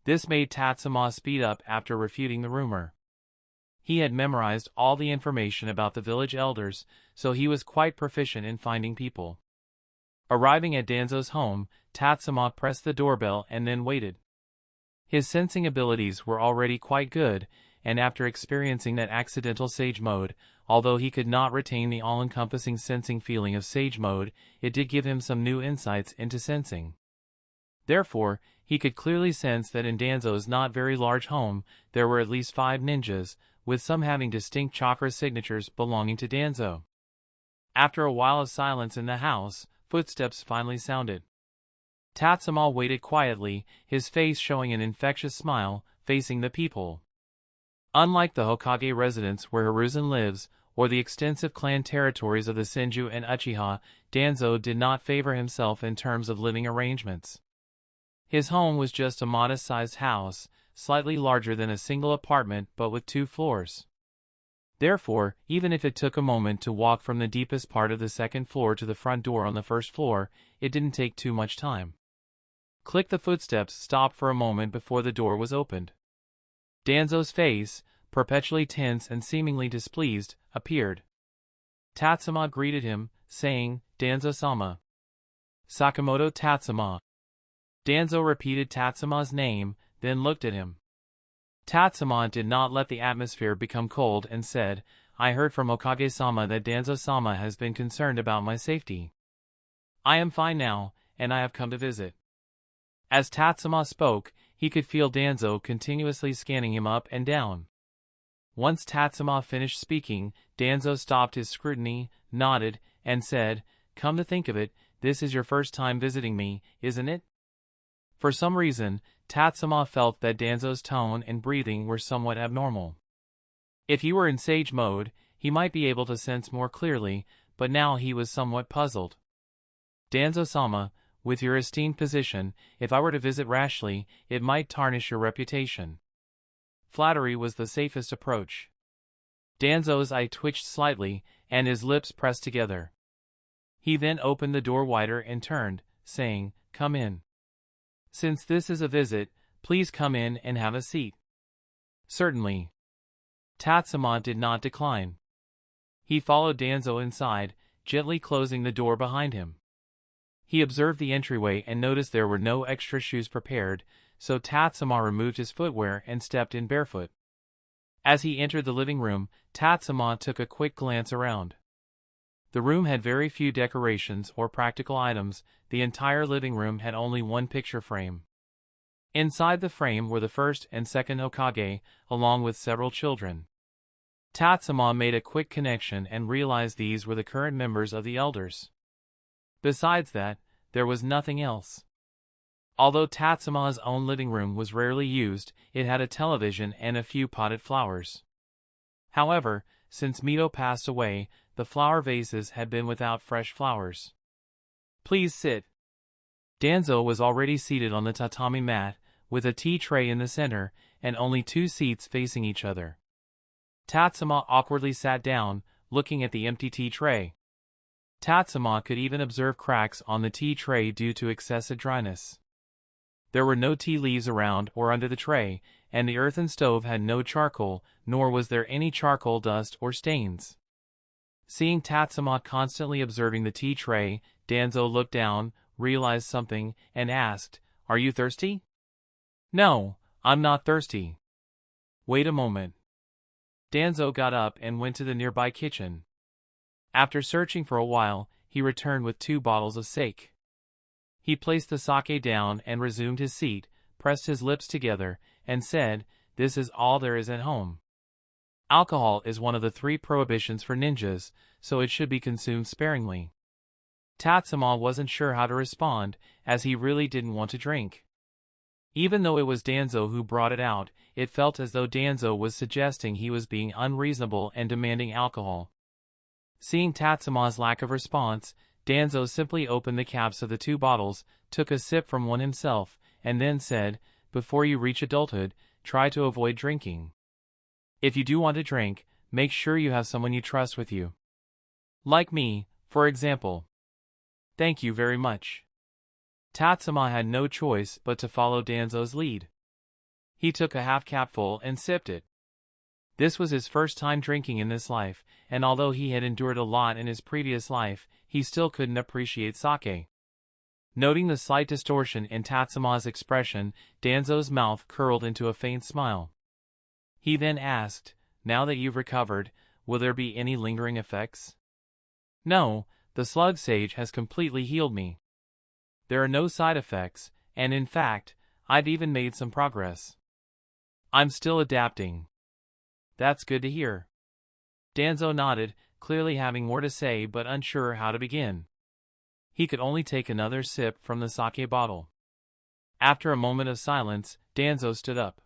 This made Tatsuma speed up after refuting the rumor. He had memorized all the information about the village elders, so he was quite proficient in finding people. Arriving at Danzo's home, Tatsuma pressed the doorbell and then waited. His sensing abilities were already quite good, and after experiencing that accidental Sage Mode, although he could not retain the all-encompassing sensing feeling of Sage Mode, it did give him some new insights into sensing. Therefore, he could clearly sense that in Danzo's not very large home, there were at least 5 ninjas, with some having distinct chakra signatures belonging to Danzo. After a while of silence in the house, footsteps finally sounded. Tatsuma waited quietly, his face showing an infectious smile, facing the people. Unlike the Hokage residence where Hiruzen lives, or the extensive clan territories of the Senju and Uchiha, Danzo did not favor himself in terms of living arrangements. His home was just a modest-sized house, slightly larger than a single apartment but with 2 floors. Therefore, even if it took a moment to walk from the deepest part of the second floor to the front door on the first floor, it didn't take too much time. Click the footsteps stopped for a moment before the door was opened. Danzo's face, perpetually tense and seemingly displeased, appeared. Tatsuma greeted him, saying, "Danzo-sama." "Sakamoto Tatsuma." Danzo repeated Tatsuma's name, then looked at him. Tatsuma did not let the atmosphere become cold and said, "I heard from Hokage-sama that Danzo-sama has been concerned about my safety. I am fine now, and I have come to visit." As Tatsuma spoke, he could feel Danzo continuously scanning him up and down. Once Tatsuma finished speaking, Danzo stopped his scrutiny, nodded, and said, "Come to think of it, this is your first time visiting me, isn't it?" For some reason, Tatsuma felt that Danzo's tone and breathing were somewhat abnormal. If he were in sage mode, he might be able to sense more clearly, but now he was somewhat puzzled. "Danzo-sama, with your esteemed position, if I were to visit rashly, it might tarnish your reputation." Flattery was the safest approach. Danzo's eye twitched slightly, and his lips pressed together. He then opened the door wider and turned, saying, "Come in. Since this is a visit, please come in and have a seat." "Certainly." Tatsuma did not decline. He followed Danzo inside, gently closing the door behind him. He observed the entryway and noticed there were no extra shoes prepared, so Tatsuma removed his footwear and stepped in barefoot. As he entered the living room, Tatsuma took a quick glance around. The room had very few decorations or practical items. The entire living room had only one picture frame. Inside the frame were the first and second Hokage, along with several children. Tatsuma made a quick connection and realized these were the current members of the elders. Besides that, there was nothing else. Although Tatsuma's own living room was rarely used, it had a television and a few potted flowers. However, since Mito passed away, the flower vases had been without fresh flowers. "Please sit." Danzo was already seated on the tatami mat, with a tea tray in the center, and only 2 seats facing each other. Tatsuma awkwardly sat down, looking at the empty tea tray. Tatsuma could even observe cracks on the tea tray due to excessive dryness. There were no tea leaves around or under the tray, and the earthen stove had no charcoal, nor was there any charcoal dust or stains. Seeing Tatsuma constantly observing the tea tray, Danzo looked down, realized something, and asked, "Are you thirsty?" "No, I'm not thirsty." "Wait a moment." Danzo got up and went to the nearby kitchen. After searching for a while, he returned with 2 bottles of sake. He placed the sake down and resumed his seat, pressed his lips together, and said, "This is all there is at home. Alcohol is one of the 3 prohibitions for ninjas, so it should be consumed sparingly." Tatsuma wasn't sure how to respond, as he really didn't want to drink. Even though it was Danzo who brought it out, it felt as though Danzo was suggesting he was being unreasonable and demanding alcohol. Seeing Tatsuma's lack of response, Danzo simply opened the caps of the 2 bottles, took a sip from one himself, and then said, "Before you reach adulthood, try to avoid drinking. If you do want to drink, make sure you have someone you trust with you. Like me, for example." "Thank you very much." Tatsuma had no choice but to follow Danzo's lead. He took a half-capful and sipped it. This was his first time drinking in this life, and although he had endured a lot in his previous life, he still couldn't appreciate sake. Noting the slight distortion in Tatsuma's expression, Danzo's mouth curled into a faint smile. He then asked, "Now that you've recovered, will there be any lingering effects?" "No, the slug sage has completely healed me. There are no side effects, and in fact, I've even made some progress. I'm still adapting." "That's good to hear." Danzo nodded, clearly having more to say but unsure how to begin. He could only take another sip from the sake bottle. After a moment of silence, Danzo stood up.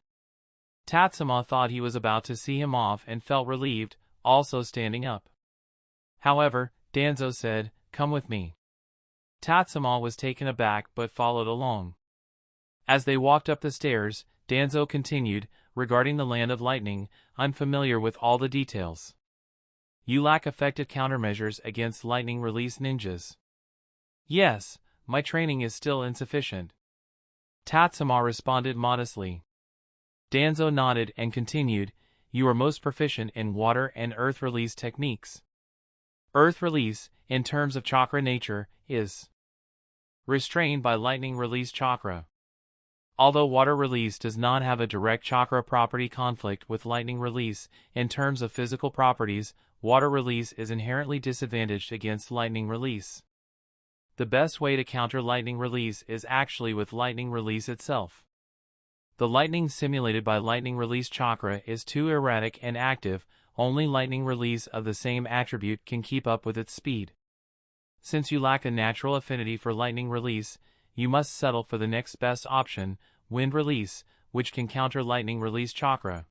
Tatsuma thought he was about to see him off and felt relieved, also standing up. However, Danzo said, "Come with me." Tatsuma was taken aback but followed along. As they walked up the stairs, Danzo continued, "Regarding the Land of Lightning, I'm familiar with all the details. You lack effective countermeasures against lightning release ninjas." "Yes, my training is still insufficient," Tatsuma responded modestly. Danzo nodded and continued, "You are most proficient in water and earth release techniques. Earth release, in terms of chakra nature, is restrained by lightning release chakra. Although water release does not have a direct chakra property conflict with lightning release, in terms of physical properties, water release is inherently disadvantaged against lightning release. The best way to counter lightning release is actually with lightning release itself. The lightning simulated by lightning release chakra is too erratic and active, only lightning release of the same attribute can keep up with its speed. Since you lack a natural affinity for lightning release, you must settle for the next best option, wind release, which can counter lightning release chakra.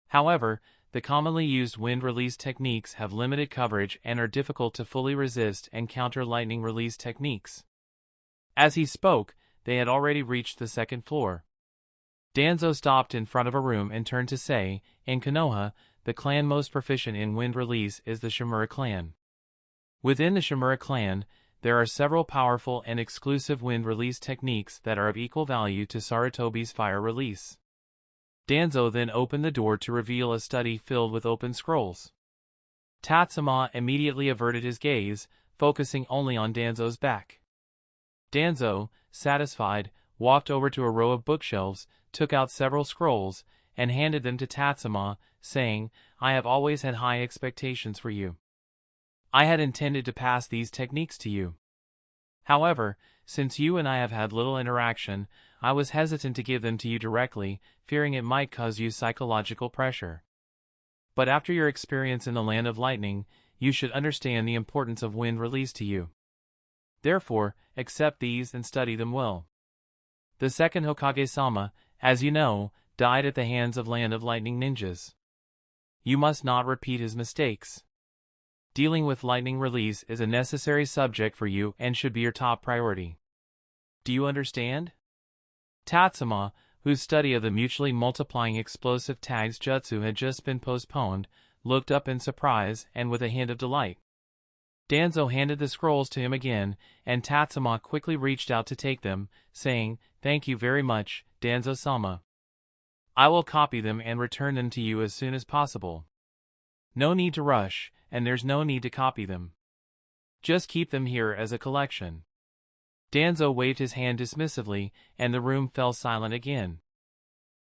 However, the commonly used wind release techniques have limited coverage and are difficult to fully resist and counter lightning release techniques." As he spoke, they had already reached the second floor. Danzo stopped in front of a room and turned to say, "In Konoha, the clan most proficient in wind release is the Shimura clan. Within the Shimura clan, there are several powerful and exclusive wind release techniques that are of equal value to Sarutobi's fire release." Danzo then opened the door to reveal a study filled with open scrolls. Tatsuma immediately averted his gaze, focusing only on Danzo's back. Danzo, satisfied, walked over to a row of bookshelves, took out several scrolls, and handed them to Tatsuma, saying, "I have always had high expectations for you. I had intended to pass these techniques to you. However, since you and I have had little interaction, I was hesitant to give them to you directly, fearing it might cause you psychological pressure. But after your experience in the Land of Lightning, you should understand the importance of wind release to you. Therefore, accept these and study them well. The second Hokage-sama, as you know, died at the hands of Land of Lightning ninjas. You must not repeat his mistakes. Dealing with lightning release is a necessary subject for you and should be your top priority. Do you understand?" Tatsuma, whose study of the mutually multiplying explosive tags jutsu had just been postponed, looked up in surprise and with a hint of delight. Danzo handed the scrolls to him again, and Tatsuma quickly reached out to take them, saying, "Thank you very much, Danzo-sama. I will copy them and return them to you as soon as possible. No need to rush, and there's no need to copy them. Just keep them here as a collection." Danzo waved his hand dismissively, and the room fell silent again.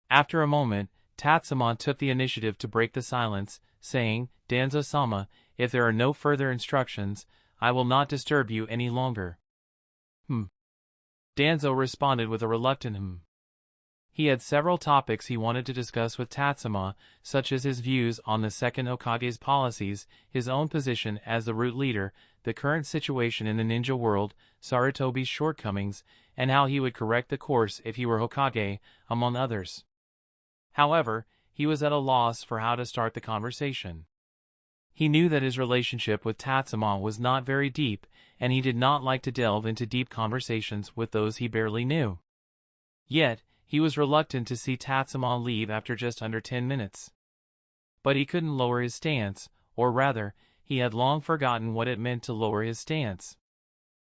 After a moment, Tatsuma took the initiative to break the silence, saying, "Danzo-sama, if there are no further instructions, I will not disturb you any longer." Danzo responded with a reluctant He had several topics he wanted to discuss with Tatsuma, such as his views on the second Hokage's policies, his own position as the root leader, the current situation in the ninja world, Sarutobi's shortcomings, and how he would correct the course if he were Hokage, among others. However, he was at a loss for how to start the conversation. He knew that his relationship with Tatsuma was not very deep, and he did not like to delve into deep conversations with those he barely knew. Yet, he was reluctant to see Tatsuma leave after just under 10 minutes. But he couldn't lower his stance, or rather, he had long forgotten what it meant to lower his stance.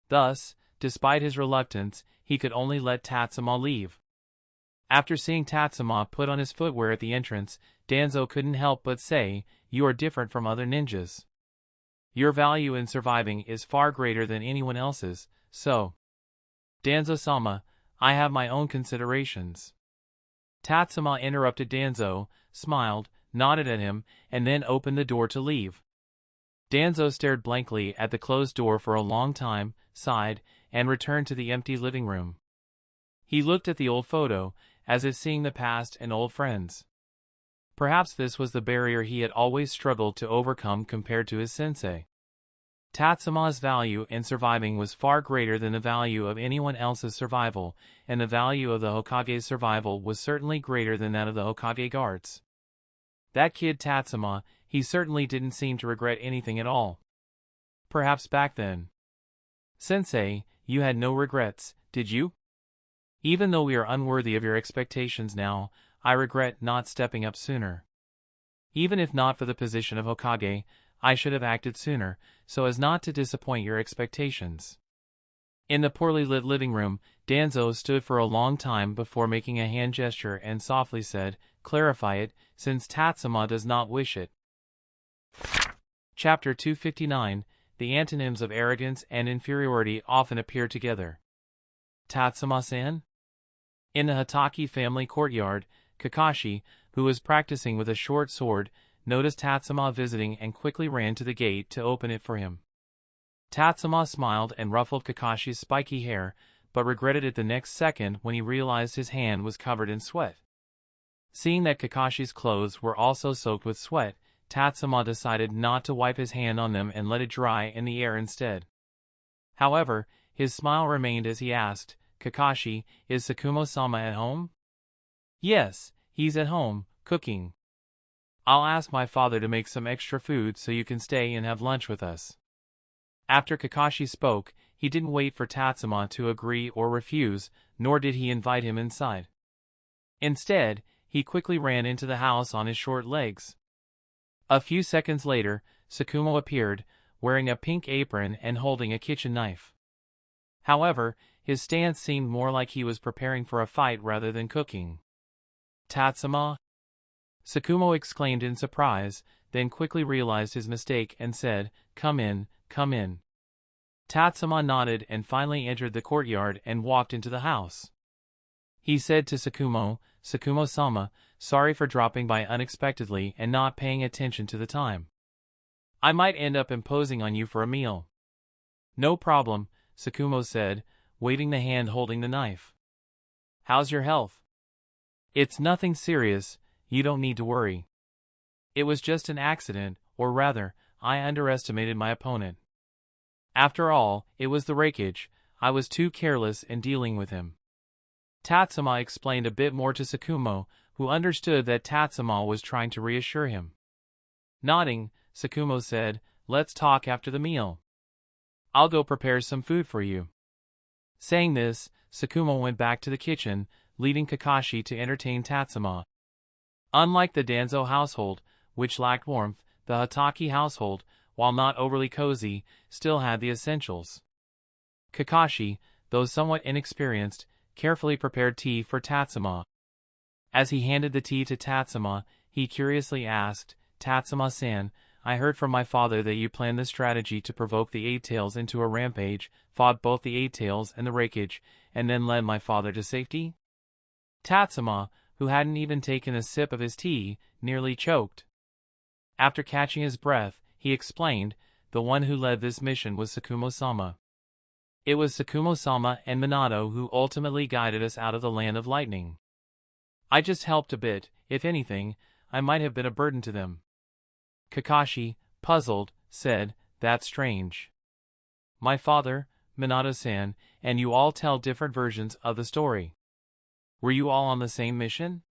Thus, despite his reluctance, he could only let Tatsuma leave. After seeing Tatsuma put on his footwear at the entrance, Danzo couldn't help but say, "You are different from other ninjas. Your value in surviving is far greater than anyone else's, so, Danzo-sama, I have my own considerations." Tatsuma interrupted Danzo, smiled, nodded at him, and then opened the door to leave. Danzo stared blankly at the closed door for a long time, sighed, and returned to the empty living room. He looked at the old photo, as if seeing the past and old friends. Perhaps this was the barrier he had always struggled to overcome compared to his sensei. Tatsuma's value in surviving was far greater than the value of anyone else's survival, and the value of the Hokage's survival was certainly greater than that of the Hokage guards. That kid Tatsuma, he certainly didn't seem to regret anything at all. Perhaps back then. Sensei, you had no regrets, did you? Even though we are unworthy of your expectations now, I regret not stepping up sooner. Even if not for the position of Hokage, I should have acted sooner, so as not to disappoint your expectations. In the poorly lit living room, Danzo stood for a long time before making a hand gesture and softly said, "Clarify it, since Tatsuma does not wish it." Chapter 259, The antonyms of arrogance and inferiority often appear together. Tatsuma-san? In the Hatake family courtyard, Kakashi, who was practicing with a short sword, noticed Tatsuma visiting and quickly ran to the gate to open it for him. Tatsuma smiled and ruffled Kakashi's spiky hair, but regretted it the next second when he realized his hand was covered in sweat. Seeing that Kakashi's clothes were also soaked with sweat, Tatsuma decided not to wipe his hand on them and let it dry in the air instead. However, his smile remained as he asked, "Kakashi, is Sakumo-sama at home?" "Yes, he's at home, cooking. I'll ask my father to make some extra food so you can stay and have lunch with us." After Kakashi spoke, he didn't wait for Tatsuma to agree or refuse, nor did he invite him inside. Instead, he quickly ran into the house on his short legs. A few seconds later, Sakumo appeared, wearing a pink apron and holding a kitchen knife. However, his stance seemed more like he was preparing for a fight rather than cooking. "Tatsuma?" Sakumo exclaimed in surprise, then quickly realized his mistake and said, "Come in, come in." Tatsuma nodded and finally entered the courtyard and walked into the house. He said to Sakumo, "Sakumo-sama, sorry for dropping by unexpectedly and not paying attention to the time. I might end up imposing on you for a meal." "No problem," Sakumo said, waving the hand holding the knife. "How's your health?" "It's nothing serious, you don't need to worry. It was just an accident, or rather, I underestimated my opponent. After all, it was the Reikage, I was too careless in dealing with him." Tatsuma explained a bit more to Sakumo, who understood that Tatsuma was trying to reassure him. Nodding, Sakumo said, "Let's talk after the meal. I'll go prepare some food for you." Saying this, Sakumo went back to the kitchen, leaving Kakashi to entertain Tatsuma. Unlike the Danzo household, which lacked warmth, the Hatake household, while not overly cozy, still had the essentials. Kakashi, though somewhat inexperienced, carefully prepared tea for Tatsuma. As he handed the tea to Tatsuma, he curiously asked, "Tatsuma-san, I heard from my father that you planned the strategy to provoke the Eight Tails into a rampage, fought both the Eight Tails and the Reikage, and then led my father to safety?" Tatsuma, who hadn't even taken a sip of his tea, nearly choked. After catching his breath, he explained, "The one who led this mission was Sakumo-sama. It was Sakumo-sama and Minato who ultimately guided us out of the land of lightning. I just helped a bit, if anything, I might have been a burden to them." Kakashi, puzzled, said, "That's strange. My father, Minato-san, and you all tell different versions of the story. Were you all on the same mission?"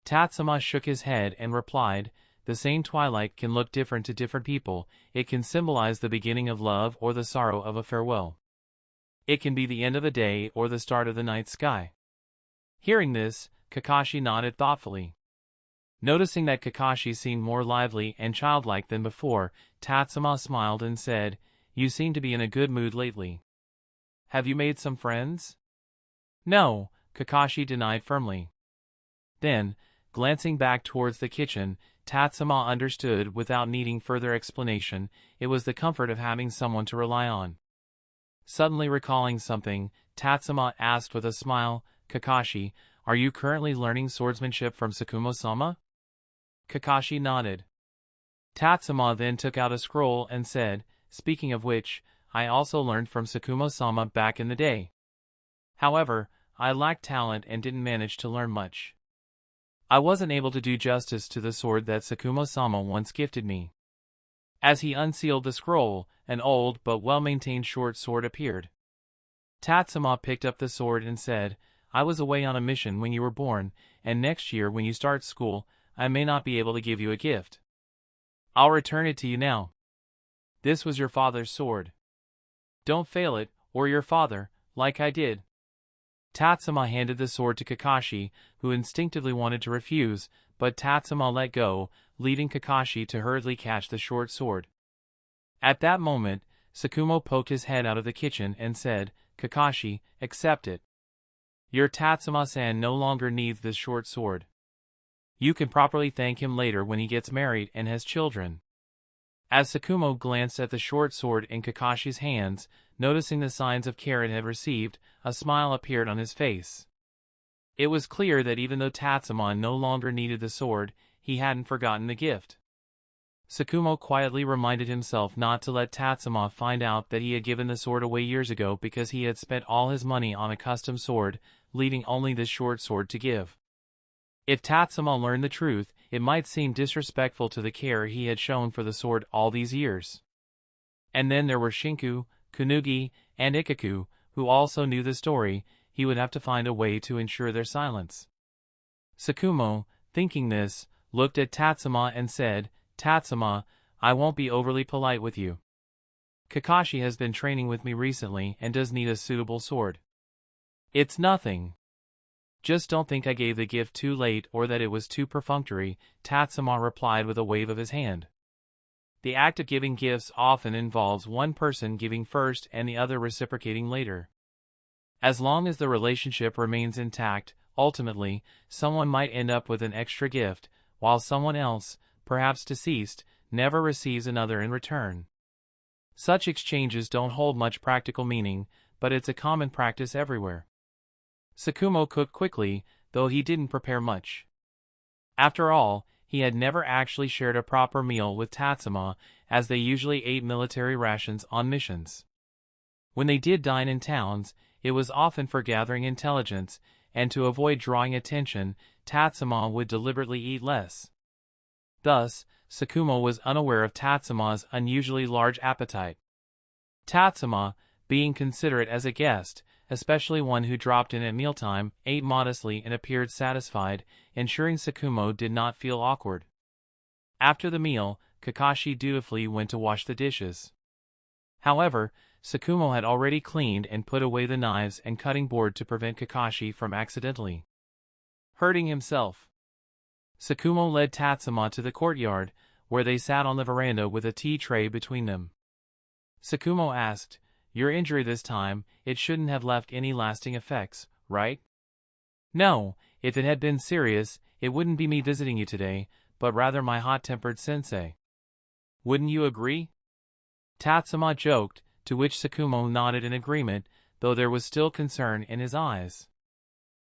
Tatsuma shook his head and replied, "The same twilight can look different to different people. It can symbolize the beginning of love or the sorrow of a farewell. It can be the end of a day or the start of the night sky." Hearing this, Kakashi nodded thoughtfully. Noticing that Kakashi seemed more lively and childlike than before, Tatsuma smiled and said, "You seem to be in a good mood lately. Have you made some friends?" "No," Kakashi denied firmly. Then, glancing back towards the kitchen, Tatsuma understood without needing further explanation, it was the comfort of having someone to rely on. Suddenly recalling something, Tatsuma asked with a smile, "Kakashi, are you currently learning swordsmanship from Sakumo-sama?" Kakashi nodded. Tatsuma then took out a scroll and said, "Speaking of which, I also learned from Sakumo-sama back in the day. However, I lacked talent and didn't manage to learn much. I wasn't able to do justice to the sword that Sakumo-sama once gifted me." As he unsealed the scroll, an old but well-maintained short sword appeared. Tatsuma picked up the sword and said, I was away on a mission when you were born, and next year when you start school, I may not be able to give you a gift. I'll return it to you now. This was your father's sword. Don't fail it, or your father, like I did. Tatsuma handed the sword to Kakashi, who instinctively wanted to refuse, but Tatsuma let go, leaving Kakashi to hurriedly catch the short sword. At that moment, Sakumo poked his head out of the kitchen and said, Kakashi, accept it. Your Tatsuma-san no longer needs this short sword. You can properly thank him later when he gets married and has children. As Sakumo glanced at the short sword in Kakashi's hands, noticing the signs of care it had received, a smile appeared on his face. It was clear that even though Tatsuma no longer needed the sword, he hadn't forgotten the gift. Sakumo quietly reminded himself not to let Tatsuma find out that he had given the sword away years ago because he had spent all his money on a custom sword, leaving only this short sword to give. If Tatsuma learned the truth, it might seem disrespectful to the care he had shown for the sword all these years. And then there were Shinku, Kunugi, and Ikaku, who also knew the story. He would have to find a way to ensure their silence. Sakumo, thinking this, looked at Tatsuma and said, Tatsuma, I won't be overly polite with you. Kakashi has been training with me recently and does need a suitable sword. It's nothing. Just don't think I gave the gift too late or that it was too perfunctory, Tatsuma replied with a wave of his hand. The act of giving gifts often involves one person giving first and the other reciprocating later. As long as the relationship remains intact, ultimately, someone might end up with an extra gift, while someone else, perhaps deceased, never receives another in return. Such exchanges don't hold much practical meaning, but it's a common practice everywhere. Sakumo cooked quickly, though he didn't prepare much. After all, he had never actually shared a proper meal with Tatsuma, as they usually ate military rations on missions. When they did dine in towns, it was often for gathering intelligence, and to avoid drawing attention, Tatsuma would deliberately eat less. Thus, Sakumo was unaware of Tatsuma's unusually large appetite. Tatsuma, being considerate as a guest, especially one who dropped in at mealtime, ate modestly and appeared satisfied, ensuring Sakumo did not feel awkward. After the meal, Kakashi dutifully went to wash the dishes. However, Sakumo had already cleaned and put away the knives and cutting board to prevent Kakashi from accidentally hurting himself. Sakumo led Tatsuma to the courtyard, where they sat on the veranda with a tea tray between them. Sakumo asked, Your injury this time, it shouldn't have left any lasting effects, right? No, if it had been serious, it wouldn't be me visiting you today, but rather my hot-tempered sensei. Wouldn't you agree? Tatsuma joked, to which Sakumo nodded in agreement, though there was still concern in his eyes.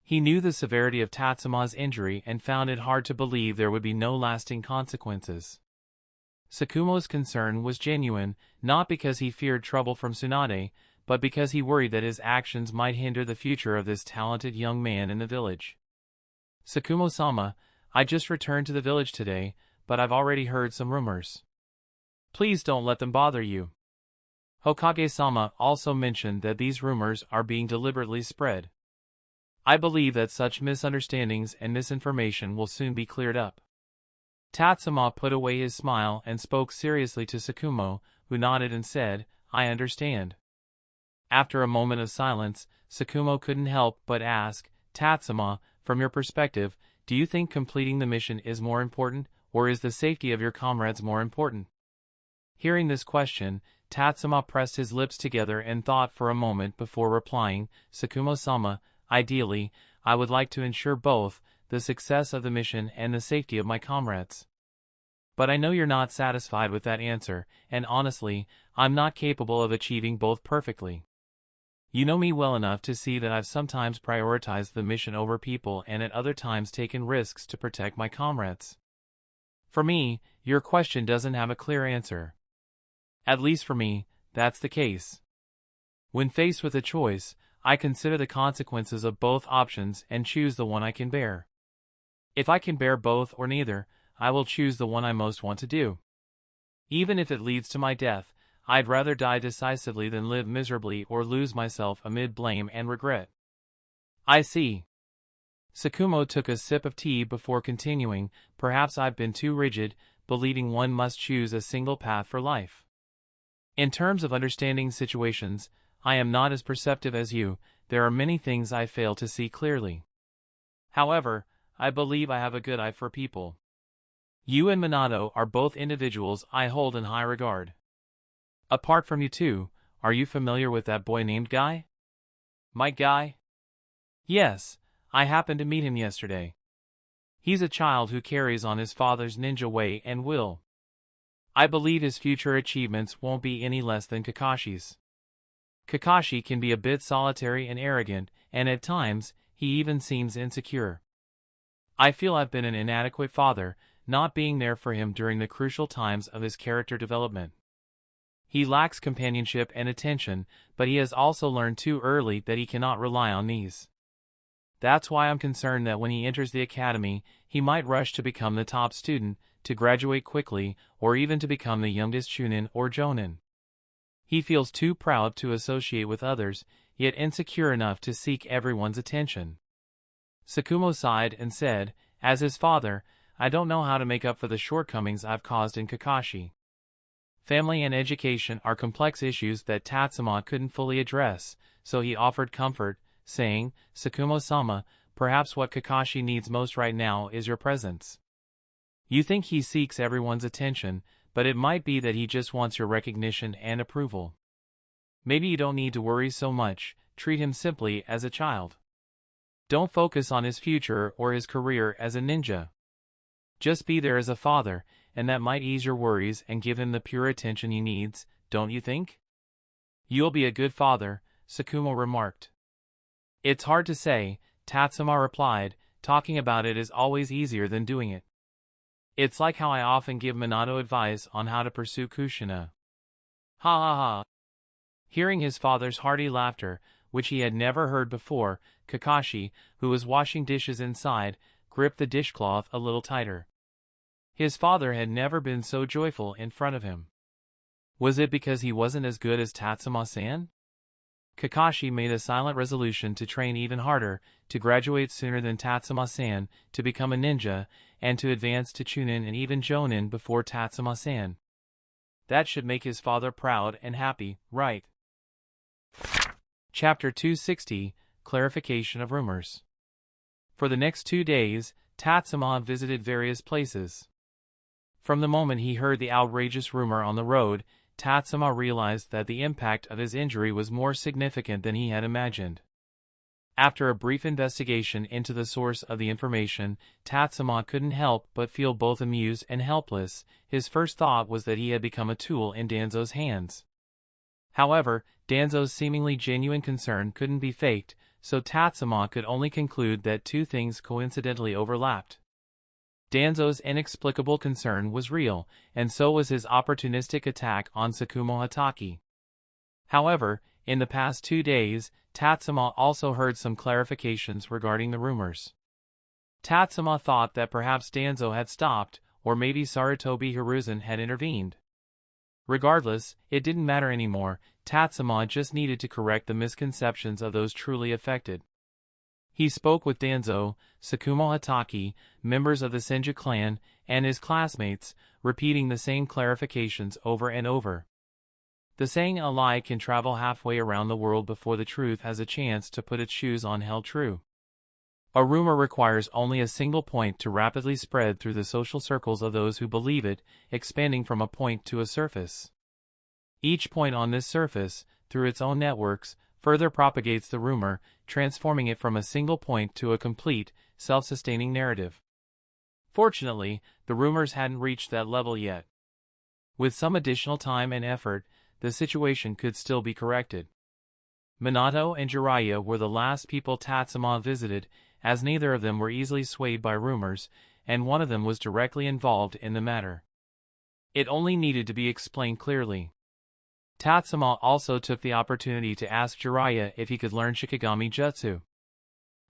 He knew the severity of Tatsuma's injury and found it hard to believe there would be no lasting consequences. Sakumo's concern was genuine, not because he feared trouble from Tsunade, but because he worried that his actions might hinder the future of this talented young man in the village. Sakumo-sama, I just returned to the village today, but I've already heard some rumors. Please don't let them bother you. Hokage-sama also mentioned that these rumors are being deliberately spread. I believe that such misunderstandings and misinformation will soon be cleared up. Tatsuma put away his smile and spoke seriously to Sakumo, who nodded and said, I understand. After a moment of silence, Sakumo couldn't help but ask, Tatsuma, from your perspective, do you think completing the mission is more important, or is the safety of your comrades more important? Hearing this question, Tatsuma pressed his lips together and thought for a moment before replying, Sakumo-sama, ideally, I would like to ensure both the success of the mission and the safety of my comrades. But I know you're not satisfied with that answer, and honestly, I'm not capable of achieving both perfectly. You know me well enough to see that I've sometimes prioritized the mission over people and at other times taken risks to protect my comrades. For me, your question doesn't have a clear answer. At least for me, that's the case. When faced with a choice, I consider the consequences of both options and choose the one I can bear. If I can bear both or neither, I will choose the one I most want to do. Even if it leads to my death, I'd rather die decisively than live miserably or lose myself amid blame and regret. I see. Sakumo took a sip of tea before continuing. Perhaps I've been too rigid, believing one must choose a single path for life. In terms of understanding situations, I am not as perceptive as you. There are many things I fail to see clearly. However, I believe I have a good eye for people. You and Minato are both individuals I hold in high regard. Apart from you two, are you familiar with that boy named Guy? My Guy? Yes, I happened to meet him yesterday. He's a child who carries on his father's ninja way and will. I believe his future achievements won't be any less than Kakashi's. Kakashi can be a bit solitary and arrogant, and at times, he even seems insecure. I feel I've been an inadequate father, not being there for him during the crucial times of his character development. He lacks companionship and attention, but he has also learned too early that he cannot rely on these. That's why I'm concerned that when he enters the academy, he might rush to become the top student, to graduate quickly, or even to become the youngest Chunin or Jonin. He feels too proud to associate with others, yet insecure enough to seek everyone's attention. Sakumo sighed and said, as his father, I don't know how to make up for the shortcomings I've caused in Kakashi. Family and education are complex issues that Tatsuma couldn't fully address, so he offered comfort, saying, Sakumo-sama, perhaps what Kakashi needs most right now is your presence. You think he seeks everyone's attention, but it might be that he just wants your recognition and approval. Maybe you don't need to worry so much, treat him simply as a child. Don't focus on his future or his career as a ninja. Just be there as a father, and that might ease your worries and give him the pure attention he needs, don't you think? You'll be a good father, Sakumo remarked. It's hard to say, Tatsuma replied, talking about it is always easier than doing it. It's like how I often give Minato advice on how to pursue Kushina. Ha ha ha. Hearing his father's hearty laughter, which he had never heard before, Kakashi, who was washing dishes inside, gripped the dishcloth a little tighter. His father had never been so joyful in front of him. Was it because he wasn't as good as Tatsuma-san? Kakashi made a silent resolution to train even harder, to graduate sooner than Tatsuma-san, to become a ninja, and to advance to Chunin and even Jonin before Tatsuma-san. That should make his father proud and happy, right? Chapter 260, Clarification of Rumors. For the next 2 days, Tatsuma visited various places. From the moment he heard the outrageous rumor on the road, Tatsuma realized that the impact of his injury was more significant than he had imagined. After a brief investigation into the source of the information, Tatsuma couldn't help but feel both amused and helpless. His first thought was that he had become a tool in Danzo's hands. However, Danzo's seemingly genuine concern couldn't be faked, so Tatsuma could only conclude that two things coincidentally overlapped. Danzo's inexplicable concern was real, and so was his opportunistic attack on Sakumo Hatake. However, in the past 2 days, Tatsuma also heard some clarifications regarding the rumors. Tatsuma thought that perhaps Danzo had stopped, or maybe Sarutobi Hiruzen had intervened. Regardless, it didn't matter anymore. Tatsuma just needed to correct the misconceptions of those truly affected. He spoke with Danzo, Sakumo Hatake, members of the Senju clan, and his classmates, repeating the same clarifications over and over. The saying a lie can travel halfway around the world before the truth has a chance to put its shoes on held true. A rumor requires only a single point to rapidly spread through the social circles of those who believe it, expanding from a point to a surface. Each point on this surface, through its own networks, further propagates the rumor, transforming it from a single point to a complete, self-sustaining narrative. Fortunately, the rumors hadn't reached that level yet. With some additional time and effort, the situation could still be corrected. Minato and Jiraiya were the last people Tatsuma visited, as neither of them were easily swayed by rumors, and one of them was directly involved in the matter. It only needed to be explained clearly. Tatsuma also took the opportunity to ask Jiraiya if he could learn Shikigami Jutsu.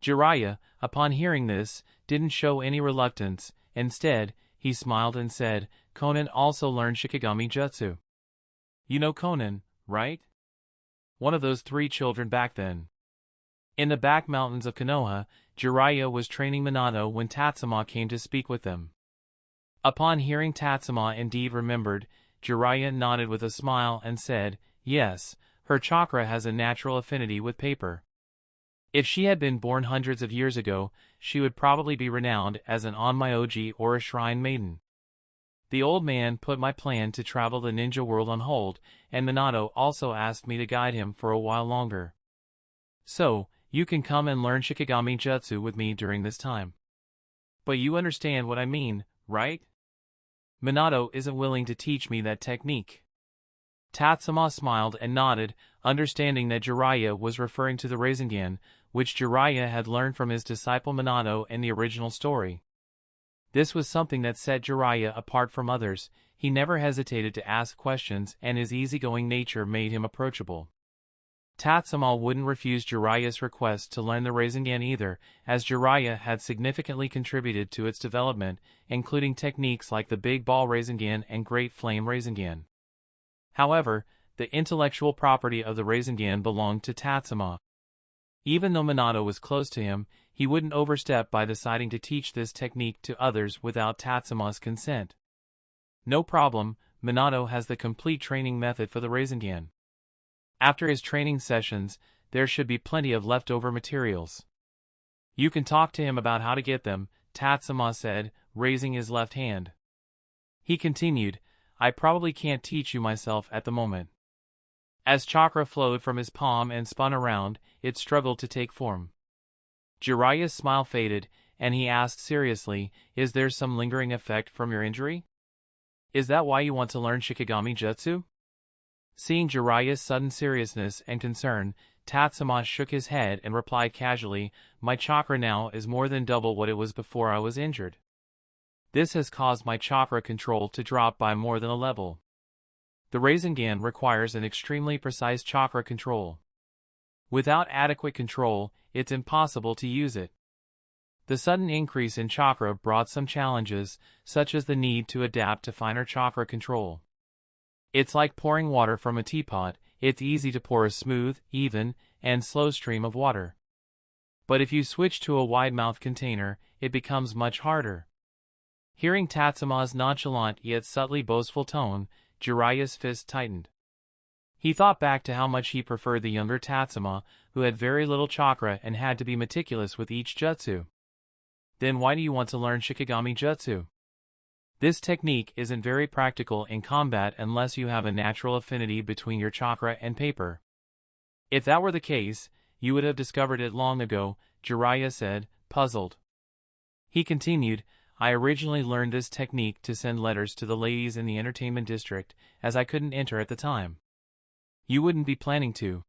Jiraiya, upon hearing this, didn't show any reluctance. Instead, he smiled and said, Konan also learned Shikigami Jutsu. You know Conan, right? One of those 3 children back then. In the back mountains of Konoha, Jiraiya was training Minato when Tatsuma came to speak with them. Upon hearing Tatsuma indeed remembered, Jiraiya nodded with a smile and said, yes, her chakra has a natural affinity with paper. If she had been born hundreds of years ago, she would probably be renowned as an onmyoji or a shrine maiden. The old man put my plan to travel the ninja world on hold, and Minato also asked me to guide him for a while longer. So, you can come and learn Shikigami Jutsu with me during this time. But you understand what I mean, right? Minato isn't willing to teach me that technique. Tatsuma smiled and nodded, understanding that Jiraiya was referring to the Rasengan, which Jiraiya had learned from his disciple Minato in the original story. This was something that set Jiraiya apart from others. He never hesitated to ask questions, and his easygoing nature made him approachable. Tatsuma wouldn't refuse Jiraiya's request to learn the Rasengan either, as Jiraiya had significantly contributed to its development, including techniques like the Big Ball Rasengan and Great Flame Rasengan. However, the intellectual property of the Rasengan belonged to Tatsuma. Even though Minato was close to him, he wouldn't overstep by deciding to teach this technique to others without Tatsuma's consent. No problem, Minato has the complete training method for the Rasengan. After his training sessions, there should be plenty of leftover materials. You can talk to him about how to get them, Tatsuma said, raising his left hand. He continued, I probably can't teach you myself at the moment. As chakra flowed from his palm and spun around, it struggled to take form. Jiraiya's smile faded, and he asked seriously, is there some lingering effect from your injury? Is that why you want to learn Shikigami Jutsu? Seeing Jiraiya's sudden seriousness and concern, Tatsuma shook his head and replied casually, my chakra now is more than double what it was before I was injured. This has caused my chakra control to drop by more than a level. The Rasengan requires an extremely precise chakra control. Without adequate control, it's impossible to use it. The sudden increase in chakra brought some challenges, such as the need to adapt to finer chakra control. It's like pouring water from a teapot. It's easy to pour a smooth, even, and slow stream of water. But if you switch to a wide-mouthed container, it becomes much harder. Hearing Tatsuma's nonchalant yet subtly boastful tone, Jiraiya's fist tightened. He thought back to how much he preferred the younger Tatsuma, who had very little chakra and had to be meticulous with each jutsu. Then why do you want to learn Shikigami Jutsu? This technique isn't very practical in combat unless you have a natural affinity between your chakra and paper. If that were the case, you would have discovered it long ago, Jiraiya said, puzzled. He continued, I originally learned this technique to send letters to the ladies in the entertainment district, as I couldn't enter at the time. You wouldn't be planning to.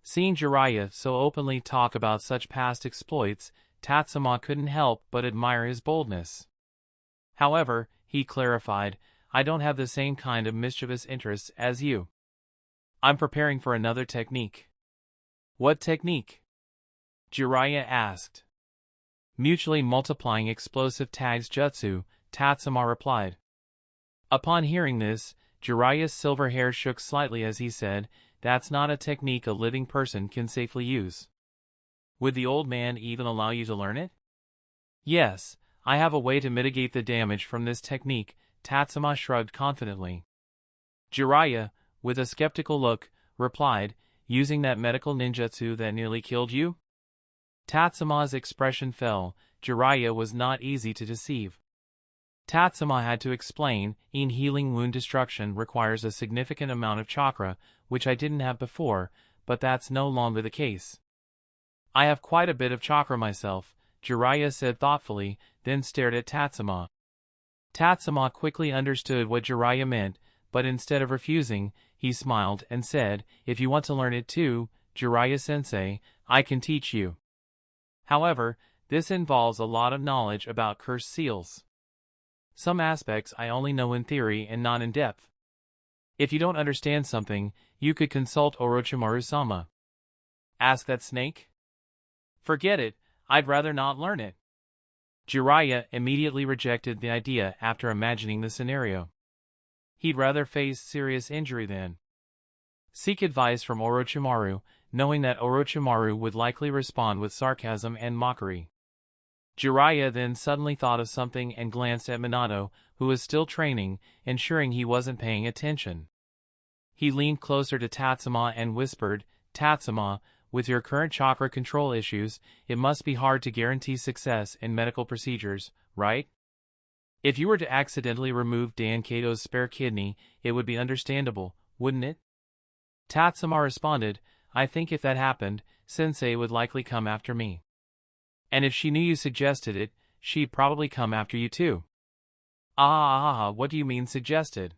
Seeing Jiraiya so openly talk about such past exploits, Tatsuma couldn't help but admire his boldness. However, he clarified, I don't have the same kind of mischievous interests as you. I'm preparing for another technique. What technique? Jiraiya asked. Mutually multiplying explosive tags jutsu, Tatsuma replied. Upon hearing this, Jiraiya's silver hair shook slightly as he said, that's not a technique a living person can safely use. Would the old man even allow you to learn it? Yes, I have a way to mitigate the damage from this technique, Tatsuma shrugged confidently. Jiraiya, with a skeptical look, replied, using that medical ninjutsu that nearly killed you? Tatsuma's expression fell. Jiraiya was not easy to deceive. Tatsuma had to explain, healing wound destruction requires a significant amount of chakra, which I didn't have before, but that's no longer the case. I have quite a bit of chakra myself, Jiraiya said thoughtfully, then stared at Tatsuma. Tatsuma quickly understood what Jiraiya meant, but instead of refusing, he smiled and said, if you want to learn it too, Jiraiya-sensei, I can teach you. However, this involves a lot of knowledge about cursed seals. Some aspects I only know in theory and not in depth. If you don't understand something, you could consult Orochimaru-sama. Ask that snake? Forget it, I'd rather not learn it. Jiraiya immediately rejected the idea after imagining the scenario. He'd rather face serious injury than seek advice from Orochimaru, knowing that Orochimaru would likely respond with sarcasm and mockery. Jiraiya then suddenly thought of something and glanced at Minato, who was still training, ensuring he wasn't paying attention. He leaned closer to Tatsuma and whispered, "Tatsuma, with your current chakra control issues, it must be hard to guarantee success in medical procedures, right? If you were to accidentally remove Dankato's spare kidney, it would be understandable, wouldn't it?" Tatsuma responded, "I think if that happened, Sensei would likely come after me. And if she knew you suggested it, she'd probably come after you too." What do you mean suggested?"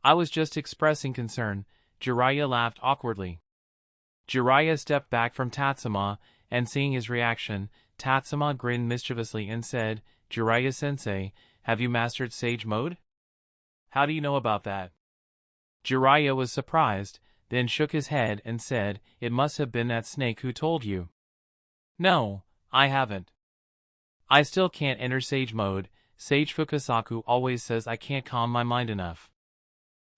"I was just expressing concern." Jiraiya laughed awkwardly. Jiraiya stepped back from Tatsuma, and seeing his reaction, Tatsuma grinned mischievously and said, "Jiraiya-sensei, have you mastered Sage Mode?" "How do you know about that?" Jiraiya was surprised, then shook his head and said, "It must have been that snake who told you." "No, I haven't. I still can't enter Sage Mode. Sage Fukasaku always says I can't calm my mind enough."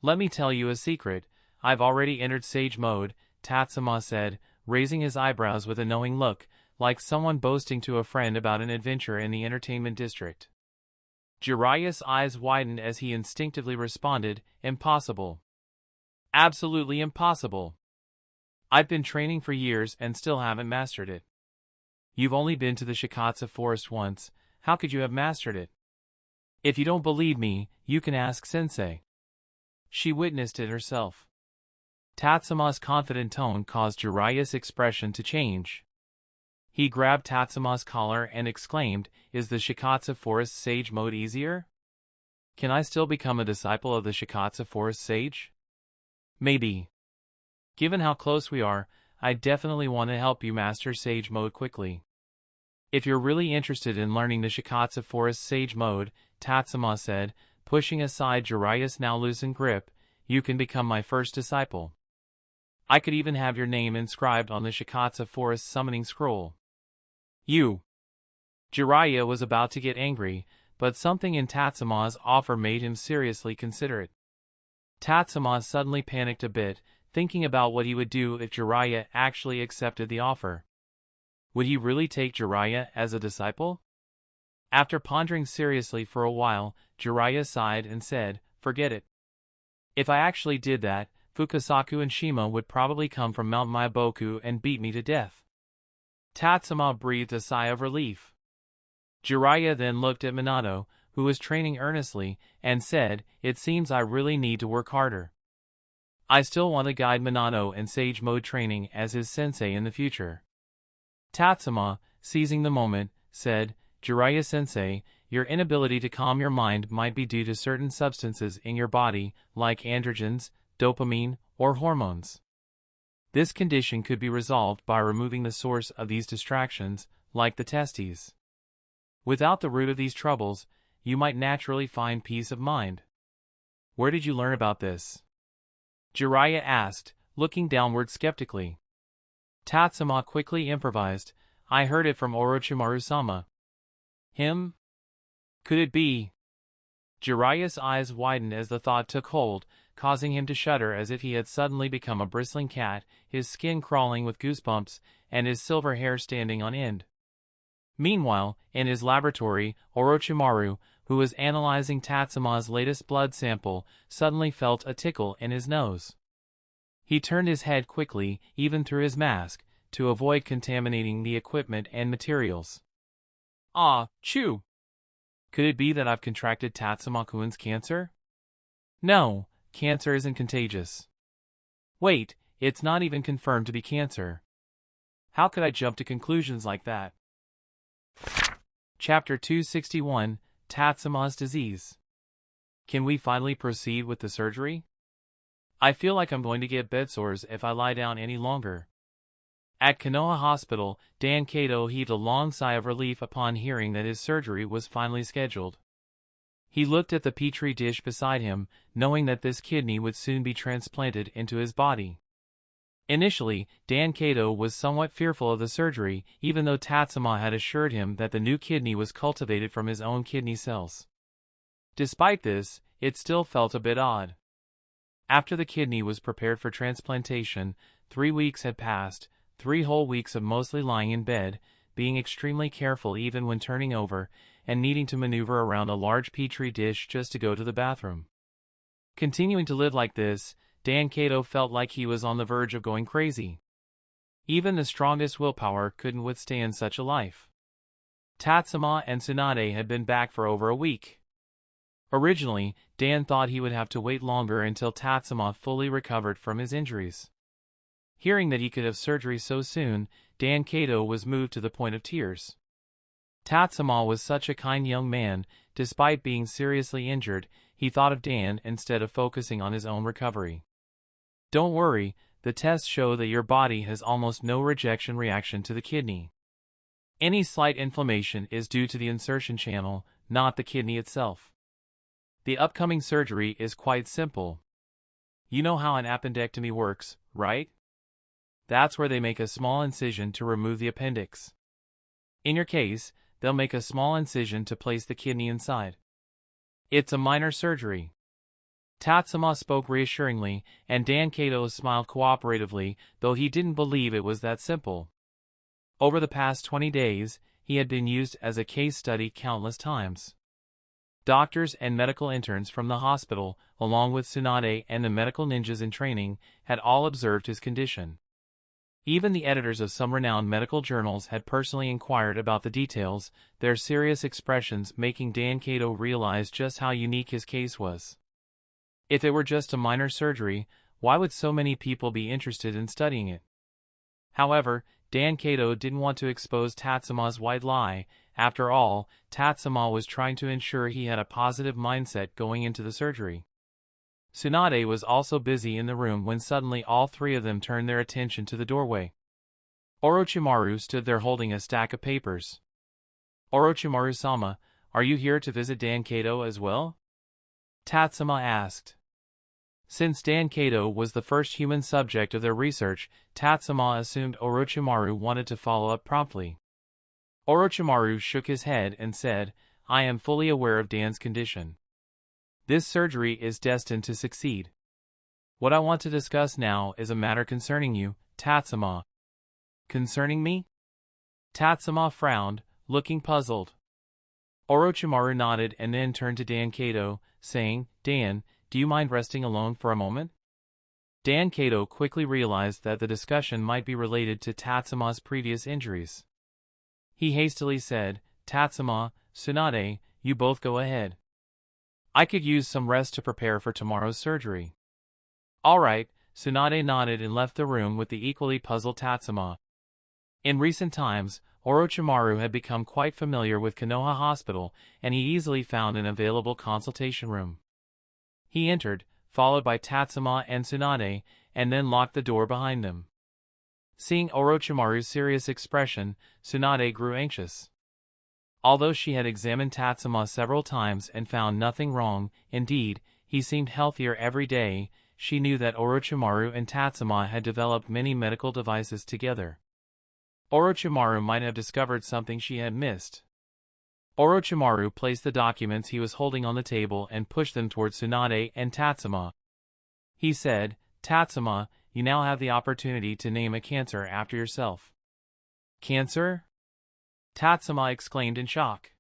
"Let me tell you a secret. I've already entered Sage Mode," Tatsuma said, raising his eyebrows with a knowing look, like someone boasting to a friend about an adventure in the entertainment district. Jiraiya's eyes widened as he instinctively responded, "Impossible. Absolutely impossible. I've been training for years and still haven't mastered it." "You've only been to the Shikatsu forest once, how could you have mastered it?" "If you don't believe me, you can ask Sensei. She witnessed it herself." Tatsuma's confident tone caused Jiraiya's expression to change. He grabbed Tatsuma's collar and exclaimed, "Is the Shikatsu Forest Sage Mode easier? Can I still become a disciple of the Shikatsu Forest Sage?" "Maybe. Given how close we are, I definitely want to help you master Sage Mode quickly. If you're really interested in learning the Shikatsu Forest Sage Mode," Tatsuma said, pushing aside Jiraiya's now loosened grip, "you can become my first disciple. I could even have your name inscribed on the Shikatsu Forest summoning scroll." "You." Jiraiya was about to get angry, but something in Tatsuma's offer made him seriously consider it. Tatsuma suddenly panicked a bit, thinking about what he would do if Jiraiya actually accepted the offer. Would he really take Jiraiya as a disciple? After pondering seriously for a while, Jiraiya sighed and said, "Forget it. If I actually did that, Fukasaku and Shima would probably come from Mount Maiboku and beat me to death." Tatsuma breathed a sigh of relief. Jiraiya then looked at Minato, who was training earnestly, and said, "It seems I really need to work harder. I still want to guide Minato in Sage Mode training as his sensei in the future." Tatsuma, seizing the moment, said, "Jiraiya-sensei, your inability to calm your mind might be due to certain substances in your body, like androgens, dopamine, or hormones. This condition could be resolved by removing the source of these distractions, like the testes. Without the root of these troubles, you might naturally find peace of mind." "Where did you learn about this?" Jiraiya asked, looking downward skeptically. Tatsuma quickly improvised, "I heard it from Orochimaru-sama." "Him? Could it be?" Jiraiya's eyes widened as the thought took hold, causing him to shudder as if he had suddenly become a bristling cat, his skin crawling with goosebumps, and his silver hair standing on end. Meanwhile, in his laboratory, Orochimaru, who was analyzing Tatsuma's latest blood sample, suddenly felt a tickle in his nose. He turned his head quickly, even through his mask, to avoid contaminating the equipment and materials. Chew! Could it be that I've contracted Tatsuma-kun's cancer? No, cancer isn't contagious. Wait, it's not even confirmed to be cancer. How could I jump to conclusions like that? Chapter 261, Tatsuma's Disease. Can we finally proceed with the surgery? I feel like I'm going to get bedsores if I lie down any longer. At Konoha Hospital, Dankato heaved a long sigh of relief upon hearing that his surgery was finally scheduled. He looked at the petri dish beside him, knowing that this kidney would soon be transplanted into his body. Initially, Dankato was somewhat fearful of the surgery, even though Tatsuma had assured him that the new kidney was cultivated from his own kidney cells. Despite this, it still felt a bit odd. After the kidney was prepared for transplantation, 3 weeks had passed, 3 whole weeks of mostly lying in bed, being extremely careful even when turning over, and needing to maneuver around a large petri dish just to go to the bathroom. Continuing to live like this, Dan Cato felt like he was on the verge of going crazy. Even the strongest willpower couldn't withstand such a life. Tatsuma and Tsunade had been back for over a week. Originally, Dan thought he would have to wait longer until Tatsuma fully recovered from his injuries. Hearing that he could have surgery so soon, Dan Cato was moved to the point of tears. Tatsuma was such a kind young man. Despite being seriously injured, he thought of Dan instead of focusing on his own recovery. "Don't worry, the tests show that your body has almost no rejection reaction to the kidney. Any slight inflammation is due to the insertion channel, not the kidney itself. The upcoming surgery is quite simple. You know how an appendectomy works, right? That's where they make a small incision to remove the appendix. In your case, they'll make a small incision to place the kidney inside. It's a minor surgery." Tatsuma spoke reassuringly, and Dan Cato smiled cooperatively, though he didn't believe it was that simple. Over the past 20 days, he had been used as a case study countless times. Doctors and medical interns from the hospital, along with Tsunade and the medical ninjas in training, had all observed his condition. Even the editors of some renowned medical journals had personally inquired about the details, their serious expressions making Dan Cato realize just how unique his case was. If it were just a minor surgery, why would so many people be interested in studying it? However, Dan Cato didn't want to expose Tatsuma's white lie. After all, Tatsuma was trying to ensure he had a positive mindset going into the surgery. Tsunade was also busy in the room when suddenly all 3 of them turned their attention to the doorway. Orochimaru stood there holding a stack of papers. "Orochimaru-sama, are you here to visit Dan Cato as well?" Tatsuma asked. Since Dan Cato was the first human subject of their research, Tatsuma assumed Orochimaru wanted to follow up promptly. Orochimaru shook his head and said, "I am fully aware of Dan's condition. This surgery is destined to succeed. What I want to discuss now is a matter concerning you, Tatsuma." "Concerning me?" Tatsuma frowned, looking puzzled. Orochimaru nodded and then turned to Dan Cato, saying, "Dan, do you mind resting alone for a moment?" Dan Cato quickly realized that the discussion might be related to Tatsuma's previous injuries. He hastily said, "Tatsuma, Tsunade, you both go ahead. I could use some rest to prepare for tomorrow's surgery." "All right," Tsunade nodded and left the room with the equally puzzled Tatsuma. In recent times, Orochimaru had become quite familiar with Konoha Hospital, and he easily found an available consultation room. He entered, followed by Tatsuma and Tsunade, and then locked the door behind them. Seeing Orochimaru's serious expression, Tsunade grew anxious. Although she had examined Tatsuma several times and found nothing wrong, indeed, he seemed healthier every day, she knew that Orochimaru and Tatsuma had developed many medical devices together. Orochimaru might have discovered something she had missed. Orochimaru placed the documents he was holding on the table and pushed them towards Tsunade and Tatsuma. He said, "Tatsuma, you now have the opportunity to name a cancer after yourself." "Cancer?" Tatsuma exclaimed in shock.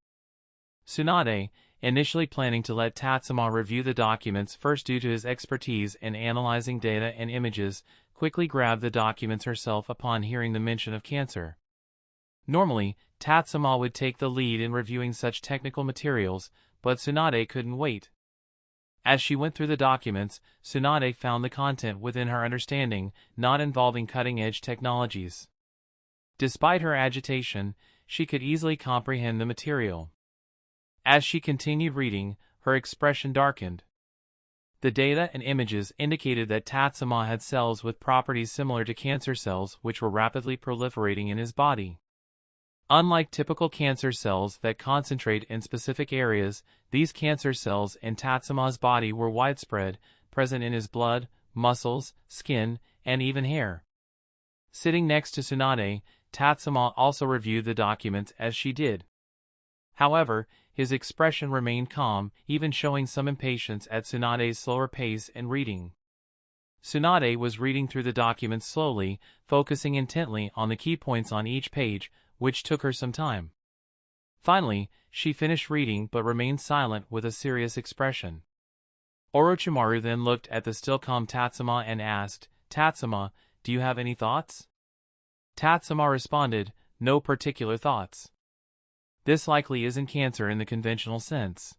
Tsunade, initially planning to let Tatsuma review the documents first due to his expertise in analyzing data and images, quickly grabbed the documents herself upon hearing the mention of cancer. Normally, Tatsuma would take the lead in reviewing such technical materials, but Tsunade couldn't wait. As she went through the documents, Tsunade found the content within her understanding, not involving cutting-edge technologies. Despite her agitation, she could easily comprehend the material. As she continued reading, her expression darkened. The data and images indicated that Tatsuma had cells with properties similar to cancer cells which were rapidly proliferating in his body. Unlike typical cancer cells that concentrate in specific areas, these cancer cells in Tatsuma's body were widespread, present in his blood, muscles, skin, and even hair. Sitting next to Tsunade, Tatsuma also reviewed the documents as she did. However, his expression remained calm, even showing some impatience at Tsunade's slower pace in reading. Tsunade was reading through the documents slowly, focusing intently on the key points on each page, which took her some time. Finally, she finished reading but remained silent with a serious expression. Orochimaru then looked at the still calm Tatsuma and asked, "Tatsuma, do you have any thoughts?" Tatsuma responded, "No particular thoughts. This likely isn't cancer in the conventional sense."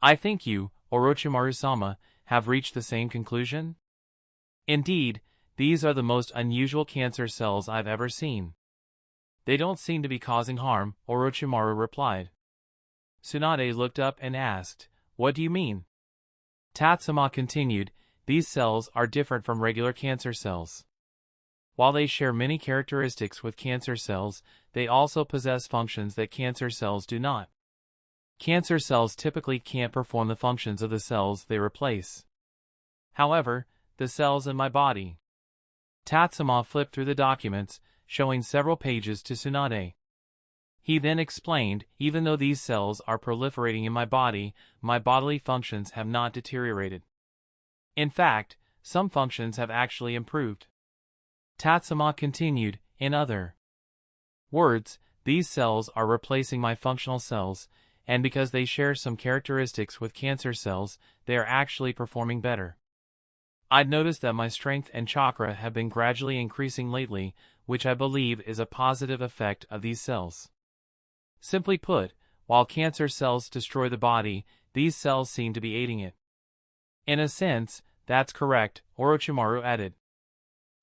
"I think you, Orochimaru-sama, have reached the same conclusion?" "Indeed, these are the most unusual cancer cells I've ever seen. They don't seem to be causing harm," Orochimaru replied. Tsunade looked up and asked, "What do you mean?" Tatsuma continued, "These cells are different from regular cancer cells. While they share many characteristics with cancer cells, they also possess functions that cancer cells do not. Cancer cells typically can't perform the functions of the cells they replace. However, the cells in my body." Tatsuma flipped through the documents, showing several pages to Tsunade. He then explained, "Even though these cells are proliferating in my bodily functions have not deteriorated. In fact, some functions have actually improved." Tatsuma continued, "In other words, these cells are replacing my functional cells, and because they share some characteristics with cancer cells, they are actually performing better. I'd noticed that my strength and chakra have been gradually increasing lately, which I believe is a positive effect of these cells. Simply put, while cancer cells destroy the body, these cells seem to be aiding it." "In a sense, that's correct," Orochimaru added.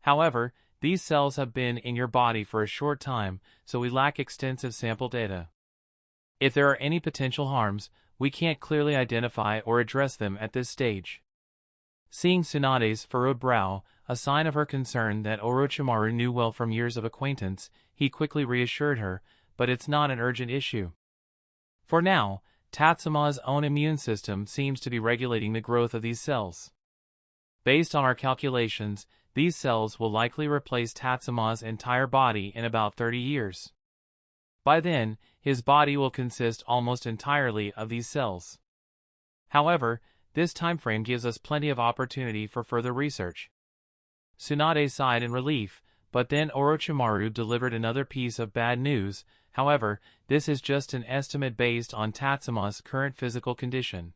"However, these cells have been in your body for a short time, so we lack extensive sample data. If there are any potential harms, we can't clearly identify or address them at this stage." Seeing Tsunade's furrowed brow, a sign of her concern that Orochimaru knew well from years of acquaintance, he quickly reassured her, "But it's not an urgent issue. For now, Tatsuma's own immune system seems to be regulating the growth of these cells. Based on our calculations, these cells will likely replace Tatsuma's entire body in about 30 years. By then, his body will consist almost entirely of these cells. However, this timeframe gives us plenty of opportunity for further research." Tsunade sighed in relief, but then Orochimaru delivered another piece of bad news. "However, this is just an estimate based on Tatsuma's current physical condition.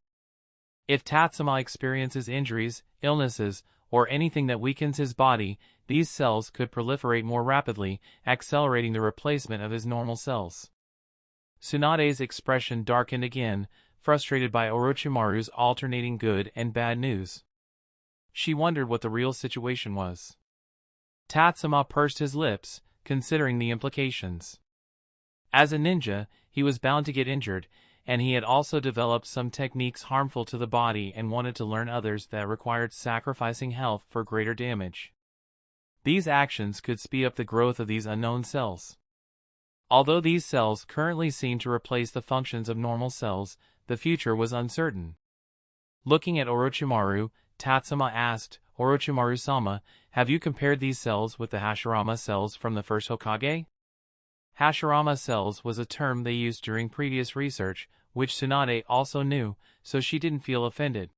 If Tatsuma experiences injuries, illnesses, or anything that weakens his body, these cells could proliferate more rapidly, accelerating the replacement of his normal cells." Tsunade's expression darkened again, frustrated by Orochimaru's alternating good and bad news. She wondered what the real situation was. Tatsuma pursed his lips, considering the implications. As a ninja, he was bound to get injured, and he had also developed some techniques harmful to the body and wanted to learn others that required sacrificing health for greater damage. These actions could speed up the growth of these unknown cells. Although these cells currently seem to replace the functions of normal cells, the future was uncertain. Looking at Orochimaru, Tatsuma asked, "Orochimaru-sama, have you compared these cells with the Hashirama cells from the first Hokage?" Hashirama cells was a term they used during previous research, which Tsunade also knew, so she didn't feel offended.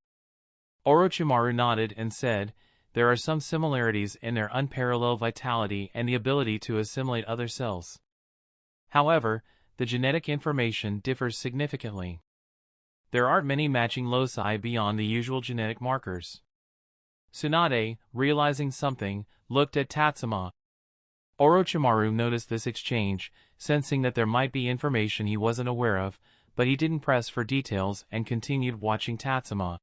Orochimaru nodded and said, "There are some similarities in their unparalleled vitality and the ability to assimilate other cells. However, the genetic information differs significantly. There aren't many matching loci beyond the usual genetic markers." Tsunade, realizing something, looked at Tatsuma. Orochimaru noticed this exchange, sensing that there might be information he wasn't aware of, but he didn't press for details and continued watching Tatsuma.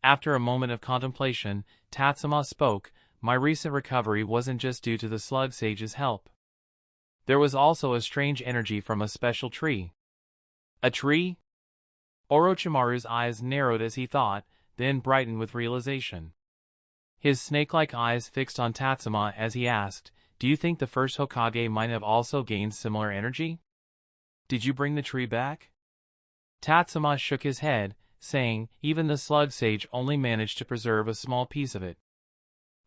After a moment of contemplation, Tatsuma spoke, "My recent recovery wasn't just due to the slug sage's help. There was also a strange energy from a special tree." "A tree?" Orochimaru's eyes narrowed as he thought, then brightened with realization. His snake-like eyes fixed on Tatsuma as he asked, "Do you think the first Hokage might have also gained similar energy? Did you bring the tree back?" Tatsuma shook his head, saying, "Even the slug sage only managed to preserve a small piece of it.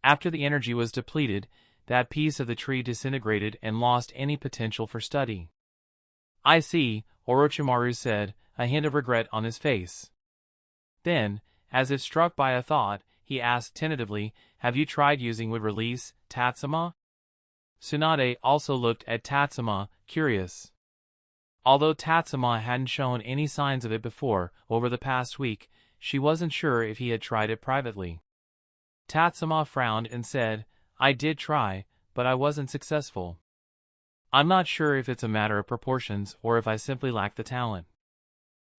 After the energy was depleted, that piece of the tree disintegrated and lost any potential for study." "I see," Orochimaru said, a hint of regret on his face. Then, as if struck by a thought, he asked tentatively, have you tried using wood release, Tatsuma? Tsunade also looked at Tatsuma, curious. Although Tatsuma hadn't shown any signs of it before, over the past week, she wasn't sure if he had tried it privately. Tatsuma frowned and said, I did try, but I wasn't successful. I'm not sure if it's a matter of proportions or if I simply lack the talent.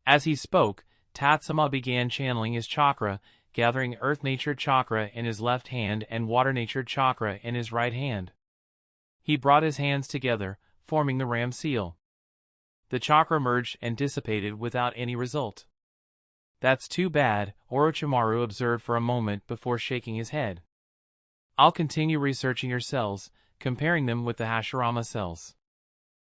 As he spoke, Tatsuma began channeling his chakra, gathering earth-natured chakra in his left hand and water-natured chakra in his right hand. He brought his hands together, forming the ram seal. The chakra merged and dissipated without any result. That's too bad, Orochimaru observed for a moment before shaking his head. I'll continue researching your cells, comparing them with the Hashirama cells.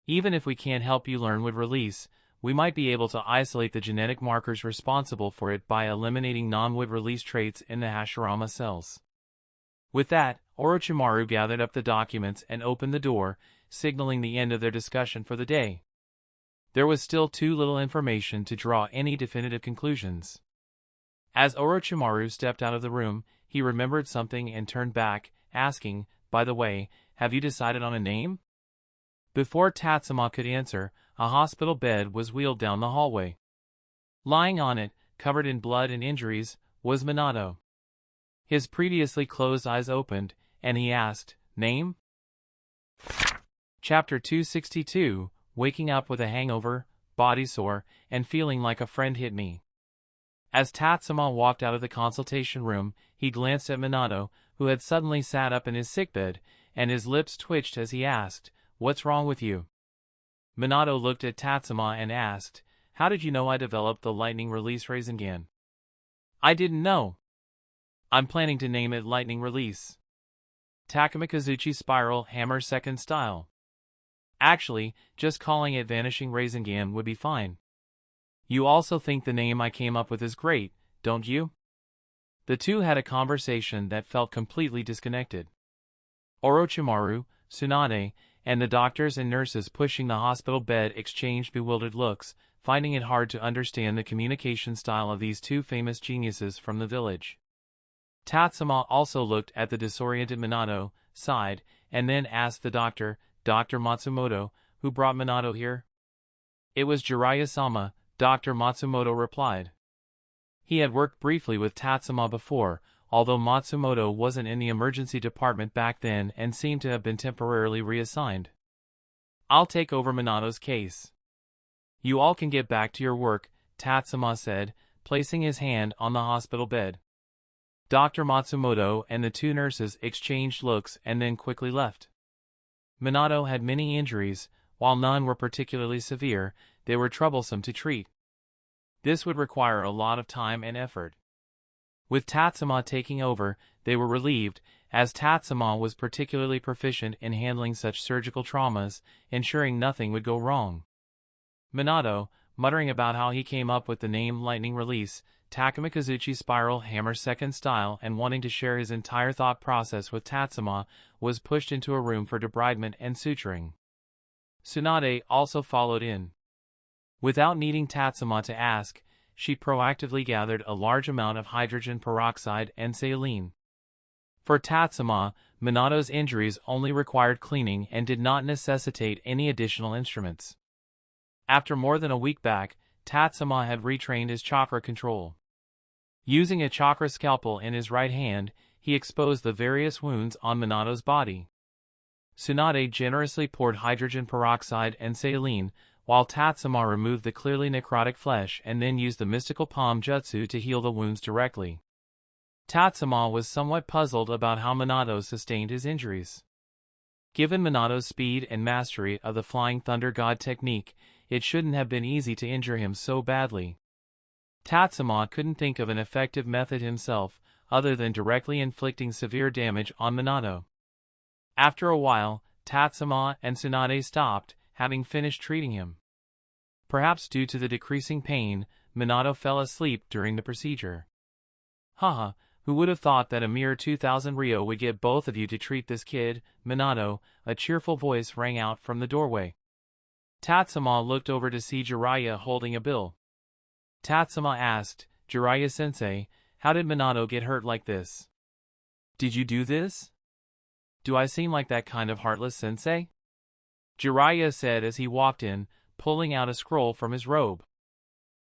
Even if we can't help you learn wood release, we might be able to isolate the genetic markers responsible for it by eliminating non-wood release traits in the Hashirama cells. With that, Orochimaru gathered up the documents and opened the door, signaling the end of their discussion for the day. There was still too little information to draw any definitive conclusions. As Orochimaru stepped out of the room, he remembered something and turned back, asking, by the way, have you decided on a name? Before Tatsuma could answer, a hospital bed was wheeled down the hallway. Lying on it, covered in blood and injuries, was Minato. His previously closed eyes opened, and he asked, Name? Chapter 262, Waking Up with a Hangover, Body Sore, and Feeling Like a Friend Hit Me. As Tatsuma walked out of the consultation room, he glanced at Minato, who had suddenly sat up in his sickbed, and his lips twitched as he asked, What's wrong with you? Minato looked at Tatsuma and asked, How did you know I developed the lightning release Rasengan? I didn't know. I'm planning to name it Lightning Release. Takamikazuchi Spiral Hammer Second Style. Actually, just calling it Vanishing Rasengan would be fine. You also think the name I came up with is great, don't you? The two had a conversation that felt completely disconnected. Orochimaru, Tsunade, and the doctors and nurses pushing the hospital bed exchanged bewildered looks, finding it hard to understand the communication style of these two famous geniuses from the village. Tatsuma also looked at the disoriented Minato, sighed, and then asked the doctor, Dr. Matsumoto, who brought Minato here? It was Jiraiya-sama, Dr. Matsumoto replied. He had worked briefly with Tatsuma before, although Matsumoto wasn't in the emergency department back then and seemed to have been temporarily reassigned. I'll take over Minato's case. You all can get back to your work, Tatsuma said, placing his hand on the hospital bed. Dr. Matsumoto and the two nurses exchanged looks and then quickly left. Minato had many injuries, while none were particularly severe, they were troublesome to treat. This would require a lot of time and effort. With Tatsuma taking over, they were relieved, as Tatsuma was particularly proficient in handling such surgical traumas, ensuring nothing would go wrong. Minato, muttering about how he came up with the name Lightning Release, Takamikazuchi Spiral Hammer Second Style and wanting to share his entire thought process with Tatsuma, was pushed into a room for debridement and suturing. Tsunade also followed in. Without needing Tatsuma to ask, she proactively gathered a large amount of hydrogen peroxide and saline. For Tatsuma, Minato's injuries only required cleaning and did not necessitate any additional instruments. After more than a week back, Tatsuma had retrained his chakra control. Using a chakra scalpel in his right hand, he exposed the various wounds on Minato's body. Tsunade generously poured hydrogen peroxide and saline, while Tatsuma removed the clearly necrotic flesh and then used the mystical palm jutsu to heal the wounds directly. Tatsuma was somewhat puzzled about how Minato sustained his injuries. Given Minato's speed and mastery of the Flying Thunder God technique, it shouldn't have been easy to injure him so badly. Tatsuma couldn't think of an effective method himself, other than directly inflicting severe damage on Minato. After a while, Tatsuma and Tsunade stopped, having finished treating him. Perhaps due to the decreasing pain, Minato fell asleep during the procedure. Haha, who would have thought that a mere 2,000 Ryo would get both of you to treat this kid, Minato, a cheerful voice rang out from the doorway. Tatsuma looked over to see Jiraiya holding a bill. Tatsuma asked, Jiraiya-sensei, how did Minato get hurt like this? Did you do this? Do I seem like that kind of heartless sensei? Jiraiya said as he walked in, pulling out a scroll from his robe.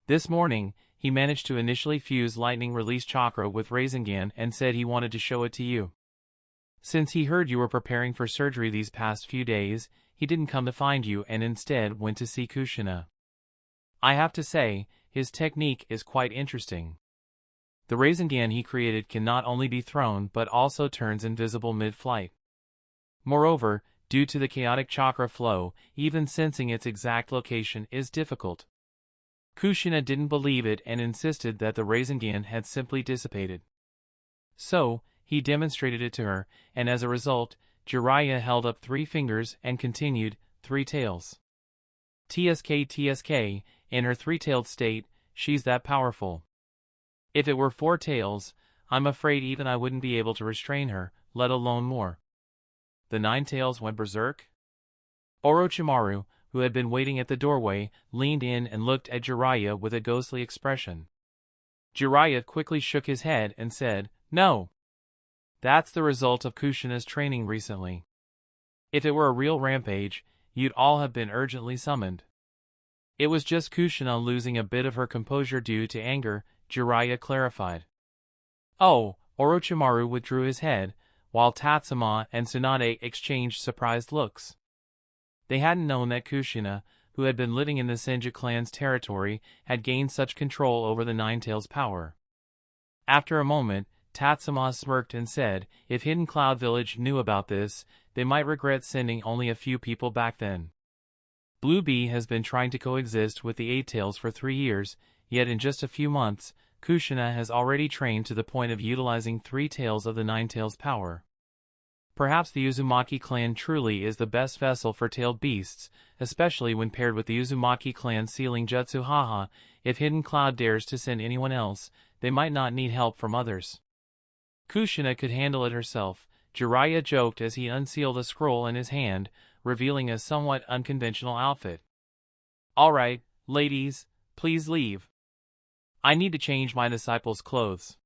This morning, he managed to initially fuse lightning release chakra with Rasengan and said he wanted to show it to you. Since he heard you were preparing for surgery these past few days, he didn't come to find you and instead went to see Kushina. I have to say, his technique is quite interesting. The Rasengan he created can not only be thrown but also turns invisible mid-flight. Moreover, due to the chaotic chakra flow, even sensing its exact location is difficult. Kushina didn't believe it and insisted that the Rasengan had simply dissipated. So, he demonstrated it to her, and as a result, Jiraiya held up 3 fingers and continued, 3 tails. TSK, in her 3-tailed state, she's that powerful. If it were 4 tails, I'm afraid even I wouldn't be able to restrain her, let alone more. The 9 tails went berserk? Orochimaru, who had been waiting at the doorway, leaned in and looked at Jiraiya with a ghostly expression. Jiraiya quickly shook his head and said, No. That's the result of Kushina's training recently. If it were a real rampage, you'd all have been urgently summoned. It was just Kushina losing a bit of her composure due to anger, Jiraiya clarified. Oh, Orochimaru withdrew his head, while Tatsuma and Tsunade exchanged surprised looks. They hadn't known that Kushina, who had been living in the Senju clan's territory, had gained such control over the Nine Tails' power. After a moment, Tatsuma smirked and said, if Hidden Cloud Village knew about this, they might regret sending only a few people back then. Blue Bee has been trying to coexist with the Eight Tails for 3 years, yet in just a few months, Kushina has already trained to the point of utilizing 3 tails of the Nine Tails' power. Perhaps the Uzumaki clan truly is the best vessel for tailed beasts, especially when paired with the Uzumaki clan's sealing jutsu. Haha, if Hidden Cloud dares to send anyone else, they might not need help from others. Kushina could handle it herself, Jiraiya joked as he unsealed a scroll in his hand, revealing a somewhat unconventional outfit. Alright, ladies, please leave. I need to change my disciples' clothes.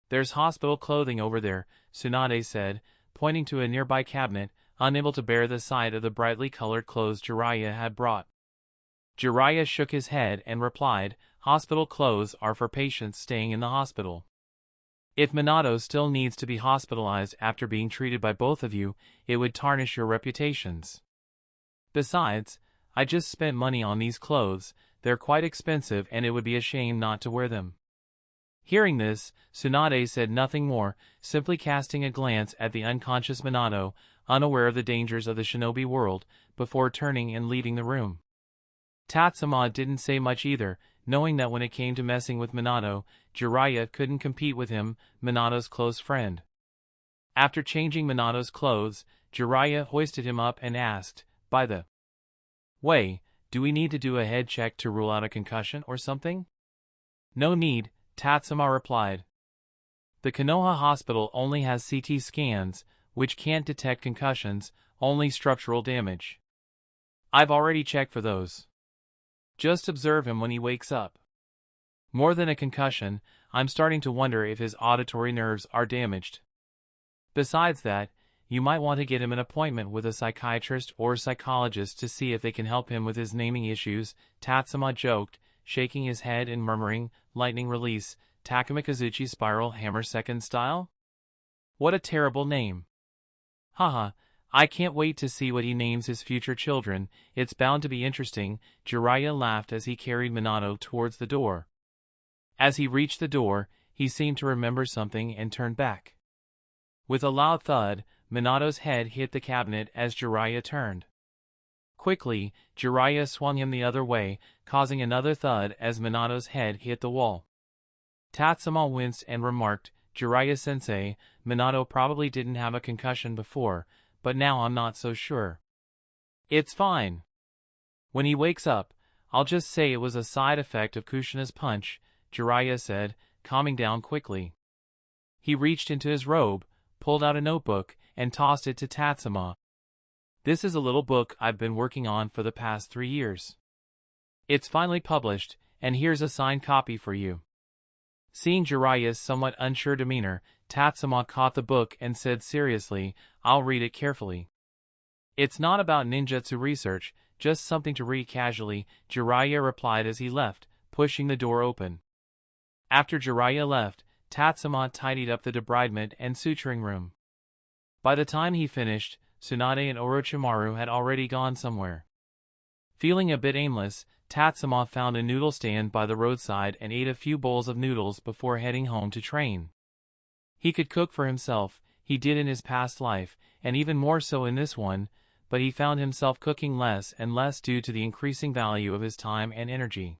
There's hospital clothing over there, Tsunade said, pointing to a nearby cabinet, unable to bear the sight of the brightly colored clothes Jiraiya had brought. Jiraiya shook his head and replied, hospital clothes are for patients staying in the hospital. If Minato still needs to be hospitalized after being treated by both of you, it would tarnish your reputations. Besides, I just spent money on these clothes, they're quite expensive and it would be a shame not to wear them. Hearing this, Tsunade said nothing more, simply casting a glance at the unconscious Minato, unaware of the dangers of the shinobi world, before turning and leaving the room. Tatsuma didn't say much either, knowing that when it came to messing with Minato, Jiraiya couldn't compete with him, Minato's close friend. After changing Minato's clothes, Jiraiya hoisted him up and asked, by the way, do we need to do a head check to rule out a concussion or something? No need, Tatsuma replied. The Konoha hospital only has CT scans, which can't detect concussions, only structural damage. I've already checked for those. Just observe him when he wakes up. More than a concussion, I'm starting to wonder if his auditory nerves are damaged. Besides that, you might want to get him an appointment with a psychiatrist or psychologist to see if they can help him with his naming issues, Tatsuma joked, shaking his head and murmuring, lightning release, Takamikazuchi spiral hammer second style? What a terrible name. Haha, I can't wait to see what he names his future children, it's bound to be interesting, Jiraiya laughed as he carried Minato towards the door. As he reached the door, he seemed to remember something and turned back. With a loud thud, Minato's head hit the cabinet as Jiraiya turned. Quickly, Jiraiya swung him the other way, causing another thud as Minato's head hit the wall. Tatsuma winced and remarked, Jiraiya-sensei, Minato probably didn't have a concussion before, but now I'm not so sure. It's fine. When he wakes up, I'll just say it was a side effect of Kushina's punch, Jiraiya said, calming down quickly. He reached into his robe, pulled out a notebook, and tossed it to Tatsuma. This is a little book I've been working on for the past 3 years. It's finally published, and here's a signed copy for you." Seeing Jiraiya's somewhat unsure demeanor, Tatsuma caught the book and said seriously, "I'll read it carefully. It's not about ninjutsu research, just something to read casually," Jiraiya replied as he left, pushing the door open. After Jiraiya left, Tatsuma tidied up the debridement and suturing room. By the time he finished, Tsunade and Orochimaru had already gone somewhere. Feeling a bit aimless, Tatsuma found a noodle stand by the roadside and ate a few bowls of noodles before heading home to train. He could cook for himself, he did in his past life, and even more so in this one, but he found himself cooking less and less due to the increasing value of his time and energy.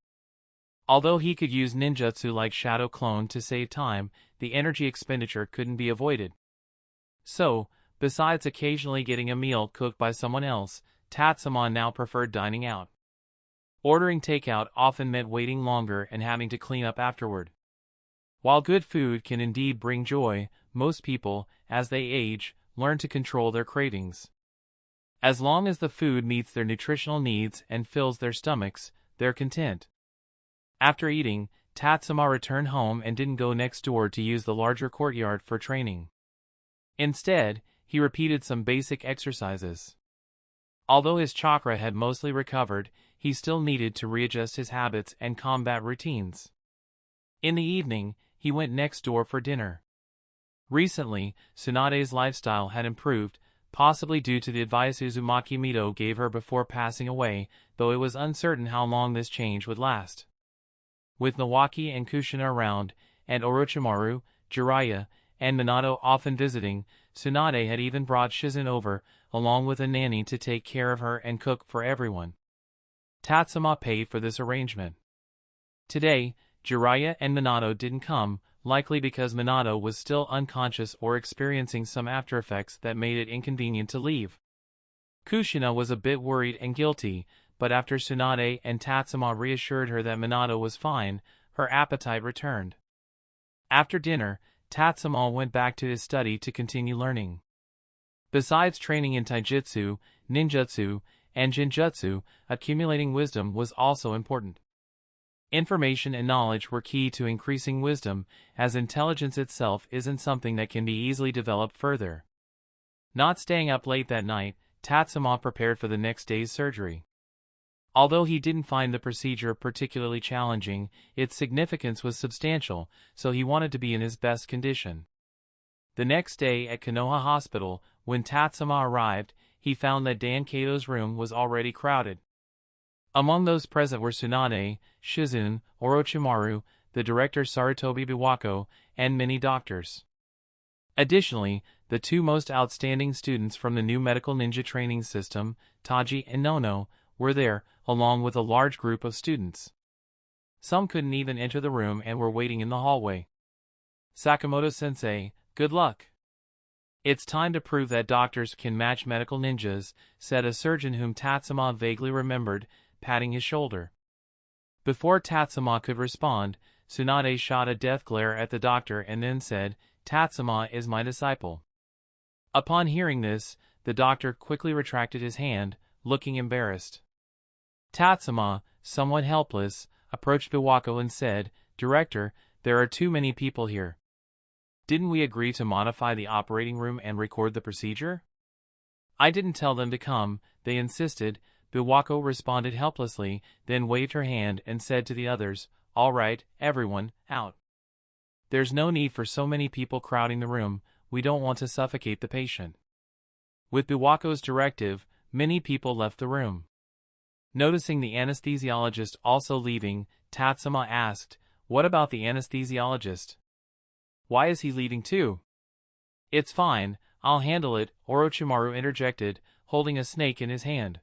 Although he could use ninjutsu like Shadow Clone to save time, the energy expenditure couldn't be avoided. So, besides occasionally getting a meal cooked by someone else, Tatsuma now preferred dining out. Ordering takeout often meant waiting longer and having to clean up afterward. While good food can indeed bring joy, most people, as they age, learn to control their cravings. As long as the food meets their nutritional needs and fills their stomachs, they're content. After eating, Tatsuma returned home and didn't go next door to use the larger courtyard for training. Instead, he repeated some basic exercises. Although his chakra had mostly recovered, he still needed to readjust his habits and combat routines. In the evening, he went next door for dinner. Recently, Tsunade's lifestyle had improved, possibly due to the advice Uzumaki Mito gave her before passing away, though it was uncertain how long this change would last. With Nawaki and Kushina around, and Orochimaru, Jiraiya, and Minato often visiting, Tsunade had even brought Shizen over, along with a nanny to take care of her and cook for everyone. Tatsuma paid for this arrangement. Today, Jiraiya and Minato didn't come, likely because Minato was still unconscious or experiencing some aftereffects that made it inconvenient to leave. Kushina was a bit worried and guilty, but after Tsunade and Tatsuma reassured her that Minato was fine, her appetite returned. After dinner, Tatsuma went back to his study to continue learning. Besides training in taijutsu, ninjutsu, and jinjutsu, accumulating wisdom was also important. Information and knowledge were key to increasing wisdom, as intelligence itself isn't something that can be easily developed further. Not staying up late that night, Tatsuma prepared for the next day's surgery. Although he didn't find the procedure particularly challenging, its significance was substantial, so he wanted to be in his best condition. The next day at Konoha Hospital, when Tatsuma arrived, he found that Dankeido's room was already crowded. Among those present were Tsunade, Shizen, Orochimaru, the director Sarutobi Biwako, and many doctors. Additionally, the two most outstanding students from the new medical ninja training system, Taji and Nono, were there, along with a large group of students. Some couldn't even enter the room and were waiting in the hallway. "Sakamoto-sensei, good luck. It's time to prove that doctors can match medical ninjas," said a surgeon whom Tatsuma vaguely remembered, patting his shoulder. Before Tatsuma could respond, Tsunade shot a death glare at the doctor and then said, "Tatsuma is my disciple." Upon hearing this, the doctor quickly retracted his hand, looking embarrassed. Tatsuma, somewhat helpless, approached Biwako and said, "Director, there are too many people here. Didn't we agree to modify the operating room and record the procedure?" "I didn't tell them to come, they insisted," Biwako responded helplessly, then waved her hand and said to the others, "All right, everyone, out. There's no need for so many people crowding the room, we don't want to suffocate the patient." With Biwako's directive, many people left the room. Noticing the anesthesiologist also leaving, Tatsuma asked, "What about the anesthesiologist? Why is he leaving too?" "It's fine, I'll handle it," Orochimaru interjected, holding a snake in his hand.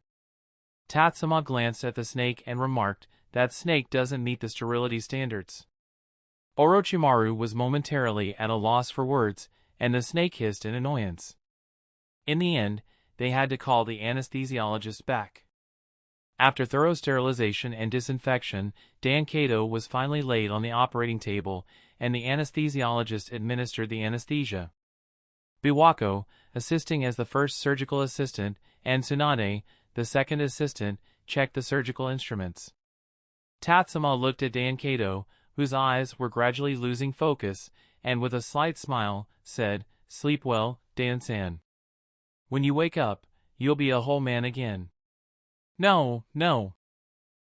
Tatsuma glanced at the snake and remarked, "That snake doesn't meet the sterility standards." Orochimaru was momentarily at a loss for words, and the snake hissed in annoyance. In the end, they had to call the anesthesiologist back. After thorough sterilization and disinfection, Dankeido was finally laid on the operating table, and the anesthesiologist administered the anesthesia. Biwako, assisting as the first surgical assistant, and Tsunade, the second assistant, checked the surgical instruments. Tatsuma looked at Dankado, whose eyes were gradually losing focus, and with a slight smile, said, "Sleep well, Dan-san. When you wake up, you'll be a whole man again." "No, no.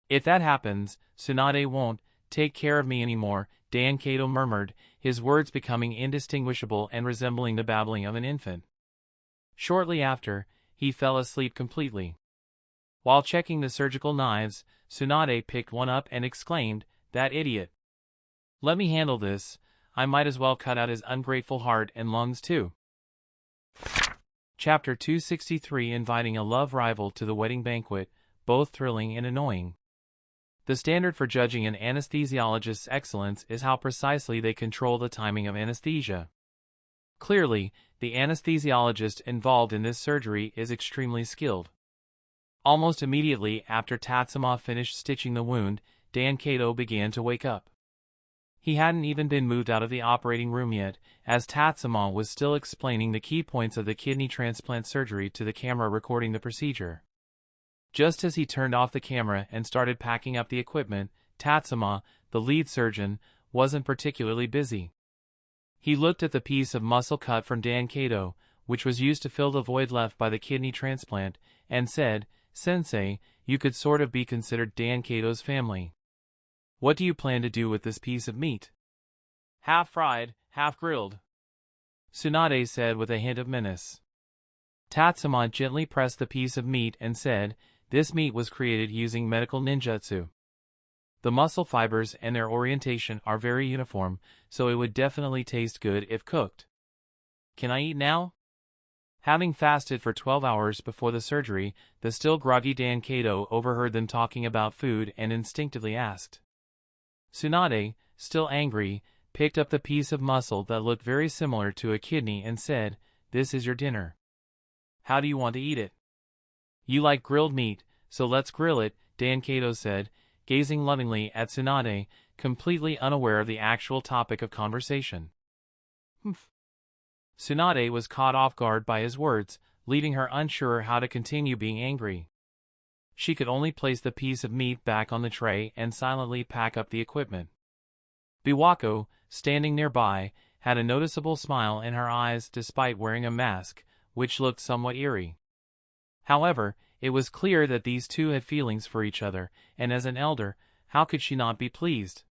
If that happens, Tsunade won't take care of me anymore," Dankado murmured, his words becoming indistinguishable and resembling the babbling of an infant. Shortly after, he fell asleep completely. While checking the surgical knives, Tsunade picked one up and exclaimed, "That idiot! Let me handle this. I might as well cut out his ungrateful heart and lungs too." Chapter 263, Inviting a Love Rival to the Wedding Banquet, both thrilling and annoying. The standard for judging an anesthesiologist's excellence is how precisely they control the timing of anesthesia. Clearly, the anesthesiologist involved in this surgery is extremely skilled. Almost immediately after Tatsuma finished stitching the wound, Dankado began to wake up. He hadn't even been moved out of the operating room yet, as Tatsuma was still explaining the key points of the kidney transplant surgery to the camera recording the procedure. Just as he turned off the camera and started packing up the equipment, Tatsuma, the lead surgeon, wasn't particularly busy. He looked at the piece of muscle cut from Dankado, which was used to fill the void left by the kidney transplant, and said, "Sensei, you could sort of be considered Dankado's family. What do you plan to do with this piece of meat?" "Half fried, half grilled," Tsunade said with a hint of menace. Tatsuma gently pressed the piece of meat and said, "This meat was created using medical ninjutsu. The muscle fibers and their orientation are very uniform, so it would definitely taste good if cooked. Can I eat now?" Having fasted for 12 hours before the surgery, the still groggy Dankado overheard them talking about food and instinctively asked. Tsunade, still angry, picked up the piece of muscle that looked very similar to a kidney and said, "This is your dinner. How do you want to eat it?" "You like grilled meat, so let's grill it," Dankado said, gazing lovingly at Tsunade, completely unaware of the actual topic of conversation. "Humph." Tsunade was caught off guard by his words, leaving her unsure how to continue being angry. She could only place the piece of meat back on the tray and silently pack up the equipment. Biwako, standing nearby, had a noticeable smile in her eyes despite wearing a mask, which looked somewhat eerie. However, it was clear that these two had feelings for each other, and as an elder, how could she not be pleased?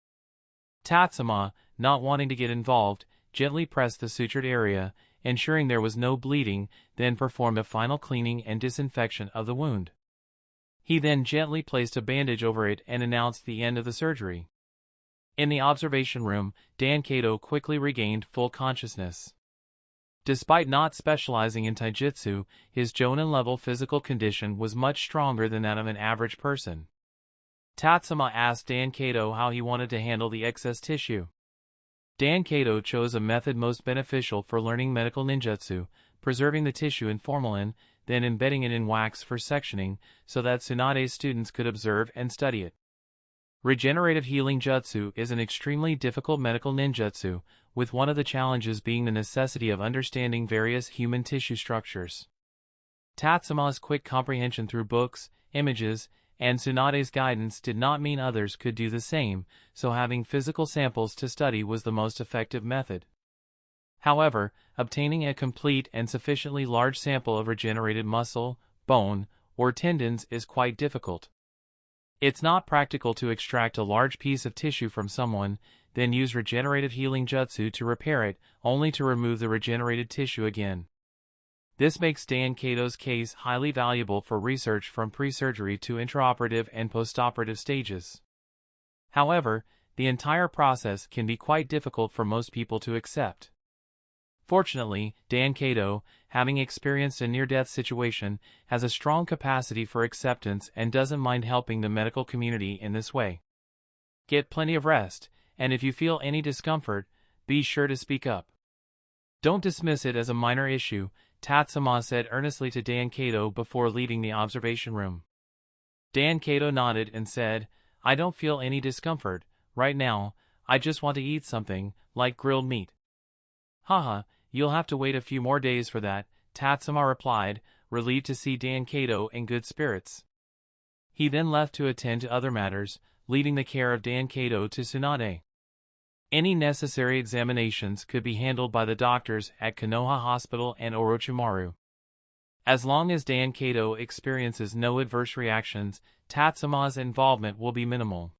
Tatsuma, not wanting to get involved, gently pressed the sutured area, ensuring there was no bleeding, then performed a final cleaning and disinfection of the wound. He then gently placed a bandage over it and announced the end of the surgery. In the observation room, Dankado quickly regained full consciousness. Despite not specializing in taijutsu, his Jonin-level physical condition was much stronger than that of an average person. Tatsuma asked Dankado how he wanted to handle the excess tissue. Dankado chose a method most beneficial for learning medical ninjutsu, preserving the tissue in formalin, then embedding it in wax for sectioning, so that Tsunade's students could observe and study it. Regenerative healing jutsu is an extremely difficult medical ninjutsu, with one of the challenges being the necessity of understanding various human tissue structures. Tatsuma's quick comprehension through books, images, and Tsunade's guidance did not mean others could do the same, so having physical samples to study was the most effective method. However, obtaining a complete and sufficiently large sample of regenerated muscle, bone, or tendons is quite difficult. It's not practical to extract a large piece of tissue from someone, then use regenerative healing jutsu to repair it, only to remove the regenerated tissue again. This makes Dankado's case highly valuable for research from pre-surgery to intraoperative and postoperative stages. However, the entire process can be quite difficult for most people to accept. Fortunately, Dankado, having experienced a near-death situation, has a strong capacity for acceptance and doesn't mind helping the medical community in this way. Get plenty of rest, and if you feel any discomfort, be sure to speak up. Don't dismiss it as a minor issue, Tatsuma said earnestly to Dankado before leaving the observation room. Dankado nodded and said, "I don't feel any discomfort, right now, I just want to eat something, like grilled meat." "Haha, you'll have to wait a few more days for that," Tatsuma replied, relieved to see Dankado in good spirits. He then left to attend to other matters, leaving the care of Dankado to Tsunade. Any necessary examinations could be handled by the doctors at Konoha Hospital and Orochimaru. As long as Dankado experiences no adverse reactions, Tatsuma's involvement will be minimal.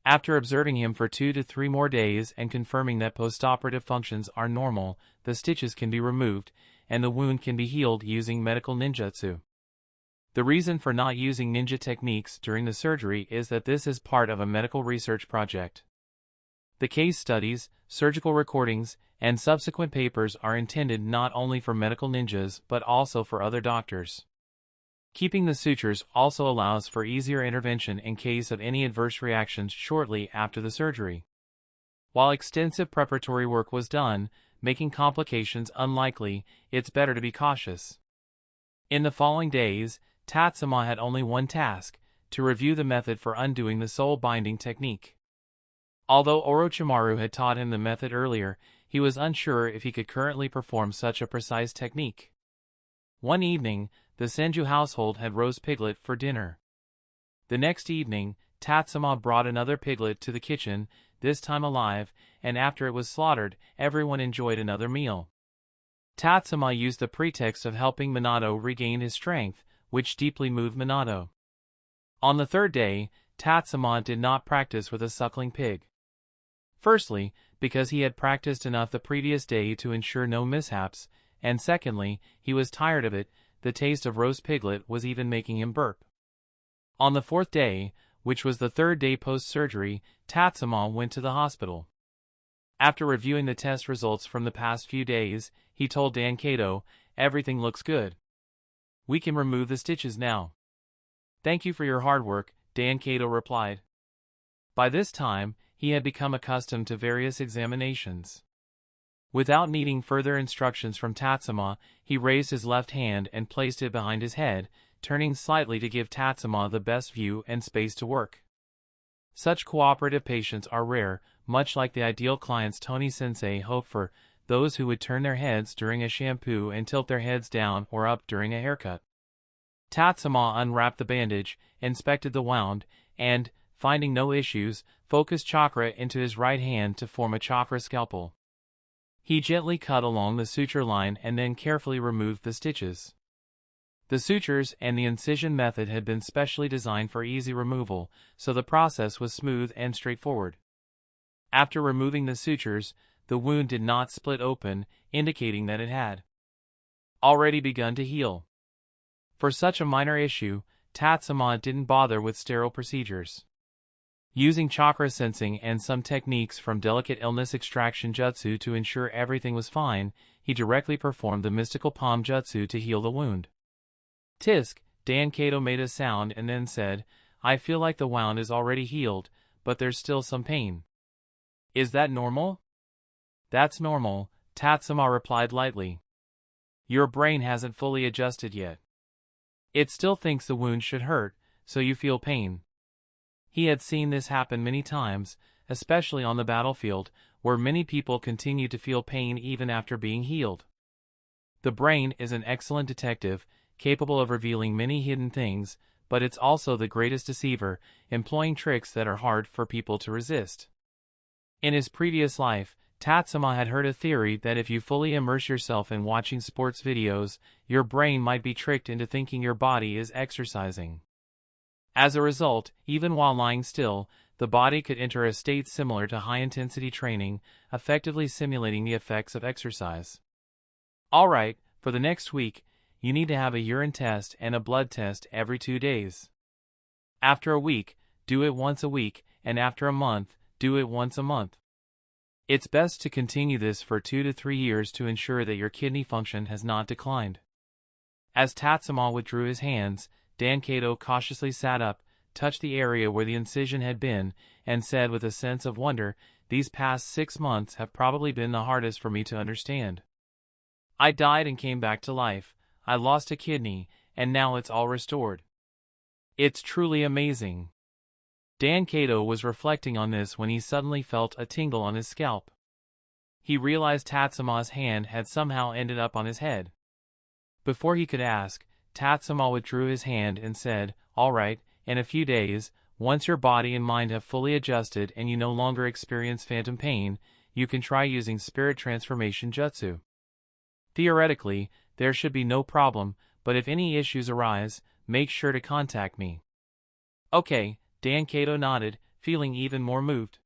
After observing him for 2 to 3 more days and confirming that postoperative functions are normal, the stitches can be removed, and the wound can be healed using medical ninjutsu. The reason for not using ninja techniques during the surgery is that this is part of a medical research project. The case studies, surgical recordings, and subsequent papers are intended not only for medical ninjas but also for other doctors. Keeping the sutures also allows for easier intervention in case of any adverse reactions shortly after the surgery. While extensive preparatory work was done, making complications unlikely, it's better to be cautious. In the following days, Tatsuma had only one task: to review the method for undoing the soul binding technique. Although Orochimaru had taught him the method earlier, he was unsure if he could currently perform such a precise technique. One evening, the Senju household had roast piglet for dinner. The next evening, Tatsuma brought another piglet to the kitchen, this time alive, and after it was slaughtered, everyone enjoyed another meal. Tatsuma used the pretext of helping Minato regain his strength, which deeply moved Minato. On the third day, Tatsuma did not practice with a suckling pig. Firstly, because he had practiced enough the previous day to ensure no mishaps, and secondly, he was tired of it. The taste of roast piglet was even making him burp. On the fourth day, which was the third day post-surgery, Tatsuma went to the hospital. After reviewing the test results from the past few days, he told Dankado, "Everything looks good. We can remove the stitches now." "Thank you for your hard work," Dankado replied. By this time, he had become accustomed to various examinations. Without needing further instructions from Tatsuma, he raised his left hand and placed it behind his head, turning slightly to give Tatsuma the best view and space to work. Such cooperative patients are rare, much like the ideal clients Tony-sensei hoped for, those who would turn their heads during a shampoo and tilt their heads down or up during a haircut. Tatsuma unwrapped the bandage, inspected the wound, and, finding no issues, focused chakra into his right hand to form a chakra scalpel. He gently cut along the suture line and then carefully removed the stitches. The sutures and the incision method had been specially designed for easy removal, so the process was smooth and straightforward. After removing the sutures, the wound did not split open, indicating that it had already begun to heal. For such a minor issue, Tatsuma didn't bother with sterile procedures. Using chakra sensing and some techniques from delicate illness extraction jutsu to ensure everything was fine, he directly performed the mystical palm jutsu to heal the wound. Tisk, Dankado made a sound and then said, "I feel like the wound is already healed, but there's still some pain. Is that normal?" "That's normal," Tatsuma replied lightly. "Your brain hasn't fully adjusted yet. It still thinks the wound should hurt, so you feel pain." He had seen this happen many times, especially on the battlefield, where many people continue to feel pain even after being healed. The brain is an excellent detective, capable of revealing many hidden things, but it's also the greatest deceiver, employing tricks that are hard for people to resist. In his previous life, Tatsuma had heard a theory that if you fully immerse yourself in watching sports videos, your brain might be tricked into thinking your body is exercising. As a result, even while lying still, the body could enter a state similar to high-intensity training, effectively simulating the effects of exercise. Alright, for the next week, you need to have a urine test and a blood test every 2 days. After a week, do it once a week, and after a month, do it once a month. It's best to continue this for 2 to 3 years to ensure that your kidney function has not declined. As Tatsuma withdrew his hands, Dankado cautiously sat up, touched the area where the incision had been, and said with a sense of wonder, "These past 6 months have probably been the hardest for me to understand. I died and came back to life, I lost a kidney, and now it's all restored. It's truly amazing." Dankado was reflecting on this when he suddenly felt a tingle on his scalp. He realized Tatsuma's hand had somehow ended up on his head. Before he could ask, Tatsuma withdrew his hand and said, "All right, in a few days, once your body and mind have fully adjusted and you no longer experience phantom pain, you can try using spirit transformation jutsu. Theoretically, there should be no problem, but if any issues arise, make sure to contact me." "Okay," Dan Kato nodded, feeling even more moved.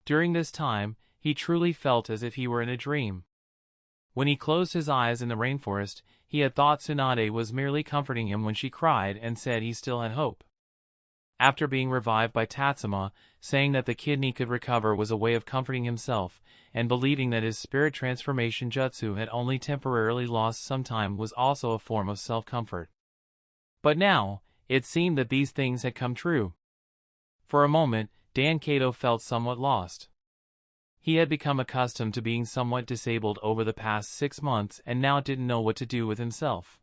During this time, he truly felt as if he were in a dream. When he closed his eyes in the rainforest, he had thought Tsunade was merely comforting him when she cried and said he still had hope. After being revived by Tatsuma, saying that the kidney could recover was a way of comforting himself, and believing that his spirit transformation jutsu had only temporarily lost some time was also a form of self-comfort. But now, it seemed that these things had come true. For a moment, Dan Kato felt somewhat lost. He had become accustomed to being somewhat disabled over the past 6 months and now didn't know what to do with himself.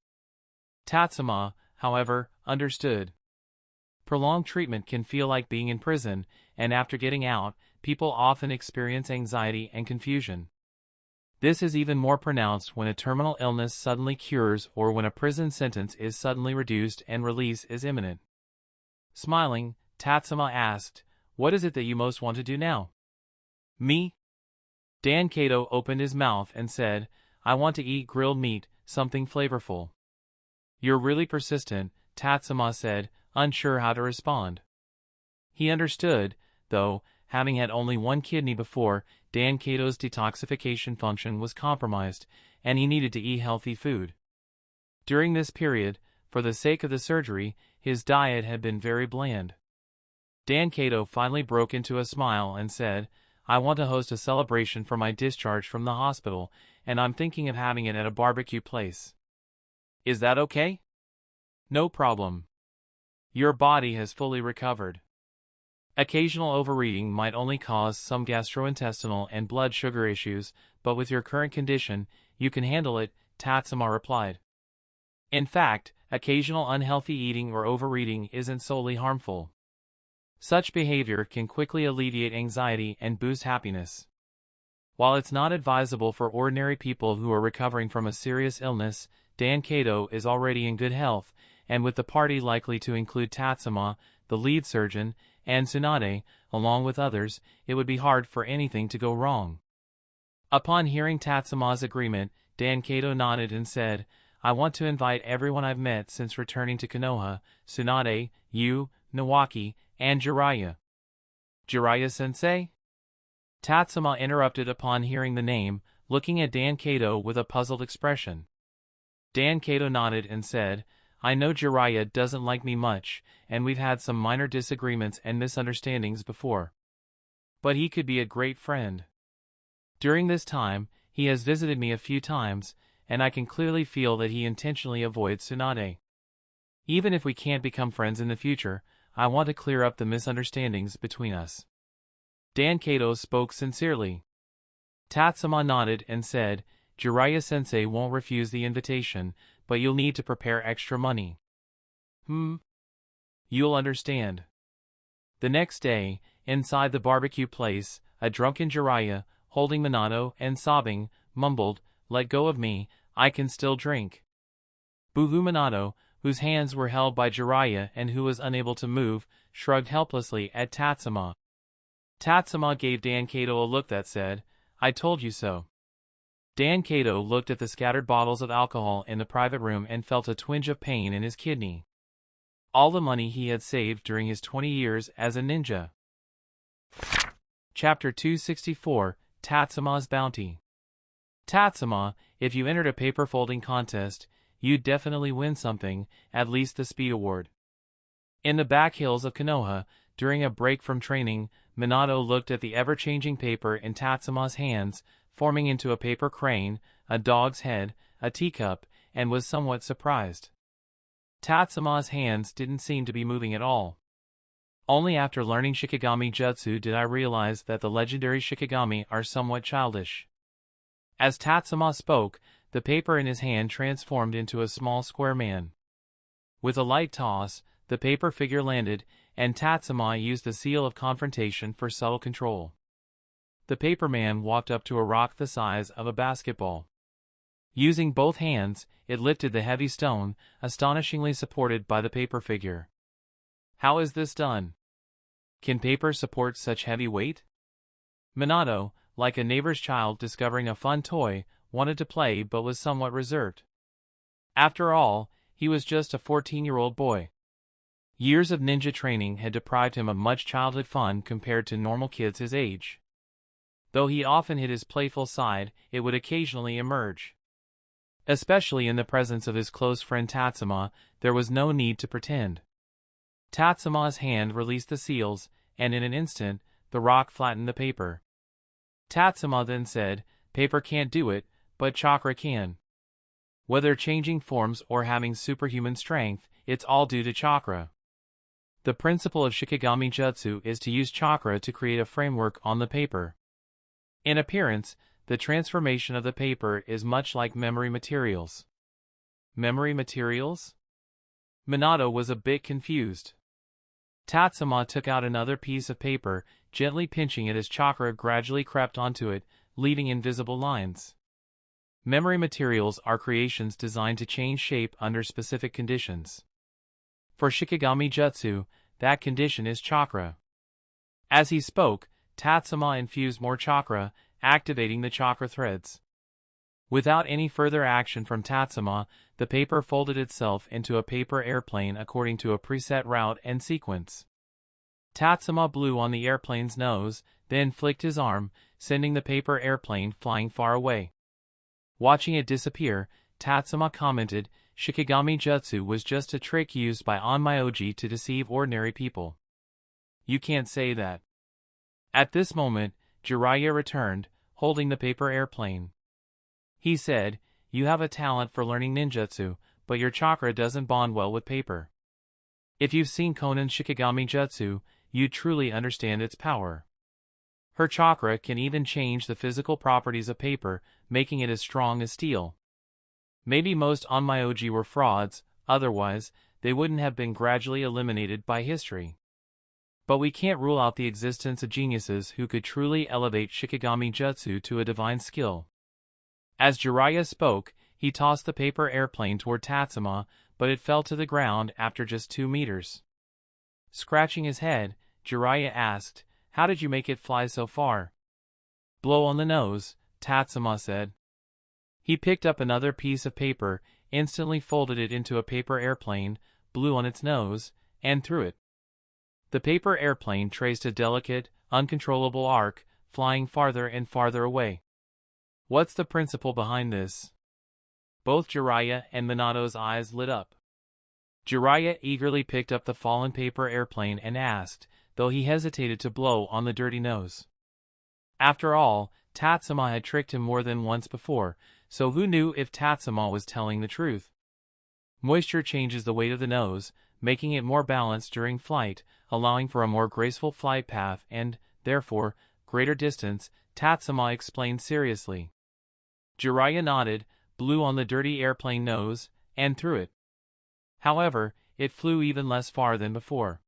Tatsuma, however, understood. Prolonged treatment can feel like being in prison, and after getting out, people often experience anxiety and confusion. This is even more pronounced when a terminal illness suddenly cures or when a prison sentence is suddenly reduced and release is imminent. Smiling, Tatsuma asked, "What is it that you most want to do now?" "Me?" Dan Kato opened his mouth and said, "I want to eat grilled meat, something flavorful." "You're really persistent," Tatsuma said, unsure how to respond. He understood, though, having had only one kidney before, Dan Kato's detoxification function was compromised, and he needed to eat healthy food. During this period, for the sake of the surgery, his diet had been very bland. Dan Kato finally broke into a smile and said, "I want to host a celebration for my discharge from the hospital, and I'm thinking of having it at a barbecue place. Is that okay?" "No problem. Your body has fully recovered. Occasional overeating might only cause some gastrointestinal and blood sugar issues, but with your current condition, you can handle it," Tatsuma replied. In fact, occasional unhealthy eating or overeating isn't solely harmful. Such behavior can quickly alleviate anxiety and boost happiness. While it's not advisable for ordinary people who are recovering from a serious illness, Dan Kato is already in good health, and with the party likely to include Tatsuma, the lead surgeon, and Tsunade, along with others, it would be hard for anything to go wrong. Upon hearing Tatsuma's agreement, Dan Kato nodded and said, "I want to invite everyone I've met since returning to Konoha, Tsunade, you, Nawaki, and Jiraiya." "Jiraiya-sensei?" Tatsuma interrupted upon hearing the name, looking at Dan Kato with a puzzled expression. Dan Kato nodded and said, "I know Jiraiya doesn't like me much, and we've had some minor disagreements and misunderstandings before. But he could be a great friend. During this time, he has visited me a few times, and I can clearly feel that he intentionally avoids Tsunade. Even if we can't become friends in the future, I want to clear up the misunderstandings between us." Dan Kato spoke sincerely. Tatsuma nodded and said, "Jiraiya-sensei won't refuse the invitation, but you'll need to prepare extra money." You'll understand." The next day, inside the barbecue place, a drunken Jiraiya, holding Minato and sobbing, mumbled, "Let go of me, I can still drink." Boohoo Minato, whose hands were held by Jiraiya and who was unable to move, shrugged helplessly at Tatsuma. Tatsuma gave Dan Kato a look that said, "I told you so." Dan Kato looked at the scattered bottles of alcohol in the private room and felt a twinge of pain in his kidney. All the money he had saved during his 20 years as a ninja. Chapter 264, Tatsuma's Bounty. Tatsuma, if you entered a paper folding contest, you'd definitely win something, at least the speed award. In the back hills of Konoha, during a break from training, Minato looked at the ever-changing paper in Tatsuma's hands, forming into a paper crane, a dog's head, a teacup, and was somewhat surprised. Tatsuma's hands didn't seem to be moving at all. Only after learning Shikigami Jutsu did I realize that the legendary Shikigami are somewhat childish. As Tatsuma spoke, the paper in his hand transformed into a small square man. With a light toss, the paper figure landed, and Tatsuma used the seal of confrontation for subtle control. The paper man walked up to a rock the size of a basketball. Using both hands, it lifted the heavy stone, astonishingly supported by the paper figure. How is this done? Can paper support such heavy weight? Minato, like a neighbor's child discovering a fun toy, wanted to play but was somewhat reserved. After all, he was just a 14-year-old boy. Years of ninja training had deprived him of much childhood fun compared to normal kids his age. Though he often hid his playful side, it would occasionally emerge. Especially in the presence of his close friend Tatsuma, there was no need to pretend. Tatsuma's hand released the seals, and in an instant, the rock flattened the paper. Tatsuma then said, "Paper can't do it, but chakra can. Whether changing forms or having superhuman strength, it's all due to chakra. The principle of Shikigami Jutsu is to use chakra to create a framework on the paper. In appearance, the transformation of the paper is much like memory materials." Memory materials? Minato was a bit confused. Tatsuma took out another piece of paper, gently pinching it as chakra gradually crept onto it, leaving invisible lines. Memory materials are creations designed to change shape under specific conditions. For Shikigami Jutsu, that condition is chakra. As he spoke, Tatsuma infused more chakra, activating the chakra threads. Without any further action from Tatsuma, the paper folded itself into a paper airplane according to a preset route and sequence. Tatsuma blew on the airplane's nose, then flicked his arm, sending the paper airplane flying far away. Watching it disappear, Tatsuma commented, "Shikigami Jutsu was just a trick used by Onmyoji to deceive ordinary people." "You can't say that." At this moment, Jiraiya returned, holding the paper airplane. He said, "You have a talent for learning ninjutsu, but your chakra doesn't bond well with paper. If you've seen Konan's Shikigami Jutsu, you'd truly understand its power. Her chakra can even change the physical properties of paper, making it as strong as steel. Maybe most Onmyoji were frauds, otherwise, they wouldn't have been gradually eliminated by history. But we can't rule out the existence of geniuses who could truly elevate Shikigami Jutsu to a divine skill." As Jiraiya spoke, he tossed the paper airplane toward Tatsuma, but it fell to the ground after just 2 meters. Scratching his head, Jiraiya asked, "How did you make it fly so far?" "Blow on the nose," Tatsuma said. He picked up another piece of paper, instantly folded it into a paper airplane, blew on its nose, and threw it. The paper airplane traced a delicate, uncontrollable arc, flying farther and farther away. "What's the principle behind this?" Both Jiraiya and Minato's eyes lit up. Jiraiya eagerly picked up the fallen paper airplane and asked, though he hesitated to blow on the dirty nose. After all, Tatsuma had tricked him more than once before, so who knew if Tatsuma was telling the truth? Moisture changes the weight of the nose, making it more balanced during flight, allowing for a more graceful flight path and, therefore, greater distance, Tatsuma explained seriously. Jiraiya nodded, blew on the dirty airplane nose, and threw it. However, it flew even less far than before.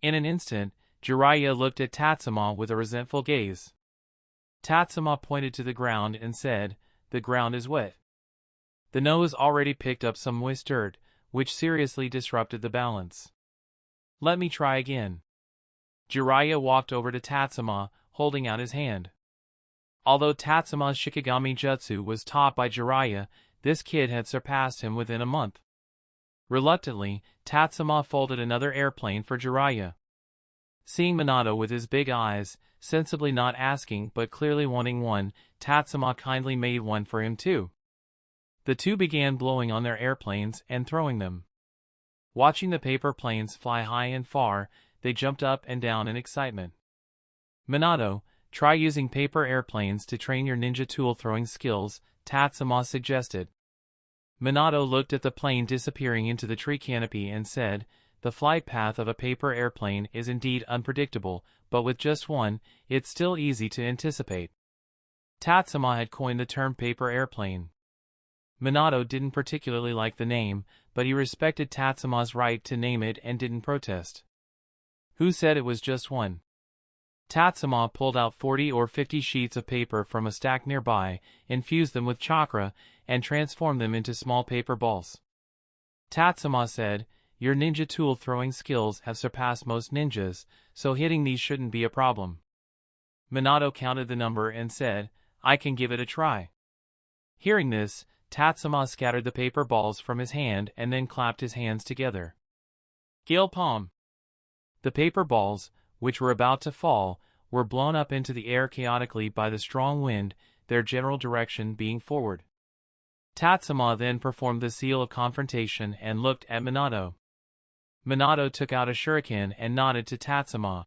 In an instant, Jiraiya looked at Tatsuma with a resentful gaze. Tatsuma pointed to the ground and said, "The ground is wet." The nose already picked up some moist dirt, which seriously disrupted the balance. "Let me try again." Jiraiya walked over to Tatsuma, holding out his hand. Although Tatsuma's Shikigami Jutsu was taught by Jiraiya, this kid had surpassed him within a month. Reluctantly, Tatsuma folded another airplane for Jiraiya. Seeing Minato with his big eyes, sensibly not asking but clearly wanting one, Tatsuma kindly made one for him too. The two began blowing on their airplanes and throwing them. Watching the paper planes fly high and far, they jumped up and down in excitement. "Minato, try using paper airplanes to train your ninja tool throwing skills," Tatsuma suggested. Minato looked at the plane disappearing into the tree canopy and said, "The flight path of a paper airplane is indeed unpredictable, but with just one, it's still easy to anticipate." Tatsuma had coined the term paper airplane. Minato didn't particularly like the name, but he respected Tatsuma's right to name it and didn't protest. "Who said it was just one?" Tatsuma pulled out 40 or 50 sheets of paper from a stack nearby, infused them with chakra, and transformed them into small paper balls. Tatsuma said, "Your ninja tool throwing skills have surpassed most ninjas, so hitting these shouldn't be a problem." Minato counted the number and said, "I can give it a try." Hearing this, Tatsuma scattered the paper balls from his hand and then clapped his hands together. Gale palm. The paper balls, which were about to fall, were blown up into the air chaotically by the strong wind, their general direction being forward. Tatsuma then performed the seal of confrontation and looked at Minato. Minato took out a shuriken and nodded to Tatsuma.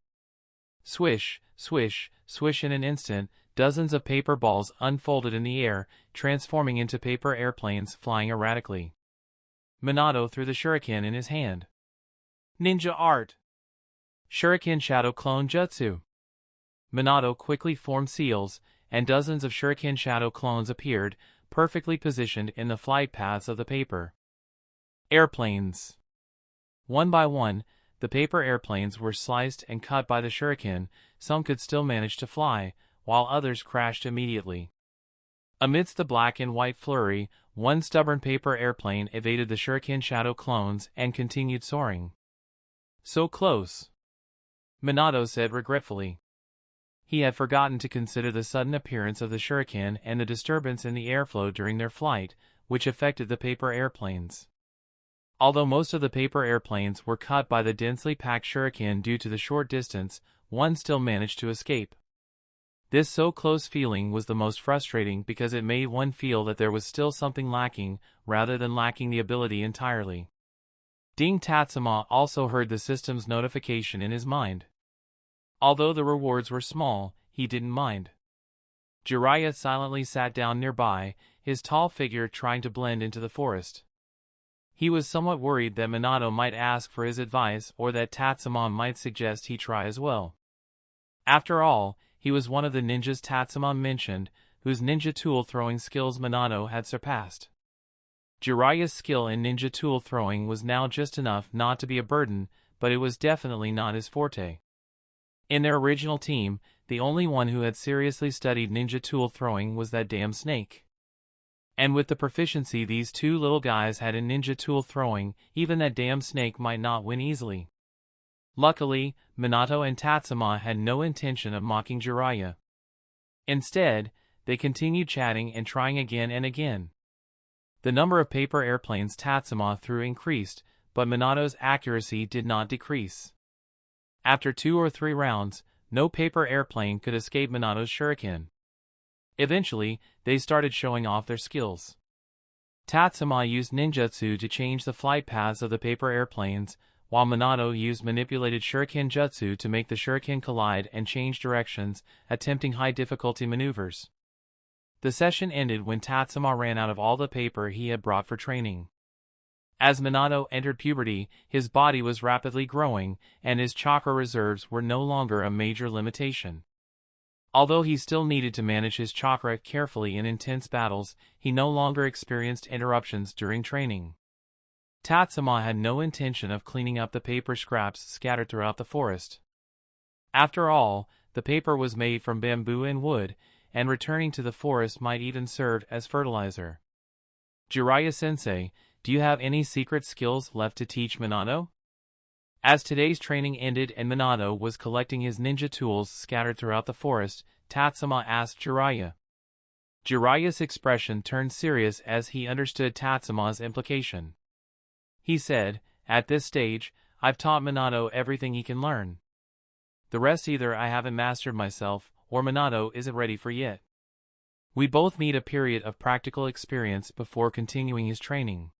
Swish, swish, swish. In an instant, dozens of paper balls unfolded in the air, transforming into paper airplanes flying erratically. Minato threw the shuriken in his hand. Ninja art. Shuriken Shadow Clone Jutsu. Minato quickly formed seals, and dozens of shuriken shadow clones appeared, perfectly positioned in the flight paths of the paper airplanes. One by one, the paper airplanes were sliced and cut by the shuriken. Some could still manage to fly, while others crashed immediately. Amidst the black and white flurry, one stubborn paper airplane evaded the shuriken shadow clones and continued soaring. So close, Minato said regretfully. He had forgotten to consider the sudden appearance of the shuriken and the disturbance in the airflow during their flight, which affected the paper airplanes. Although most of the paper airplanes were cut by the densely packed shuriken due to the short distance, one still managed to escape. This so close feeling was the most frustrating because it made one feel that there was still something lacking, rather than lacking the ability entirely. Ding. Tatsuma also heard the system's notification in his mind. Although the rewards were small, he didn't mind. Jiraiya silently sat down nearby, his tall figure trying to blend into the forest. He was somewhat worried that Minato might ask for his advice or that Tatsuma might suggest he try as well. After all, he was one of the ninjas Tatsuma mentioned, whose ninja tool throwing skills Minato had surpassed. Jiraiya's skill in ninja tool throwing was now just enough not to be a burden, but it was definitely not his forte. In their original team, the only one who had seriously studied ninja tool throwing was that damn snake. And with the proficiency these two little guys had in ninja tool throwing, even that damn snake might not win easily. Luckily, Minato and Tatsuma had no intention of mocking Jiraiya. Instead, they continued chatting and trying again and again. The number of paper airplanes Tatsuma threw increased, but Minato's accuracy did not decrease. After 2 or 3 rounds, no paper airplane could escape Minato's shuriken. Eventually, they started showing off their skills. Tatsuma used ninjutsu to change the flight paths of the paper airplanes, while Minato used manipulated shuriken jutsu to make the shuriken collide and change directions, attempting high-difficulty maneuvers. The session ended when Tatsuma ran out of all the paper he had brought for training. As Minato entered puberty, his body was rapidly growing, and his chakra reserves were no longer a major limitation. Although he still needed to manage his chakra carefully in intense battles, he no longer experienced interruptions during training. Tatsuma had no intention of cleaning up the paper scraps scattered throughout the forest. After all, the paper was made from bamboo and wood, and returning to the forest might even serve as fertilizer. Jiraiya-sensei, do you have any secret skills left to teach Minato? As today's training ended and Minato was collecting his ninja tools scattered throughout the forest, Tatsuma asked Jiraiya. Jiraiya's expression turned serious as he understood Tatsuma's implication. He said, "At this stage, I've taught Minato everything he can learn. The rest either I haven't mastered myself, or Minato isn't ready for yet. We both need a period of practical experience before continuing his training.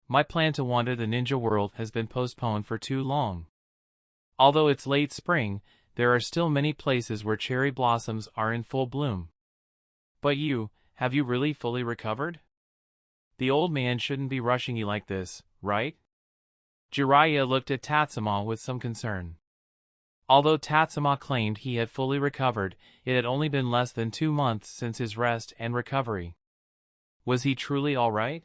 My plan to wander the ninja world has been postponed for too long. Although it's late spring, there are still many places where cherry blossoms are in full bloom. But have you really fully recovered? The old man shouldn't be rushing you like this, right?" Jiraiya looked at Tatsuma with some concern. Although Tatsuma claimed he had fully recovered, it had only been less than 2 months since his rest and recovery. Was he truly all right?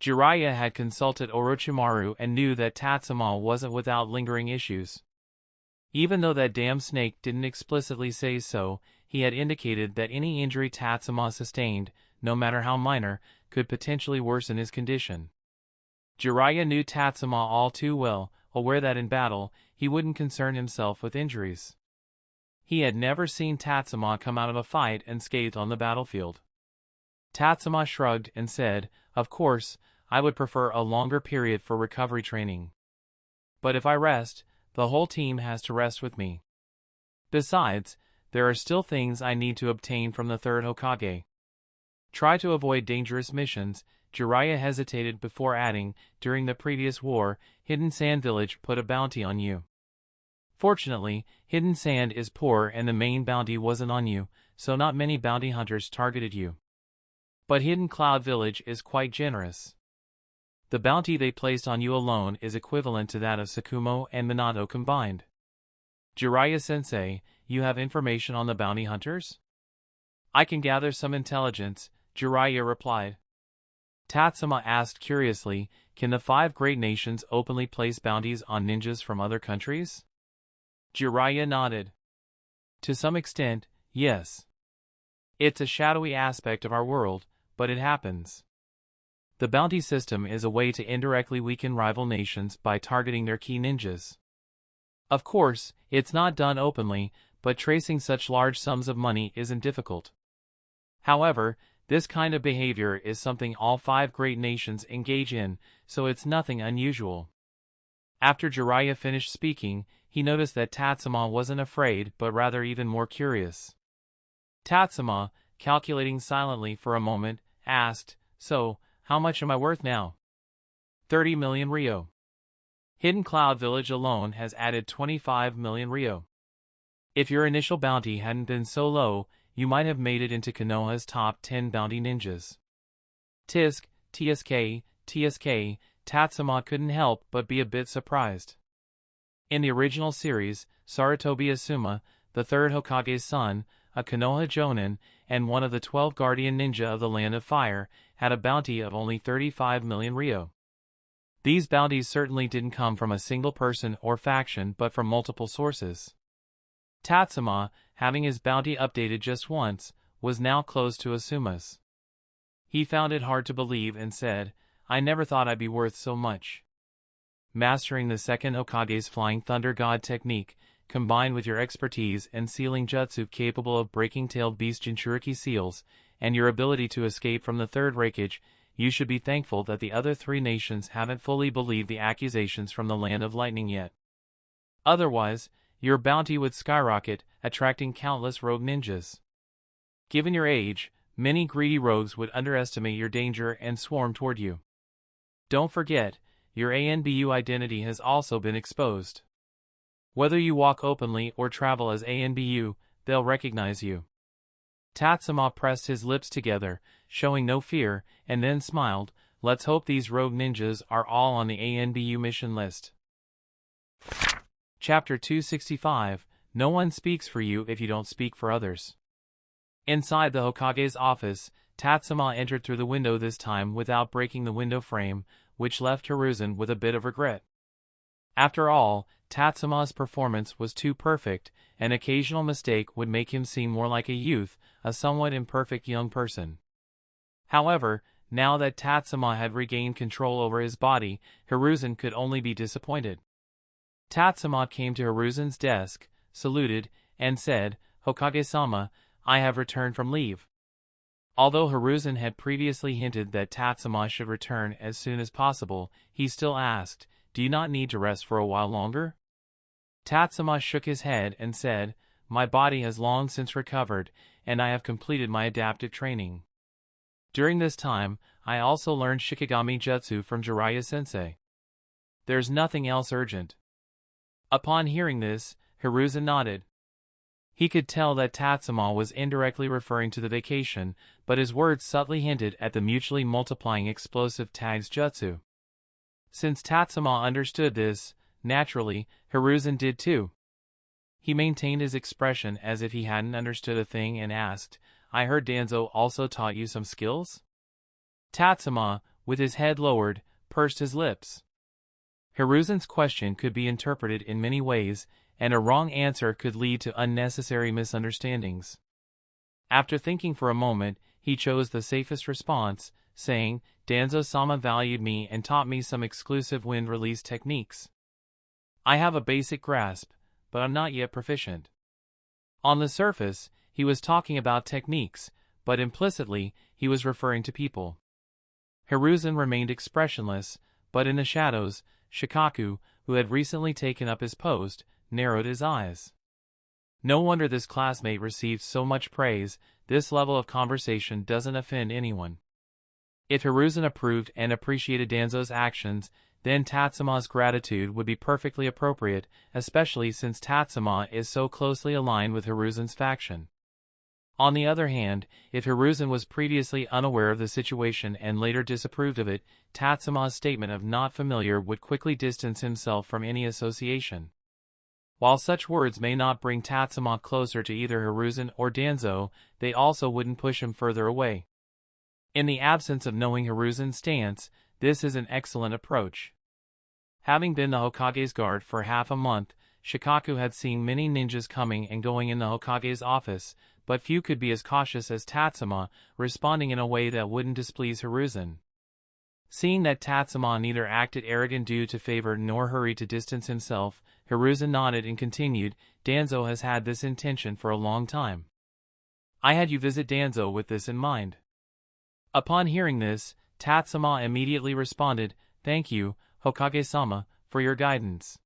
Jiraiya had consulted Orochimaru and knew that Tatsuma wasn't without lingering issues. Even though that damn snake didn't explicitly say so, he had indicated that any injury Tatsuma sustained, no matter how minor, could potentially worsen his condition. Jiraiya knew Tatsuma all too well, aware that in battle, he wouldn't concern himself with injuries. He had never seen Tatsuma come out of a fight unscathed on the battlefield. Tatsuma shrugged and said, "Of course, I would prefer a longer period for recovery training. But if I rest, the whole team has to rest with me. Besides, there are still things I need to obtain from the third Hokage." Try to avoid dangerous missions. Jiraiya hesitated before adding, "During the previous war, Hidden Sand Village put a bounty on you. Fortunately, Hidden Sand is poor and the main bounty wasn't on you, so not many bounty hunters targeted you. But Hidden Cloud Village is quite generous. The bounty they placed on you alone is equivalent to that of Sakamoto and Minato combined." "Jiraiya-sensei, you have information on the bounty hunters?" "I can gather some intelligence," Jiraiya replied. Tatsuma asked curiously, "Can the 5 great nations openly place bounties on ninjas from other countries?" Jiraiya nodded. "To some extent, yes. It's a shadowy aspect of our world, but it happens. The bounty system is a way to indirectly weaken rival nations by targeting their key ninjas. Of course, it's not done openly, but tracing such large sums of money isn't difficult. However, this kind of behavior is something all 5 great nations engage in, so it's nothing unusual." After Jiraiya finished speaking, he noticed that Tatsuma wasn't afraid but rather even more curious. Tatsuma, calculating silently for a moment, asked, "So, how much am I worth now?" 30 million Ryo. Hidden Cloud Village alone has added 25 million Ryo. If your initial bounty hadn't been so low, you might have made it into Konoha's top 10 bounty ninjas. TSK, Tatsuma couldn't help but be a bit surprised. In the original series, Sarutobi Asuma, the third Hokage's son, a Konoha Jonin, and one of the 12 guardian ninja of the Land of Fire, had a bounty of only 35 million Ryo. These bounties certainly didn't come from a single person or faction but from multiple sources. Tatsuma, having his bounty updated just once, was now close to Asuma's. He found it hard to believe and said, "I never thought I'd be worth so much." Mastering the second Hokage's Flying Thunder God technique, combined with your expertise in sealing jutsu capable of breaking tailed beast Jinchuriki seals, and your ability to escape from the third Raikage, you should be thankful that the other 3 nations haven't fully believed the accusations from the Land of Lightning yet. Otherwise, your bounty would skyrocket, attracting countless rogue ninjas. Given your age, many greedy rogues would underestimate your danger and swarm toward you. Don't forget, your ANBU identity has also been exposed. Whether you walk openly or travel as ANBU, they'll recognize you." Tatsuma pressed his lips together, showing no fear, and then smiled. "Let's hope these rogue ninjas are all on the ANBU mission list." Chapter 265, No one speaks for you if you don't speak for others. Inside the Hokage's office, Tatsuma entered through the window this time without breaking the window frame, which left Hiruzen with a bit of regret. After all, Tatsuma's performance was too perfect, an occasional mistake would make him seem more like a youth, a somewhat imperfect young person. However, now that Tatsuma had regained control over his body, Hiruzen could only be disappointed. Tatsuma came to Hiruzen's desk, saluted, and said, "Hokage-sama, I have returned from leave." Although Hiruzen had previously hinted that Tatsuma should return as soon as possible, he still asked, "Do you not need to rest for a while longer?" Tatsuma shook his head and said, "My body has long since recovered, and I have completed my adaptive training. During this time, I also learned Shikigami Jutsu from Jiraiya-sensei. There's nothing else urgent." Upon hearing this, Hiruzen nodded. He could tell that Tatsuma was indirectly referring to the vacation, but his words subtly hinted at the mutually multiplying explosive tags jutsu. Since Tatsuma understood this, naturally, Hiruzen did too. He maintained his expression as if he hadn't understood a thing and asked, "I heard Danzo also taught you some skills?" Tatsuma, with his head lowered, pursed his lips. Hiruzen's question could be interpreted in many ways, and a wrong answer could lead to unnecessary misunderstandings. After thinking for a moment, he chose the safest response, saying, Danzo-sama valued me and taught me some exclusive wind release techniques. I have a basic grasp, but I'm not yet proficient. On the surface, he was talking about techniques, but implicitly, he was referring to people. Hiruzen remained expressionless, but in the shadows, Shikaku, who had recently taken up his post, narrowed his eyes. No wonder this classmate received so much praise. This level of conversation doesn't offend anyone. If Hiruzen approved and appreciated Danzo's actions, then Tatsuma's gratitude would be perfectly appropriate, especially since Tatsuma is so closely aligned with Hiruzen's faction. On the other hand, if Hiruzen was previously unaware of the situation and later disapproved of it, Tatsuma's statement of not familiar would quickly distance himself from any association. While such words may not bring Tatsuma closer to either Hiruzen or Danzo, they also wouldn't push him further away. In the absence of knowing Hiruzen's stance, this is an excellent approach. Having been the Hokage's guard for half a month, Shikaku had seen many ninjas coming and going in the Hokage's office, but few could be as cautious as Tatsuma, responding in a way that wouldn't displease Hiruzen. Seeing that Tatsuma neither acted arrogant due to favor nor hurried to distance himself, Hiruzen nodded and continued, Danzo has had this intention for a long time. I had you visit Danzo with this in mind. Upon hearing this, Tatsuma immediately responded, Thank you, Hokage-sama, for your guidance.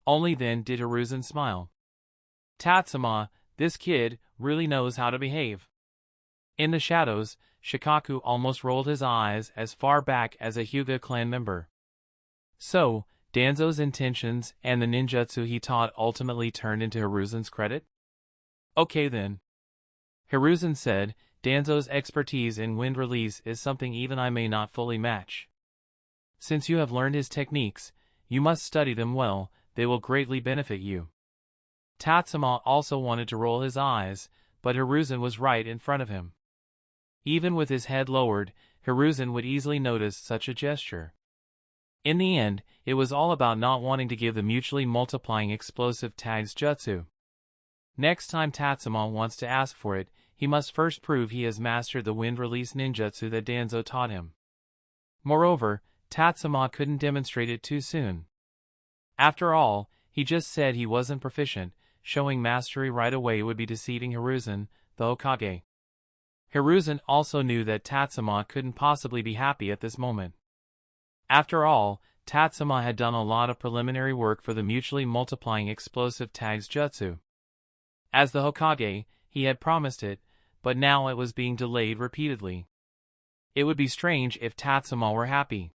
Only then did Hiruzen smile. Tatsuma, this kid, really knows how to behave. In the shadows, Shikaku almost rolled his eyes as far back as a Hyuga clan member. So, Danzo's intentions and the ninjutsu he taught ultimately turned into Hiruzen's credit? Okay then. Hiruzen said, Danzo's expertise in wind release is something even I may not fully match. Since you have learned his techniques, you must study them well, they will greatly benefit you. Tatsuma also wanted to roll his eyes, but Hiruzen was right in front of him. Even with his head lowered, Hiruzen would easily notice such a gesture. In the end, it was all about not wanting to give the mutually multiplying explosive tags jutsu. Next time Tatsuma wants to ask for it, he must first prove he has mastered the wind release ninjutsu that Danzo taught him. Moreover, Tatsuma couldn't demonstrate it too soon. After all, he just said he wasn't proficient, showing mastery right away would be deceiving Hiruzen, the Hokage. Hiruzen also knew that Tatsuma couldn't possibly be happy at this moment. After all, Tatsuma had done a lot of preliminary work for the mutually multiplying explosive tags jutsu. As the Hokage, he had promised it, but now it was being delayed repeatedly. It would be strange if Tatsuma were happy.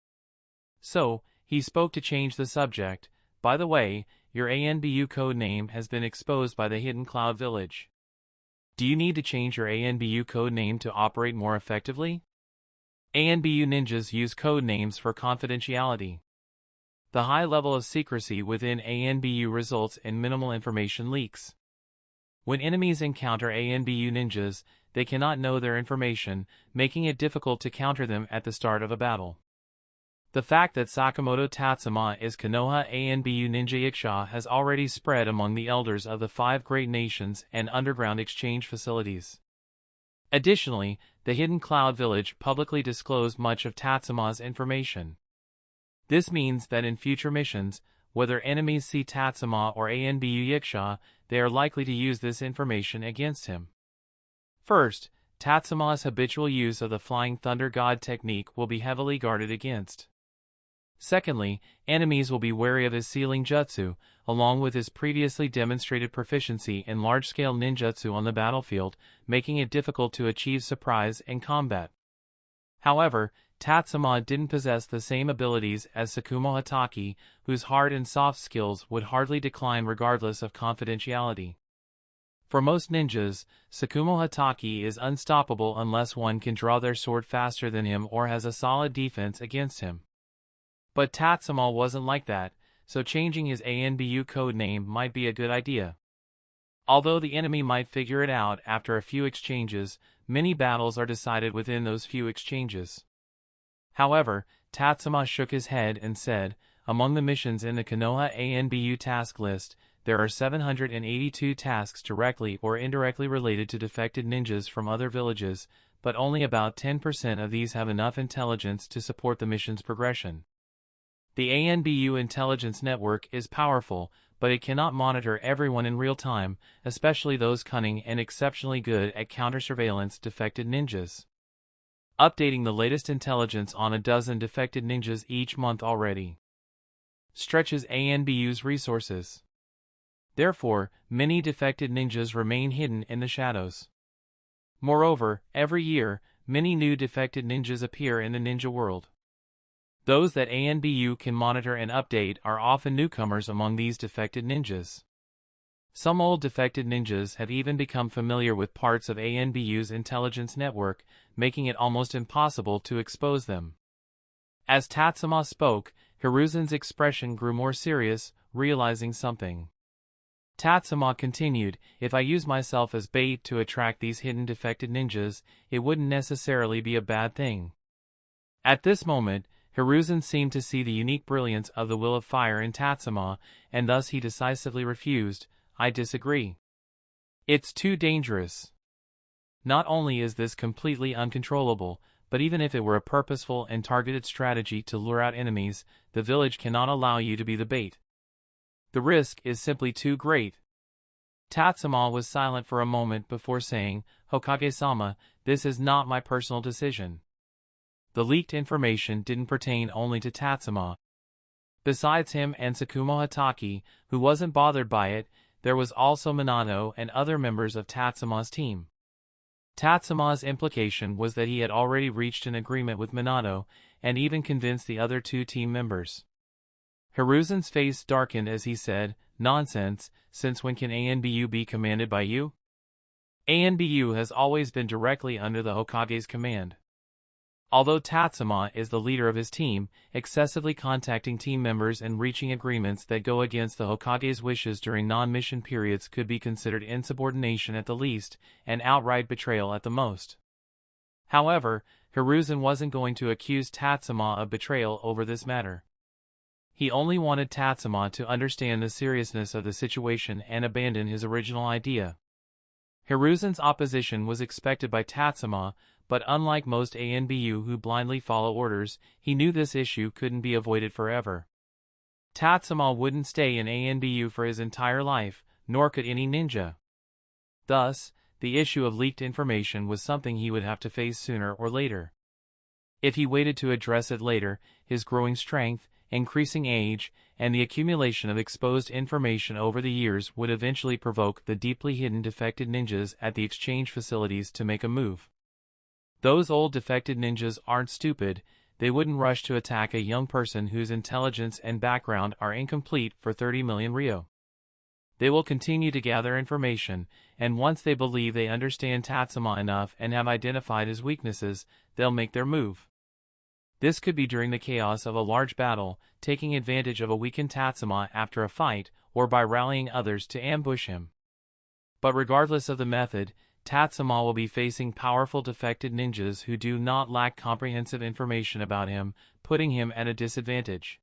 So, he spoke to change the subject. By the way, your ANBU code name has been exposed by the Hidden Cloud Village. Do you need to change your ANBU code name to operate more effectively? ANBU ninjas use code names for confidentiality. The high level of secrecy within ANBU results in minimal information leaks. When enemies encounter ANBU ninjas, they cannot know their information, making it difficult to counter them at the start of a battle. The fact that Sakamoto Tatsuma is Konoha ANBU Ninja Yakusha has already spread among the elders of the 5 great nations and underground exchange facilities. Additionally, the Hidden Cloud Village publicly disclosed much of Tatsuma's information. This means that in future missions, whether enemies see Tatsuma or ANBU Yakusha, they are likely to use this information against him. First, Tatsuma's habitual use of the Flying Thunder God technique will be heavily guarded against. Secondly, enemies will be wary of his sealing jutsu, along with his previously demonstrated proficiency in large-scale ninjutsu on the battlefield, making it difficult to achieve surprise in combat. However, Tatsuma didn't possess the same abilities as Tsukumo Hatake, whose hard and soft skills would hardly decline regardless of confidentiality. For most ninjas, Tsukumo Hatake is unstoppable unless one can draw their sword faster than him or has a solid defense against him. But Tatsuma wasn't like that, so changing his ANBU code name might be a good idea. Although the enemy might figure it out after a few exchanges, many battles are decided within those few exchanges. However, Tatsuma shook his head and said, among the missions in the Konoha ANBU task list, there are 782 tasks directly or indirectly related to defected ninjas from other villages, but only about 10% of these have enough intelligence to support the mission's progression. The ANBU intelligence network is powerful, but it cannot monitor everyone in real time, especially those cunning and exceptionally good at counter-surveillance defected ninjas. Updating the latest intelligence on a dozen defected ninjas each month already stretches ANBU's resources. Therefore, many defected ninjas remain hidden in the shadows. Moreover, every year, many new defected ninjas appear in the ninja world. Those that ANBU can monitor and update are often newcomers among these defected ninjas. Some old defected ninjas have even become familiar with parts of ANBU's intelligence network, making it almost impossible to expose them. As Tatsuma spoke, Hiruzen's expression grew more serious, realizing something. Tatsuma continued, "If I use myself as bait to attract these hidden defected ninjas, it wouldn't necessarily be a bad thing." At this moment, Hiruzen seemed to see the unique brilliance of the will of fire in Tatsuma, and thus he decisively refused. "I disagree. It's too dangerous. Not only is this completely uncontrollable, but even if it were a purposeful and targeted strategy to lure out enemies, the village cannot allow you to be the bait. The risk is simply too great." Tatsuma was silent for a moment before saying, "Hokage-sama, this is not my personal decision." The leaked information didn't pertain only to Tatsuma. Besides him and Tsukumo Hatake, who wasn't bothered by it, there was also Minato and other members of Tatsuma's team. Tatsuma's implication was that he had already reached an agreement with Minato, and even convinced the other two team members. Hiruzen's face darkened as he said, "Nonsense, since when can ANBU be commanded by you? ANBU has always been directly under the Hokage's command." Although Tatsuma is the leader of his team, excessively contacting team members and reaching agreements that go against the Hokage's wishes during non-mission periods could be considered insubordination at the least, and outright betrayal at the most. However, Hiruzen wasn't going to accuse Tatsuma of betrayal over this matter. He only wanted Tatsuma to understand the seriousness of the situation and abandon his original idea. Hiruzen's opposition was expected by Tatsuma, but unlike most ANBU who blindly follow orders, he knew this issue couldn't be avoided forever. Tatsuma wouldn't stay in ANBU for his entire life, nor could any ninja. Thus, the issue of leaked information was something he would have to face sooner or later. If he waited to address it later, his growing strength, increasing age, and the accumulation of exposed information over the years would eventually provoke the deeply hidden defected ninjas at the exchange facilities to make a move. Those old defected ninjas aren't stupid. They wouldn't rush to attack a young person whose intelligence and background are incomplete for 30 million ryo. They will continue to gather information, and once they believe they understand Tatsuma enough and have identified his weaknesses, they'll make their move. This could be during the chaos of a large battle, taking advantage of a weakened Tatsuma after a fight, or by rallying others to ambush him. But regardless of the method, Tatsuma will be facing powerful defected ninjas who do not lack comprehensive information about him, putting him at a disadvantage.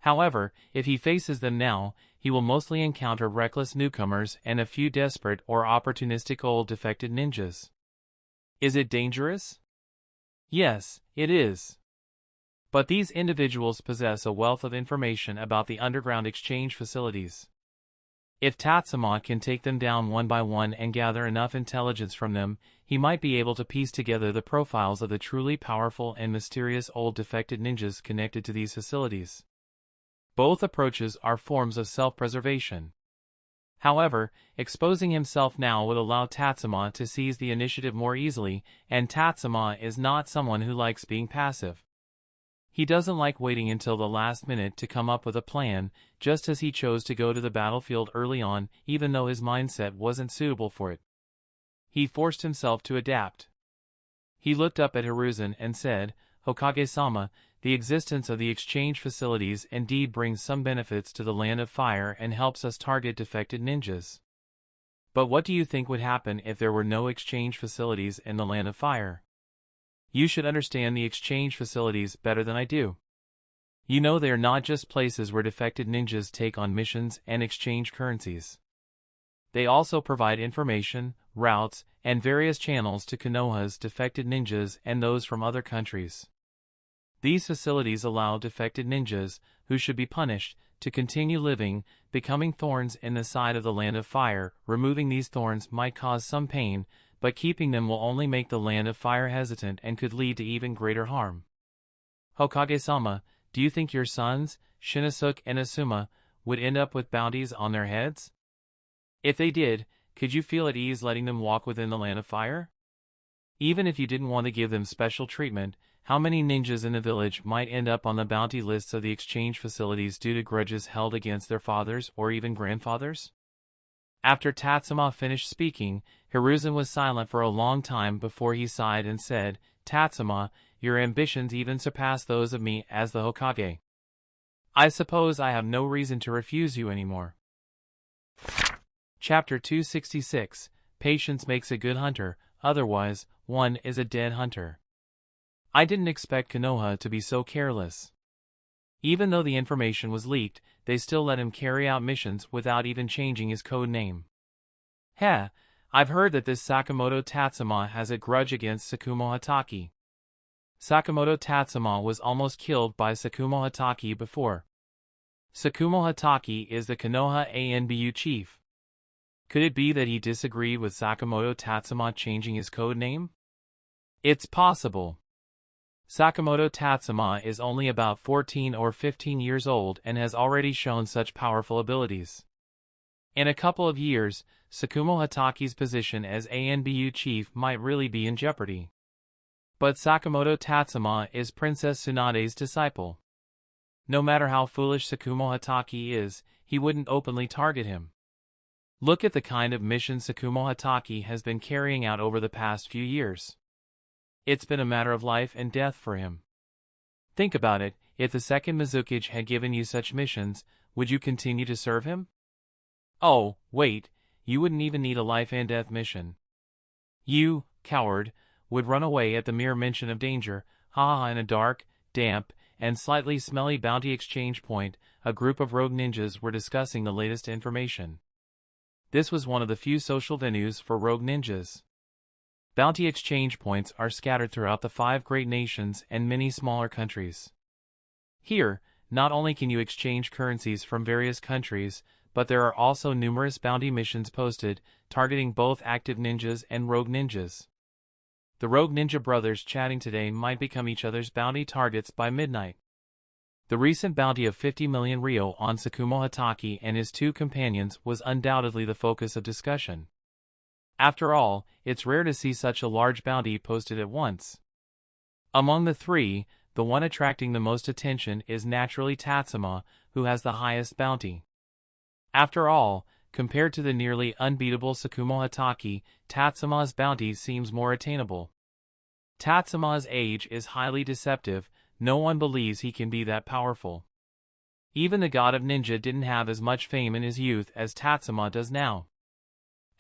However, if he faces them now, he will mostly encounter reckless newcomers and a few desperate or opportunistic old defected ninjas. Is it dangerous? Yes, it is. But these individuals possess a wealth of information about the underground exchange facilities. If Tatsuma can take them down one by one and gather enough intelligence from them, he might be able to piece together the profiles of the truly powerful and mysterious old defected ninjas connected to these facilities. Both approaches are forms of self-preservation. However, exposing himself now would allow Tatsuma to seize the initiative more easily, and Tatsuma is not someone who likes being passive. He doesn't like waiting until the last minute to come up with a plan, just as he chose to go to the battlefield early on, even though his mindset wasn't suitable for it. He forced himself to adapt. He looked up at Hiruzen and said, "Hokage-sama, the existence of the exchange facilities indeed brings some benefits to the Land of Fire and helps us target defected ninjas. But what do you think would happen if there were no exchange facilities in the Land of Fire? You should understand the exchange facilities better than I do. You know they are not just places where defected ninjas take on missions and exchange currencies. They also provide information, routes, and various channels to Konoha's defected ninjas and those from other countries. These facilities allow defected ninjas, who should be punished, to continue living, becoming thorns in the side of the Land of Fire. Removing these thorns might cause some pain, but keeping them will only make the Land of Fire hesitant and could lead to even greater harm. Hokage-sama, do you think your sons, Shinosuke and Asuma, would end up with bounties on their heads? If they did, could you feel at ease letting them walk within the Land of Fire? Even if you didn't want to give them special treatment, how many ninjas in the village might end up on the bounty lists of the exchange facilities due to grudges held against their fathers or even grandfathers? After Tatsuma finished speaking, Hiruzen was silent for a long time before he sighed and said, "Tatsuma, your ambitions even surpass those of me as the Hokage. I suppose I have no reason to refuse you anymore." Chapter 266, Patience Makes a Good Hunter, otherwise, one is a dead hunter. I didn't expect Konoha to be so careless. Even though the information was leaked, they still let him carry out missions without even changing his code name. Heh, I've heard that this Sakamoto Tatsuma has a grudge against Tsukumo Hatake. Sakamoto Tatsuma was almost killed by Tsukumo Hatake before. Tsukumo Hatake is the Konoha ANBU chief. Could it be that he disagreed with Sakamoto Tatsuma changing his code name? It's possible. Sakamoto Tatsuma is only about 14 or 15 years old and has already shown such powerful abilities. In a couple of years, Tsukumo Hatake's position as ANBU chief might really be in jeopardy. But Sakamoto Tatsuma is Princess Tsunade's disciple. No matter how foolish Tsukumo Hatake is, he wouldn't openly target him. Look at the kind of mission Tsukumo Hatake has been carrying out over the past few years. It's been a matter of life and death for him. Think about it, if the second Mizukage had given you such missions, would you continue to serve him? Oh, wait, you wouldn't even need a life and death mission. You, coward, would run away at the mere mention of danger. In a dark, damp, and slightly smelly bounty exchange point, a group of rogue ninjas were discussing the latest information. This was one of the few social venues for rogue ninjas. Bounty exchange points are scattered throughout the 5 great nations and many smaller countries. Here, not only can you exchange currencies from various countries, but there are also numerous bounty missions posted, targeting both active ninjas and rogue ninjas. The rogue ninja brothers chatting today might become each other's bounty targets by midnight. The recent bounty of 50 million Ryo on Tsukumo Hatake and his 2 companions was undoubtedly the focus of discussion. After all, it's rare to see such a large bounty posted at once. Among the 3, the one attracting the most attention is naturally Tatsuma, who has the highest bounty. After all, compared to the nearly unbeatable Tsukumo Hatake, Tatsuma's bounty seems more attainable. Tatsuma's age is highly deceptive, no one believes he can be that powerful. Even the god of ninja didn't have as much fame in his youth as Tatsuma does now.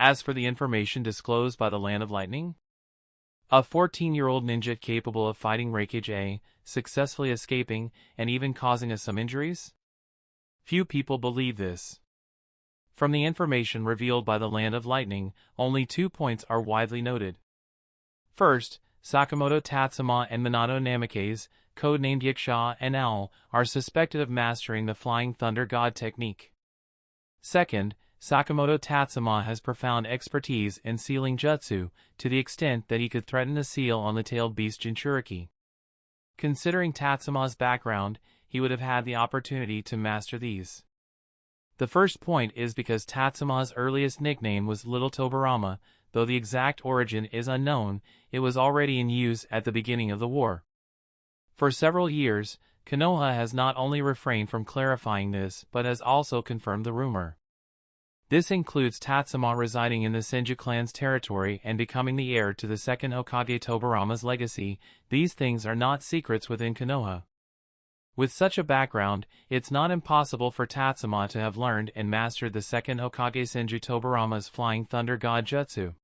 As for the information disclosed by the Land of Lightning, a 14-year-old ninja capable of fighting Reincarnated, successfully escaping, and even causing us some injuries? Few people believe this. From the information revealed by the Land of Lightning, only 2 points are widely noted. First, Sakamoto Tatsuma and Minato Namikaze, codenamed Yakusha and Owl, are suspected of mastering the Flying Thunder God technique. Second, Sakamoto Tatsuma has profound expertise in sealing jutsu, to the extent that he could threaten the seal on the tailed beast Jinchuriki. Considering Tatsuma's background, he would have had the opportunity to master these. The first point is because Tatsuma's earliest nickname was Little Tobarama, though the exact origin is unknown, it was already in use at the beginning of the war. For several years, Konoha has not only refrained from clarifying this but has also confirmed the rumor. This includes Tatsuma residing in the Senju clan's territory and becoming the heir to the second Hokage Tobarama's legacy. These things are not secrets within Konoha. With such a background, it's not impossible for Tatsuma to have learned and mastered the second Hokage Senju Tobarama's Flying Thunder God Jutsu.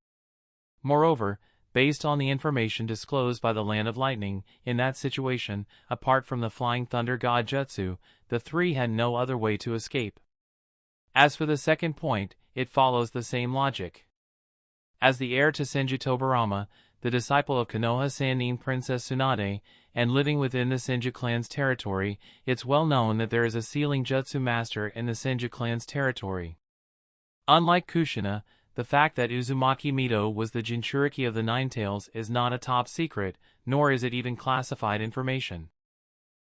Moreover, Based on the information disclosed by the Land of Lightning, in that situation, apart from the Flying Thunder God Jutsu, the three had no other way to escape. As for the second point, it follows the same logic. As the heir to Senju Tobarama, the disciple of Konoha Sannin Princess Tsunade, and living within the Senju clan's territory, it's well known that there is a sealing jutsu master in the Senju clan's territory. Unlike Kushina, the fact that Uzumaki Mito was the Jinchuriki of the Nine Tails is not a top secret, nor is it even classified information.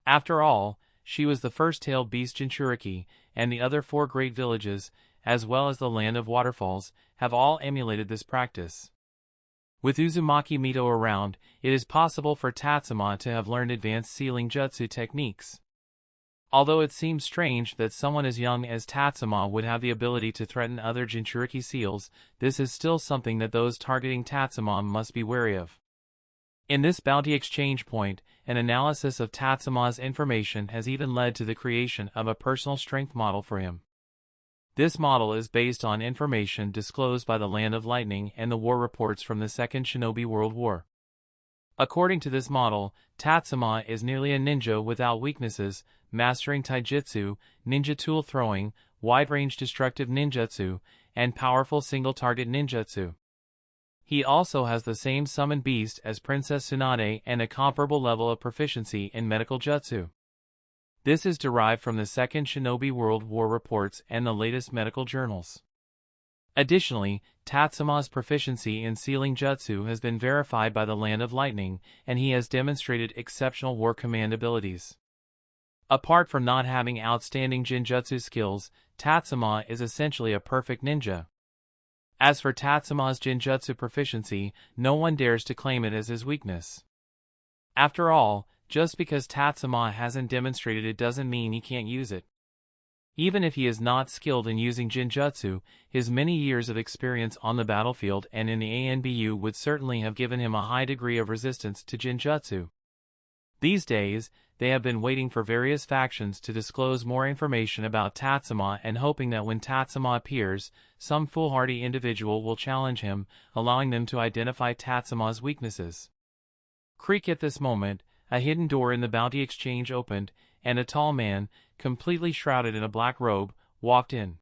After all, she was the first tailed beast Jinchuriki, and the other 4 great villages, as well as the Land of Waterfalls, have all emulated this practice. With Uzumaki Mito around, it is possible for Tatsuma to have learned advanced sealing jutsu techniques. Although it seems strange that someone as young as Tatsuma would have the ability to threaten other Jinchuriki seals, this is still something that those targeting Tatsuma must be wary of. In this bounty exchange point, an analysis of Tatsuma's information has even led to the creation of a personal strength model for him. This model is based on information disclosed by the Land of Lightning and the war reports from the Second Shinobi World War. According to this model, Tatsuma is nearly a ninja without weaknesses, mastering taijutsu, ninja tool throwing, wide-range destructive ninjutsu, and powerful single-target ninjutsu. He also has the same summoned beast as Princess Tsunade and a comparable level of proficiency in medical jutsu. This is derived from the Second Shinobi World War reports and the latest medical journals. Additionally, Tatsuma's proficiency in sealing jutsu has been verified by the Land of Lightning, and he has demonstrated exceptional war command abilities. Apart from not having outstanding jinjutsu skills, Tatsuma is essentially a perfect ninja. As for Tatsuma's jinjutsu proficiency, no one dares to claim it as his weakness. After all, just because Tatsuma hasn't demonstrated it doesn't mean he can't use it. Even if he is not skilled in using jinjutsu, his many years of experience on the battlefield and in the ANBU would certainly have given him a high degree of resistance to jinjutsu. These days, they have been waiting for various factions to disclose more information about Tatsuma and hoping that when Tatsuma appears, some foolhardy individual will challenge him, allowing them to identify Tatsuma's weaknesses. Creak at this moment, a hidden door in the bounty exchange opened, and a tall man, completely shrouded in a black robe, walked in.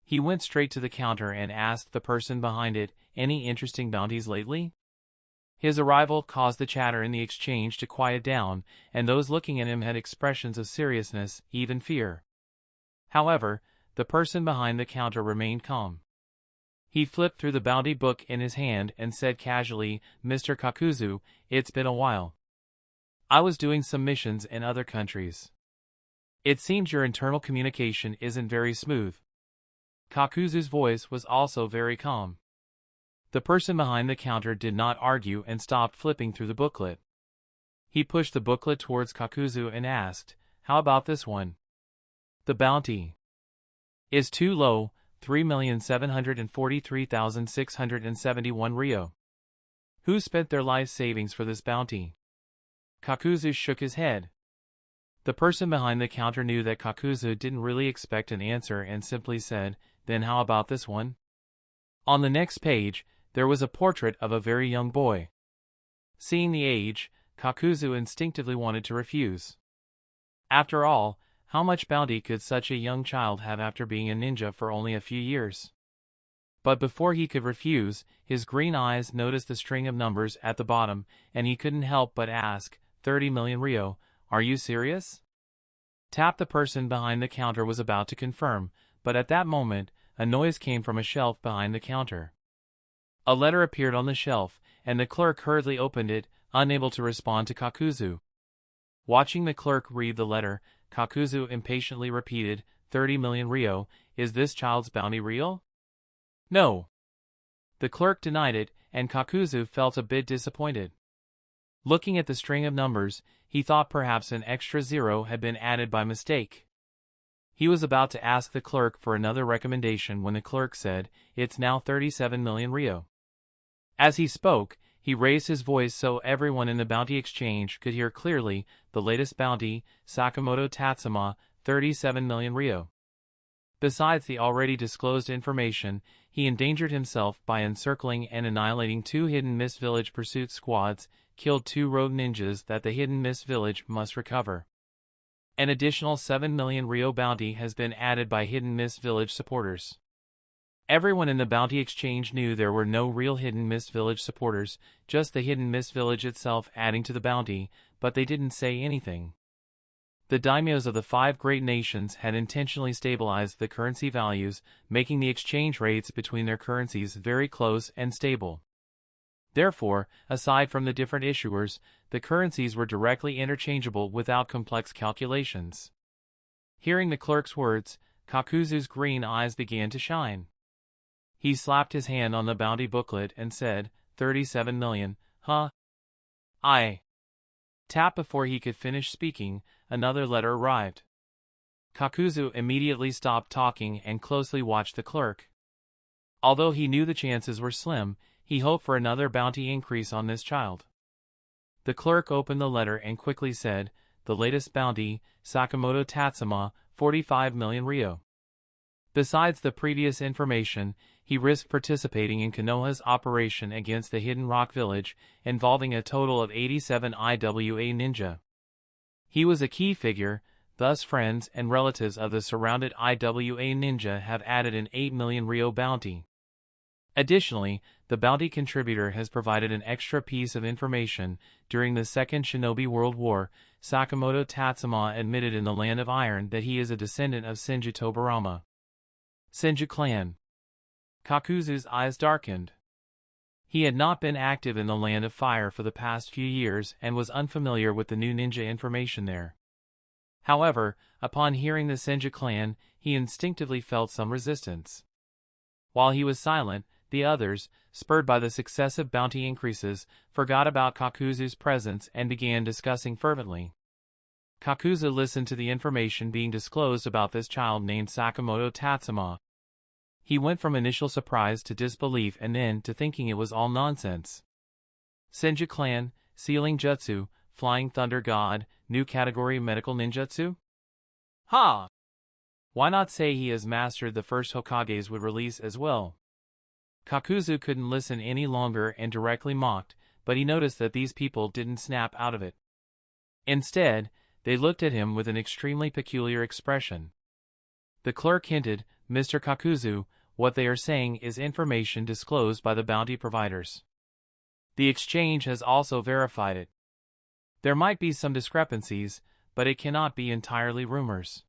He went straight to the counter and asked the person behind it, "Any interesting bounties lately?" His arrival caused the chatter in the exchange to quiet down, and those looking at him had expressions of seriousness, even fear. However, the person behind the counter remained calm. He flipped through the bounty book in his hand and said casually, "Mr. Kakuzu, it's been a while. I was doing some missions in other countries. It seems your internal communication isn't very smooth." Kakuzu's voice was also very calm. The person behind the counter did not argue and stopped flipping through the booklet. He pushed the booklet towards Kakuzu and asked, "How about this one? The bounty is too low, 3,743,671 ryo. Who spent their life savings for this bounty?" Kakuzu shook his head. The person behind the counter knew that Kakuzu didn't really expect an answer and simply said, "Then how about this one?" On the next page, there was a portrait of a very young boy. Seeing the age, Kakuzu instinctively wanted to refuse. After all, how much bounty could such a young child have after being a ninja for only a few years? But before he could refuse, his green eyes noticed the string of numbers at the bottom, and he couldn't help but ask, 30 million ryo, are you serious? Tap. The person behind the counter was about to confirm, but at that moment, a noise came from a shelf behind the counter. A letter appeared on the shelf, and the clerk hurriedly opened it, unable to respond to Kakuzu. Watching the clerk read the letter, Kakuzu impatiently repeated, 30 million ryo, is this child's bounty real? No. The clerk denied it, and Kakuzu felt a bit disappointed. Looking at the string of numbers, he thought perhaps an extra zero had been added by mistake. He was about to ask the clerk for another recommendation when the clerk said, "It's now 37 million ryo." As he spoke, he raised his voice so everyone in the bounty exchange could hear clearly, "The latest bounty, Sakamoto Tatsuma, 37 million ryo." Besides the already disclosed information, he endangered himself by encircling and annihilating 2 Hidden Mist Village pursuit squads, killed 2 rogue ninjas that the Hidden Mist Village must recover. An additional 7 million Rio bounty has been added by Hidden Mist Village supporters. Everyone in the bounty exchange knew there were no real Hidden Mist Village supporters, just the Hidden Mist Village itself adding to the bounty, but they didn't say anything. The daimyos of the 5 great nations had intentionally stabilized the currency values, making the exchange rates between their currencies very close and stable. Therefore, aside from the different issuers, the currencies were directly interchangeable without complex calculations. Hearing the clerk's words, Kakuzu's green eyes began to shine. He slapped his hand on the bounty booklet and said, 37 million, huh? Tap before he could finish speaking, another letter arrived. Kakuzu immediately stopped talking and closely watched the clerk. Although he knew the chances were slim, he hoped for another bounty increase on this child. The clerk opened the letter and quickly said, the latest bounty, Sakamoto Tatsuma, 45 million Rio. Besides the previous information, he risked participating in Konoha's operation against the Hidden Rock Village, involving a total of 87 IWA ninja. He was a key figure, thus friends and relatives of the surrounded IWA ninja have added an 8 million Rio bounty. Additionally, the bounty contributor has provided an extra piece of information. During the Second Shinobi World War, Sakamoto Tatsuma admitted in the Land of Iron that he is a descendant of Senju Tobarama. Senju clan. Kakuzu's eyes darkened. He had not been active in the Land of Fire for the past few years and was unfamiliar with the new ninja information there. However, upon hearing the Senju clan, he instinctively felt some resistance. While he was silent, the others, spurred by the successive bounty increases, forgot about Kakuzu's presence and began discussing fervently. Kakuzu listened to the information being disclosed about this child named Sakamoto Tatsuma. He went from initial surprise to disbelief and then to thinking it was all nonsense. Senju clan, sealing jutsu, flying thunder god, new category medical ninjutsu? Ha! Why not say he has mastered the first Hokage's would release as well? Kakuzu couldn't listen any longer and directly mocked, but he noticed that these people didn't snap out of it. Instead, they looked at him with an extremely peculiar expression. The clerk hinted, Mr. Kakuzu, what they are saying is information disclosed by the bounty providers. The exchange has also verified it. There might be some discrepancies, but it cannot be entirely rumors.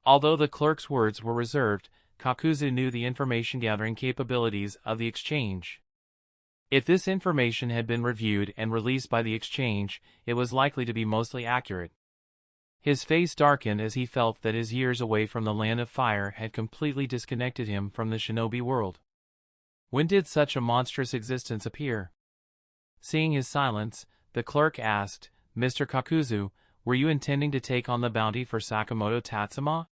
Although the clerk's words were reserved, Kakuzu knew the information-gathering capabilities of the exchange. If this information had been reviewed and released by the exchange, it was likely to be mostly accurate. His face darkened as he felt that his years away from the Land of Fire had completely disconnected him from the shinobi world. When did such a monstrous existence appear? Seeing his silence, the clerk asked, Mr. Kakuzu, were you intending to take on the bounty for Sakamoto Tatsuma?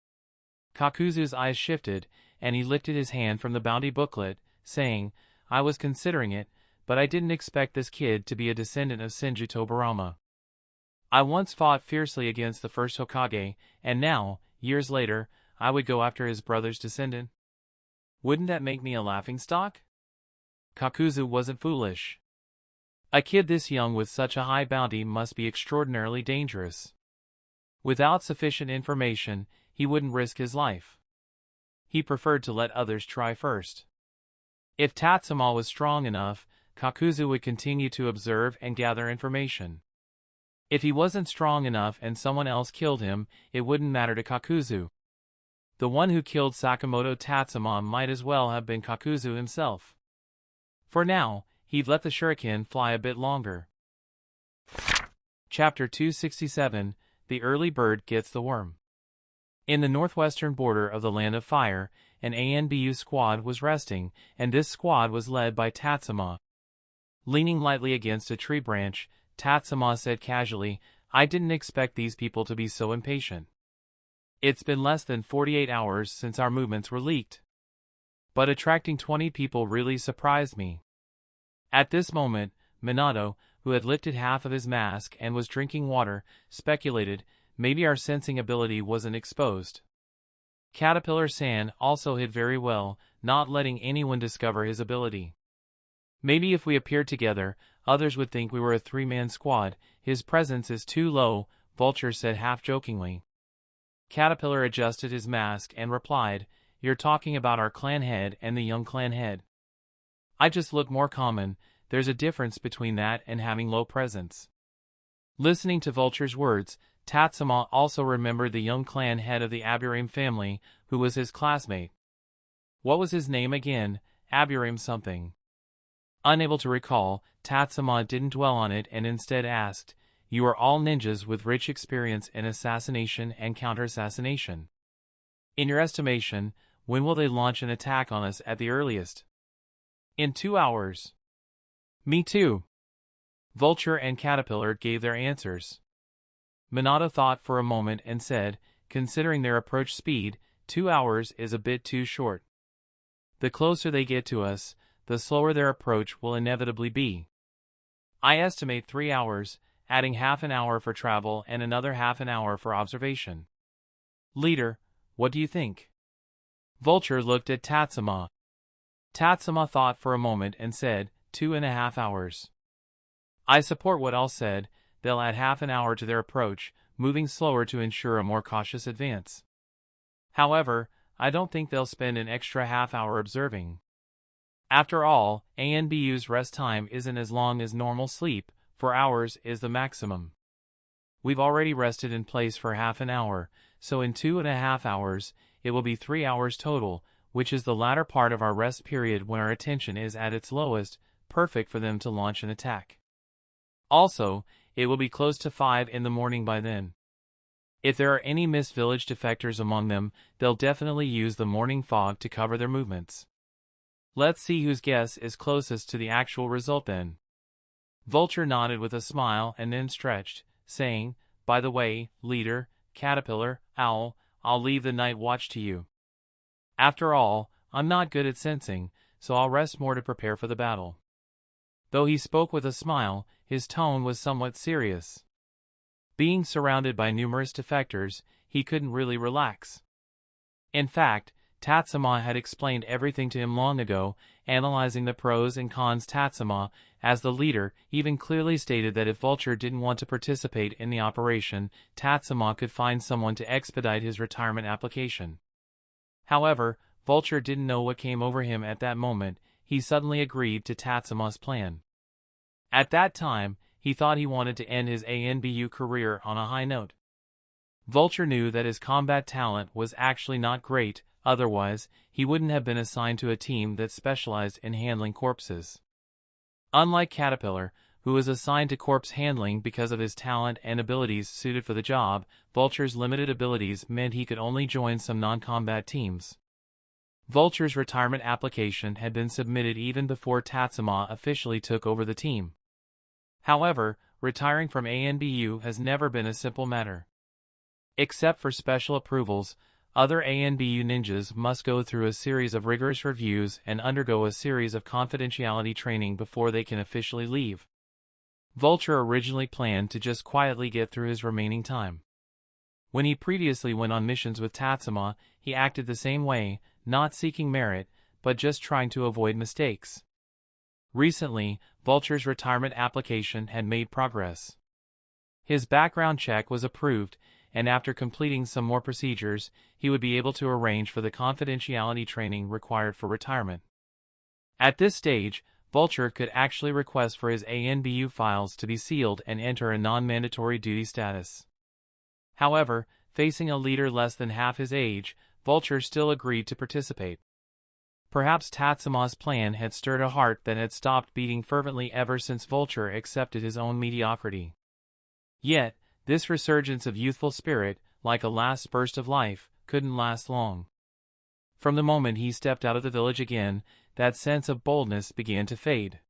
Kakuzu's eyes shifted, and he lifted his hand from the bounty booklet, saying, I was considering it, but I didn't expect this kid to be a descendant of Senju Tobarama. I once fought fiercely against the first Hokage, and now, years later, I would go after his brother's descendant. Wouldn't that make me a laughingstock? Kakuzu wasn't foolish. A kid this young with such a high bounty must be extraordinarily dangerous. Without sufficient information, he wouldn't risk his life. He preferred to let others try first. If Tatsuma was strong enough, Kakuzu would continue to observe and gather information. If he wasn't strong enough and someone else killed him, it wouldn't matter to Kakuzu. The one who killed Sakamoto Tatsuma might as well have been Kakuzu himself. For now, he'd let the shuriken fly a bit longer. Chapter 267, The Early Bird Gets the Worm. In the northwestern border of the Land of Fire, an ANBU squad was resting, and this squad was led by Tatsuma. Leaning lightly against a tree branch, Tatsuma said casually, I didn't expect these people to be so impatient. It's been less than 48 hours since our movements were leaked. But attracting 20 people really surprised me. At this moment, Minato, who had lifted half of his mask and was drinking water, speculated, maybe our sensing ability wasn't exposed. Caterpillar-san also hid very well, not letting anyone discover his ability. Maybe if we appeared together, others would think we were a three-man squad. His presence is too low, Vulture said half-jokingly. Caterpillar adjusted his mask and replied, "You're talking about our clan head and the young clan head. I just look more common. There's a difference between that and having low presence." Listening to Vulture's words, Tatsuma also remembered the young clan head of the Aburame family, who was his classmate. What was his name again? Aburame something. Unable to recall, Tatsuma didn't dwell on it and instead asked, "You are all ninjas with rich experience in assassination and counter-assassination. In your estimation, when will they launch an attack on us at the earliest?" "In 2 hours." "Me too." Vulture and Caterpillar gave their answers. Minato thought for a moment and said, "Considering their approach speed, 2 hours is a bit too short. The closer they get to us, the slower their approach will inevitably be. I estimate 3 hours, adding half an hour for travel and another half an hour for observation. Leader, what do you think?" Vulture looked at Tatsuma. Tatsuma thought for a moment and said, 2.5 hours. "I support what Al said. They'll add half an hour to their approach, moving slower to ensure a more cautious advance. However, I don't think they'll spend an extra half hour observing. After all, ANBU's rest time isn't as long as normal sleep, 4 hours is the maximum. We've already rested in place for half an hour, so in 2.5 hours, it will be 3 hours total, which is the latter part of our rest period when our attention is at its lowest, perfect for them to launch an attack. Also, it will be close to 5 in the morning by then. If there are any Mist Village defectors among them, they'll definitely use the morning fog to cover their movements. Let's see whose guess is closest to the actual result then." Vulture nodded with a smile and then stretched, saying, "By the way, leader, Caterpillar, Owl, I'll leave the night watch to you. After all, I'm not good at sensing, so I'll rest more to prepare for the battle." Though he spoke with a smile, his tone was somewhat serious. Being surrounded by numerous defectors, he couldn't really relax. In fact, Tatsuma had explained everything to him long ago, analyzing the pros and cons. Tatsuma, as the leader, even clearly stated that if Vulture didn't want to participate in the operation, Tatsuma could find someone to expedite his retirement application. However, Vulture didn't know what came over him at that moment. He suddenly agreed to Tatsuma's plan. At that time, he thought he wanted to end his ANBU career on a high note. Vulture knew that his combat talent was actually not great, otherwise, he wouldn't have been assigned to a team that specialized in handling corpses. Unlike Caterpillar, who was assigned to corpse handling because of his talent and abilities suited for the job, Vulture's limited abilities meant he could only join some non-combat teams. Vulture's retirement application had been submitted even before Tatsuma officially took over the team. However, retiring from ANBU has never been a simple matter. Except for special approvals, other ANBU ninjas must go through a series of rigorous reviews and undergo a series of confidentiality training before they can officially leave. Vulture originally planned to just quietly get through his remaining time. When he previously went on missions with Tatsuma, he acted the same way, not seeking merit, but just trying to avoid mistakes. Recently, Vulture's retirement application had made progress. His background check was approved, and after completing some more procedures, he would be able to arrange for the confidentiality training required for retirement. At this stage, Vulture could actually request for his ANBU files to be sealed and enter a non-mandatory duty status. However, facing a leader less than half his age, Vulture still agreed to participate. Perhaps Tatsuma's plan had stirred a heart that had stopped beating fervently ever since Vulture accepted his own mediocrity. Yet, this resurgence of youthful spirit, like a last burst of life, couldn't last long. From the moment he stepped out of the village again, that sense of boldness began to fade.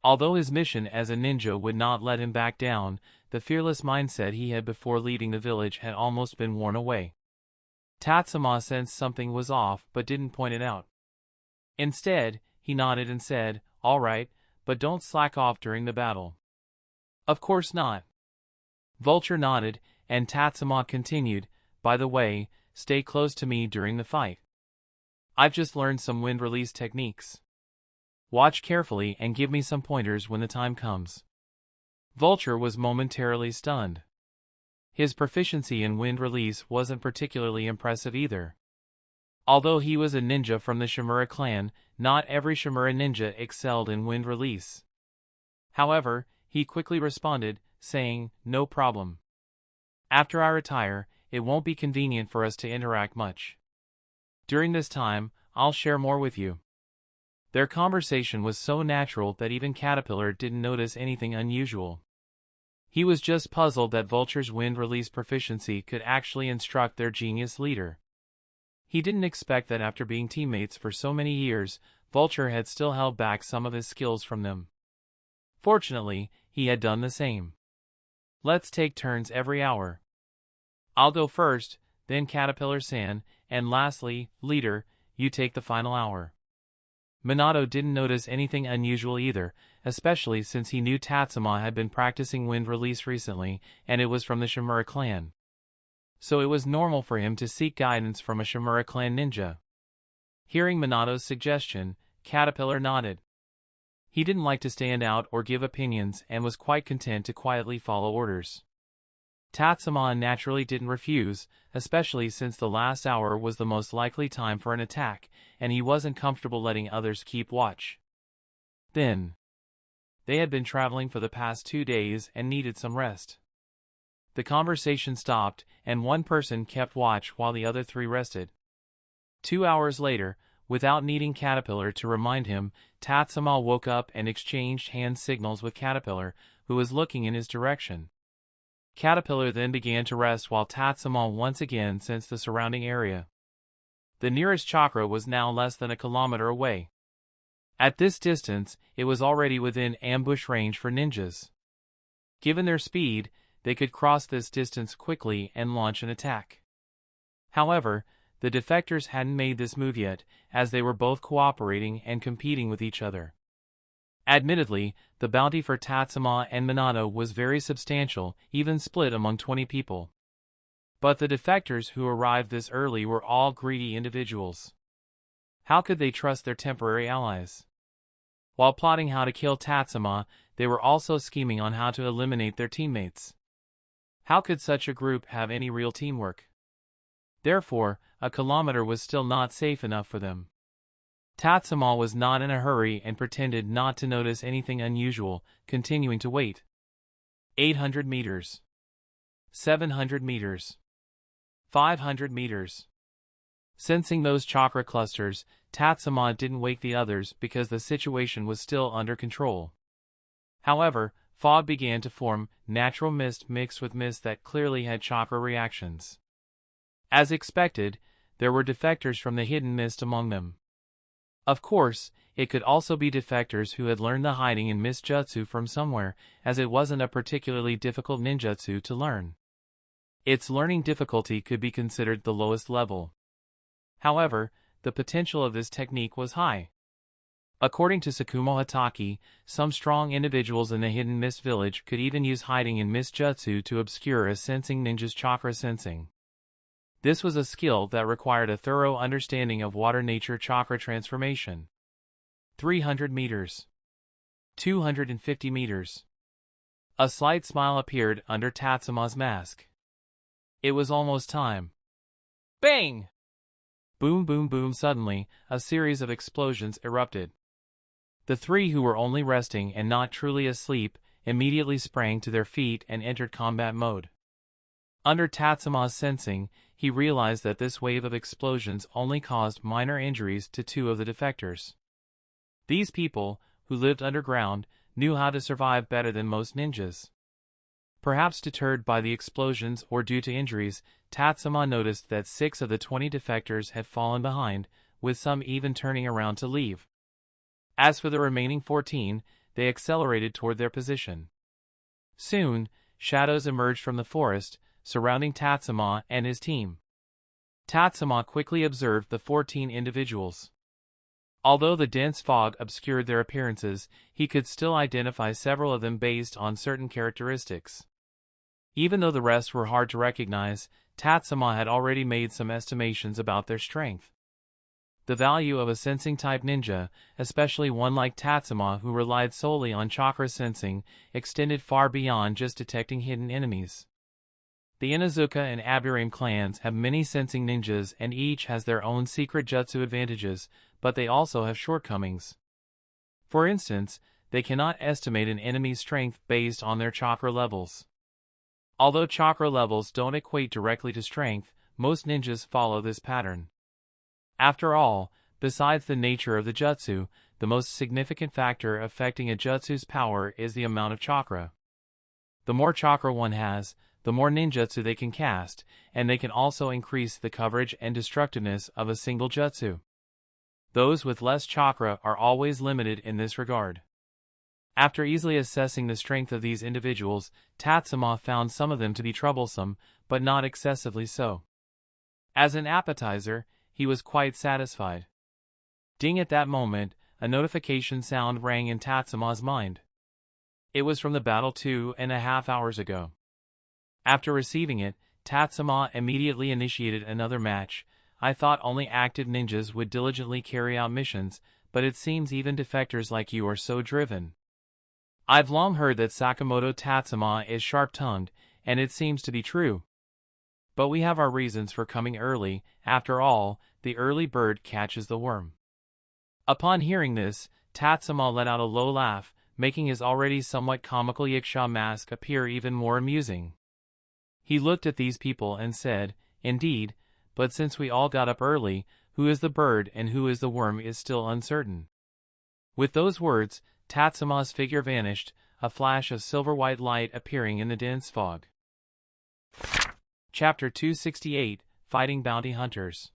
Although his mission as a ninja would not let him back down, the fearless mindset he had before leaving the village had almost been worn away. Tatsuma sensed something was off but didn't point it out. Instead, he nodded and said, "All right, but don't slack off during the battle." "Of course not." Vulture nodded, and Tatsuma continued, "By the way, stay close to me during the fight. I've just learned some wind release techniques. Watch carefully and give me some pointers when the time comes. Vulture was momentarily stunned. His proficiency in wind release wasn't particularly impressive either. Although he was a ninja from the Shimura clan, not every Shimura ninja excelled in wind release. However, he quickly responded, saying, "No problem. After I retire, it won't be convenient for us to interact much. During this time, I'll share more with you." Their conversation was so natural that even Caterpillar didn't notice anything unusual. He was just puzzled that Vulture's wind release proficiency could actually instruct their genius leader. He didn't expect that after being teammates for so many years, Vulture had still held back some of his skills from them. Fortunately, he had done the same. "Let's take turns every hour. I'll go first, then Caterpillar-san, and lastly, leader, you take the final hour." Minato didn't notice anything unusual either, especially since he knew Tatsuma had been practicing wind release recently, and it was from the Shimura clan. So it was normal for him to seek guidance from a Shimura clan ninja. Hearing Minato's suggestion, Caterpillar nodded. He didn't like to stand out or give opinions and was quite content to quietly follow orders. Tatsuma naturally didn't refuse, especially since the last hour was the most likely time for an attack, and he wasn't comfortable letting others keep watch. Then, they had been traveling for the past 2 days and needed some rest. The conversation stopped, and one person kept watch while the other 3 rested. 2 hours later, without needing Caterpillar to remind him, Tatsuma woke up and exchanged hand signals with Caterpillar, who was looking in his direction. Caterpillar then began to rest while Tatsuma once again sensed the surrounding area. The nearest chakra was now less than a kilometer away. At this distance, it was already within ambush range for ninjas. Given their speed, they could cross this distance quickly and launch an attack. However, the defectors hadn't made this move yet, as they were both cooperating and competing with each other. Admittedly, the bounty for Tatsuma and Minato was very substantial, even split among 20 people. But the defectors who arrived this early were all greedy individuals. How could they trust their temporary allies? While plotting how to kill Tatsuma, they were also scheming on how to eliminate their teammates. How could such a group have any real teamwork? Therefore, a kilometer was still not safe enough for them. Tatsuma was not in a hurry and pretended not to notice anything unusual, continuing to wait. 800 meters. 700 meters. 500 meters. Sensing those chakra clusters, Tatsuma didn't wake the others because the situation was still under control. However, fog began to form, natural mist mixed with mist that clearly had chakra reactions. As expected, there were defectors from the hidden mist among them. Of course, it could also be defectors who had learned the hiding in mist jutsu from somewhere, as it wasn't a particularly difficult ninjutsu to learn. Its learning difficulty could be considered the lowest level. However, the potential of this technique was high. According to Tsukumo Hatake, some strong individuals in the hidden mist village could even use hiding in mist jutsu to obscure a sensing ninja's chakra sensing. This was a skill that required a thorough understanding of water nature chakra transformation. 300 meters. 250 meters. A slight smile appeared under Tatsuma's mask. It was almost time. Bang! Boom, boom, boom. Suddenly, a series of explosions erupted. The 3 who were only resting and not truly asleep immediately sprang to their feet and entered combat mode. Under Tatsuma's sensing, he realized that this wave of explosions only caused minor injuries to 2 of the defectors. These people, who lived underground, knew how to survive better than most ninjas. Perhaps deterred by the explosions or due to injuries, Tatsuma noticed that 6 of the 20 defectors had fallen behind, with some even turning around to leave. As for the remaining 14, they accelerated toward their position. Soon, shadows emerged from the forest, surrounding Tatsuma and his team. Tatsuma quickly observed the 14 individuals. Although the dense fog obscured their appearances, he could still identify several of them based on certain characteristics. Even though the rest were hard to recognize, Tatsuma had already made some estimations about their strength. The value of a sensing-type ninja, especially one like Tatsuma who relied solely on chakra sensing, extended far beyond just detecting hidden enemies. The Inuzuka and Aburame clans have many sensing ninjas and each has their own secret jutsu advantages, but they also have shortcomings. For instance, they cannot estimate an enemy's strength based on their chakra levels. Although chakra levels don't equate directly to strength, most ninjas follow this pattern. After all, besides the nature of the jutsu, the most significant factor affecting a jutsu's power is the amount of chakra. The more chakra one has, the more ninjutsu they can cast, and they can also increase the coverage and destructiveness of a single jutsu. Those with less chakra are always limited in this regard. After easily assessing the strength of these individuals, Tatsuma found some of them to be troublesome, but not excessively so. As an appetizer, he was quite satisfied. Ding, at that moment, a notification sound rang in Tatsuma's mind. It was from the battle 2.5 hours ago. After receiving it, Tatsuma immediately initiated another match. I thought only active ninjas would diligently carry out missions, but it seems even defectors like you are so driven. I've long heard that Sakamoto Tatsuma is sharp-tongued, and it seems to be true. But we have our reasons for coming early. After all, the early bird catches the worm. Upon hearing this, Tatsuma let out a low laugh, making his already somewhat comical Yiksha mask appear even more amusing. He looked at these people and said, "Indeed, but since we all got up early, who is the bird and who is the worm is still uncertain." With those words, Tatsuma's figure vanished, a flash of silver-white light appearing in the dense fog. Chapter 268, Fighting Bounty Hunters.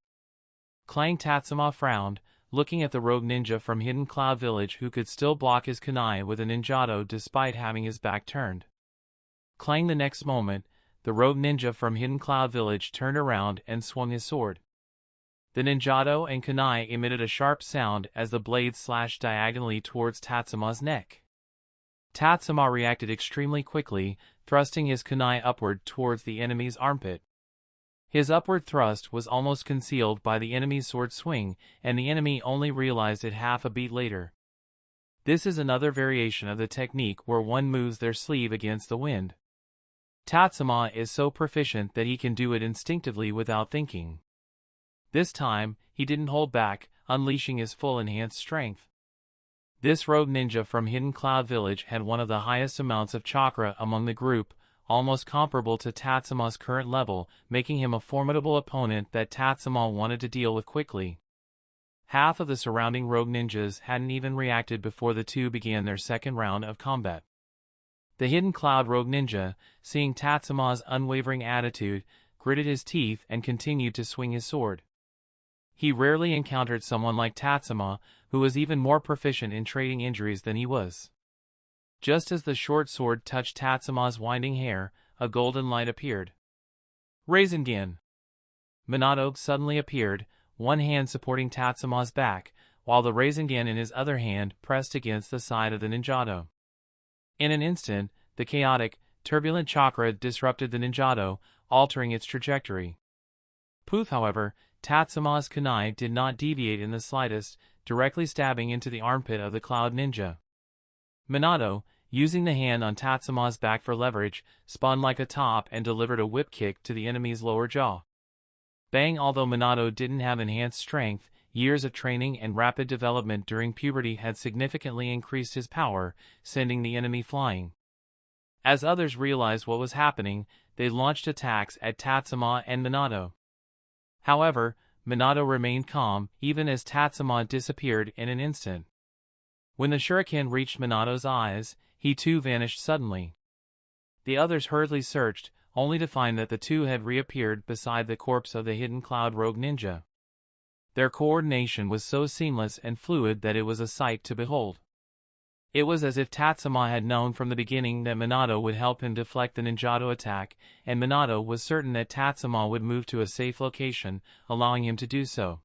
Clang. Tatsuma frowned, looking at the rogue ninja from Hidden Cloud Village who could still block his kunai with a ninjato despite having his back turned. Clang. The next moment, the rogue ninja from Hidden Cloud Village turned around and swung his sword. The ninjato and kunai emitted a sharp sound as the blade slashed diagonally towards Tatsuma's neck. Tatsuma reacted extremely quickly, thrusting his kunai upward towards the enemy's armpit. His upward thrust was almost concealed by the enemy's sword swing, and the enemy only realized it half a beat later. This is another variation of the technique where one moves their sleeve against the wind. Tatsuma is so proficient that he can do it instinctively without thinking. This time, he didn't hold back, unleashing his full enhanced strength. This rogue ninja from Hidden Cloud Village had one of the highest amounts of chakra among the group, almost comparable to Tatsuma's current level, making him a formidable opponent that Tatsuma wanted to deal with quickly. Half of the surrounding rogue ninjas hadn't even reacted before the two began their second round of combat. The Hidden Cloud rogue ninja, seeing Tatsuma's unwavering attitude, gritted his teeth and continued to swing his sword. He rarely encountered someone like Tatsuma, who was even more proficient in trading injuries than he was. Just as the short sword touched Tatsuma's winding hair, a golden light appeared. Rasengan! Minato suddenly appeared, one hand supporting Tatsuma's back, while the Rasengan in his other hand pressed against the side of the ninjato. In an instant, the chaotic, turbulent chakra disrupted the ninjato, altering its trajectory. Poof! However, Tatsuma's kunai did not deviate in the slightest, directly stabbing into the armpit of the Cloud Ninja. Minato, using the hand on Tatsuma's back for leverage, spun like a top and delivered a whip kick to the enemy's lower jaw. Bang! Although Minato didn't have enhanced strength, years of training and rapid development during puberty had significantly increased his power, sending the enemy flying. As others realized what was happening, they launched attacks at Tatsuma and Minato. However, Minato remained calm, even as Tatsuma disappeared in an instant. When the shuriken reached Minato's eyes, he too vanished suddenly. The others hurriedly searched, only to find that the two had reappeared beside the corpse of the Hidden Cloud rogue ninja. Their coordination was so seamless and fluid that it was a sight to behold. It was as if Tatsuma had known from the beginning that Minato would help him deflect the ninjato attack, and Minato was certain that Tatsuma would move to a safe location, allowing him to do so.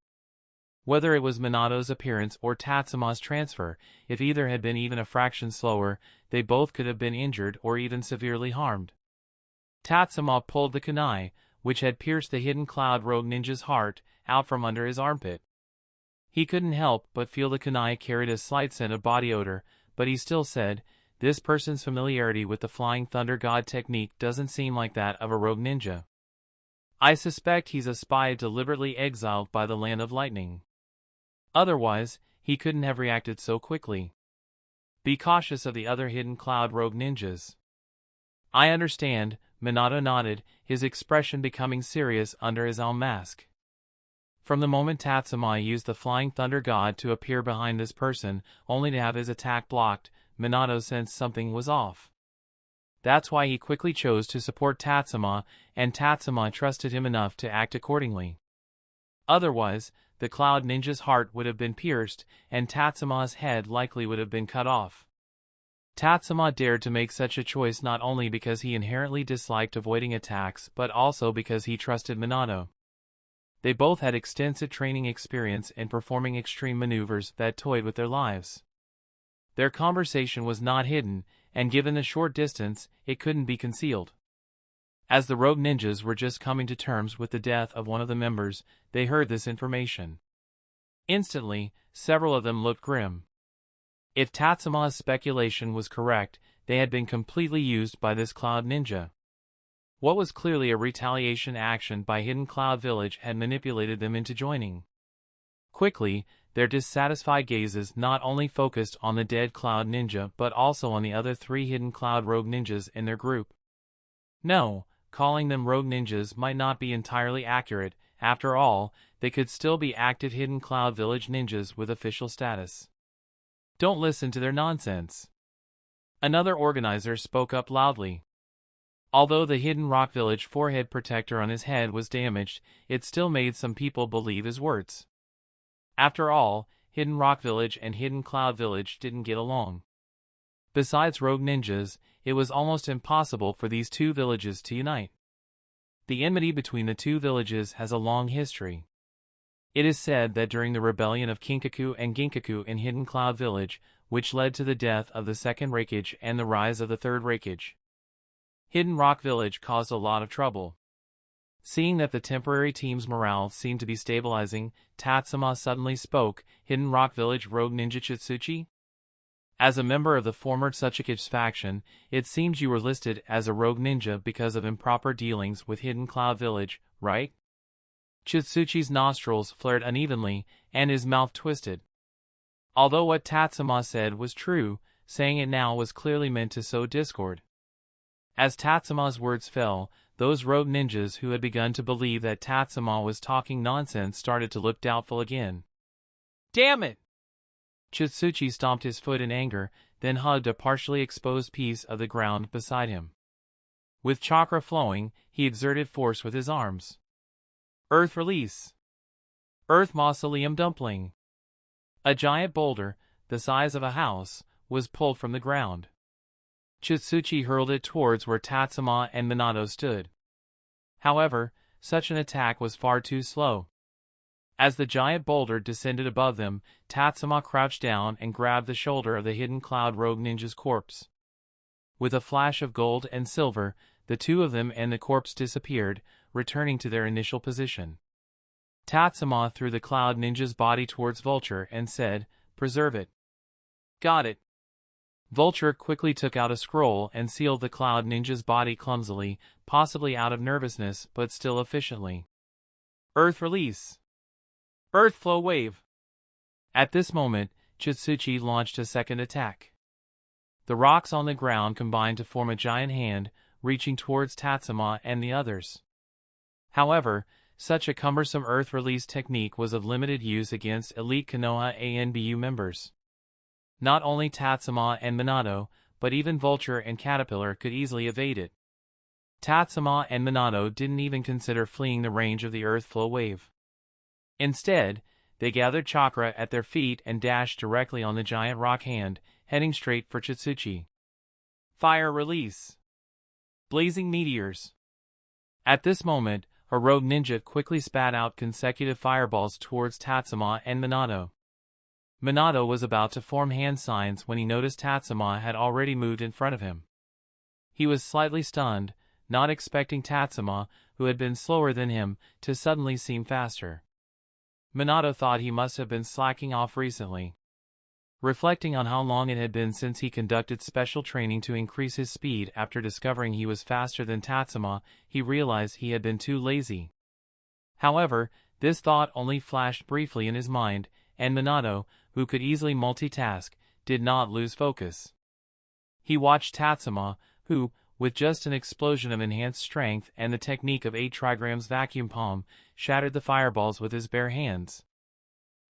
Whether it was Minato's appearance or Tatsuma's transfer, if either had been even a fraction slower, they both could have been injured or even severely harmed. Tatsuma pulled the kunai, which had pierced the hidden cloud rogue ninja's heart, out from under his armpit. He couldn't help but feel the kunai carried a slight scent of body odor, but he still said, "This person's familiarity with the Flying Thunder God technique doesn't seem like that of a rogue ninja. I suspect he's a spy deliberately exiled by the Land of Lightning. Otherwise, he couldn't have reacted so quickly. Be cautious of the other hidden cloud rogue ninjas." "I understand," Minato nodded, his expression becoming serious under his own mask. From the moment Tatsuma used the Flying Thunder God to appear behind this person, only to have his attack blocked, Minato sensed something was off. That's why he quickly chose to support Tatsuma, and Tatsuma trusted him enough to act accordingly. Otherwise, the Cloud Ninja's heart would have been pierced, and Tatsuma's head likely would have been cut off. Tatsuma dared to make such a choice not only because he inherently disliked avoiding attacks but also because he trusted Minato. They both had extensive training experience in performing extreme maneuvers that toyed with their lives. Their conversation was not hidden, and given the short distance, it couldn't be concealed. As the rogue ninjas were just coming to terms with the death of one of the members, they heard this information. Instantly, several of them looked grim. If Tatsuma's speculation was correct, they had been completely used by this Cloud Ninja. What was clearly a retaliation action by Hidden Cloud Village had manipulated them into joining. Quickly, their dissatisfied gazes not only focused on the dead Cloud Ninja but also on the other 3 Hidden Cloud Rogue Ninjas in their group. No, calling them Rogue Ninjas might not be entirely accurate. After all, they could still be active Hidden Cloud Village ninjas with official status. Don't listen to their nonsense. Another organizer spoke up loudly. Although the Hidden Rock Village forehead protector on his head was damaged, it still made some people believe his words. After all, Hidden Rock Village and Hidden Cloud Village didn't get along. Besides rogue ninjas, it was almost impossible for these 2 villages to unite. The enmity between the 2 villages has a long history. It is said that during the rebellion of Kinkaku and Ginkaku in Hidden Cloud Village, which led to the death of the 2nd Raikage and the rise of the 3rd Raikage, Hidden Rock Village caused a lot of trouble. Seeing that the temporary team's morale seemed to be stabilizing, Tatsuma suddenly spoke, "Hidden Rock Village Rogue Ninja Chitsuchi? As a member of the former Tsuchiki's faction, it seems you were listed as a rogue ninja because of improper dealings with Hidden Cloud Village, right?" Chitsuchi's nostrils flared unevenly, and his mouth twisted. Although what Tatsuma said was true, saying it now was clearly meant to sow discord. As Tatsuma's words fell, those rogue ninjas who had begun to believe that Tatsuma was talking nonsense started to look doubtful again. "Damn it!" Chitsuchi stomped his foot in anger, then hugged a partially exposed piece of the ground beside him. With chakra flowing, he exerted force with his arms. Earth release. Earth mausoleum dumpling. A giant boulder, the size of a house, was pulled from the ground. Chitsuchi hurled it towards where Tatsuma and Minato stood. However, such an attack was far too slow. As the giant boulder descended above them, Tatsuma crouched down and grabbed the shoulder of the Hidden Cloud Rogue Ninja's corpse. With a flash of gold and silver, the 2 of them and the corpse disappeared, returning to their initial position. Tatsuma threw the Cloud Ninja's body towards Vulture and said, "Preserve it." "Got it." Vulture quickly took out a scroll and sealed the Cloud Ninja's body clumsily, possibly out of nervousness but still efficiently. Earth release. Earth flow wave. At this moment, Chitsuchi launched a second attack. The rocks on the ground combined to form a giant hand, reaching towards Tatsuma and the others. However, such a cumbersome earth release technique was of limited use against elite Konoha ANBU members. Not only Tatsuma and Minato, but even Vulture and Caterpillar could easily evade it. Tatsuma and Minato didn't even consider fleeing the range of the earth flow wave. Instead, they gathered chakra at their feet and dashed directly on the giant rock hand, heading straight for Chitsuchi. Fire release. Blazing meteors. At this moment, a rogue ninja quickly spat out consecutive fireballs towards Tatsuma and Minato. Minato was about to form hand signs when he noticed Tatsuma had already moved in front of him. He was slightly stunned, not expecting Tatsuma, who had been slower than him, to suddenly seem faster. Minato thought he must have been slacking off recently. Reflecting on how long it had been since he conducted special training to increase his speed after discovering he was faster than Tatsuma, he realized he had been too lazy. However, this thought only flashed briefly in his mind, and Minato, who could easily multitask, did not lose focus. He watched Tatsuma, who, with just an explosion of enhanced strength and the technique of 8 trigrams vacuum palm, shattered the fireballs with his bare hands.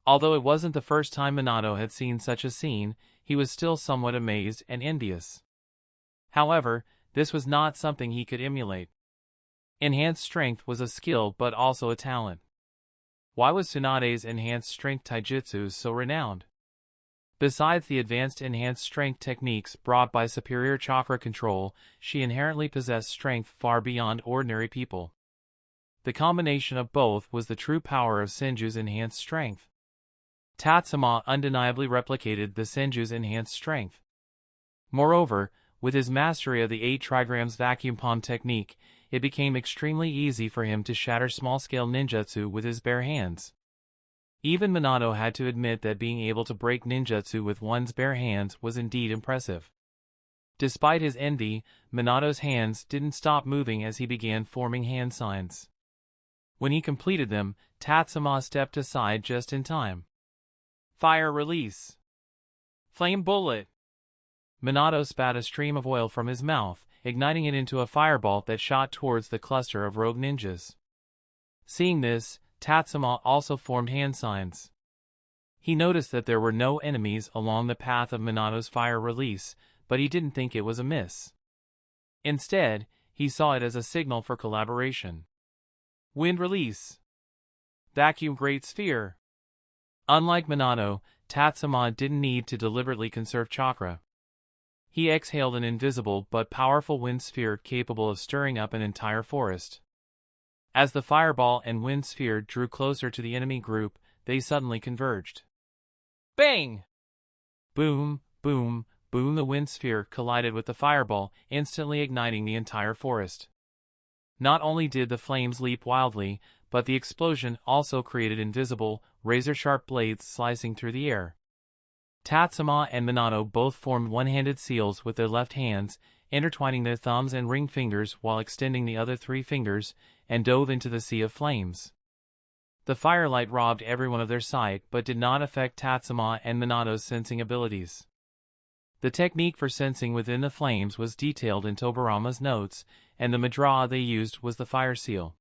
Although it wasn't the first time Minato had seen such a scene, he was still somewhat amazed and envious. However, this was not something he could emulate. Enhanced strength was a skill but also a talent. Why was Tsunade's enhanced strength taijutsu so renowned? Besides the advanced enhanced strength techniques brought by superior chakra control, she inherently possessed strength far beyond ordinary people. The combination of both was the true power of Senju's enhanced strength. Tatsuma undeniably replicated the Senju's enhanced strength. Moreover, with his mastery of the 8 trigrams vacuum palm technique, it became extremely easy for him to shatter small-scale ninjutsu with his bare hands. Even Minato had to admit that being able to break ninjutsu with one's bare hands was indeed impressive. Despite his envy, Minato's hands didn't stop moving as he began forming hand signs. When he completed them, Tatsuma stepped aside just in time. Fire release. Flame bullet. Minato spat a stream of oil from his mouth, igniting it into a fireball that shot towards the cluster of rogue ninjas. Seeing this, Tatsuma also formed hand signs. He noticed that there were no enemies along the path of Minato's fire release, but he didn't think it was amiss. Instead, he saw it as a signal for collaboration. Wind release. Vacuum great sphere. Unlike Minato, Tatsuma didn't need to deliberately conserve chakra. He exhaled an invisible but powerful wind sphere capable of stirring up an entire forest. As the fireball and wind sphere drew closer to the enemy group, they suddenly converged. Bang! Boom, boom, boom. The wind sphere collided with the fireball, instantly igniting the entire forest. Not only did the flames leap wildly, but the explosion also created invisible, razor-sharp blades slicing through the air. Tatsuma and Minato both formed one-handed seals with their left hands, intertwining their thumbs and ring fingers while extending the other 3 fingers, and dove into the sea of flames. The firelight robbed everyone of their sight but did not affect Tatsuma and Minato's sensing abilities. The technique for sensing within the flames was detailed in Tobirama's notes, and the Madra they used was the fire seal.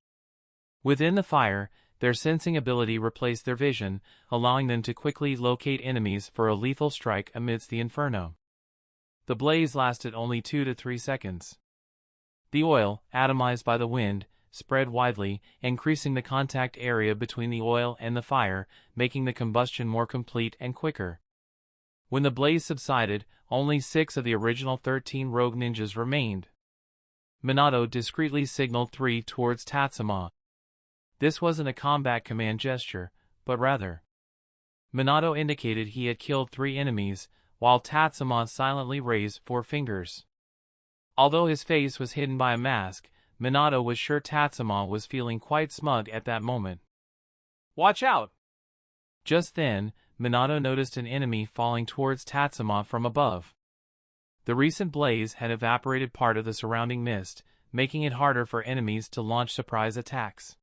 Within the fire, their sensing ability replaced their vision, allowing them to quickly locate enemies for a lethal strike amidst the inferno. The blaze lasted only 2 to 3 seconds. The oil, atomized by the wind, spread widely, increasing the contact area between the oil and the fire, making the combustion more complete and quicker. When the blaze subsided, only 6 of the original 13 rogue ninjas remained. Minato discreetly signaled 3 towards Tatsuma. This wasn't a combat command gesture, but rather. Minato indicated he had killed 3 enemies, while Tatsuma silently raised 4 fingers. Although his face was hidden by a mask, Minato was sure Tatsuma was feeling quite smug at that moment. Watch out! Just then, Minato noticed an enemy falling towards Tatsuma from above. The recent blaze had evaporated part of the surrounding mist, making it harder for enemies to launch surprise attacks.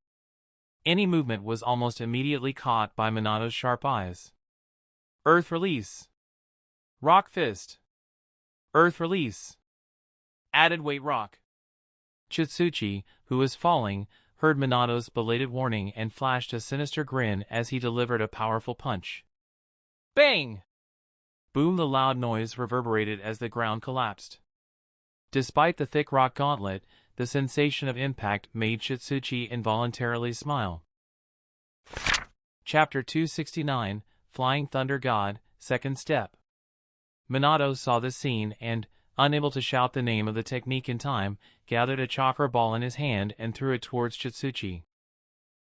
Any movement was almost immediately caught by Minato's sharp eyes. Earth release. Rock fist. Earth release. Added weight rock. Chitsuchi, who was falling, heard Minato's belated warning and flashed a sinister grin as he delivered a powerful punch. Bang! Boom! The loud noise reverberated as the ground collapsed. Despite the thick rock gauntlet, the sensation of impact made Chitsuchi involuntarily smile. Chapter 269, Flying Thunder God, Second Step. Minato saw the scene and, unable to shout the name of the technique in time, gathered a chakra ball in his hand and threw it towards Chitsuchi.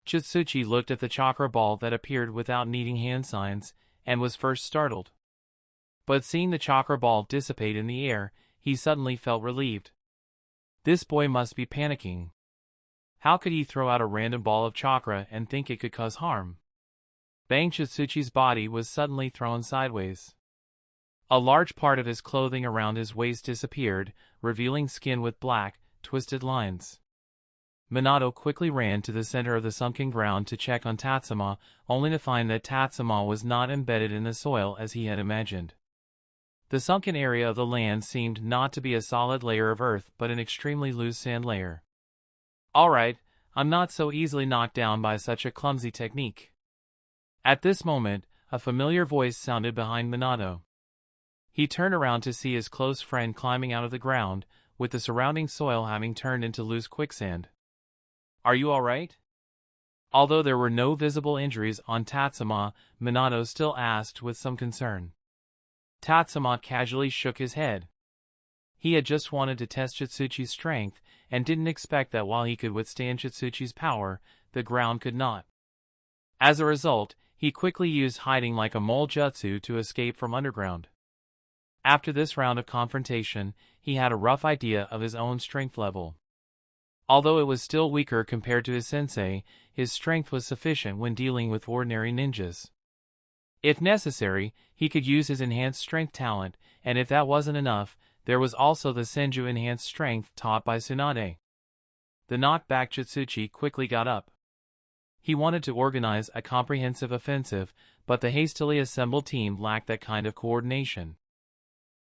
Chitsuchi looked at the chakra ball that appeared without needing hand signs, and was first startled. But seeing the chakra ball dissipate in the air, he suddenly felt relieved. This boy must be panicking. How could he throw out a random ball of chakra and think it could cause harm? Bang! Chitsuchi's body was suddenly thrown sideways. A large part of his clothing around his waist disappeared, revealing skin with black, twisted lines. Minato quickly ran to the center of the sunken ground to check on Tatsuma, only to find that Tatsuma was not embedded in the soil as he had imagined. The sunken area of the land seemed not to be a solid layer of earth but an extremely loose sand layer. Alright, I'm not so easily knocked down by such a clumsy technique. At this moment, a familiar voice sounded behind Minato. He turned around to see his close friend climbing out of the ground, with the surrounding soil having turned into loose quicksand. Are you alright? Although there were no visible injuries on Tatsuma, Minato still asked with some concern. Tatsuma casually shook his head. He had just wanted to test Chitsuchi's strength, and didn't expect that while he could withstand Chitsuchi's power, the ground could not. As a result, he quickly used hiding like a mole jutsu to escape from underground. After this round of confrontation, he had a rough idea of his own strength level. Although it was still weaker compared to his sensei, his strength was sufficient when dealing with ordinary ninjas. If necessary, he could use his enhanced strength talent, and if that wasn't enough, there was also the Senju enhanced strength taught by Tsunade. The knockback Chitsuchi quickly got up. He wanted to organize a comprehensive offensive, but the hastily assembled team lacked that kind of coordination.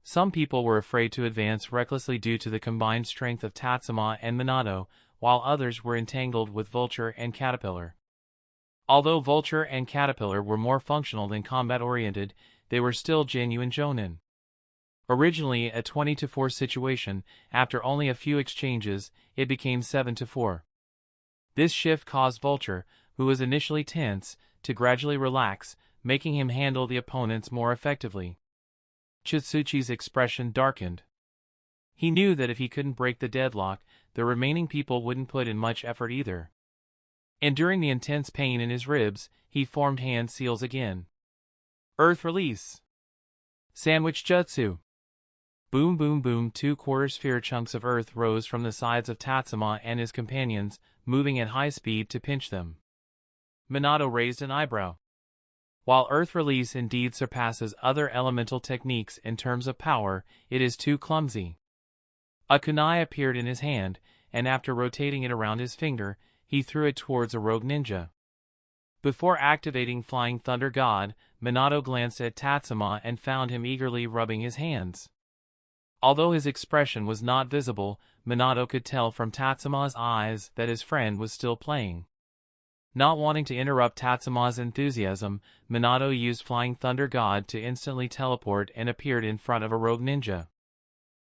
Some people were afraid to advance recklessly due to the combined strength of Tatsuma and Minato, while others were entangled with Vulture and Caterpillar. Although Vulture and Caterpillar were more functional than combat-oriented, they were still genuine jonin. Originally a 20-4 situation, after only a few exchanges, it became 7-4. This shift caused Vulture, who was initially tense, to gradually relax, making him handle the opponents more effectively. Chitsuchi's expression darkened. He knew that if he couldn't break the deadlock, the remaining people wouldn't put in much effort either. Enduring the intense pain in his ribs, he formed hand seals again. Earth release. Sandwich jutsu. Boom boom boom. 2/4 sphere chunks of earth rose from the sides of Tatsuma and his companions, moving at high speed to pinch them. Minato raised an eyebrow. While earth release indeed surpasses other elemental techniques in terms of power, it is too clumsy. A kunai appeared in his hand, and after rotating it around his finger, he threw it towards a rogue ninja. Before activating Flying Thunder God, Minato glanced at Tatsuma and found him eagerly rubbing his hands. Although his expression was not visible, Minato could tell from Tatsuma's eyes that his friend was still playing. Not wanting to interrupt Tatsuma's enthusiasm, Minato used Flying Thunder God to instantly teleport and appeared in front of a rogue ninja.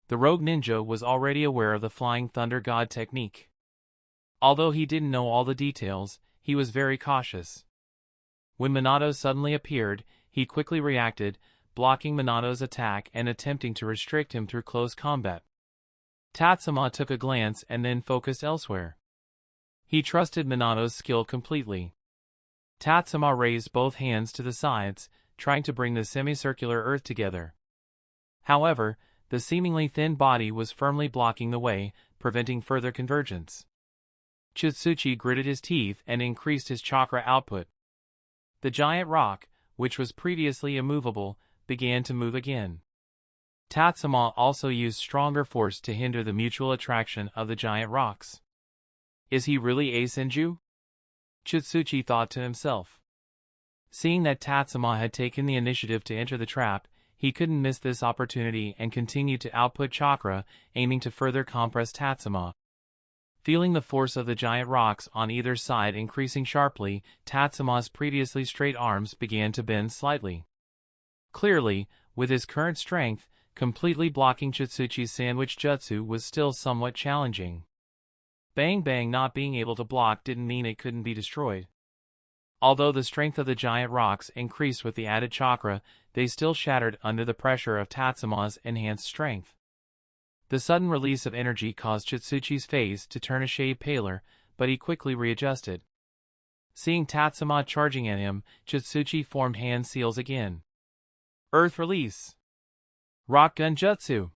The rogue ninja was already aware of the Flying Thunder God technique. Although he didn't know all the details, he was very cautious. When Minato suddenly appeared, he quickly reacted, blocking Minato's attack and attempting to restrict him through close combat. Tatsuma took a glance and then focused elsewhere. He trusted Minato's skill completely. Tatsuma raised both hands to the sides, trying to bring the semicircular earth together. However, the seemingly thin body was firmly blocking the way, preventing further convergence. Chitsuchi gritted his teeth and increased his chakra output. The giant rock, which was previously immovable, began to move again. Tatsuma also used stronger force to hinder the mutual attraction of the giant rocks. Is he really a Senju? Chitsuchi thought to himself. Seeing that Tatsuma had taken the initiative to enter the trap, he couldn't miss this opportunity and continued to output chakra, aiming to further compress Tatsuma. Feeling the force of the giant rocks on either side increasing sharply, Tatsuma's previously straight arms began to bend slightly. Clearly, with his current strength, completely blocking Chitsuchi's sandwich jutsu was still somewhat challenging. Bang Bang not being able to block didn't mean it couldn't be destroyed. Although the strength of the giant rocks increased with the added chakra, they still shattered under the pressure of Tatsuma's enhanced strength. The sudden release of energy caused Chitsuchi's face to turn a shade paler, but he quickly readjusted. Seeing Tatsuma charging at him, Chitsuchi formed hand seals again. Earth release. Rock gun jutsu.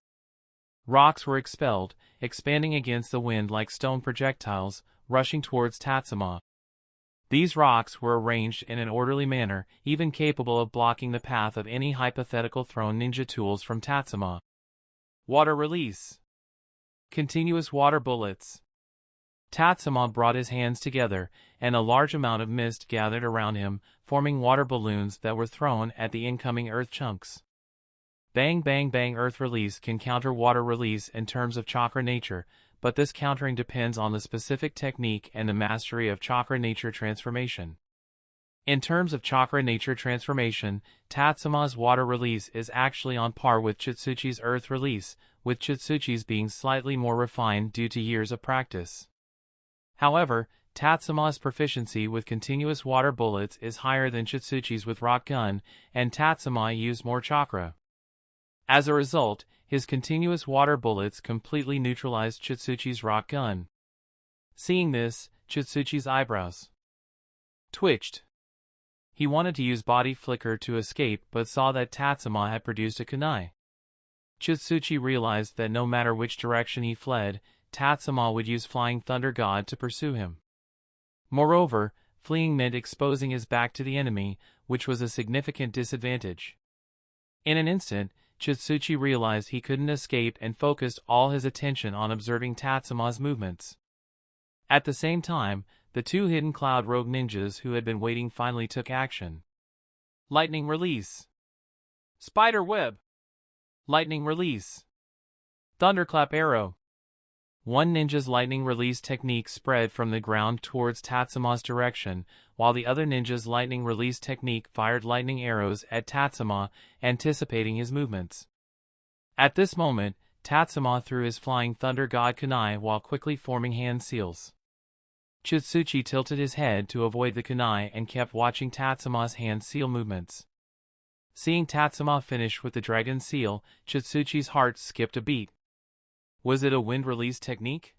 Rocks were expelled, expanding against the wind like stone projectiles, rushing towards Tatsuma. These rocks were arranged in an orderly manner, even capable of blocking the path of any hypothetical thrown ninja tools from Tatsuma. Water release. Continuous water bullets. Tatsuma brought his hands together, and a large amount of mist gathered around him, forming water balloons that were thrown at the incoming earth chunks. Bang bang bang. Earth release can counter water release in terms of chakra nature, but this countering depends on the specific technique and the mastery of chakra nature transformation. In terms of chakra nature transformation, Tatsuma's water release is actually on par with Chitsuchi's earth release, with Chitsuchi's being slightly more refined due to years of practice. However, Tatsuma's proficiency with continuous water bullets is higher than Chitsuchi's with rock gun, and Tatsuma used more chakra. As a result, his continuous water bullets completely neutralized Chitsuchi's rock gun. Seeing this, Chitsuchi's eyebrows twitched. He wanted to use body flicker to escape but saw that Tatsuma had produced a kunai. Chitsuchi realized that no matter which direction he fled, Tatsuma would use Flying Thunder God to pursue him. Moreover, fleeing meant exposing his back to the enemy, which was a significant disadvantage. In an instant, Chitsuchi realized he couldn't escape and focused all his attention on observing Tatsuma's movements. At the same time, the two hidden cloud rogue ninjas who had been waiting finally took action. Lightning release. Spider web. Lightning release. Thunderclap arrow. One ninja's lightning release technique spread from the ground towards Tatsuma's direction, while the other ninja's lightning release technique fired lightning arrows at Tatsuma, anticipating his movements. At this moment, Tatsuma threw his Flying Thunder God kunai while quickly forming hand seals. Chitsuchi tilted his head to avoid the kunai and kept watching Tatsuma's hand seal movements. Seeing Tatsuma finish with the dragon seal, Chitsuchi's heart skipped a beat. Was it a wind release technique?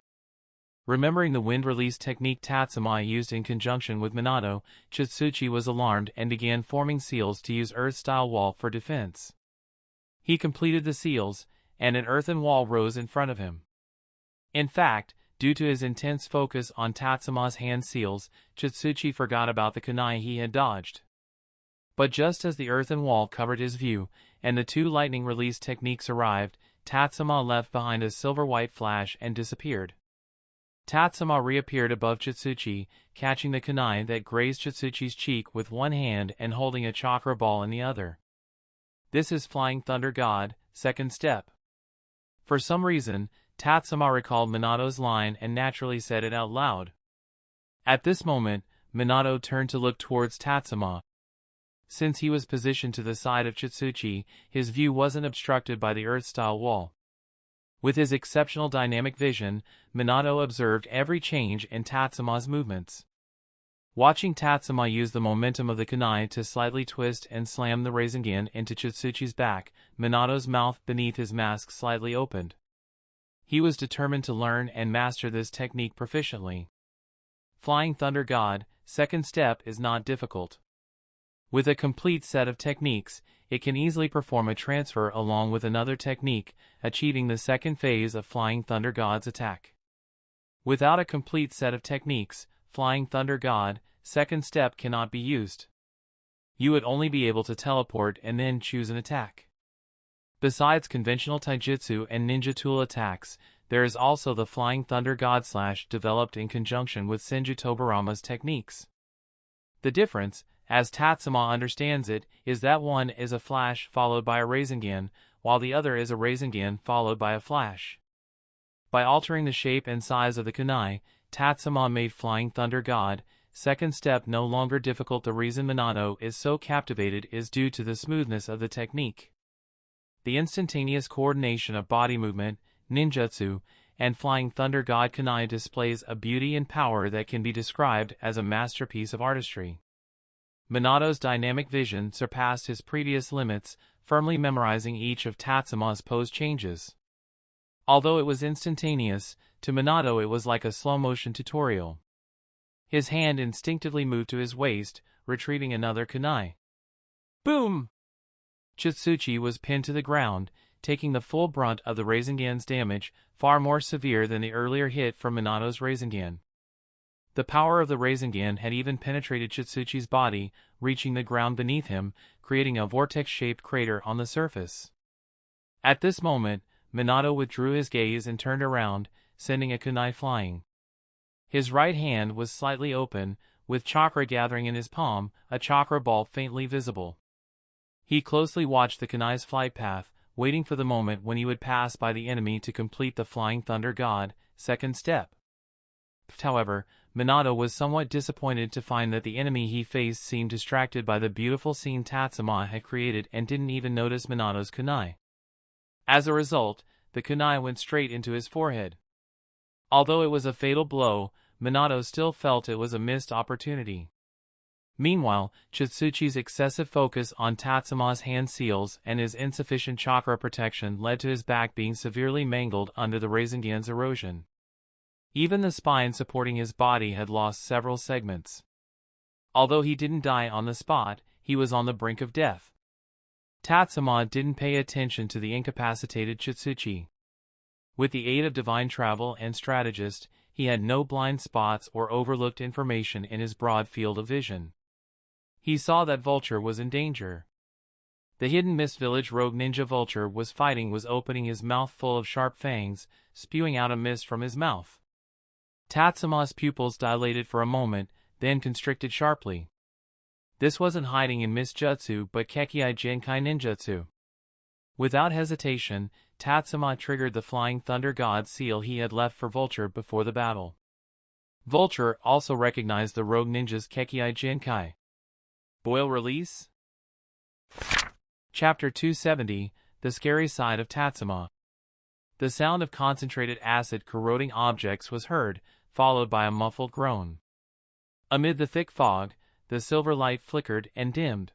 Remembering the wind release technique Tatsuma used in conjunction with Minato, Chitsuchi was alarmed and began forming seals to use earth-style wall for defense. He completed the seals, and an earthen wall rose in front of him. In fact, due to his intense focus on Tatsuma's hand seals, Chitsuchi forgot about the kunai he had dodged. But just as the earthen wall covered his view, and the two lightning release techniques arrived, Tatsuma left behind a silver-white flash and disappeared. Tatsuma reappeared above Chitsuchi, catching the kunai that grazed Chitsuchi's cheek with one hand and holding a chakra ball in the other. This is Flying Thunder God, second step. For some reason, Tatsuma recalled Minato's line and naturally said it out loud. At this moment, Minato turned to look towards Tatsuma. Since he was positioned to the side of Chitsuchi, his view wasn't obstructed by the earth-style wall. With his exceptional dynamic vision, Minato observed every change in Tatsuma's movements. Watching Tatsuma use the momentum of the kunai to slightly twist and slam the Rasengan into Chitsuchi's back, Minato's mouth beneath his mask slightly opened. He was determined to learn and master this technique proficiently. Flying Thunder God, second step is not difficult. With a complete set of techniques, it can easily perform a transfer along with another technique, achieving the second phase of Flying Thunder God's attack. Without a complete set of techniques, Flying Thunder God, second step cannot be used. You would only be able to teleport and then choose an attack. Besides conventional taijutsu and ninja tool attacks, there is also the Flying Thunder God slash developed in conjunction with Senju Tobarama's techniques. The difference, as Tatsuma understands it, is that one is a flash followed by a Rasengan, while the other is a Rasengan followed by a flash. By altering the shape and size of the kunai, Tatsuma made Flying Thunder God, second step no longer difficult. The reason Minato is so captivated is due to the smoothness of the technique. The instantaneous coordination of body movement, ninjutsu, and Flying Thunder God kunai displays a beauty and power that can be described as a masterpiece of artistry. Minato's dynamic vision surpassed his previous limits, firmly memorizing each of Tatsuma's pose changes. Although it was instantaneous, to Minato it was like a slow-motion tutorial. His hand instinctively moved to his waist, retrieving another kunai. Boom! Chitsuchi was pinned to the ground, taking the full brunt of the Rasengan's damage, far more severe than the earlier hit from Minato's Rasengan. The power of the Rasengan had even penetrated Chitsuchi's body, reaching the ground beneath him, creating a vortex-shaped crater on the surface. At this moment, Minato withdrew his gaze and turned around, sending a kunai flying. His right hand was slightly open, with chakra gathering in his palm, a chakra ball faintly visible. He closely watched the kunai's flight path, waiting for the moment when he would pass by the enemy to complete the Flying Thunder God, second step. However, Minato was somewhat disappointed to find that the enemy he faced seemed distracted by the beautiful scene Tatsuma had created and didn't even notice Minato's kunai. As a result, the kunai went straight into his forehead. Although it was a fatal blow, Minato still felt it was a missed opportunity. Meanwhile, Chitsuchi's excessive focus on Tatsuma's hand seals and his insufficient chakra protection led to his back being severely mangled under the Rasengan's erosion. Even the spine supporting his body had lost several segments. Although he didn't die on the spot, he was on the brink of death. Tatsuma didn't pay attention to the incapacitated Chitsuchi. With the aid of divine travel and strategist, he had no blind spots or overlooked information in his broad field of vision. He saw that Vulture was in danger. The hidden Mist Village rogue ninja Vulture was opening his mouth full of sharp fangs, spewing out a mist from his mouth. Tatsuma's pupils dilated for a moment, then constricted sharply. This wasn't hiding in mist jutsu but Kekkai Genkai ninjutsu. Without hesitation, Tatsuma triggered the Flying Thunder God seal he had left for Vulture before the battle. Vulture also recognized the rogue ninja's Kekkai Genkai. Boil release? Chapter 270, The Scary Side of Tatsuma. The sound of concentrated acid corroding objects was heard, followed by a muffled groan. Amid the thick fog, the silver light flickered and dimmed.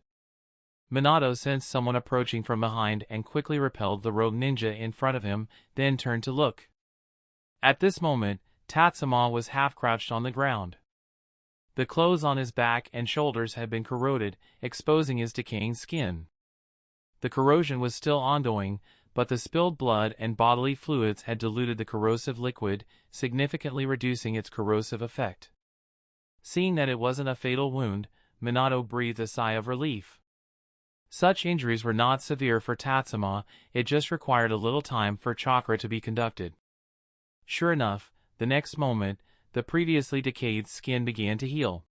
Minato sensed someone approaching from behind and quickly repelled the rogue ninja in front of him, then turned to look. At this moment, Tatsuma was half-crouched on the ground. The clothes on his back and shoulders had been corroded, exposing his decaying skin. The corrosion was still ongoing, but the spilled blood and bodily fluids had diluted the corrosive liquid, significantly reducing its corrosive effect. Seeing that it wasn't a fatal wound, Minato breathed a sigh of relief. Such injuries were not severe for Tatsuma, it just required a little time for chakra to be conducted. Sure enough, the next moment, the previously decayed skin began to heal.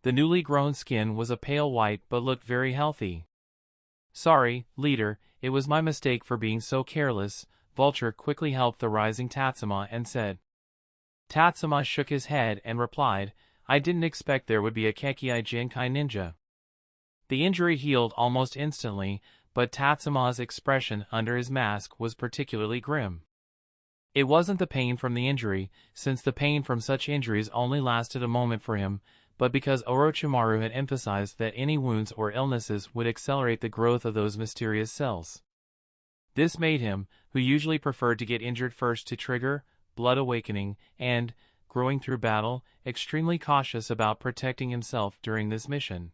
The newly grown skin was a pale white but looked very healthy. Sorry, leader, it was my mistake for being so careless, Vulture quickly helped the rising Tatsuma and said. Tatsuma shook his head and replied, I didn't expect there would be a Kekkai Genkai ninja. The injury healed almost instantly, but Tatsuma's expression under his mask was particularly grim. It wasn't the pain from the injury, since the pain from such injuries only lasted a moment for him, but because Orochimaru had emphasized that any wounds or illnesses would accelerate the growth of those mysterious cells. This made him, who usually preferred to get injured first to trigger blood awakening and, growing through battle, extremely cautious about protecting himself during this mission.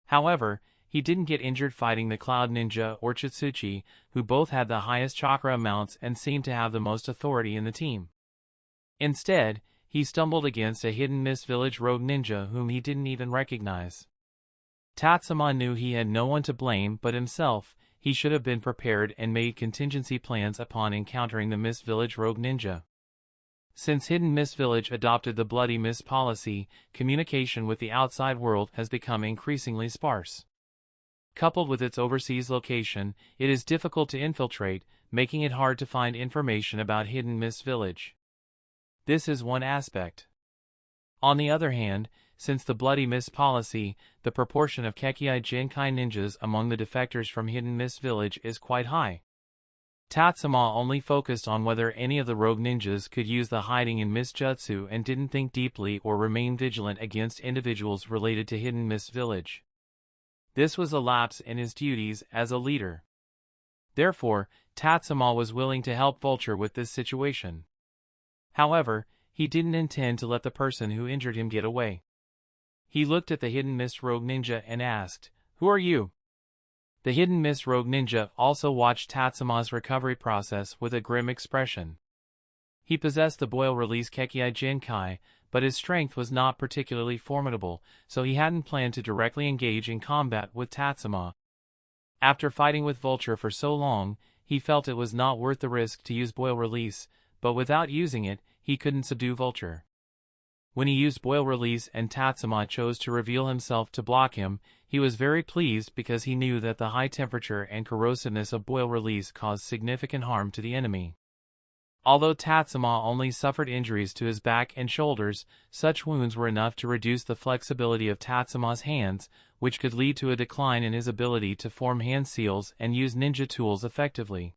However, he didn't get injured fighting the Cloud Ninja or Chitsuchi, who both had the highest chakra amounts and seemed to have the most authority in the team. Instead, he stumbled against a hidden Mist Village rogue ninja whom he didn't even recognize. Tatsuma knew he had no one to blame but himself. He should have been prepared and made contingency plans upon encountering the Mist Village rogue ninja. Since Hidden Mist Village adopted the Bloody Mist policy, communication with the outside world has become increasingly sparse. Coupled with its overseas location, it is difficult to infiltrate, making it hard to find information about Hidden Mist Village. This is one aspect. On the other hand, since the Bloody Mist policy, the proportion of Kekkai Genkai ninjas among the defectors from Hidden Mist Village is quite high. Tatsuma only focused on whether any of the rogue ninjas could use the hiding in mist jutsu and didn't think deeply or remain vigilant against individuals related to Hidden Mist Village. This was a lapse in his duties as a leader. Therefore, Tatsuma was willing to help Vulture with this situation. However, he didn't intend to let the person who injured him get away. He looked at the Hidden Mist rogue ninja and asked, "Who are you?" The hidden mist rogue ninja also watched Tatsuma's recovery process with a grim expression. He possessed the boil-release Kekkei Jinkai, but his strength was not particularly formidable, so he hadn't planned to directly engage in combat with Tatsuma. After fighting with Vulture for so long, he felt it was not worth the risk to use boil release, but without using it, he couldn't subdue Vulture. When he used boil release and Tatsuma chose to reveal himself to block him, he was very pleased because he knew that the high temperature and corrosiveness of boil release caused significant harm to the enemy. Although Tatsuma only suffered injuries to his back and shoulders, such wounds were enough to reduce the flexibility of Tatsuma's hands, which could lead to a decline in his ability to form hand seals and use ninja tools effectively.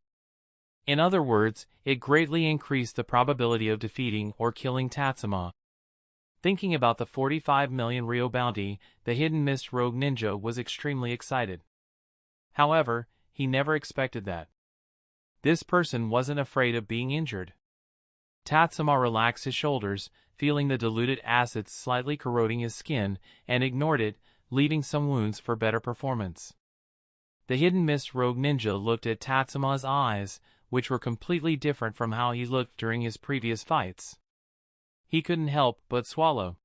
In other words, it greatly increased the probability of defeating or killing Tatsuma. Thinking about the 45 million Ryo bounty, the hidden mist rogue ninja was extremely excited. However, he never expected that this person wasn't afraid of being injured. Tatsuma relaxed his shoulders, feeling the diluted acids slightly corroding his skin, and ignored it, leaving some wounds for better performance. The hidden mist rogue ninja looked at Tatsuma's eyes, which were completely different from how he looked during his previous fights. He couldn't help but swallow.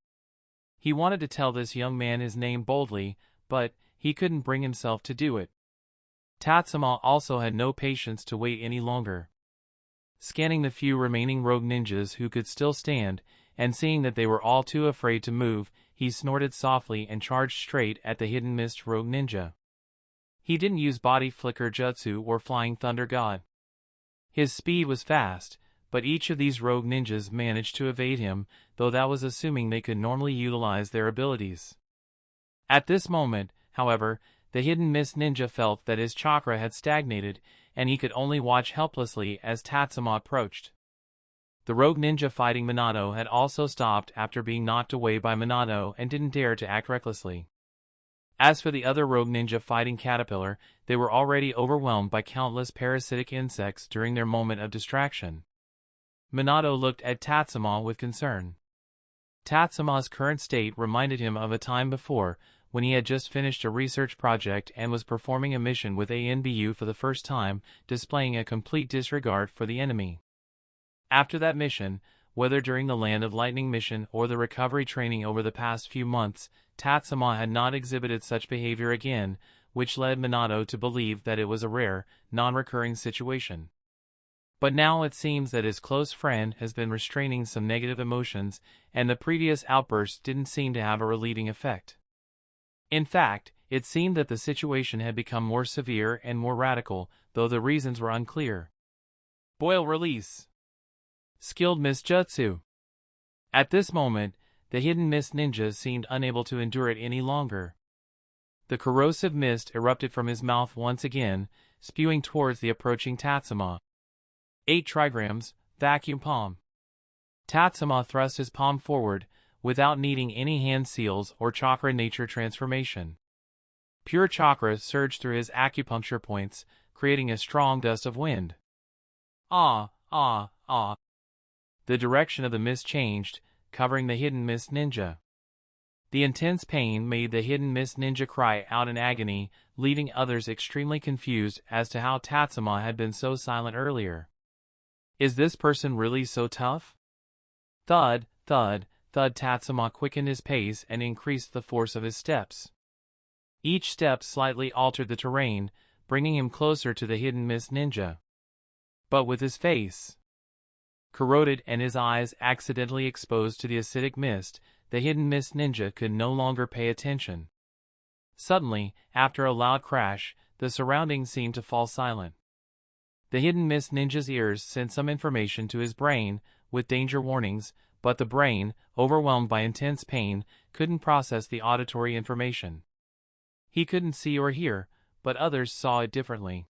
He wanted to tell this young man his name boldly, but he couldn't bring himself to do it. Tatsuma also had no patience to wait any longer. Scanning the few remaining rogue ninjas who could still stand, and seeing that they were all too afraid to move, he snorted softly and charged straight at the hidden mist rogue ninja. He didn't use body flicker jutsu or flying thunder god. His speed was fast, but each of these rogue ninjas managed to evade him, though that was assuming they could normally utilize their abilities. At this moment, however, the hidden mist ninja felt that his chakra had stagnated, and he could only watch helplessly as Tatsuma approached. The rogue ninja fighting Minato had also stopped after being knocked away by Minato and didn't dare to act recklessly. As for the other rogue ninja fighting Caterpillar, they were already overwhelmed by countless parasitic insects during their moment of distraction. Minato looked at Tatsuma with concern. Tatsuma's current state reminded him of a time before, when he had just finished a research project and was performing a mission with ANBU for the first time, displaying a complete disregard for the enemy. After that mission, whether during the Land of Lightning mission or the recovery training over the past few months, Tatsuma had not exhibited such behavior again, which led Minato to believe that it was a rare, non-recurring situation. But now it seems that his close friend has been restraining some negative emotions, and the previous outbursts didn't seem to have a relieving effect. In fact, it seemed that the situation had become more severe and more radical, though the reasons were unclear. Boil release. Skilled mist jutsu. At this moment, the hidden mist ninja seemed unable to endure it any longer. The corrosive mist erupted from his mouth once again, spewing towards the approaching Tatsuma. 8 trigrams, vacuum palm. Tatsuma thrust his palm forward, without needing any hand seals or chakra nature transformation. Pure chakra surged through his acupuncture points, creating a strong gust of wind. Ah, ah, ah. The direction of the mist changed, covering the hidden mist ninja. The intense pain made the hidden mist ninja cry out in agony, leaving others extremely confused as to how Tatsuma had been so silent earlier. Is this person really so tough? Thud, thud, thud. Tatsuma quickened his pace and increased the force of his steps. Each step slightly altered the terrain, bringing him closer to the hidden mist ninja. But with his face corroded and his eyes accidentally exposed to the acidic mist, the hidden mist ninja could no longer pay attention. Suddenly, after a loud crash, the surroundings seemed to fall silent. The hidden mist ninja's ears sent some information to his brain, with danger warnings, but the brain, overwhelmed by intense pain, couldn't process the auditory information. He couldn't see or hear, but others saw it differently.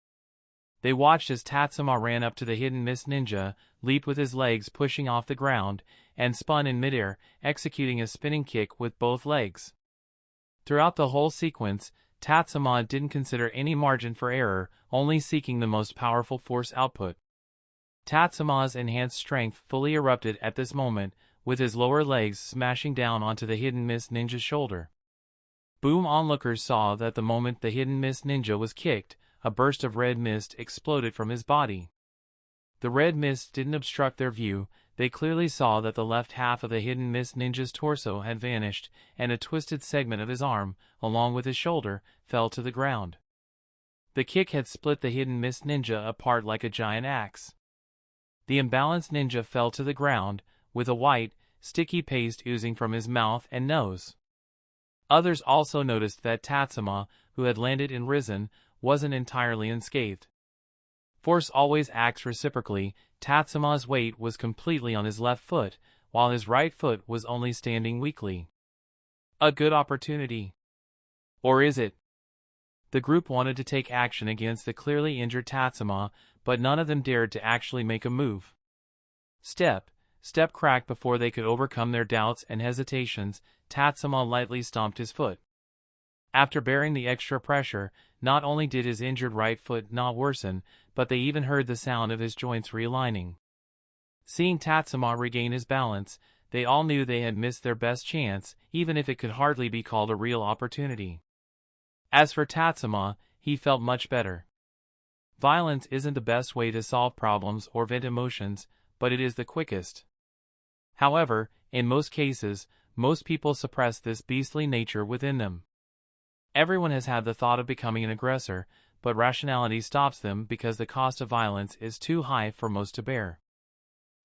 They watched as Tatsuma ran up to the hidden mist ninja, leaped with his legs pushing off the ground, and spun in midair, executing a spinning kick with both legs. Throughout the whole sequence, Tatsuma didn't consider any margin for error, only seeking the most powerful force output. Tatsuma's enhanced strength fully erupted at this moment, with his lower legs smashing down onto the hidden mist ninja's shoulder. Boom! Onlookers saw that the moment the hidden mist ninja was kicked, a burst of red mist exploded from his body. The red mist didn't obstruct their view. They clearly saw that the left half of the hidden mist ninja's torso had vanished, and a twisted segment of his arm, along with his shoulder, fell to the ground. The kick had split the hidden mist ninja apart like a giant axe. The imbalanced ninja fell to the ground, with a white, sticky paste oozing from his mouth and nose. Others also noticed that Tatsuma, who had landed and risen, wasn't entirely unscathed. Force always acts reciprocally. Tatsuma's weight was completely on his left foot, while his right foot was only standing weakly. A good opportunity. Or is it? The group wanted to take action against the clearly injured Tatsuma, but none of them dared to actually make a move. Step cracked before they could overcome their doubts and hesitations. Tatsuma lightly stomped his foot. After bearing the extra pressure, not only did his injured right foot not worsen, but they even heard the sound of his joints realigning. Seeing Tatsuma regain his balance, they all knew they had missed their best chance, even if it could hardly be called a real opportunity. As for Tatsuma, he felt much better. Violence isn't the best way to solve problems or vent emotions, but it is the quickest. However, in most cases, most people suppress this beastly nature within them. Everyone has had the thought of becoming an aggressor, but rationality stops them because the cost of violence is too high for most to bear.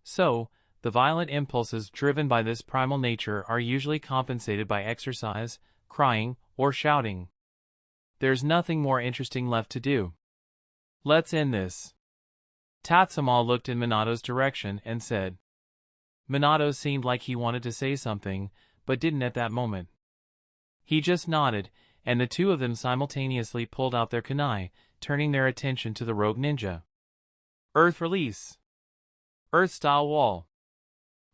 So, the violent impulses driven by this primal nature are usually compensated by exercise, crying, or shouting. There's nothing more interesting left to do. Let's end this. Tatsuma looked in Minato's direction and said. Minato seemed like he wanted to say something, but didn't at that moment. He just nodded, and the two of them simultaneously pulled out their kunai, turning their attention to the rogue ninja. Earth release. Earth-style wall.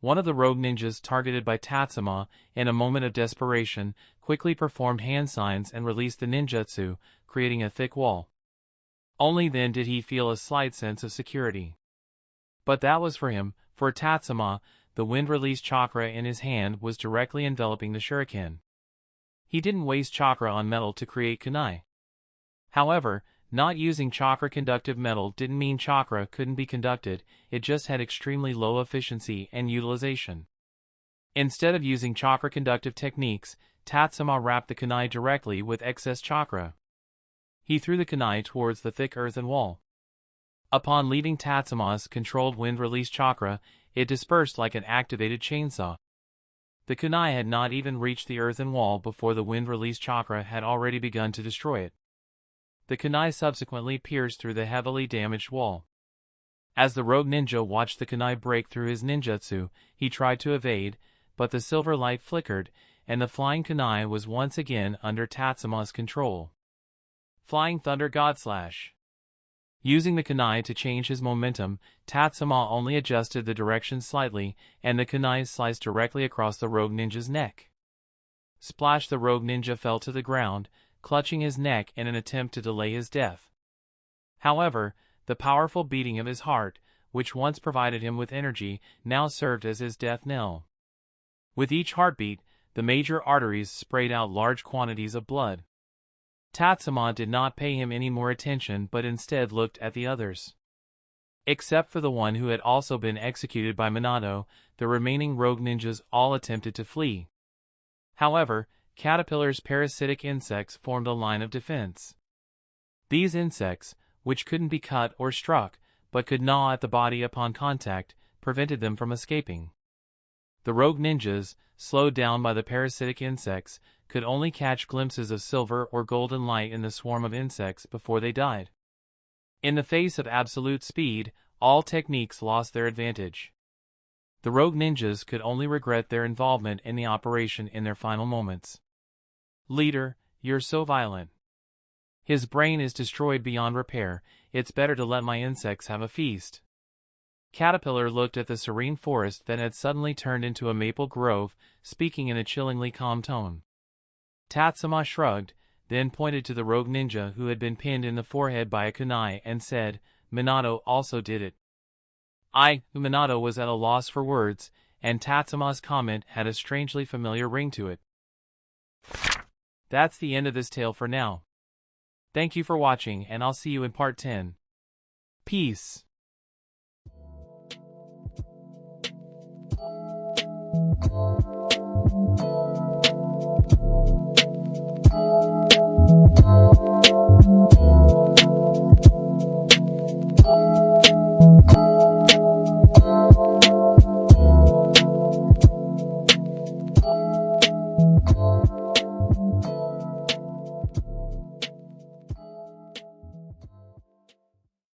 One of the rogue ninjas targeted by Tatsuma, in a moment of desperation, quickly performed hand signs and released the ninjutsu, creating a thick wall. Only then did he feel a slight sense of security. But that was for him. For Tatsuma, the wind-release chakra in his hand was directly enveloping the shuriken. He didn't waste chakra on metal to create kunai. However, not using chakra-conductive metal didn't mean chakra couldn't be conducted, it just had extremely low efficiency and utilization. Instead of using chakra-conductive techniques, Tatsuma wrapped the kunai directly with excess chakra. He threw the kunai towards the thick earthen wall. Upon leaving Tatsuma's controlled wind-release chakra, it dispersed like an activated chainsaw. The kunai had not even reached the earthen wall before the wind-release chakra had already begun to destroy it. The kunai subsequently pierced through the heavily damaged wall. As the rogue ninja watched the kunai break through his ninjutsu, he tried to evade, but the silver light flickered, and the flying kunai was once again under Tatsuma's control. Flying Thunder Godslash. Using the kunai to change his momentum, Tatsuma only adjusted the direction slightly, and the kunai sliced directly across the rogue ninja's neck. Splash! The rogue ninja fell to the ground, clutching his neck in an attempt to delay his death. However, the powerful beating of his heart, which once provided him with energy, now served as his death knell. With each heartbeat, the major arteries sprayed out large quantities of blood. Tatsuma did not pay him any more attention but instead looked at the others. Except for the one who had also been executed by Minato, the remaining rogue ninjas all attempted to flee. However, Caterpillar's parasitic insects formed a line of defense. These insects, which couldn't be cut or struck, but could gnaw at the body upon contact, prevented them from escaping. The rogue ninjas, slowed down by the parasitic insects, could only catch glimpses of silver or golden light in the swarm of insects before they died. In the face of absolute speed, all techniques lost their advantage. The rogue ninjas could only regret their involvement in the operation in their final moments. Leader, you're so violent. His brain is destroyed beyond repair, it's better to let my insects have a feast. Caterpillar looked at the serene forest that had suddenly turned into a maple grove, speaking in a chillingly calm tone. Tatsuma shrugged, then pointed to the rogue ninja who had been pinned in the forehead by a kunai and said, Minato also did it. Minato was at a loss for words, and Tatsuma's comment had a strangely familiar ring to it. That's the end of this tale for now. Thank you for watching, and I'll see you in part 10. Peace.